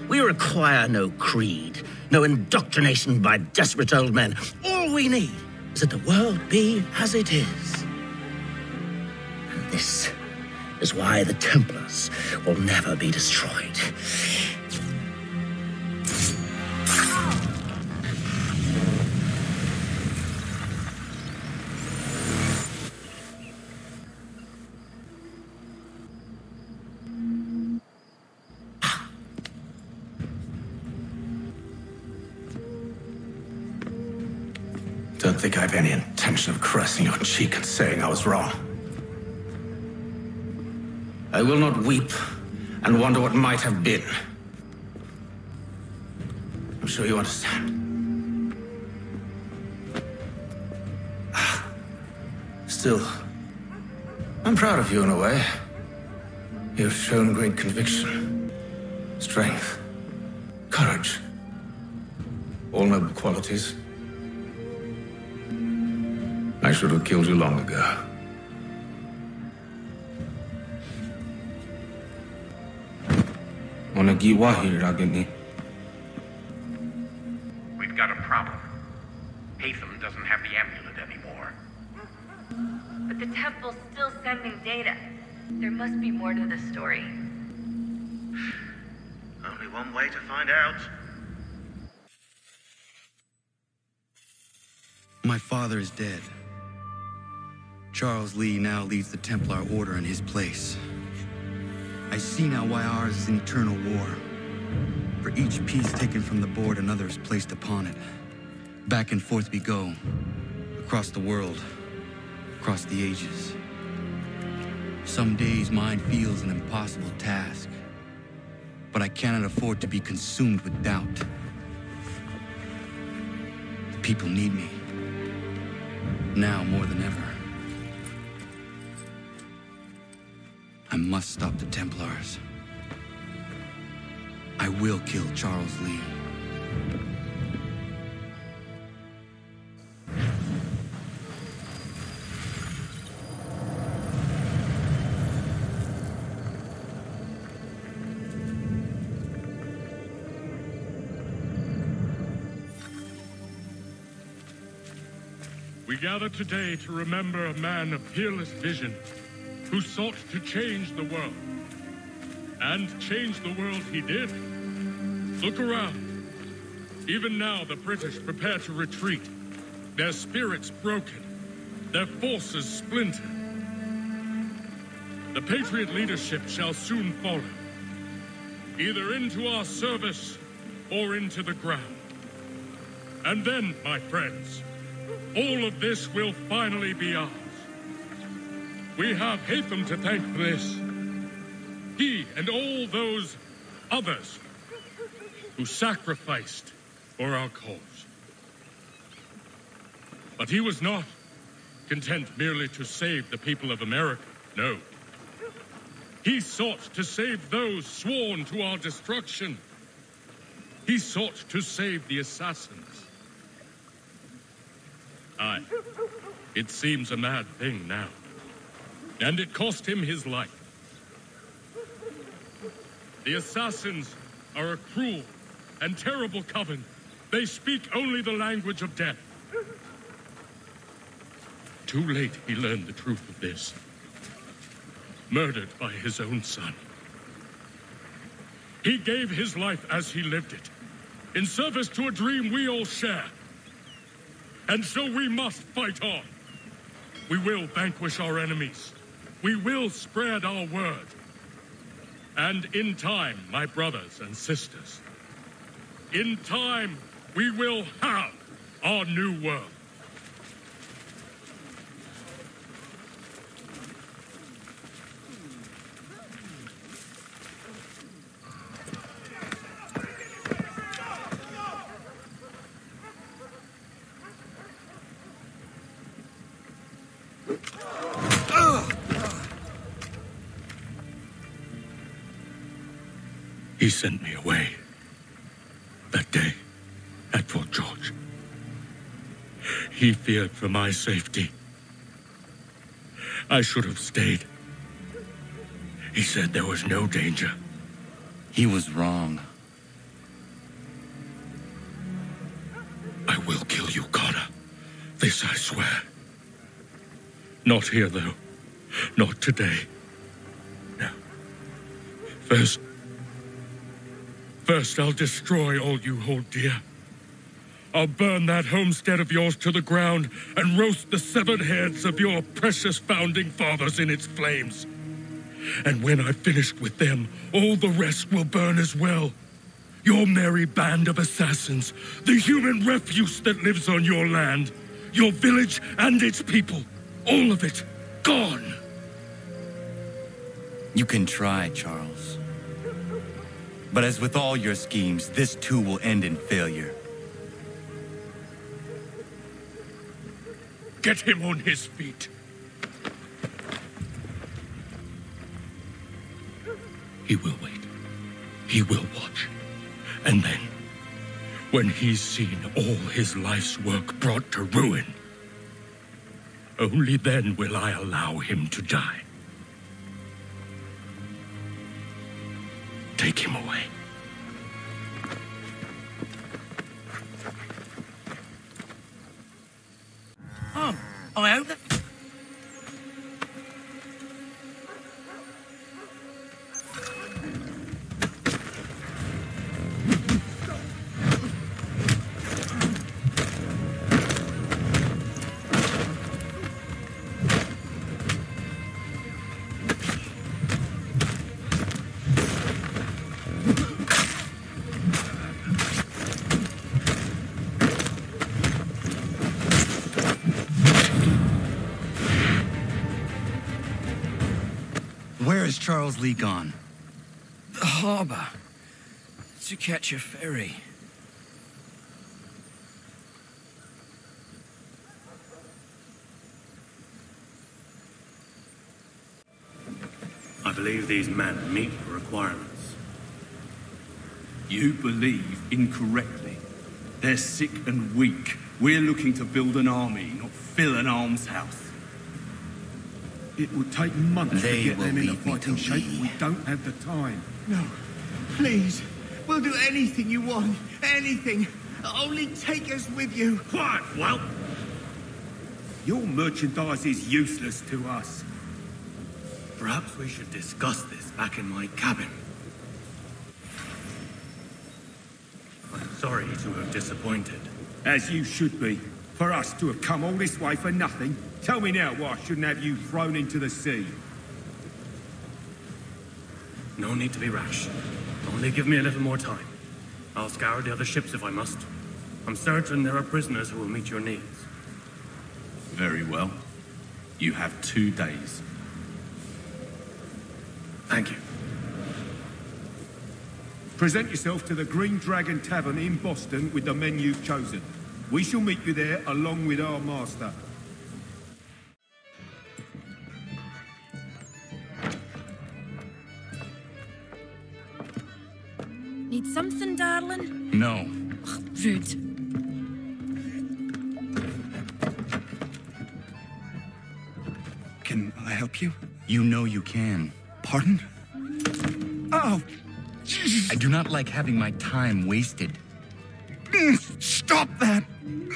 We require no creed, no indoctrination by desperate old men. All we need is that the world be as it is. And this is why the Templars will never be destroyed. Don't think I have any intention of caressing your cheek and saying I was wrong. I will not weep and wonder what might have been. I'm sure you understand. Still, I'm proud of you in a way. You've shown great conviction, strength, courage. All noble qualities. I should have killed you long ago. We've got a problem. Hatham doesn't have the amulet anymore. But the temple's still sending data. There must be more to the story. Only one way to find out. My father is dead. Charles Lee now leads the Templar Order in his place. I see now why ours is an eternal war. For each piece taken from the board, another is placed upon it. Back and forth we go, across the world, across the ages. Some days mine feels an impossible task, but I cannot afford to be consumed with doubt. The people need me, now more than ever. I must stop the Templars. I will kill Charles Lee. We gather today to remember a man of peerless vision who sought to change the world. And change the world he did. Look around. Even now the British prepare to retreat, their spirits broken, their forces splintered. The Patriot leadership shall soon follow, either into our service or into the ground. And then, my friends, all of this will finally be ours. We have Hatham to thank for this. He and all those others who sacrificed for our cause. But he was not content merely to save the people of America, no. He sought to save those sworn to our destruction. He sought to save the assassins. Aye, it seems a mad thing now. And it cost him his life. The assassins are a cruel and terrible coven. They speak only the language of death. Too late he learned the truth of this. Murdered by his own son. He gave his life as he lived it, in service to a dream we all share. And so we must fight on. We will vanquish our enemies. We will spread our word. And in time, my brothers and sisters, in time, we will have our new world. He sent me away that day at Fort George. He feared for my safety. I should have stayed. He said there was no danger. He was wrong. I will kill you, Connor. This I swear. Not here, though. Not today. No. First, I'll destroy all you hold dear. I'll burn that homestead of yours to the ground and roast the severed heads of your precious founding fathers in its flames. And when I've finished with them, all the rest will burn as well. Your merry band of assassins, the human refuse that lives on your land, your village and its people, all of it, gone. You can try, Charles. But as with all your schemes, this too will end in failure. Get him on his feet. He will wait. He will watch. And then, when he's seen all his life's work brought to ruin, only then will I allow him to die. Take him away. I hope that... Where is Charles Lee gone? The harbor. To catch a ferry. I've believe these men meet the requirements. You believe incorrectly. They're sick and weak. We're looking to build an army, not fill an almshouse. It would take months to get them in a fighting shape. We don't have the time. No. Please. We'll do anything you want. Anything. Only take us with you. Quiet, whelp! Your merchandise is useless to us. Perhaps we should discuss this back in my cabin. I'm sorry to have disappointed. As you should be. For us to have come all this way for nothing. Tell me now why I shouldn't have you thrown into the sea. No need to be rash. Only give me a little more time. I'll scour the other ships if I must. I'm certain there are prisoners who will meet your needs. Very well. You have 2 days. Thank you. Present yourself to the Green Dragon Tavern in Boston with the men you've chosen. We shall meet you there along with our master. Need something, darling? No. Ugh, rude. Can I help you? You know you can. Pardon? Oh, Jesus. I do not like having my time wasted. Stop that!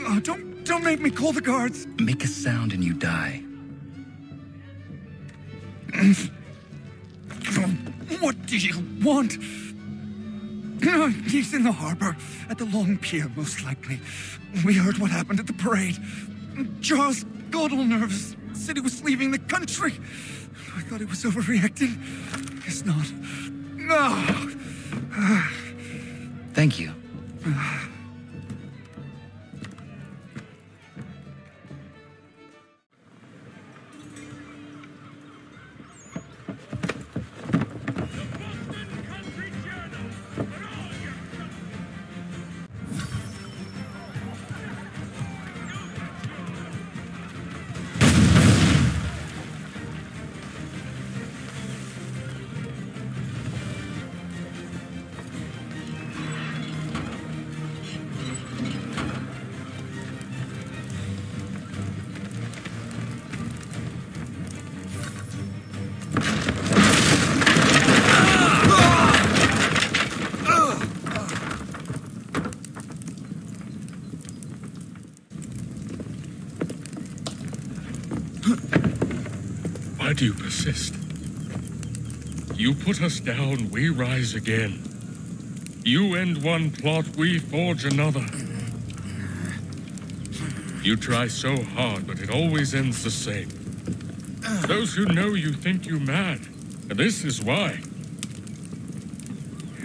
Oh, don't make me call the guards. Make a sound and you die. What do you want? He's in the harbor, at the long pier, most likely. We heard what happened at the parade. Charles got all nervous, said he was leaving the country. I thought he was overreacting. Guess not. No. Thank you. Why do you persist? You put us down, we rise again. You end one plot, we forge another. You try so hard, but it always ends the same. Those who know you think you mad, and this is why.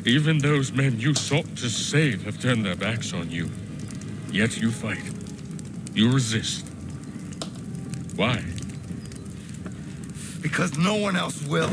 Even those men you sought to save have turned their backs on you. Yet you fight. You resist. Why? Because no one else will.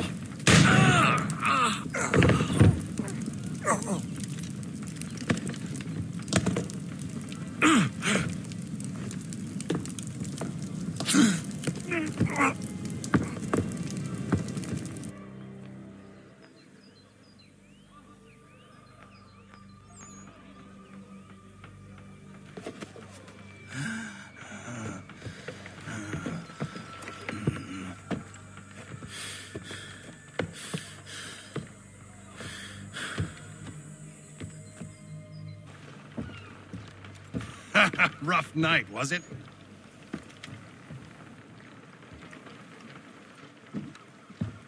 Rough night, was it?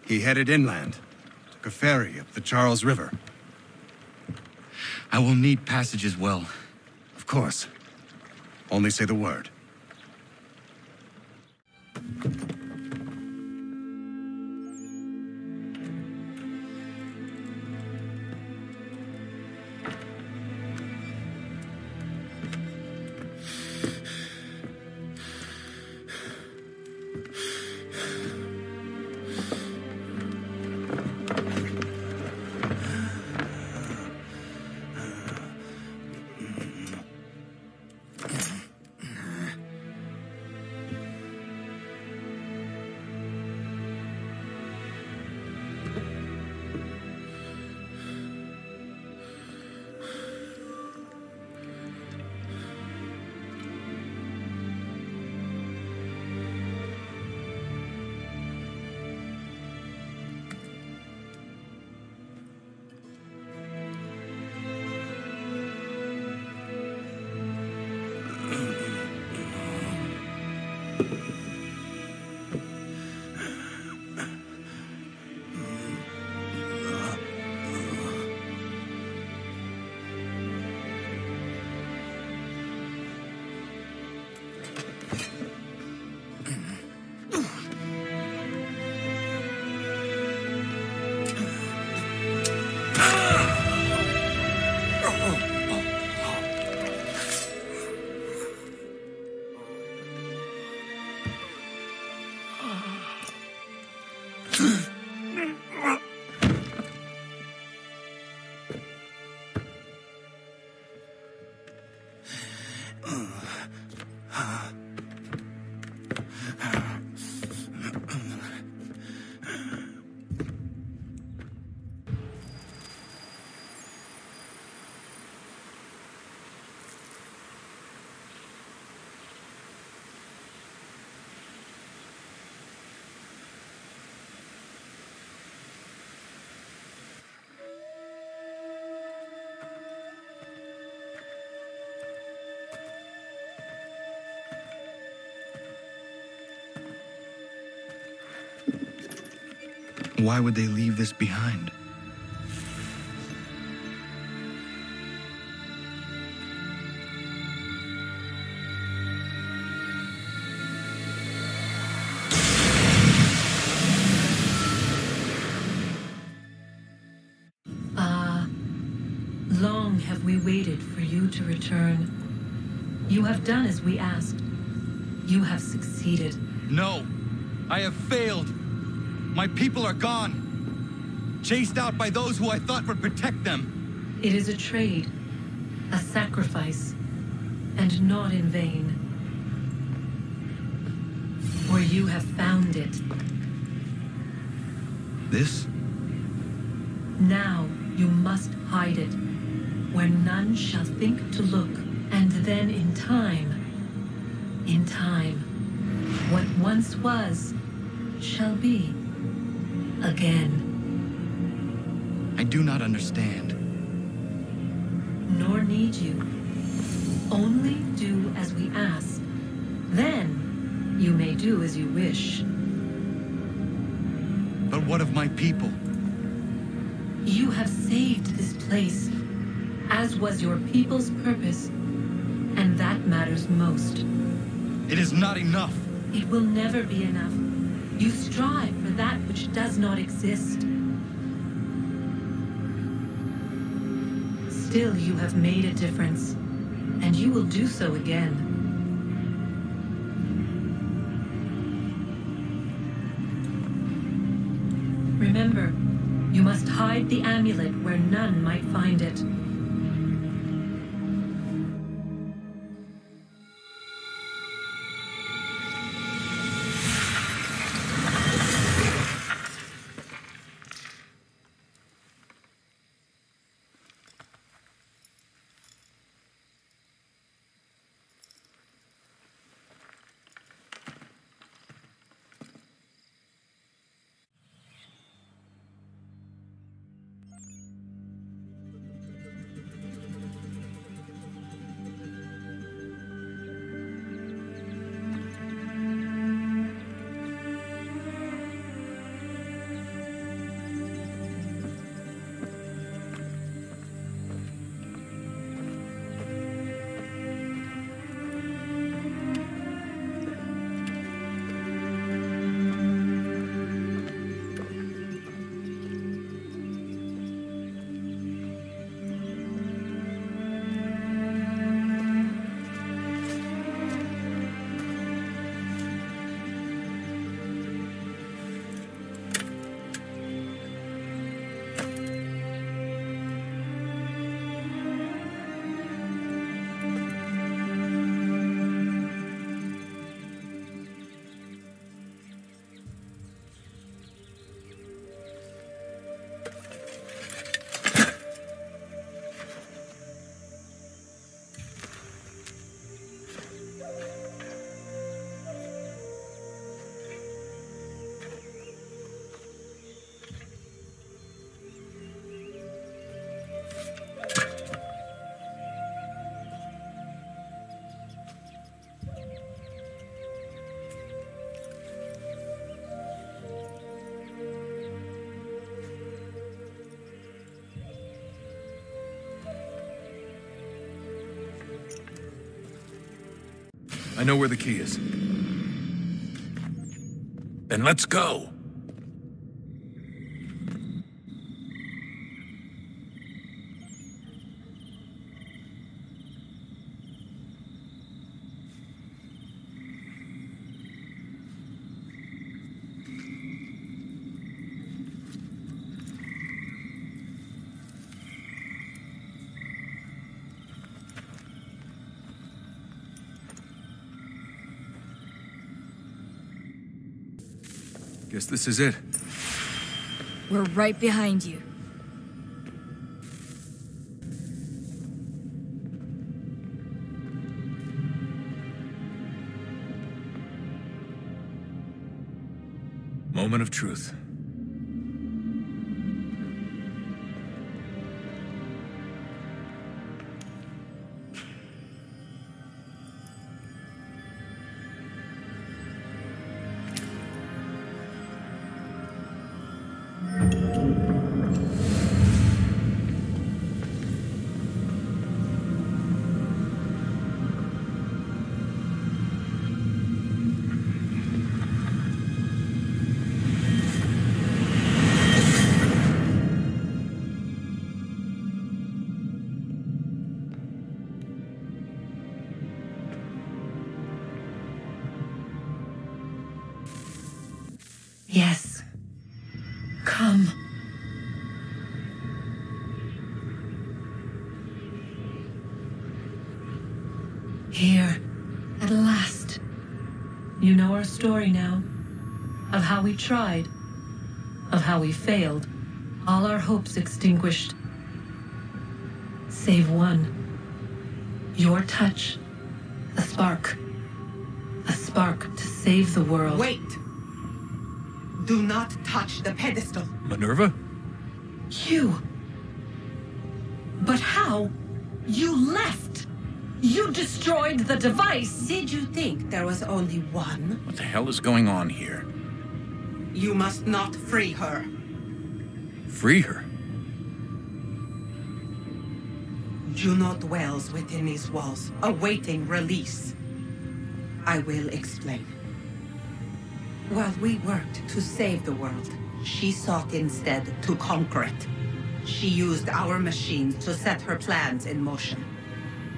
He headed inland. Took a ferry up the Charles River. I will need passage as well. Of course. Only say the word. Why would they leave this behind? Long have we waited for you to return. You have done as we asked. You have succeeded. No! I have failed! My people are gone! Chased out by those who I thought would protect them! It is a trade, a sacrifice, and not in vain. For you have found it. This? Now you must hide it, where none shall think to look, and then in time, what once was, shall be again. I do not understand. Nor need you. Only do as we ask. Then you may do as you wish. But what of my people? You have saved this place, as was your people's purpose, and that matters most. It is not enough. It will never be enough. You strive for that which does not exist. Still, you have made a difference, and you will do so again. Remember, you must hide the amulet where none might find it. I know where the key is. Then let's go! Guess this is it. We're right behind you. Moment of truth. Yes. Come. Here, at last. You know our story now. Of how we tried. Of how we failed. All our hopes extinguished. Save one. Your touch. A spark. A spark to save the world. Wait! Do not touch the pedestal. Minerva? You. But how? You left. You destroyed the device. Did you think there was only one? What the hell is going on here? You must not free her. Free her? Juno dwells within these walls, awaiting release. I will explain. While we worked to save the world, she sought instead to conquer it. She used our machines to set her plans in motion.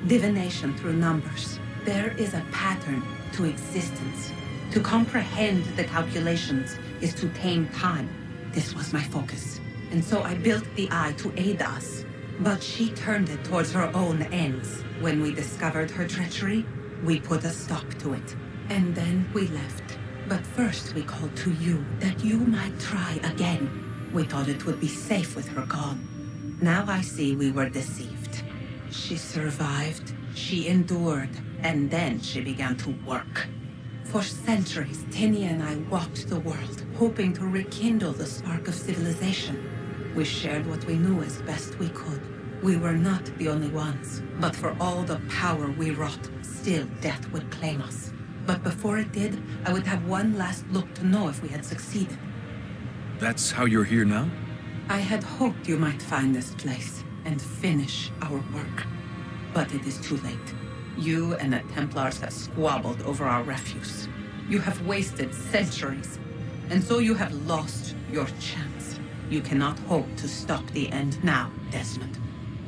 Divination through numbers. There is a pattern to existence. To comprehend the calculations is to tame time. This was my focus. And so I built the eye to aid us. But she turned it towards her own ends. When we discovered her treachery, we put a stop to it. And then we left. But first we called to you, that you might try again. We thought it would be safe with her gone. Now I see we were deceived. She survived, she endured, and then she began to work. For centuries, Tinny and I walked the world, hoping to rekindle the spark of civilization. We shared what we knew as best we could. We were not the only ones, but for all the power we wrought, still death would claim us. But before it did, I would have one last look to know if we had succeeded. That's how you're here now? I had hoped you might find this place and finish our work. But it is too late. You and the Templars have squabbled over our refuse. You have wasted centuries, and so you have lost your chance. You cannot hope to stop the end now, Desmond.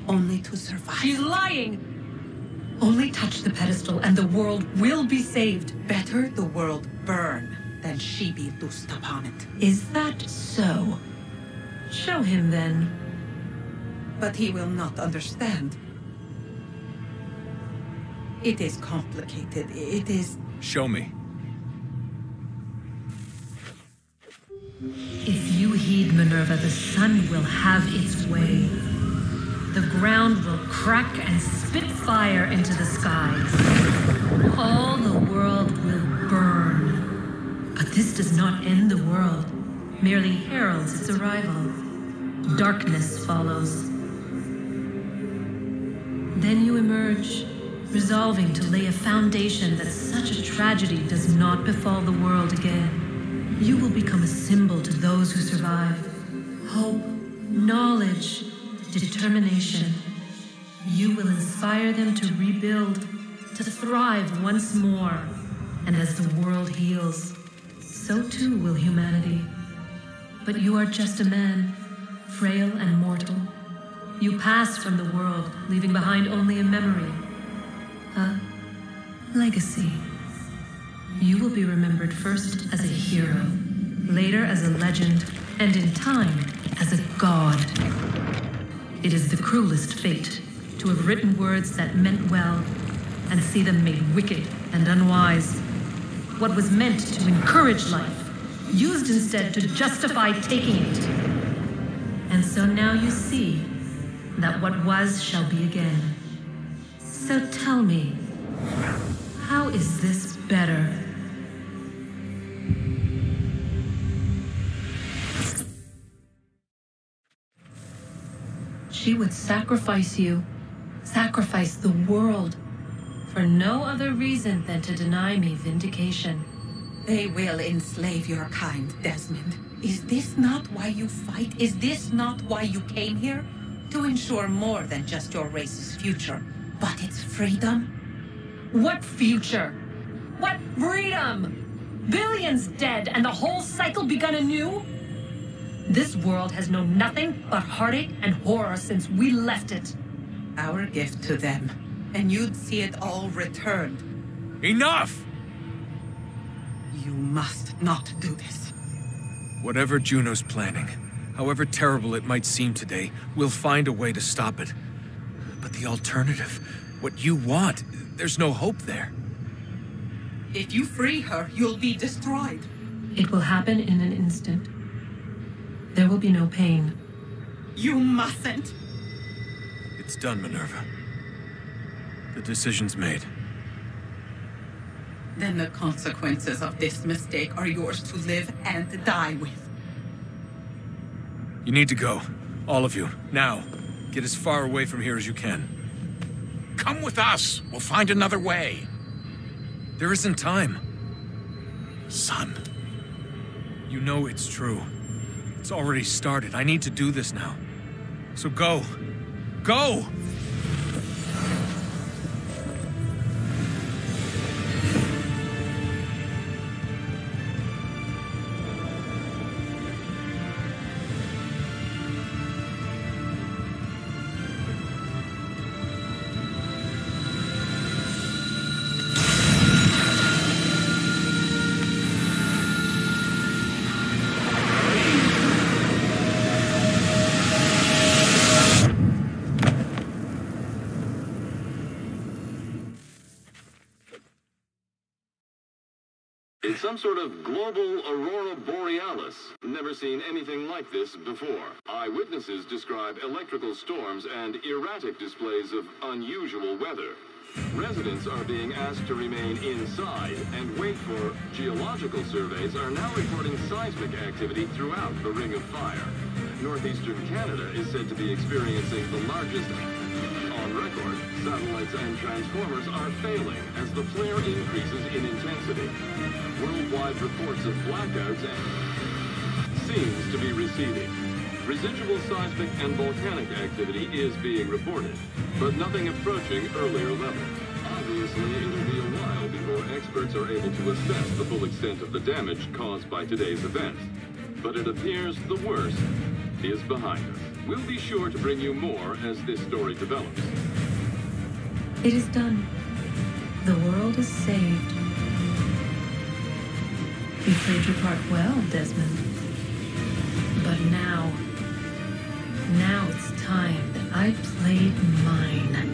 Only to survive. She's lying! Only touch the pedestal and the world will be saved. Better the world burn than she be loosed upon it. Is that so? Show him then. But he will not understand. It is complicated. It is... Show me. If you heed Minerva, the sun will have its way. The ground will crack and spit fire into the skies. All the world will burn. But this does not end the world, merely heralds its arrival. Darkness follows. Then you emerge, resolving to lay a foundation that such a tragedy does not befall the world again. You will become a symbol to those who survive. Hope, knowledge, determination. You will inspire them to rebuild, to thrive once more. And as the world heals, so too will humanity. But you are just a man, frail and mortal. You pass from the world, leaving behind only a memory. A legacy. You will be remembered first as a hero, later as a legend, and in time as a god. It is the cruelest fate to have written words that meant well and see them made wicked and unwise. What was meant to encourage life used instead to justify taking it. And so now you see that what was shall be again. So tell me, how is this better? She would sacrifice you, sacrifice the world, for no other reason than to deny me vindication. They will enslave your kind, Desmond. Is this not why you fight? Is this not why you came here? To ensure more than just your race's future, but its freedom? What future? What freedom? Billions dead and the whole cycle begun anew? This world has known nothing but heartache and horror since we left it. Our gift to them, and you'd see it all returned. Enough! You must not do this. Whatever Juno's planning, however terrible it might seem today, we'll find a way to stop it. But the alternative, what you want, there's no hope there. If you free her, you'll be destroyed. It will happen in an instant. There will be no pain. You mustn't. It's done, Minerva. The decision's made. Then the consequences of this mistake are yours to live and die with. You need to go. All of you. Now. Get as far away from here as you can. Come with us. We'll find another way. There isn't time. Son. You know it's true. It's already started. I need to do this now. So go. Go! It's some sort of global aurora borealis. Never seen anything like this before. Eyewitnesses describe electrical storms and erratic displays of unusual weather. Residents are being asked to remain inside and wait for geological surveys are now reporting seismic activity throughout the Ring of Fire. Northeastern Canada is said to be experiencing the largest on record. Satellites and transformers are failing as the flare increases in intensity. Worldwide reports of blackouts seems to be receding. Residual seismic and volcanic activity is being reported, but nothing approaching earlier levels. Obviously, it'll be a while before experts are able to assess the full extent of the damage caused by today's events. But it appears the worst is behind us. We'll be sure to bring you more as this story develops. It is done. The world is saved. You played your part well, Desmond. But now it's time that I played mine.